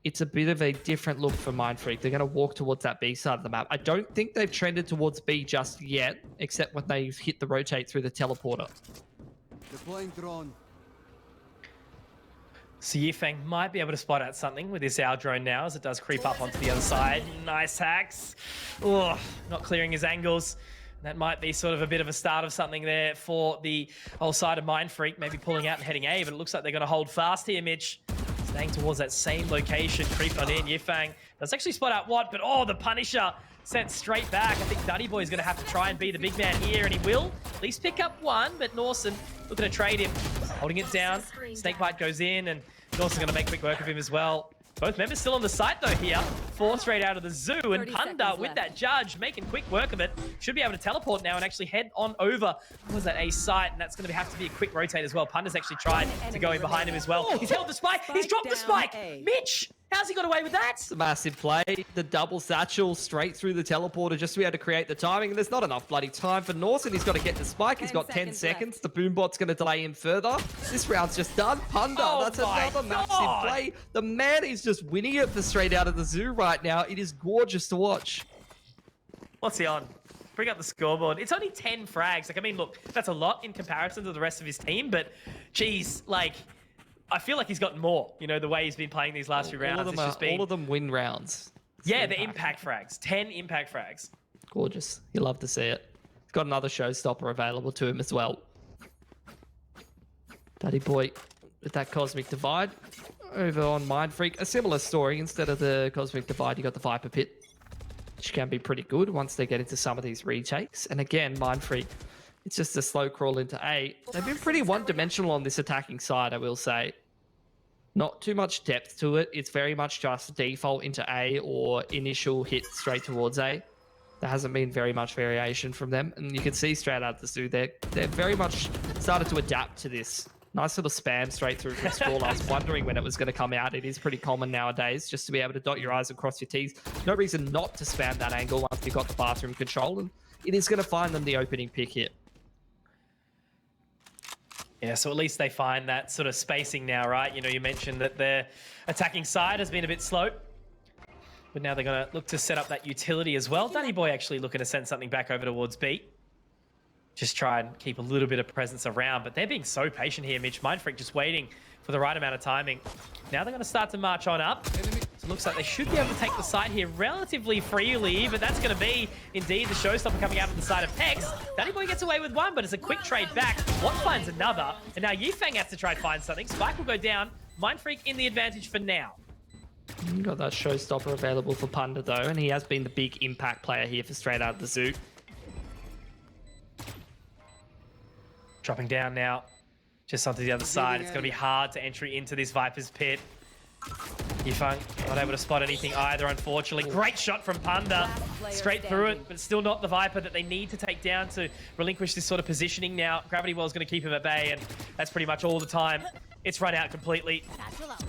it's a bit of a different look for Mindfreak. They're going to walk towards that B side of the map. I don't think they've trended towards B just yet, except when they've hit the rotate through the teleporter. Deploying drone. So Yifeng might be able to spot out something with this owl drone now, as it does creep up onto the other side. Nice hacks. Oh, not clearing his angles. That might be sort of a bit of a start of something there for the whole side of Mindfreak, maybe pulling out and heading A, but it looks like they're going to hold fast here, Mitch. Staying towards that same location, creep on in. Yifeng does actually spot out what, but oh, the Punisher sent straight back. I think Duddy Boy is going to have to try and be the big man here, and he will at least pick up 1, but Norson looking to trade him. Holding it down. Snakebite goes in, and Norson going to make quick work of him as well. Both members still on the site though here. 4 straight out of the Zoo, and Punda with that judge making quick work of it. Should be able to teleport now and actually head on over towards that A site, and that's going to have to be a quick rotate as well. Punda's actually tried to go in behind him as well. He's held the spike. He's dropped the spike. Mitch, how's he got away with that? It's a massive play. The double satchel straight through the teleporter just to be able to create the timing. And there's not enough bloody time for Norson. He's got to get the spike. He's got 10 seconds. The boombot's going to delay him further. This round's just done. Punda, that's another massive play. The man is just winning it for Straight Out of the Zoo right now. It is gorgeous to watch. What's he on? bring up the scoreboard. It's only 10 frags. Like, I mean, look, that's a lot in comparison to the rest of his team, but geez, like, I feel like he's gotten more, you know, the way he's been playing these last few rounds. All of them win rounds. Yeah, the impact frags. 10 impact frags. Gorgeous. You love to see it. He's got another showstopper available to him as well. Daddy boy with that Cosmic Divide. Over on Mind Freak, a similar story. Instead of the Cosmic Divide, you got the Viper Pit, which can be pretty good once they get into some of these retakes. And again, Mind Freak, it's just a slow crawl into A. They've been pretty one-dimensional on this attacking side, I will say. Not too much depth to it. It's very much just default into A or initial hit straight towards A. There hasn't been very much variation from them. And you can see straight out the zoo, they're very much started to adapt to this. Nice little spam straight through from Scroll. I was wondering when it was going to come out. It is pretty common nowadays just to be able to dot your I's and cross your T's. No reason not to spam that angle once you've got the bathroom control. And it is going to find them the opening pick here. Yeah, so at least they find that sort of spacing now, right? You know, you mentioned that their attacking side has been a bit slow. But now they're going to look to set up that utility as well. Danny Boy actually looking to send something back over towards B. Just try and keep a little bit of presence around. But they're being so patient here, Mitch. Mind Freak just waiting for the right amount of timing. Now they're going to start to march on up. So it looks like they should be able to take the side here relatively freely. But that's going to be, indeed, the showstopper coming out of the side of Pex. Danny Boy gets away with one, but it's a quick trade back. One finds another. And now Yifeng has to try and find something. Spike will go down. Mind Freak in the advantage for now. Got that showstopper available for Punda, though. And he has been the big impact player here for straight out of the zoo. Dropping down now, just onto the other side. It's going to be hard to entry into this Viper's pit. Yifeng not able to spot anything either, unfortunately. Great shot from Punda. Straight through it, but it's still not the Viper that they need to take down to relinquish this sort of positioning now. Gravity Well is going to keep him at bay, and that's pretty much all the time. It's run out completely.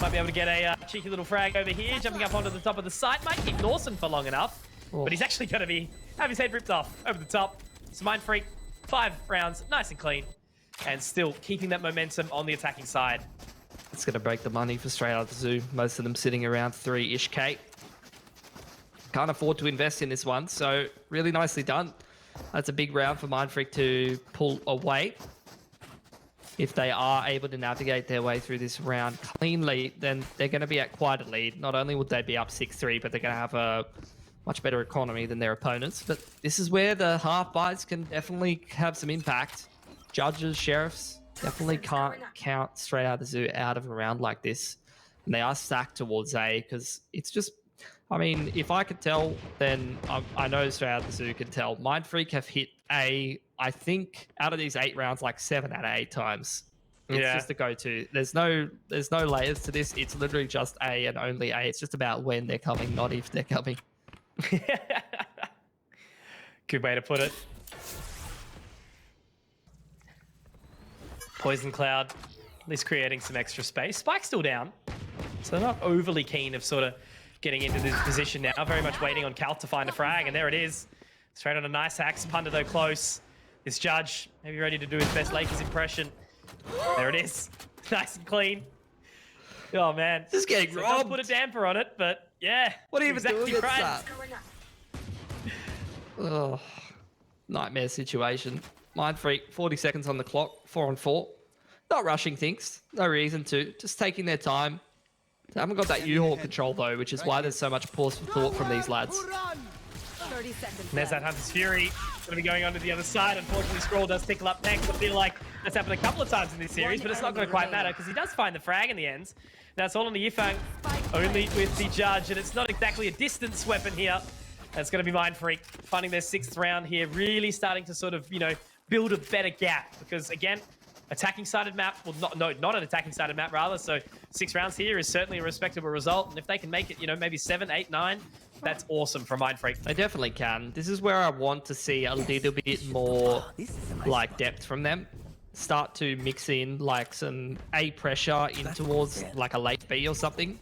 Might be able to get a cheeky little frag over here, jumping up onto the top of the site. Might keep Lawson for long enough, but he's actually going to have his head ripped off over the top. So Mind Freak, 5 rounds, nice and clean. And still keeping that momentum on the attacking side. It's going to break the money for straight out of the zoo. Most of them sitting around 3-ish K. Can't afford to invest in this one, so really nicely done. That's a big round for Mind Freak to pull away. If they are able to navigate their way through this round cleanly, then they're going to be at quite a lead. Not only would they be up 6-3, but they're going to have a much better economy than their opponents. But this is where the half buys can definitely have some impact. Judges, sheriffs, definitely can't count straight out of the zoo out of a round like this. And they are stacked towards A because it's just, I mean, if I could tell, then I know straight out of the zoo can tell. Mind Freak have hit A, I think, out of these 8 rounds, like 7 out of 8 times. It's just a go-to. There's no layers to this. It's literally just A and only A. It's just about when they're coming, not if they're coming. Good way to put it. Poison Cloud, at least creating some extra space. Spike's still down, so they're not overly keen of sort of getting into this position now. Very much waiting on Cal to find a frag, and there it is. Straight on a nice axe. Punda, though, close. This judge maybe ready to do his best Lakers impression. There it is. Nice and clean. Oh, man. This is getting robbed. Does put a damper on it, but yeah. What are you even exactly doing right. that? Oh, nightmare situation. Mind Freak, 40 seconds on the clock, 4-on-4. Not rushing things, no reason to. Just taking their time. They haven't got that U-Haul control though, which is why there's so much pause for thought from these lads. 30 seconds. And there's that Hunter's Fury. Going to be going on to the other side. Unfortunately, Scroll does tickle up Pex. I feel like that's happened a couple of times in this series, but it's not going to quite matter because he does find the frag in the end. Now it's all on the Yifeng, only with the judge, and it's not exactly a distance weapon here. That's going to be Mind Freak finding their 6th round here, really starting to sort of, you know, build a better gap because again, attacking sided map, well, not an attacking sided map rather. So 6 rounds here is certainly a respectable result. And if they can make it, you know, maybe 7, 8, 9, that's awesome for Mind Freak. They definitely can. This is where I want to see a little bit more like depth from them. Start to mix in like some A pressure in towards like a late B or something.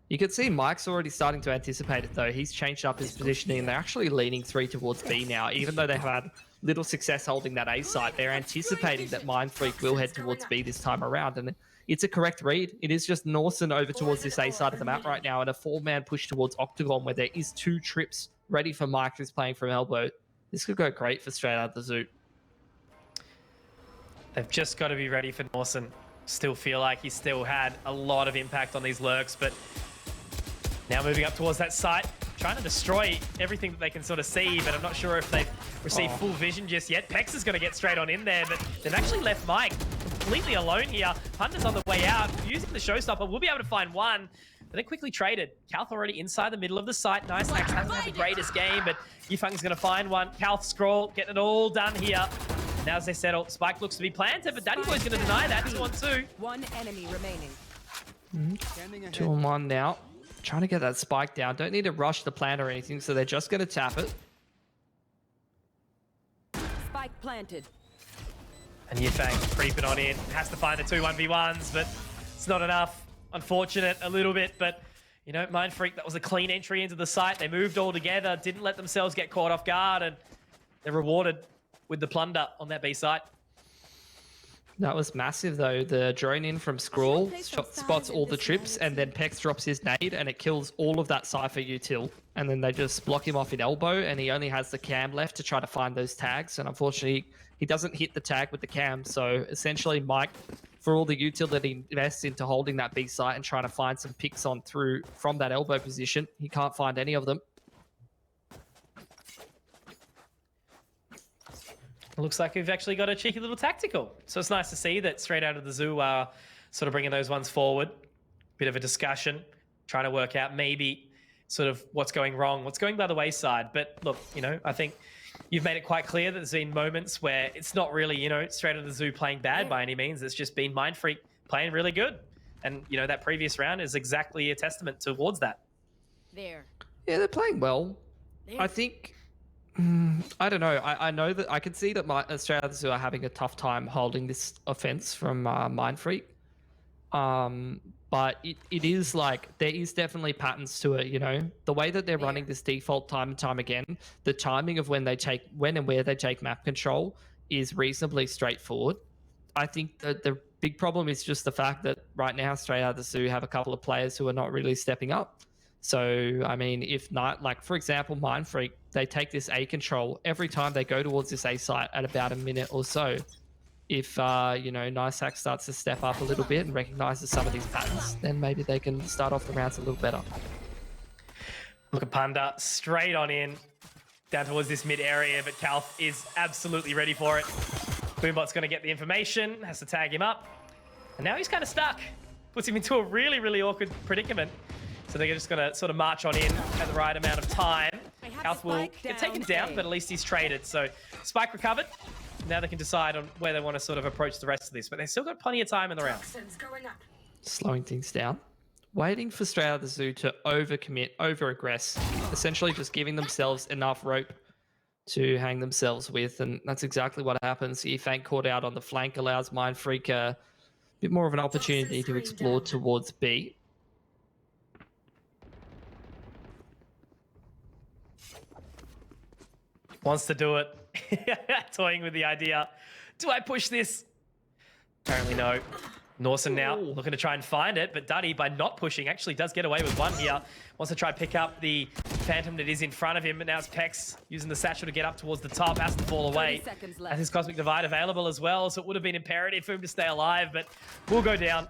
You can see Mike's already starting to anticipate it though. He's changed up his positioning and they're actually leaning 3 towards B now, even though they've had little success holding that A site. They're anticipating that Mind Freak will head towards B this time around, and it's a correct read. It is just Norson over towards this A side of the map right now, and a 4-man push towards Octagon where there is 2 trips ready for Mike who's playing from elbow. This could go great for straight out the zoo. They've just got to be ready for Norson. Still feel like he still had a lot of impact on these lurks, but now moving up towards that site, trying to destroy everything that they can sort of see, but I'm not sure if they've received full vision just yet. Pex is going to get straight on in there, but they've actually left Mike completely alone here. Hunter's on the way out, using the showstopper. We'll be able to find one, but they quickly traded. Kalth already inside the middle of the site. Nice Axe hasn't had the greatest game, but Yifeng's going to find one. Kalth scroll, getting it all done here. Now as they settle, Spike looks to be planted, but Danny Boy's going to deny that. 2-on-2. One enemy remaining. 2-on-1 now. Trying to get that spike down. Don't need to rush the plant or anything, so they're just going to tap it. Spike planted. And Yifeng creeping on in. Has to find the 2 1v1s, but it's not enough. Unfortunate a little bit, but you know, Mind Freak, that was a clean entry into the site. They moved all together, didn't let themselves get caught off guard, and they're rewarded with the plunder on that B site. That was massive, though. The drone in from Scrawl spots all the trips, and then Pex drops his nade, and it kills all of that Cypher util. And then they just block him off in elbow, and he only has the cam left to try to find those tags. And unfortunately, he doesn't hit the tag with the cam. So essentially, Mike, for all the util that he invests into holding that B site and trying to find some picks on through from that elbow position, he can't find any of them. It looks like we've actually got a cheeky little tactical. So it's nice to see that straight out of the zoo are sort of bringing those ones forward. Bit of a discussion, trying to work out maybe sort of what's going wrong, what's going by the wayside. But look, you know, I think you've made it quite clear that there's been moments where it's not really, you know, straight out of the zoo playing bad by any means. It's just been Mind Freak playing really good. And, you know, that previous round is exactly a testament towards that. There. Yeah, they're playing well. I think... I don't know. I know that I can see that Australians are having a tough time holding this offense from Mind Freak. But it is like, there is definitely patterns to it, you know? The way that they're running this default time and time again, the timing of when and where they take map control is reasonably straightforward. I think that the big problem is just the fact that right now, straight out of the zoo have a couple of players who are not really stepping up. So, I mean, if not, like, for example, Mind Freak, they take this A control every time they go towards this A site at about a minute or so. If, you know, Nicehack starts to step up a little bit and recognizes some of these patterns, then maybe they can start off the rounds a little better. Look at Panda, straight on in, down towards this mid area, but Kalth is absolutely ready for it. Boombot's going to get the information, has to tag him up, and now he's kind of stuck. Puts him into a really, really awkward predicament. So they're just going to sort of march on in at the right amount of time. Kalth will get taken down, but at least he's traded. So Spike recovered. Now they can decide on where they want to sort of approach the rest of this, but they've still got plenty of time in the round. Slowing things down. Waiting for straight out of the zoo to overcommit, over-aggress. Essentially just giving themselves enough rope to hang themselves with, and that's exactly what happens. Yifeng caught out on the flank, allows Mind Freak a bit more of an opportunity to explore towards B. Wants to do it. Toying with the idea. Do I push this? Apparently no. Norson now looking to try and find it, but Duddy, by not pushing, actually does get away with one here. Wants to try and pick up the Phantom that is in front of him, but now it's Pex using the satchel to get up towards the top. Has to fall away. And his Cosmic Divide available as well, so it would have been imperative for him to stay alive, but will go down.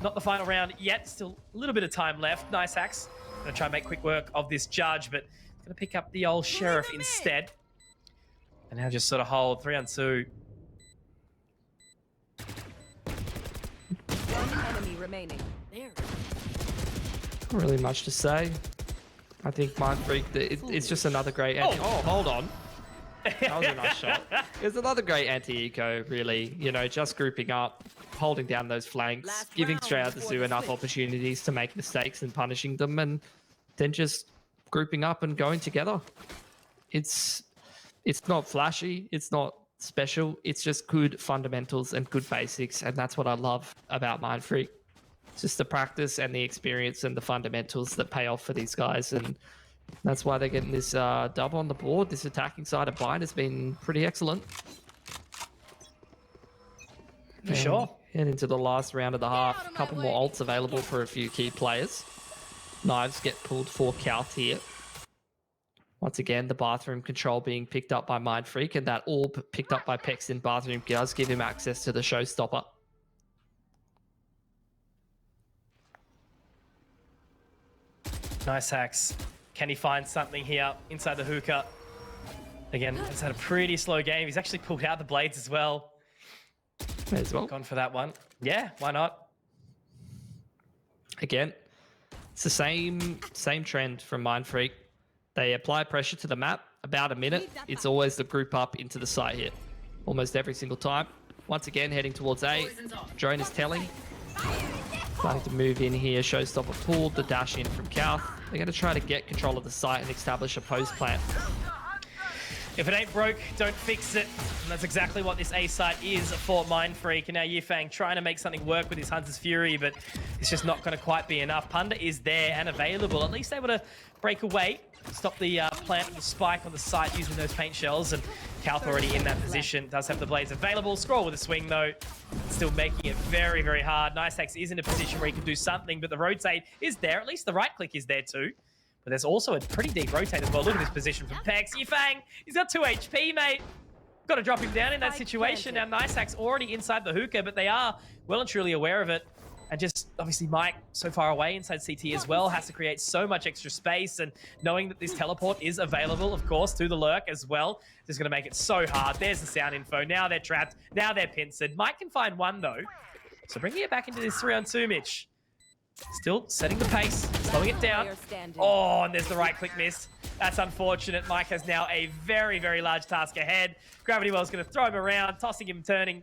Not the final round yet. Still a little bit of time left. Nice hacks. Gonna try and make quick work of this judge, but gonna pick up the old Sheriff instead. And now just sort of hold 3-on-2. One enemy remaining. There. Not really much to say. I think Mind Freak, it's just another great anti- Oh, hold on. That was a nice shot. It's another great anti-eco, really. You know, just grouping up, holding down those flanks, giving straight out the zoo enough opportunities to make mistakes and punishing them, and then just grouping up and going together. It's not flashy, it's not special, it's just good fundamentals and good basics, and that's what I love about Mind Freak. It's just the practice and the experience and the fundamentals that pay off for these guys, and that's why they're getting this dub on the board. This attacking side of Bind has been pretty excellent. For sure. And into the last round of the half, a couple more ults available for a few key players. Knives get pulled for Kalth here. Once again, the bathroom control being picked up by Mindfreak, and that orb picked up by Pex in bathroom does give him access to the showstopper. Nice hacks. Can he find something here inside the hookah? Again, he's had a pretty slow game. He's actually pulled out the blades as well. May as well. Gone for that one. Yeah, why not? Again, it's the same trend from Mindfreak. They apply pressure to the map. About a minute, it's always the group up into the site hit. Almost every single time. Once again, heading towards A. Drone is telling. Trying to move in here. Showstopper pulled. The dash in from Kouth. They're going to try to get control of the site and establish a post plant. If it ain't broke, don't fix it. And that's exactly what this A site is for Mindfreak. And now Yifang trying to make something work with his Hunter's Fury, but it's just not going to quite be enough. Punda is there and available. At least able to break away, stop the plant of the spike on the site using those paint shells. And Kouth already in that position, does have the blades available. Scroll with a swing though, still making it very, very hard. Niceax is in a position where he can do something, but the rotate is there. At least the right click is there too. But there's also a pretty deep rotate as well. Look at this position from Pex. Yifang, he's got 2 HP, mate. Got to drop him down in that situation. Now Niceax already inside the hookah, but they are well and truly aware of it. And just obviously Mike so far away inside CT as well has to create so much extra space, and knowing that this teleport is available, of course, to the lurk as well, is going to make it so hard. There's the sound info. Now they're trapped. Now they're pincered. Mike can find one though. So bringing it back into this 3-on-2, Mitch. Still setting the pace, slowing it down. Oh, and there's the right click miss. That's unfortunate. Mike has now a very, very large task ahead. Gravity Well's going to throw him around, tossing him, turning.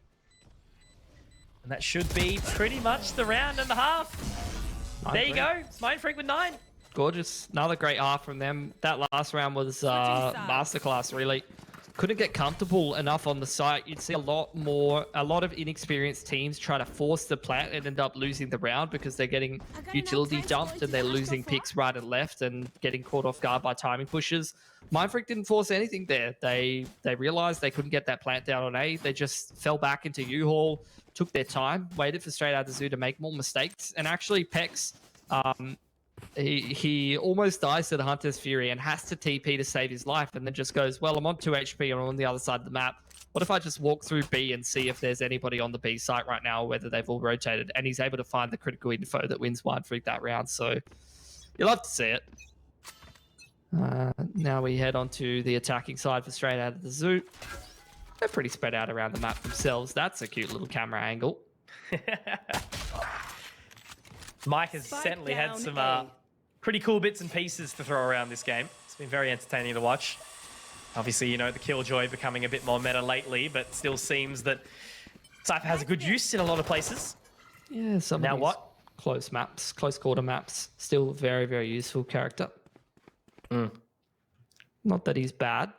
And that should be pretty much the round and a half. There you go. Mindfreak with 9. Gorgeous. Another great half from them. That last round was masterclass, really. Couldn't get comfortable enough on the site. You'd see a lot of inexperienced teams try to force the plant and end up losing the round because they're getting utility dumped and they're losing picks right and left and getting caught off guard by timing pushes. Mindfreak didn't force anything there. They realized they couldn't get that plant down on A. They just fell back into U-Haul, took their time, waited for Straight Out the Zoo to make more mistakes. And actually, Pex, he almost dies to the Hunter's Fury and has to TP to save his life, and then just goes, well, I'm on 2 HP and I'm on the other side of the map. What if I just walk through B and see if there's anybody on the B site right now, or whether they've all rotated? And he's able to find the critical info that wins Mindfreak that round. So you'll love to see it. Now we head on to the attacking side for Straight Out of the Zoo. They're pretty spread out around the map themselves. That's a cute little camera angle. Mike has certainly had some pretty cool bits and pieces to throw around this game. It's been very entertaining to watch. Obviously, you know, the Killjoy becoming a bit more meta lately, but still seems that Cypher has a good use in a lot of places. Yeah, some now of these what? Close maps, close quarter maps, still very, very useful character. Not that he's bad.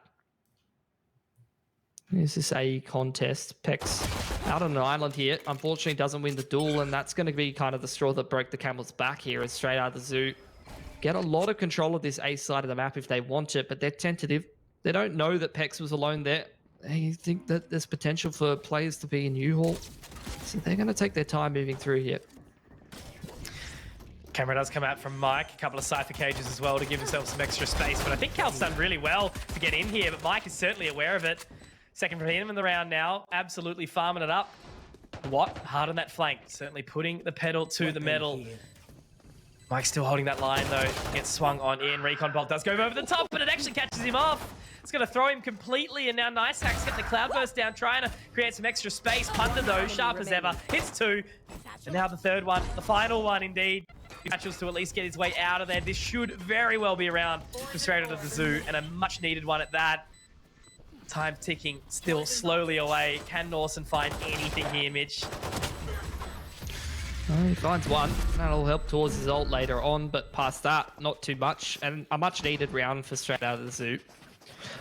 Here's this AE contest. Pex out on an island here. Unfortunately, doesn't win the duel, and that's going to be kind of the straw that broke the camel's back here as Straight Out of the Zoo get a lot of control of this A side of the map if they want it, but they're tentative. They don't know that Pex was alone there. They think that there's potential for players to be in U-Haul, so they're going to take their time moving through here. Camera does come out from Mike, a couple of Cypher cages as well to give himself some extra space, but I think Cal's done really well to get in here, but Mike is certainly aware of it. Second from him in the round now, absolutely farming it up. What? Hard on that flank, certainly putting the pedal to the metal. Mike's still holding that line though, gets swung on in. Recon Bolt does go over the top, but it actually catches him off. It's going to throw him completely, and now Niceax getting the Cloudburst down, trying to create some extra space. Punda though, sharp as ever, hits 2. And now the third one, the final one indeed. Matches to at least get his way out of there. This should very well be around for Straight Out of the Zoo, and a much needed one at that. Time ticking, still slowly away. Can Norson find anything here, Mitch? He finds one. That'll help towards his ult later on, but past that, not too much. And a much needed round for Straight Out of the Zoo.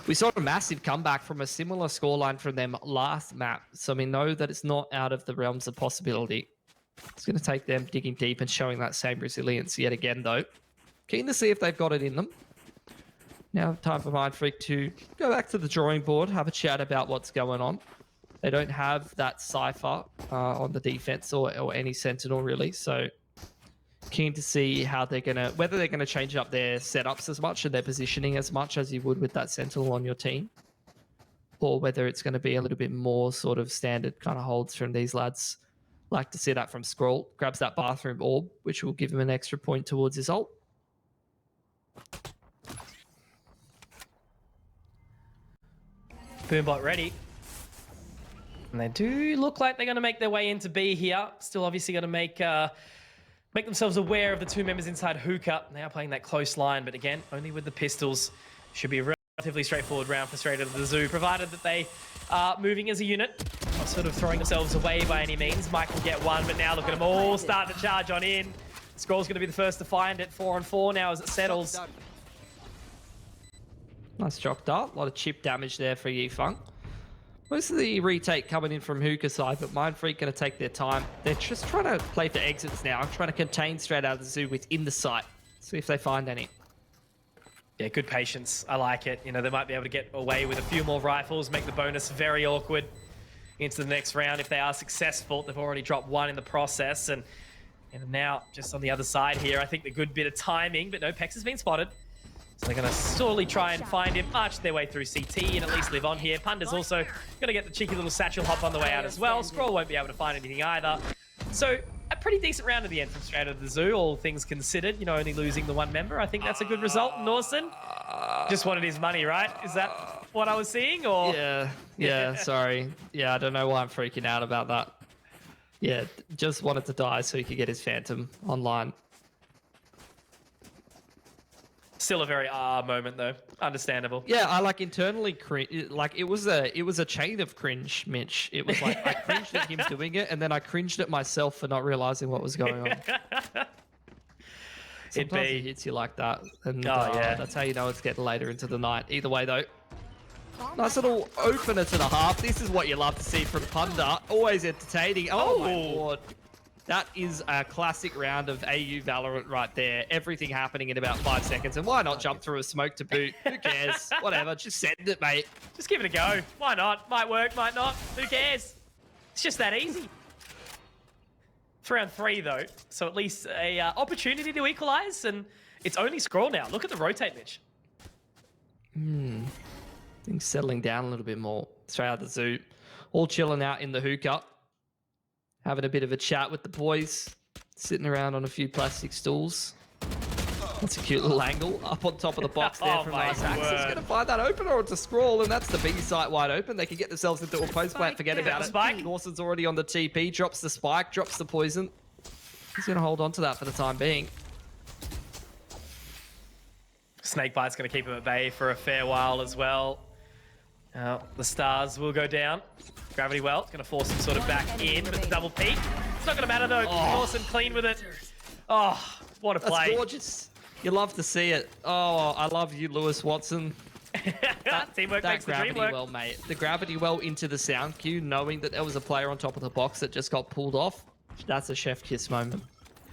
We saw a massive comeback from a similar scoreline from them last map, so we know that it's not out of the realms of possibility. It's going to take them digging deep and showing that same resilience yet again, though. Keen to see if they've got it in them. Now, time for Mindfreak to go back to the drawing board, have a chat about what's going on. They don't have that Cypher on the defense or any Sentinel, really. So Keen to see how whether they're gonna change up their setups as much and their positioning as much as you would with that Sentinel on your team, or whether it's going to be a little bit more sort of standard kind of holds from these lads. Like to see that from Scroll. Grabs that bathroom orb, which will give him an extra point towards his ult. Boombot ready. And they do look like they're going to make their way into B here. Still obviously going to make themselves aware of the two members inside Hookah. They are playing that close line, but again, only with the pistols. Should be a relatively straightforward round for Straight Out of the Zoo, provided that they are moving as a unit. Not sort of throwing themselves away by any means. Mike will get one, but now look at them all start to charge on in. Scroll's going to be the first to find it. 4-on-4 now as it settles. Nice drop dart. A lot of chip damage there for Yifeng. Most of the retake coming in from Hookah side, but Mindfreak going to take their time. They're just trying to play for exits now, trying to contain Straight Out of the Zoo within the site. See if they find any. Yeah, good patience. I like it. You know, they might be able to get away with a few more rifles, make the bonus very awkward into the next round if they are successful. They've already dropped one in the process, and now just on the other side here, I think the good bit of timing, but no, Pex has been spotted. So they're going to sorely try and find him, march their way through CT and at least live on here. Punda's also going to get the cheeky little satchel hop on the way out as well. Scroll won't be able to find anything either. So a pretty decent round at the end from Straight Out of the Zoo, all things considered. You know, only losing the one member. I think that's a good result. Norson just wanted his money, right? Is that what I was seeing? Or Yeah, sorry. Yeah, I don't know why I'm freaking out about that. Yeah, just wanted to die so he could get his Phantom online. Still a very moment though. Understandable. Yeah, I like internally cringe. Like it was a chain of cringe, Mitch. It was like I cringed at him doing it, and then I cringed at myself for not realizing what was going on. Sometimes it hits you like that, and that's how you know it's getting later into the night. Either way, though, nice little opener to the half. This is what you love to see from Punda. Always entertaining. Oh my lord. That is a classic round of AU Valorant right there. Everything happening in about 5 seconds. And why not jump through a smoke to boot? Who cares? Whatever. Just send it, mate. Just give it a go. Why not? Might work, might not. Who cares? It's just that easy. It's round 3, though. So at least a opportunity to equalize. And it's only Scroll now. Look at the rotate, Mitch. Things settling down a little bit more. Straight Out of the Zoo. All chilling out in the Hookah. Having a bit of a chat with the boys, sitting around on a few plastic stools. That's a cute little angle up on top of the box there from Nice Axe. He's going to find that open, or it's a Scroll, and that's the B site wide open. They can get themselves into a post plant, forget about it. Spike. Dawson's already on the TP, drops the spike, drops the poison. He's going to hold on to that for the time being. Snakebite's going to keep him at bay for a fair while as well. Now, the stars will go down. Gravity well, it's going to force him sort of back in, but the double peek. It's not going to matter though. Dawson clean with it. Oh, what a play. That's gorgeous. You love to see it. Oh, I love you, Lewis Watson. Teamwork makes the dream work. Well, mate. The gravity well into the sound cue, knowing that there was a player on top of the box that just got pulled off. That's a chef kiss moment.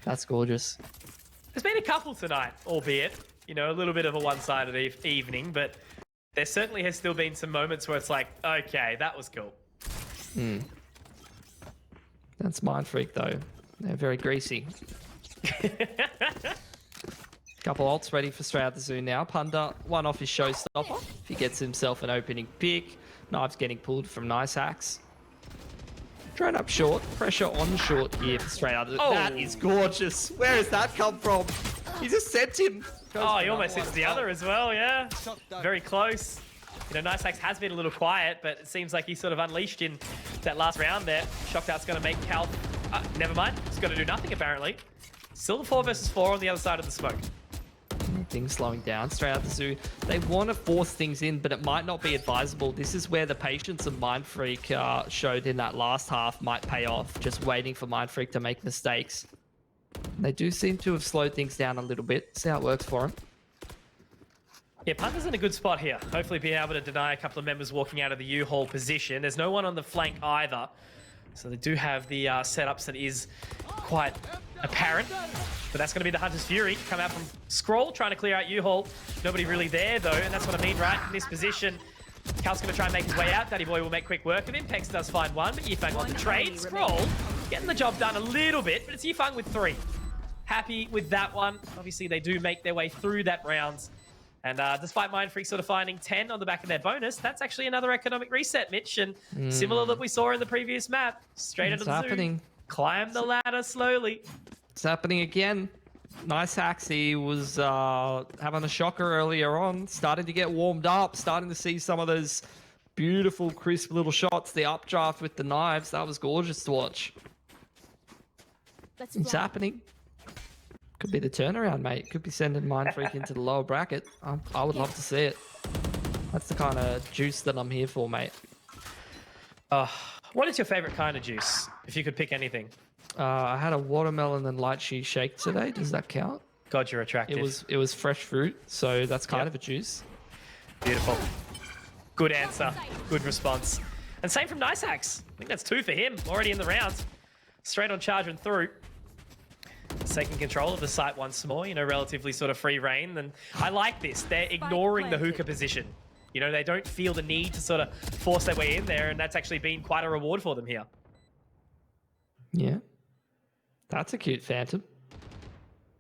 That's gorgeous. There's been a couple tonight, albeit, you know, a little bit of a one-sided evening, but there certainly has still been some moments where it's like, okay, that was cool. That's Mindfreak, though. They're very greasy. Couple ults ready for Straight Out the Zoo now. Punda, one off his showstopper. If he gets himself an opening pick. Knives getting pulled from Nice Axe. Drone up short. Pressure on short here for Straight Out the Zoo. That is gorgeous. Where has that come from? He just sent him. Oh, he almost hits the other as well, yeah. Very close. You know, Nice Axe has been a little quiet, but it seems like he sort of unleashed in that last round there. Shocked Out's going to make Cal... never mind. He's going to do nothing, apparently. Still the 4 versus 4 on the other side of the smoke. Things slowing down. Straight Out the Zoo. They want to force things in, but it might not be advisable. This is where the patience of Mindfreak showed in that last half might pay off. Just waiting for Mindfreak to make mistakes. They do seem to have slowed things down a little bit. See how it works for him. Yeah, Punter's in a good spot here. Hopefully being able to deny a couple of members walking out of the U-Haul position. There's no one on the flank either. So they do have the setups that is quite apparent. But that's going to be the Hunter's Fury. Come out from Scroll, trying to clear out U-Haul. Nobody really there, though, and that's what I mean, right? In this position, Cal's going to try and make his way out. Daddy Boy will make quick work of him. Pex does find one, but Yifeng on the trade. Scroll getting the job done a little bit, but it's Yifeng with 3. happy with that one. Obviously, they do make their way through that round. And despite Mindfreak sort of finding 10 on the back of their bonus, that's actually another economic reset, Mitch. And similar that we saw in the previous map, straight into the happening. zoo. Climb the ladder slowly. It's happening again. Nice hacks. He was having a shocker earlier on, starting to get warmed up, starting to see some of those beautiful, crisp little shots. The updraft with the knives, that was gorgeous to watch. It's happening. Could be the turnaround, mate. Could be sending Mindfreak into the lower bracket. I would love to see it. That's the kind of juice that I'm here for, mate. What is your favorite kind of juice, if you could pick anything? I had a watermelon and lychee shake today. Does that count? God, you're attractive. It was fresh fruit, so that's kind of a juice. Beautiful. Good answer. Good response. And same from Nice Hacks. I think that's 2 for him. Already in the round. Straight on charge and through. Taking control of the site once more, you know, relatively sort of free reign. And I like this. They're ignoring the hookah position. You know, they don't feel the need to sort of force their way in there, and that's actually been quite a reward for them here. Yeah. That's a cute phantom.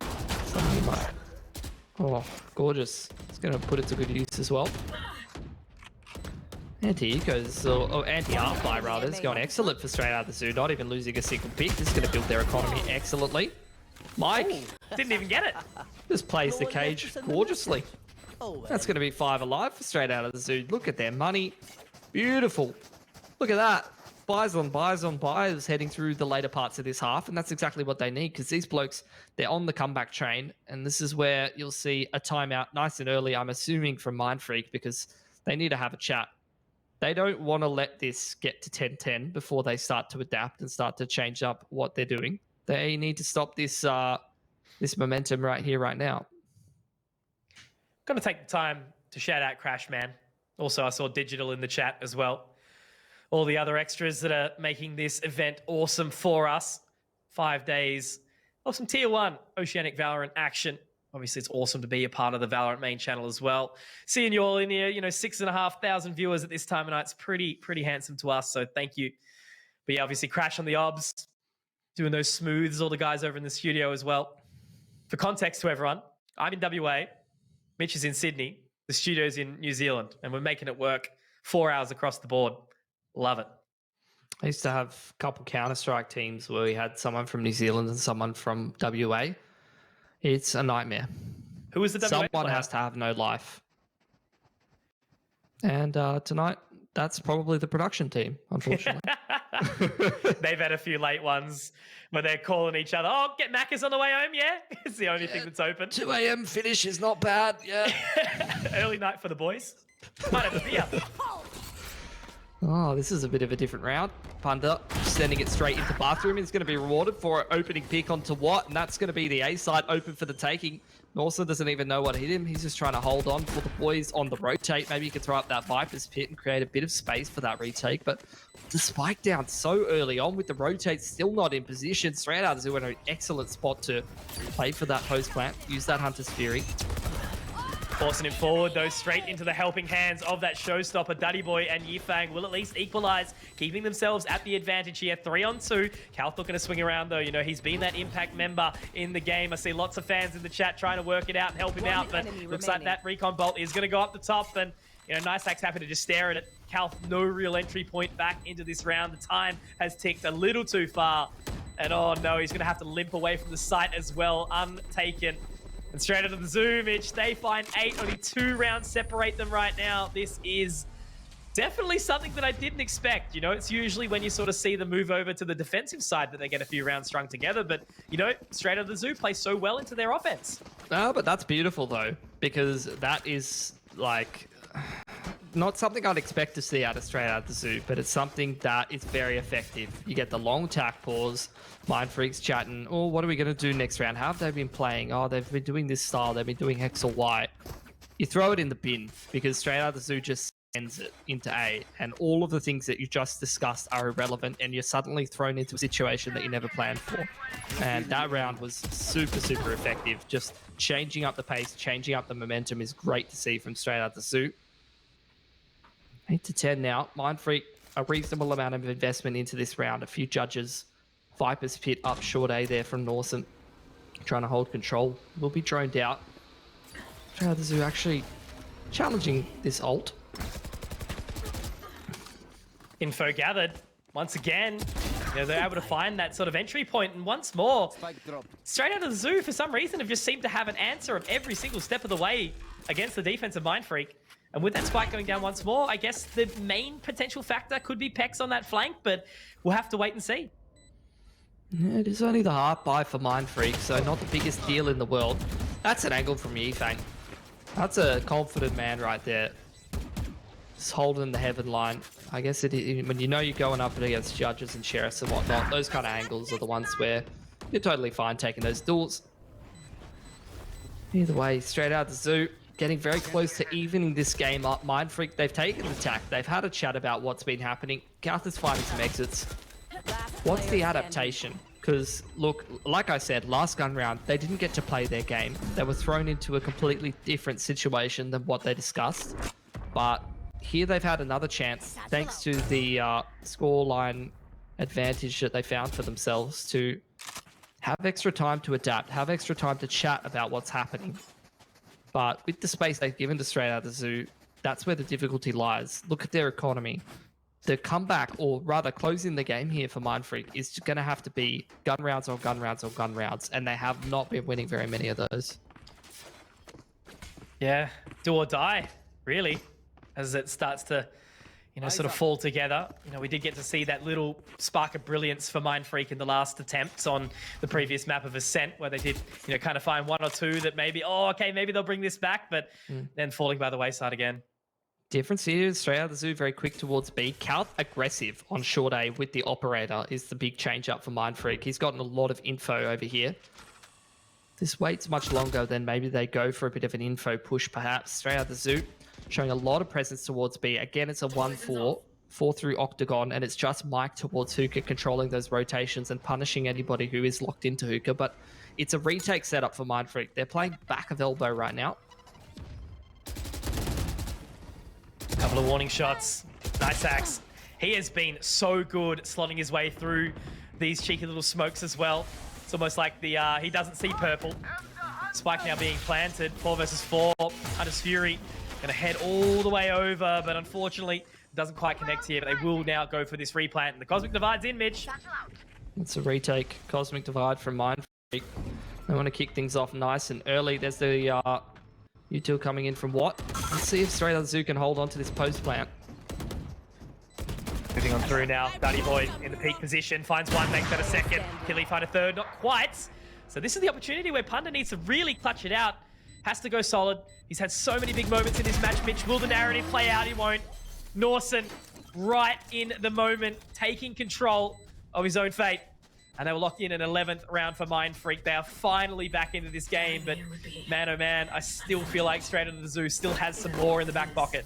Something like... Oh, gorgeous. It's going to put it to good use as well. Anti-Eco's, or anti-Art-Fly rather, is going excellent for straight out of the zoo, not even losing a single pick. This is going to build their economy excellently. Mike didn't even get it. Just plays the cage gorgeously. That's going to be 5 alive for straight out of the zoo. Look at their money. Beautiful. Look at that. Buys on buys on buys heading through the later parts of this half, and that's exactly what they need, because these blokes, they're on the comeback train, and this is where you'll see a timeout nice and early, I'm assuming, from Mindfreak, because they need to have a chat. They don't want to let this get to 10-10 before they start to adapt and start to change up what they're doing. They need to stop this this momentum right here, right now. Going to take the time to shout out Crash Man. Also, I saw Digital in the chat as well. All the other extras that are making this event awesome for us. 5 days of some Tier 1 Oceanic Valorant action. Obviously, it's awesome to be a part of the Valorant main channel as well. Seeing you all in here, you know, 6,500 viewers at this time of night, it's pretty handsome to us, so thank you. But yeah, obviously, Crash on the obs, doing those smooths, all the guys over in the studio as well. For context to everyone, I'm in WA, Mitch is in Sydney, the studio's in New Zealand, and we're making it work 4 hours across the board. Love it. I used to have a couple Counter-Strike teams where we had someone from New Zealand and someone from WA. It's a nightmare. Who is the WA Someone player? has to have no life. And tonight, that's probably the production team, unfortunately. They've had a few late ones where they're calling each other, oh, get Macca's on the way home, yeah? It's the only thing that's open. 2 a.m. finish is not bad, yeah. Early night for the boys. Might have a beer. Oh, this is a bit of a different round. Punda sending it straight into bathroom. He's going to be rewarded for an opening pick onto what? And that's going to be the A side open for the taking. Norsa doesn't even know what hit him. He's just trying to hold on for the boys on the rotate. Maybe you could throw up that Viper's pit and create a bit of space for that retake. But the spike down so early on with the rotate still not in position. Straight out is in an excellent spot to play for that host plant. Use that Hunter's Fury. Forcing him forward, though, straight into the helping hands of that showstopper. Duddy Boy and Yifang will at least equalize, keeping themselves at the advantage here. 3-on-2. Calth looking to swing around, though. You know, he's been that impact member in the game. I see lots of fans in the chat trying to work it out and help him out, but looks like that recon bolt is going to go up the top. And, you know, Nice Hack's happy to just stare at it. Calth, no real entry point back into this round. The time has ticked a little too far. And, oh, no, he's going to have to limp away from the site as well, untaken. And straight into the zoom, Mitch, they find 8, only 2 rounds separate them right now. This is definitely something that I didn't expect. You know, it's usually when you sort of see them move over to the defensive side that they get a few rounds strung together. But, you know, straight out of the zoo plays so well into their offense. No, but that's beautiful, though, because that is, like, not something I'd expect to see out of straight out of the zoo, but it's something that is very effective. You get the long tack pause, Mindfreak's chatting, oh, what are we going to do next round? How have they been playing? Oh, they've been doing this style. They've been doing X or Y. You throw it in the bin because straight out of the zoo just sends it into A, and all of the things that you just discussed are irrelevant, and you're suddenly thrown into a situation that you never planned for. And that round was super, super effective. Just changing up the pace, changing up the momentum is great to see from straight out the zoo. 8-10 now. Mindfreak, a reasonable amount of investment into this round. A few judges. Viper's pit up short A there from Norson. trying to hold control. Will be droned out. The Zoo actually challenging this ult. Info gathered. Once again, they're able to find that sort of entry point, and once more, straight out of the Zoo, for some reason, have just seemed to have an answer of every single step of the way against the defensive Mind Freak. And with that spike going down once more, I guess the main potential factor could be Pex on that flank, but we'll have to wait and see. Yeah, it is only the half buy for Mind Freak, so not the biggest deal in the world. That's an angle from Yifang. That's a confident man right there. Just holding the heaven line. I guess when you know you're going up against judges and sheriffs and whatnot, those kind of angles are the ones where you're totally fine taking those duels. Either way, straight out the Zoo, getting very close to evening this game up. Mind Freak, they've taken the tack. They've had a chat about what's been happening. Garth is finding some exits. What's the adaptation? Because, look, like I said, last gun round, they didn't get to play their game. They were thrown into a completely different situation than what they discussed. But here they've had another chance, thanks to the scoreline advantage that they found for themselves, to have extra time to adapt, have extra time to chat about what's happening. But with the space they've given to straight out of the Zoo, that's where the difficulty lies. Look at their economy. The comeback, or rather closing the game here for Mind Freak, is going to have to be gun rounds on gun rounds on gun rounds, and they have not been winning very many of those. Yeah, do or die, really, as it starts to, sort of fall together. We did get to see that little spark of brilliance for Mind Freak in the last attempts on the previous map of Ascent, where they did, kind of find one or two that maybe, maybe they'll bring this back, but then falling by the wayside again. Difference here, straight out of the Zoo, very quick towards B. Calth aggressive on short A with the operator is the big change up for Mind Freak. He's gotten a lot of info over here. This waits much longer than maybe they go for a bit of an info push, perhaps. Straight out of the Zoo, showing a lot of presence towards B. Again, it's a 1-4, 4 through Octagon, and it's just Mike towards Hookah controlling those rotations and punishing anybody who is locked into Hookah. But it's a retake setup for Mind Freak. They're playing back of elbow right now. Couple of warning shots. Nice axe. He has been so good slotting his way through these cheeky little smokes as well. It's almost like he doesn't see purple. Spike now being planted. 4 versus 4. Hunter's Fury gonna head all the way over, but unfortunately doesn't quite connect here. But they will now go for this replant. And the Cosmic Divide's in, Mitch. It's a retake. Cosmic Divide from Mind Freak. They want to kick things off nice and early. There's the U2 coming in from Watt. Let's see if straight out the Zoo can hold on to this post plant. Moving on through now. Dirty Boy in the peak position. Finds one, makes that a second. Can he find a third? Not quite. So this is the opportunity where Punda needs to really clutch it out. Has to go solid. He's had so many big moments in this match. Mitch, will the narrative play out? He won't. Norson, right in the moment, taking control of his own fate. And they were locked in an 11th round for Mind Freak. They are finally back into this game, but man, oh man, I still feel like straight out of the Zoo still has some more in the back pocket.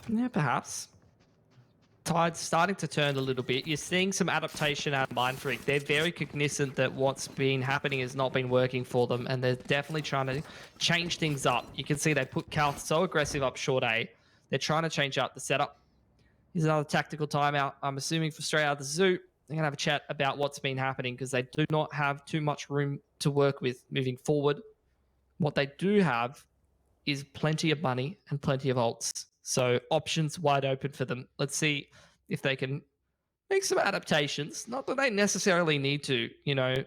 Yeah, perhaps. Tide's starting to turn a little bit. You're seeing some adaptation out of Mind Freak. They're very cognizant that what's been happening has not been working for them, and they're definitely trying to change things up. You can see they put Calth so aggressive up short A. They're trying to change up the setup. Here's another tactical timeout, I'm assuming, for straight out of the Zoo. They're going to have a chat about what's been happening because they do not have too much room to work with moving forward. What they do have is plenty of money and plenty of ults. So options wide open for them. Let's see if they can make some adaptations. Not that they necessarily need to.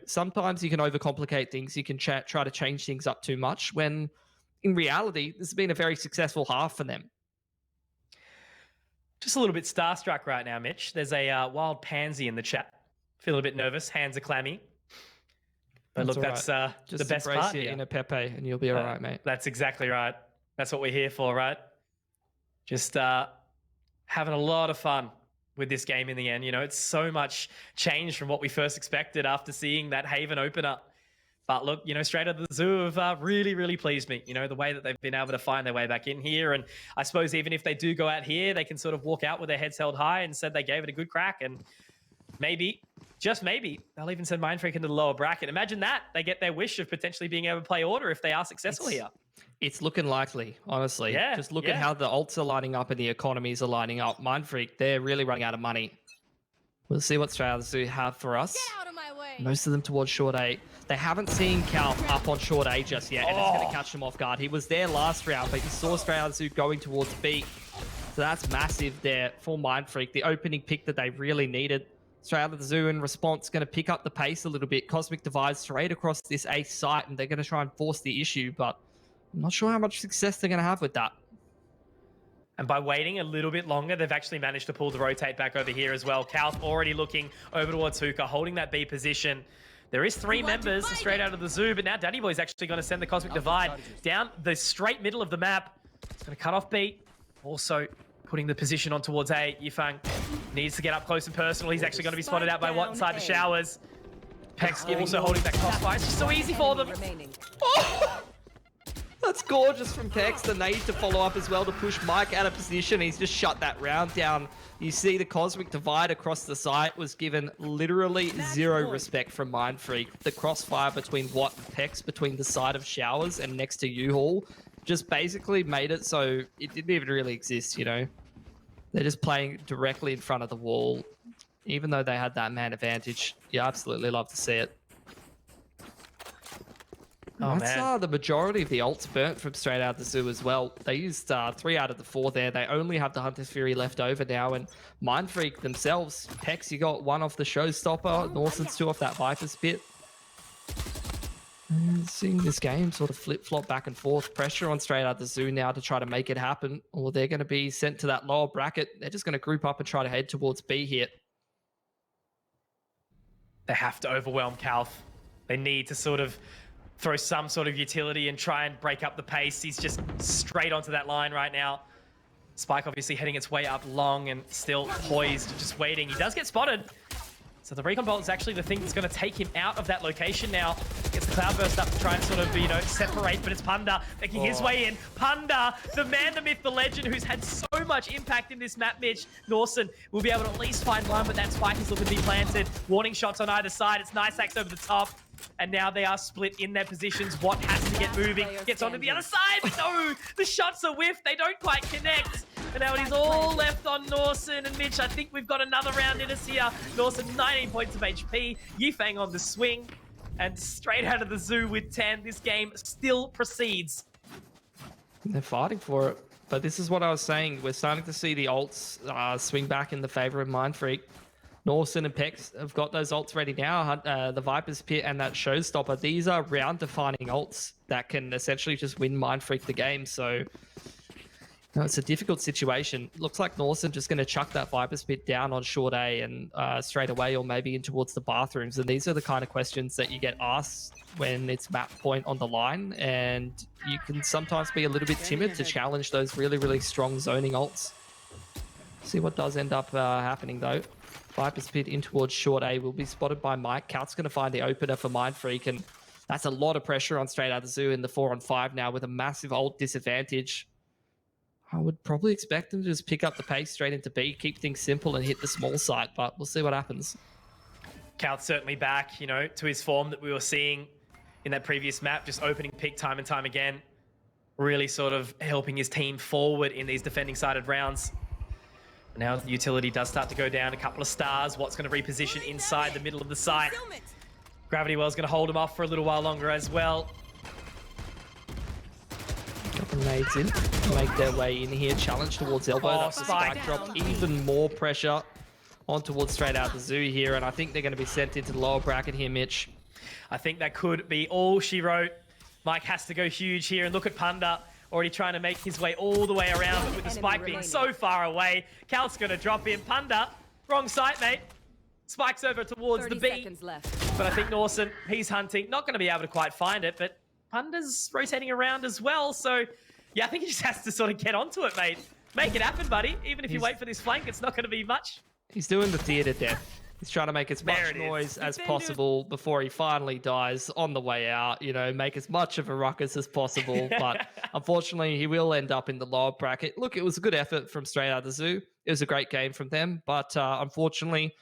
Sometimes you can overcomplicate things. You can try to change things up too much when in reality, this has been a very successful half for them. Just a little bit starstruck right now, Mitch. There's a wild pansy in the chat. Feeling a bit nervous. Hands are clammy. But look, that's the best part here. Just in a Pepe and you'll be all right, mate. That's exactly right. That's what we're here for, right? Just having a lot of fun with this game in the end. It's so much change from what we first expected after seeing that Haven opener. But look, straight out of the Zoo have really, really pleased me. The way that they've been able to find their way back in here. And I suppose even if they do go out here, they can sort of walk out with their heads held high and said they gave it a good crack. And maybe, just maybe, they'll even send Mind Freak into the lower bracket. Imagine that. They get their wish of potentially being able to play Order if they are successful here. It's looking likely, honestly. Yeah, just look at how the ults are lining up and the economies are lining up. Mind Freak, they're really running out of money. We'll see what strategies they have for us. Most of them towards short A. They haven't seen Cal up on short A just yet, and it's going to catch them off guard. He was there last round, but you saw Strazu going towards B. So that's massive there for Mind Freak. The opening pick that they really needed. Strazu in response going to pick up the pace a little bit. Cosmic Divide straight across this A site, and they're going to try and force the issue, but I'm not sure how much success they're going to have with that. And by waiting a little bit longer, they've actually managed to pull the rotate back over here as well. Calf already looking over towards Hookah, holding that B position. There is 3 members straight out of the zoo, but now Daddy Boy's actually going to send the Cosmic Divide down the straight middle of the map. It's going to cut off B. Also putting the position on towards A. Yifang needs to get up close and personal. He's actually going to be spotted out by Watt inside the showers. Pex also holding that crossfire. It's just so easy for them. Oh! That's gorgeous from Pex. The need to follow up as well to push Mike out of position. He's just shut that round down. You see the Cosmic Divide across the site was given literally zero respect from Mind Freak. The crossfire between Watt and Pex between the side of showers and next to U-Haul just basically made it so it didn't even really exist, you know? They're just playing directly in front of the wall. Even though they had that man advantage, you absolutely love to see it. Oh, that's the majority of the ults burnt from straight out the zoo as well. They used 3 out of the 4 there. They only have the Hunter's Fury left over now. And Mind Freak themselves, Pex, you got 1 off the Showstopper. Norton's 2 off that Viper's Pit. And seeing this game sort of flip-flop back and forth. Pressure on straight out the zoo now to try to make it happen. Or they're going to be sent to that lower bracket. They're just going to group up and try to head towards B here. They have to overwhelm Calf. They need to sort of throw some sort of utility and try and break up the pace. He's just straight onto that line right now. Spike obviously heading its way up long and still poised, just waiting. He does get spotted. So the Recon Bolt is actually the thing that's going to take him out of that location now. Gets the Cloudburst up to try and sort of, you know, separate, but it's Panda making his way in. Panda, the man, the myth, the legend, who's had so much impact in this map, Mitch. Norson will be able to at least find one, but that Spike is looking to be planted. Warning shots on either side. It's Nice Axe over the top. And now they are split in their positions. Watt has to get moving. Gets onto the other side, but no! The shots are whiffed. They don't quite connect. And now it is all left on Norson and Mitch. I think we've got another round in us here. Norson, 19 points of HP. Yifang on the swing. And straight out of the zoo with 10. This game still proceeds. They're fighting for it. But this is what I was saying. We're starting to see the ults swing back in the favor of Mind Freak. Norson and Pex have got those ults ready now. The Viper's Pit and that Showstopper. These are round-defining ults that can essentially just win Mind Freak the game. So, it's a difficult situation. Looks like Norson just going to chuck that Viper's Pit down on short A and straight away, or maybe in towards the bathrooms. And these are the kind of questions that you get asked when it's map point on the line. And you can sometimes be a little bit timid to challenge those really, really strong zoning ults. See what does end up happening, though. Viper's Pit in towards short A will be spotted by Mike. Cout's going to find the opener for Mind Freak, and that's a lot of pressure on straight out the zoo in the 4-on-5 now with a massive ult disadvantage. I would probably expect them to just pick up the pace straight into B, keep things simple and hit the small site, but we'll see what happens. Cout's certainly back, you know, to his form that we were seeing in that previous map, just opening pick time and time again, really sort of helping his team forward in these defending-sided rounds. Now the utility does start to go down, a couple of stars. Watt's going to reposition inside the middle of the site. Gravity Well's going to hold him off for a little while longer as well. Couple of nades in, make their way in here. Challenge towards elbow. That's the spike drop. Even more pressure on towards straight out the zoo here, and I think they're going to be sent into the lower bracket here, Mitch. I think that could be all she wrote. Mike has to go huge here, and look at Panda. Already trying to make his way all the way around, but with the spike being so far away, Cal's going to drop in. Panda, wrong site, mate. Spike's over towards the B. But I think Norson, he's hunting. Not going to be able to quite find it, but Panda's rotating around as well. So, yeah, I think he just has to sort of get onto it, mate. Make it happen, buddy. Even if you wait for this flank, it's not going to be much. He's doing the theater death. He's trying to make as much noise as possible before he finally dies on the way out, you know, make as much of a ruckus as possible. But unfortunately, he will end up in the lower bracket. Look, it was a good effort from straight out of the zoo. It was a great game from them. But unfortunately,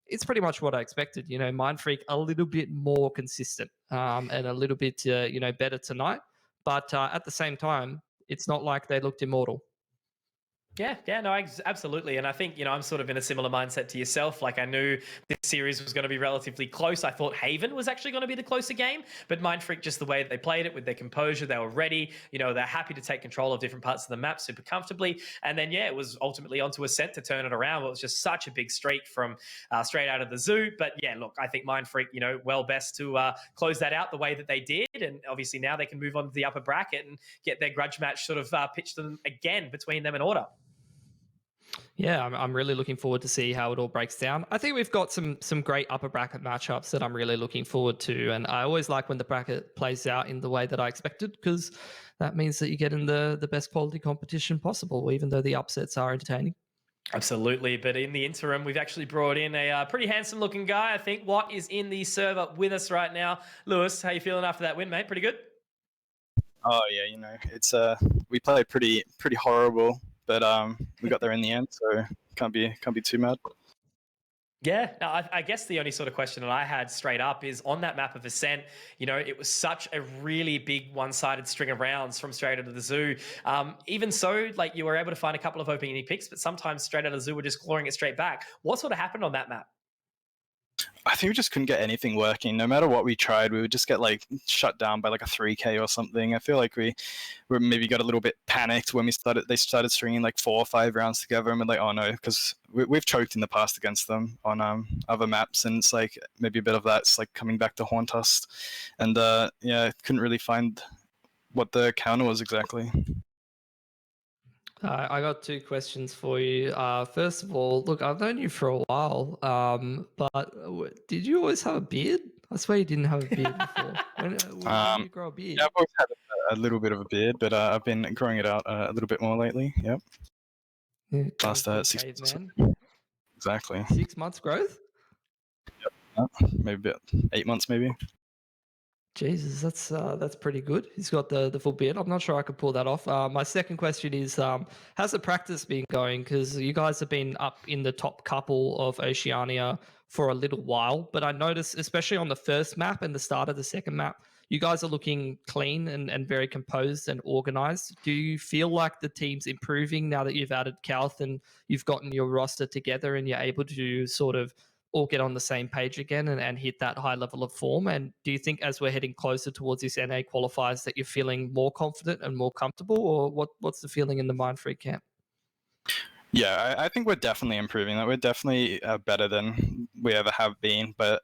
it's pretty much what I expected. You know, Mind Freak a little bit more consistent and a little bit, you know, better tonight. But at the same time, it's not like they looked immortal. Yeah, no, absolutely. And I think, I'm sort of in a similar mindset to yourself. Like, I knew this series was going to be relatively close. I thought Haven was actually going to be the closer game, but Mind Freak, just the way that they played it with their composure, they were ready. They're happy to take control of different parts of the map super comfortably. And then, it was ultimately onto Ascent to turn it around. It was just such a big streak from straight out of the zoo. But yeah, look, I think Mind Freak, well best to close that out the way that they did. And obviously now they can move on to the upper bracket and get their grudge match sort of pitched them again between them and Order. Yeah, I'm really looking forward to see how it all breaks down. I think we've got some great upper bracket matchups that I'm really looking forward to, and I always like when the bracket plays out in the way that I expected, because that means that you get in the best quality competition possible, even though the upsets are entertaining. Absolutely, but in the interim, we've actually brought in a pretty handsome-looking guy. I think Watt is in the server with us right now. Lewis, how you feeling after that win, mate? Pretty good? Oh yeah, it's we played pretty horrible, but we got there in the end, so can't be too mad. Yeah, no, I guess the only sort of question that I had straight up is on that map of Ascent, it was such a really big one-sided string of rounds from straight out of the zoo. Even so, like, you were able to find a couple of opening picks, but sometimes straight out of the zoo were just clawing it straight back. What sort of happened on that map? I think we just couldn't get anything working. No matter what we tried, we would just get like shut down by like a 3K or something. I feel like we maybe got a little bit panicked when they started stringing like 4 or 5 rounds together, and we're like, oh no, because we've choked in the past against them on other maps, and it's like maybe a bit of that's like coming back to haunt us. And couldn't really find what the counter was exactly. I got 2 questions for you. First of all, look, I've known you for a while, but did you always have a beard? I swear you didn't have a beard before. When did you grow a beard? Yeah, I've always had a little bit of a beard, but I've been growing it out a little bit more lately. Yep. Yeah, Last 6 months. Exactly. 6 months growth? Yep. Maybe about 8 months, maybe. Jesus, that's pretty good. He's got the full beard. I'm not sure I could pull that off. My second question is, how's the practice been going? Because you guys have been up in the top couple of Oceania for a little while, but I noticed, especially on the first map and the start of the second map, you guys are looking clean and very composed and organized. Do you feel like the team's improving now that you've added Calth and you've gotten your roster together and you're able to sort of all get on the same page again and hit that high level of form? And do you think as we're heading closer towards this NA qualifiers that you're feeling more confident and more comfortable, or what's the feeling in the Mind Freak camp? Yeah, I think we're definitely improving. That we're definitely better than we ever have been. But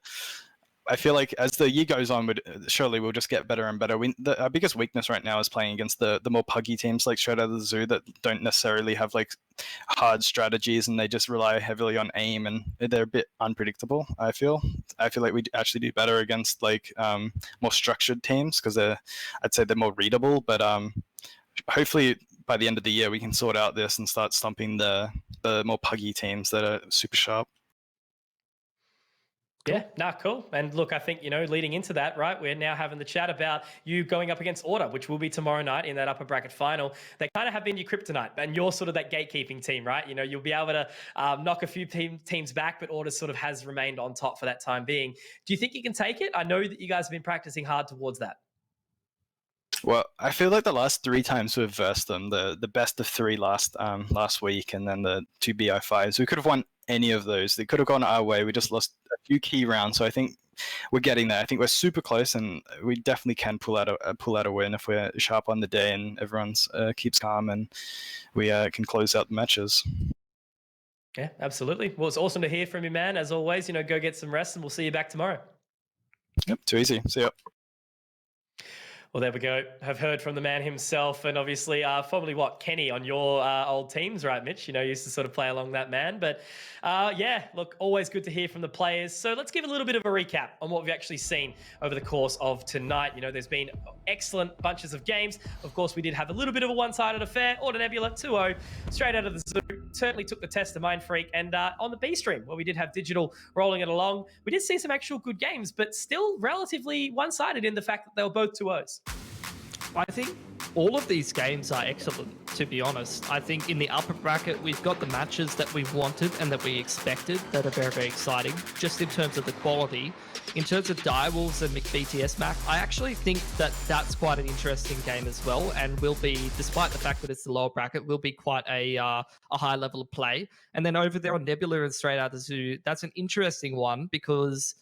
I feel like as the year goes on, surely we'll just get better and better. Our biggest weakness right now is playing against the more puggy teams like straight out of the zoo that don't necessarily have like hard strategies, and they just rely heavily on aim, and they're a bit unpredictable. I feel like we actually do better against like more structured teams because I'd say they're more readable. But hopefully by the end of the year we can sort out this and start stomping the more puggy teams that are super sharp. Yeah, cool. And look, I think, leading into that, right, we're now having the chat about you going up against Order, which will be tomorrow night in that upper bracket final. They kind of have been your kryptonite, and you're sort of that gatekeeping team, right? You'll be able to knock a few teams back, but Order sort of has remained on top for that time being. Do you think you can take it? I know that you guys have been practicing hard towards that. Well, I feel like the last 3 times we've versed them, the best of 3 last week, and then the 2 BI5s, we could have won any of those. They could have gone our way. We just lost a few key rounds, so I think we're getting there. I think we're super close, and we definitely can pull out a win if we're sharp on the day and everyone's keeps calm, and we can close out the matches. Yeah, absolutely. Well, it's awesome to hear from you, man. As always, go get some rest, and we'll see you back tomorrow. Yep, too easy. See ya. Well, there we go. Have heard from the man himself, and obviously formerly Kenny on your old teams, right, Mitch? Used to sort of play along that man. But yeah, look, always good to hear from the players. So let's give a little bit of a recap on what we've actually seen over the course of tonight. There's been excellent bunches of games. Of course, we did have a little bit of a one-sided affair. Order Nebula 2-0, straight out of the zoo. Certainly took the test of Mind Freak. And on the B stream, where we did have Digital rolling it along, we did see some actual good games, but still relatively one-sided in the fact that they were both 2-0s. I think all of these games are excellent to be honest. I think in the upper bracket, we've got the matches that we wanted and that we expected that are very, very exciting, just in terms of the quality. In terms of Direwolves and McBTS Mac, I actually think that that's quite an interesting game as well, and will be, despite the fact that it's the lower bracket, will be quite a high level of play. And then over there on Nebula and Straight Outta Zoo, that's an interesting one because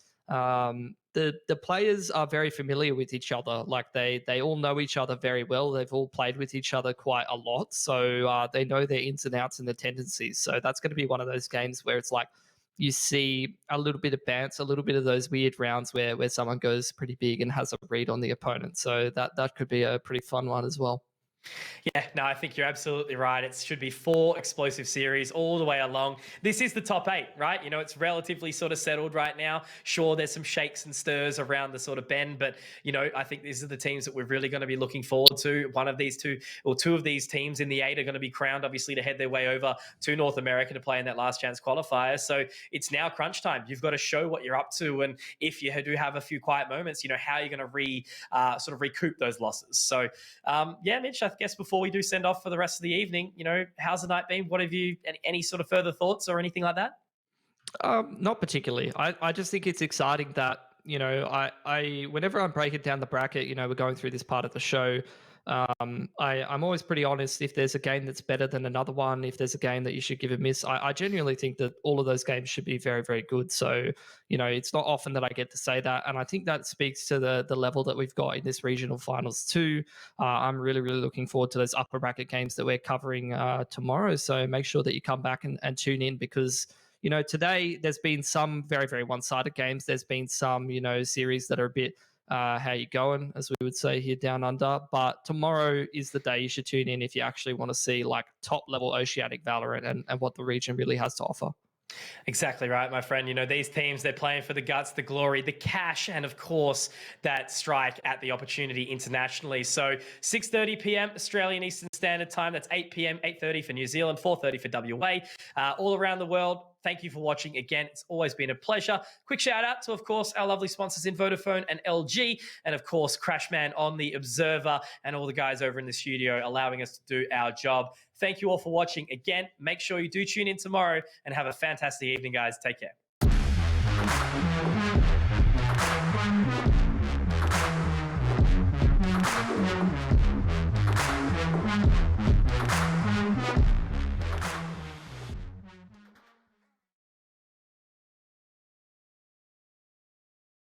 the players are very familiar with each other. Like they all know each other very well. They've all played with each other quite a lot, so they know their ins and outs and their tendencies. So that's going to be one of those games where it's like you see a little bit of bounce, a little bit of those weird rounds where someone goes pretty big and has a read on the opponent. So that could be a pretty fun one as well. Yeah, no, I think you're absolutely right. It should be 4 explosive series all the way along. This is the top 8, right? You know, it's relatively sort of settled right now. Sure, there's some shakes and stirs around the sort of bend, but, you know, I think these are the teams that we're really going to be looking forward to. One of these two of these teams in the 8 are going to be crowned, obviously, to head their way over to North America to play in that last chance qualifier. So it's now crunch time. You've got to show what you're up to. And if you do have a few quiet moments, you know, how you're going to sort of recoup those losses. So, yeah, Mitch, I guess before we do send off for the rest of the evening, you know, how's the night been? What have you, any sort of further thoughts or anything like that? Not particularly. I just think it's exciting that, you know, I whenever I'm breaking down the bracket, you know, we're going through this part of the show. I'm always pretty honest. If there's a game that's better than another one, if there's a game that you should give a miss, I genuinely think that all of those games should be very, very good. So, you know, it's not often that I get to say that. And I think that speaks to the level that we've got in this regional finals too. I'm really, really looking forward to those upper bracket games that we're covering tomorrow. So make sure that you come back and tune in because, you know, today there's been some very, very one-sided games. There's been some, you know, series that are a bit how you going, as we would say here down under. But tomorrow is the day you should tune in if you actually want to see like top-level Oceanic Valorant and what the region really has to offer. Exactly right, my friend. You know, these teams, they're playing for the guts, the glory, the cash, and of course, that strike at the opportunity internationally. So 6:30 p.m. Australian Eastern Standard Time. That's 8 p.m., 8:30 for New Zealand, 4:30 for WA. All around the world, thank you for watching. Again, it's always been a pleasure. Quick shout out to, of course, our lovely sponsors in Vodafone and LG, and of course, Crashman on the Observer and all the guys over in the studio allowing us to do our job. Thank you all for watching. Again, make sure you do tune in tomorrow and have a fantastic evening, guys. Take care.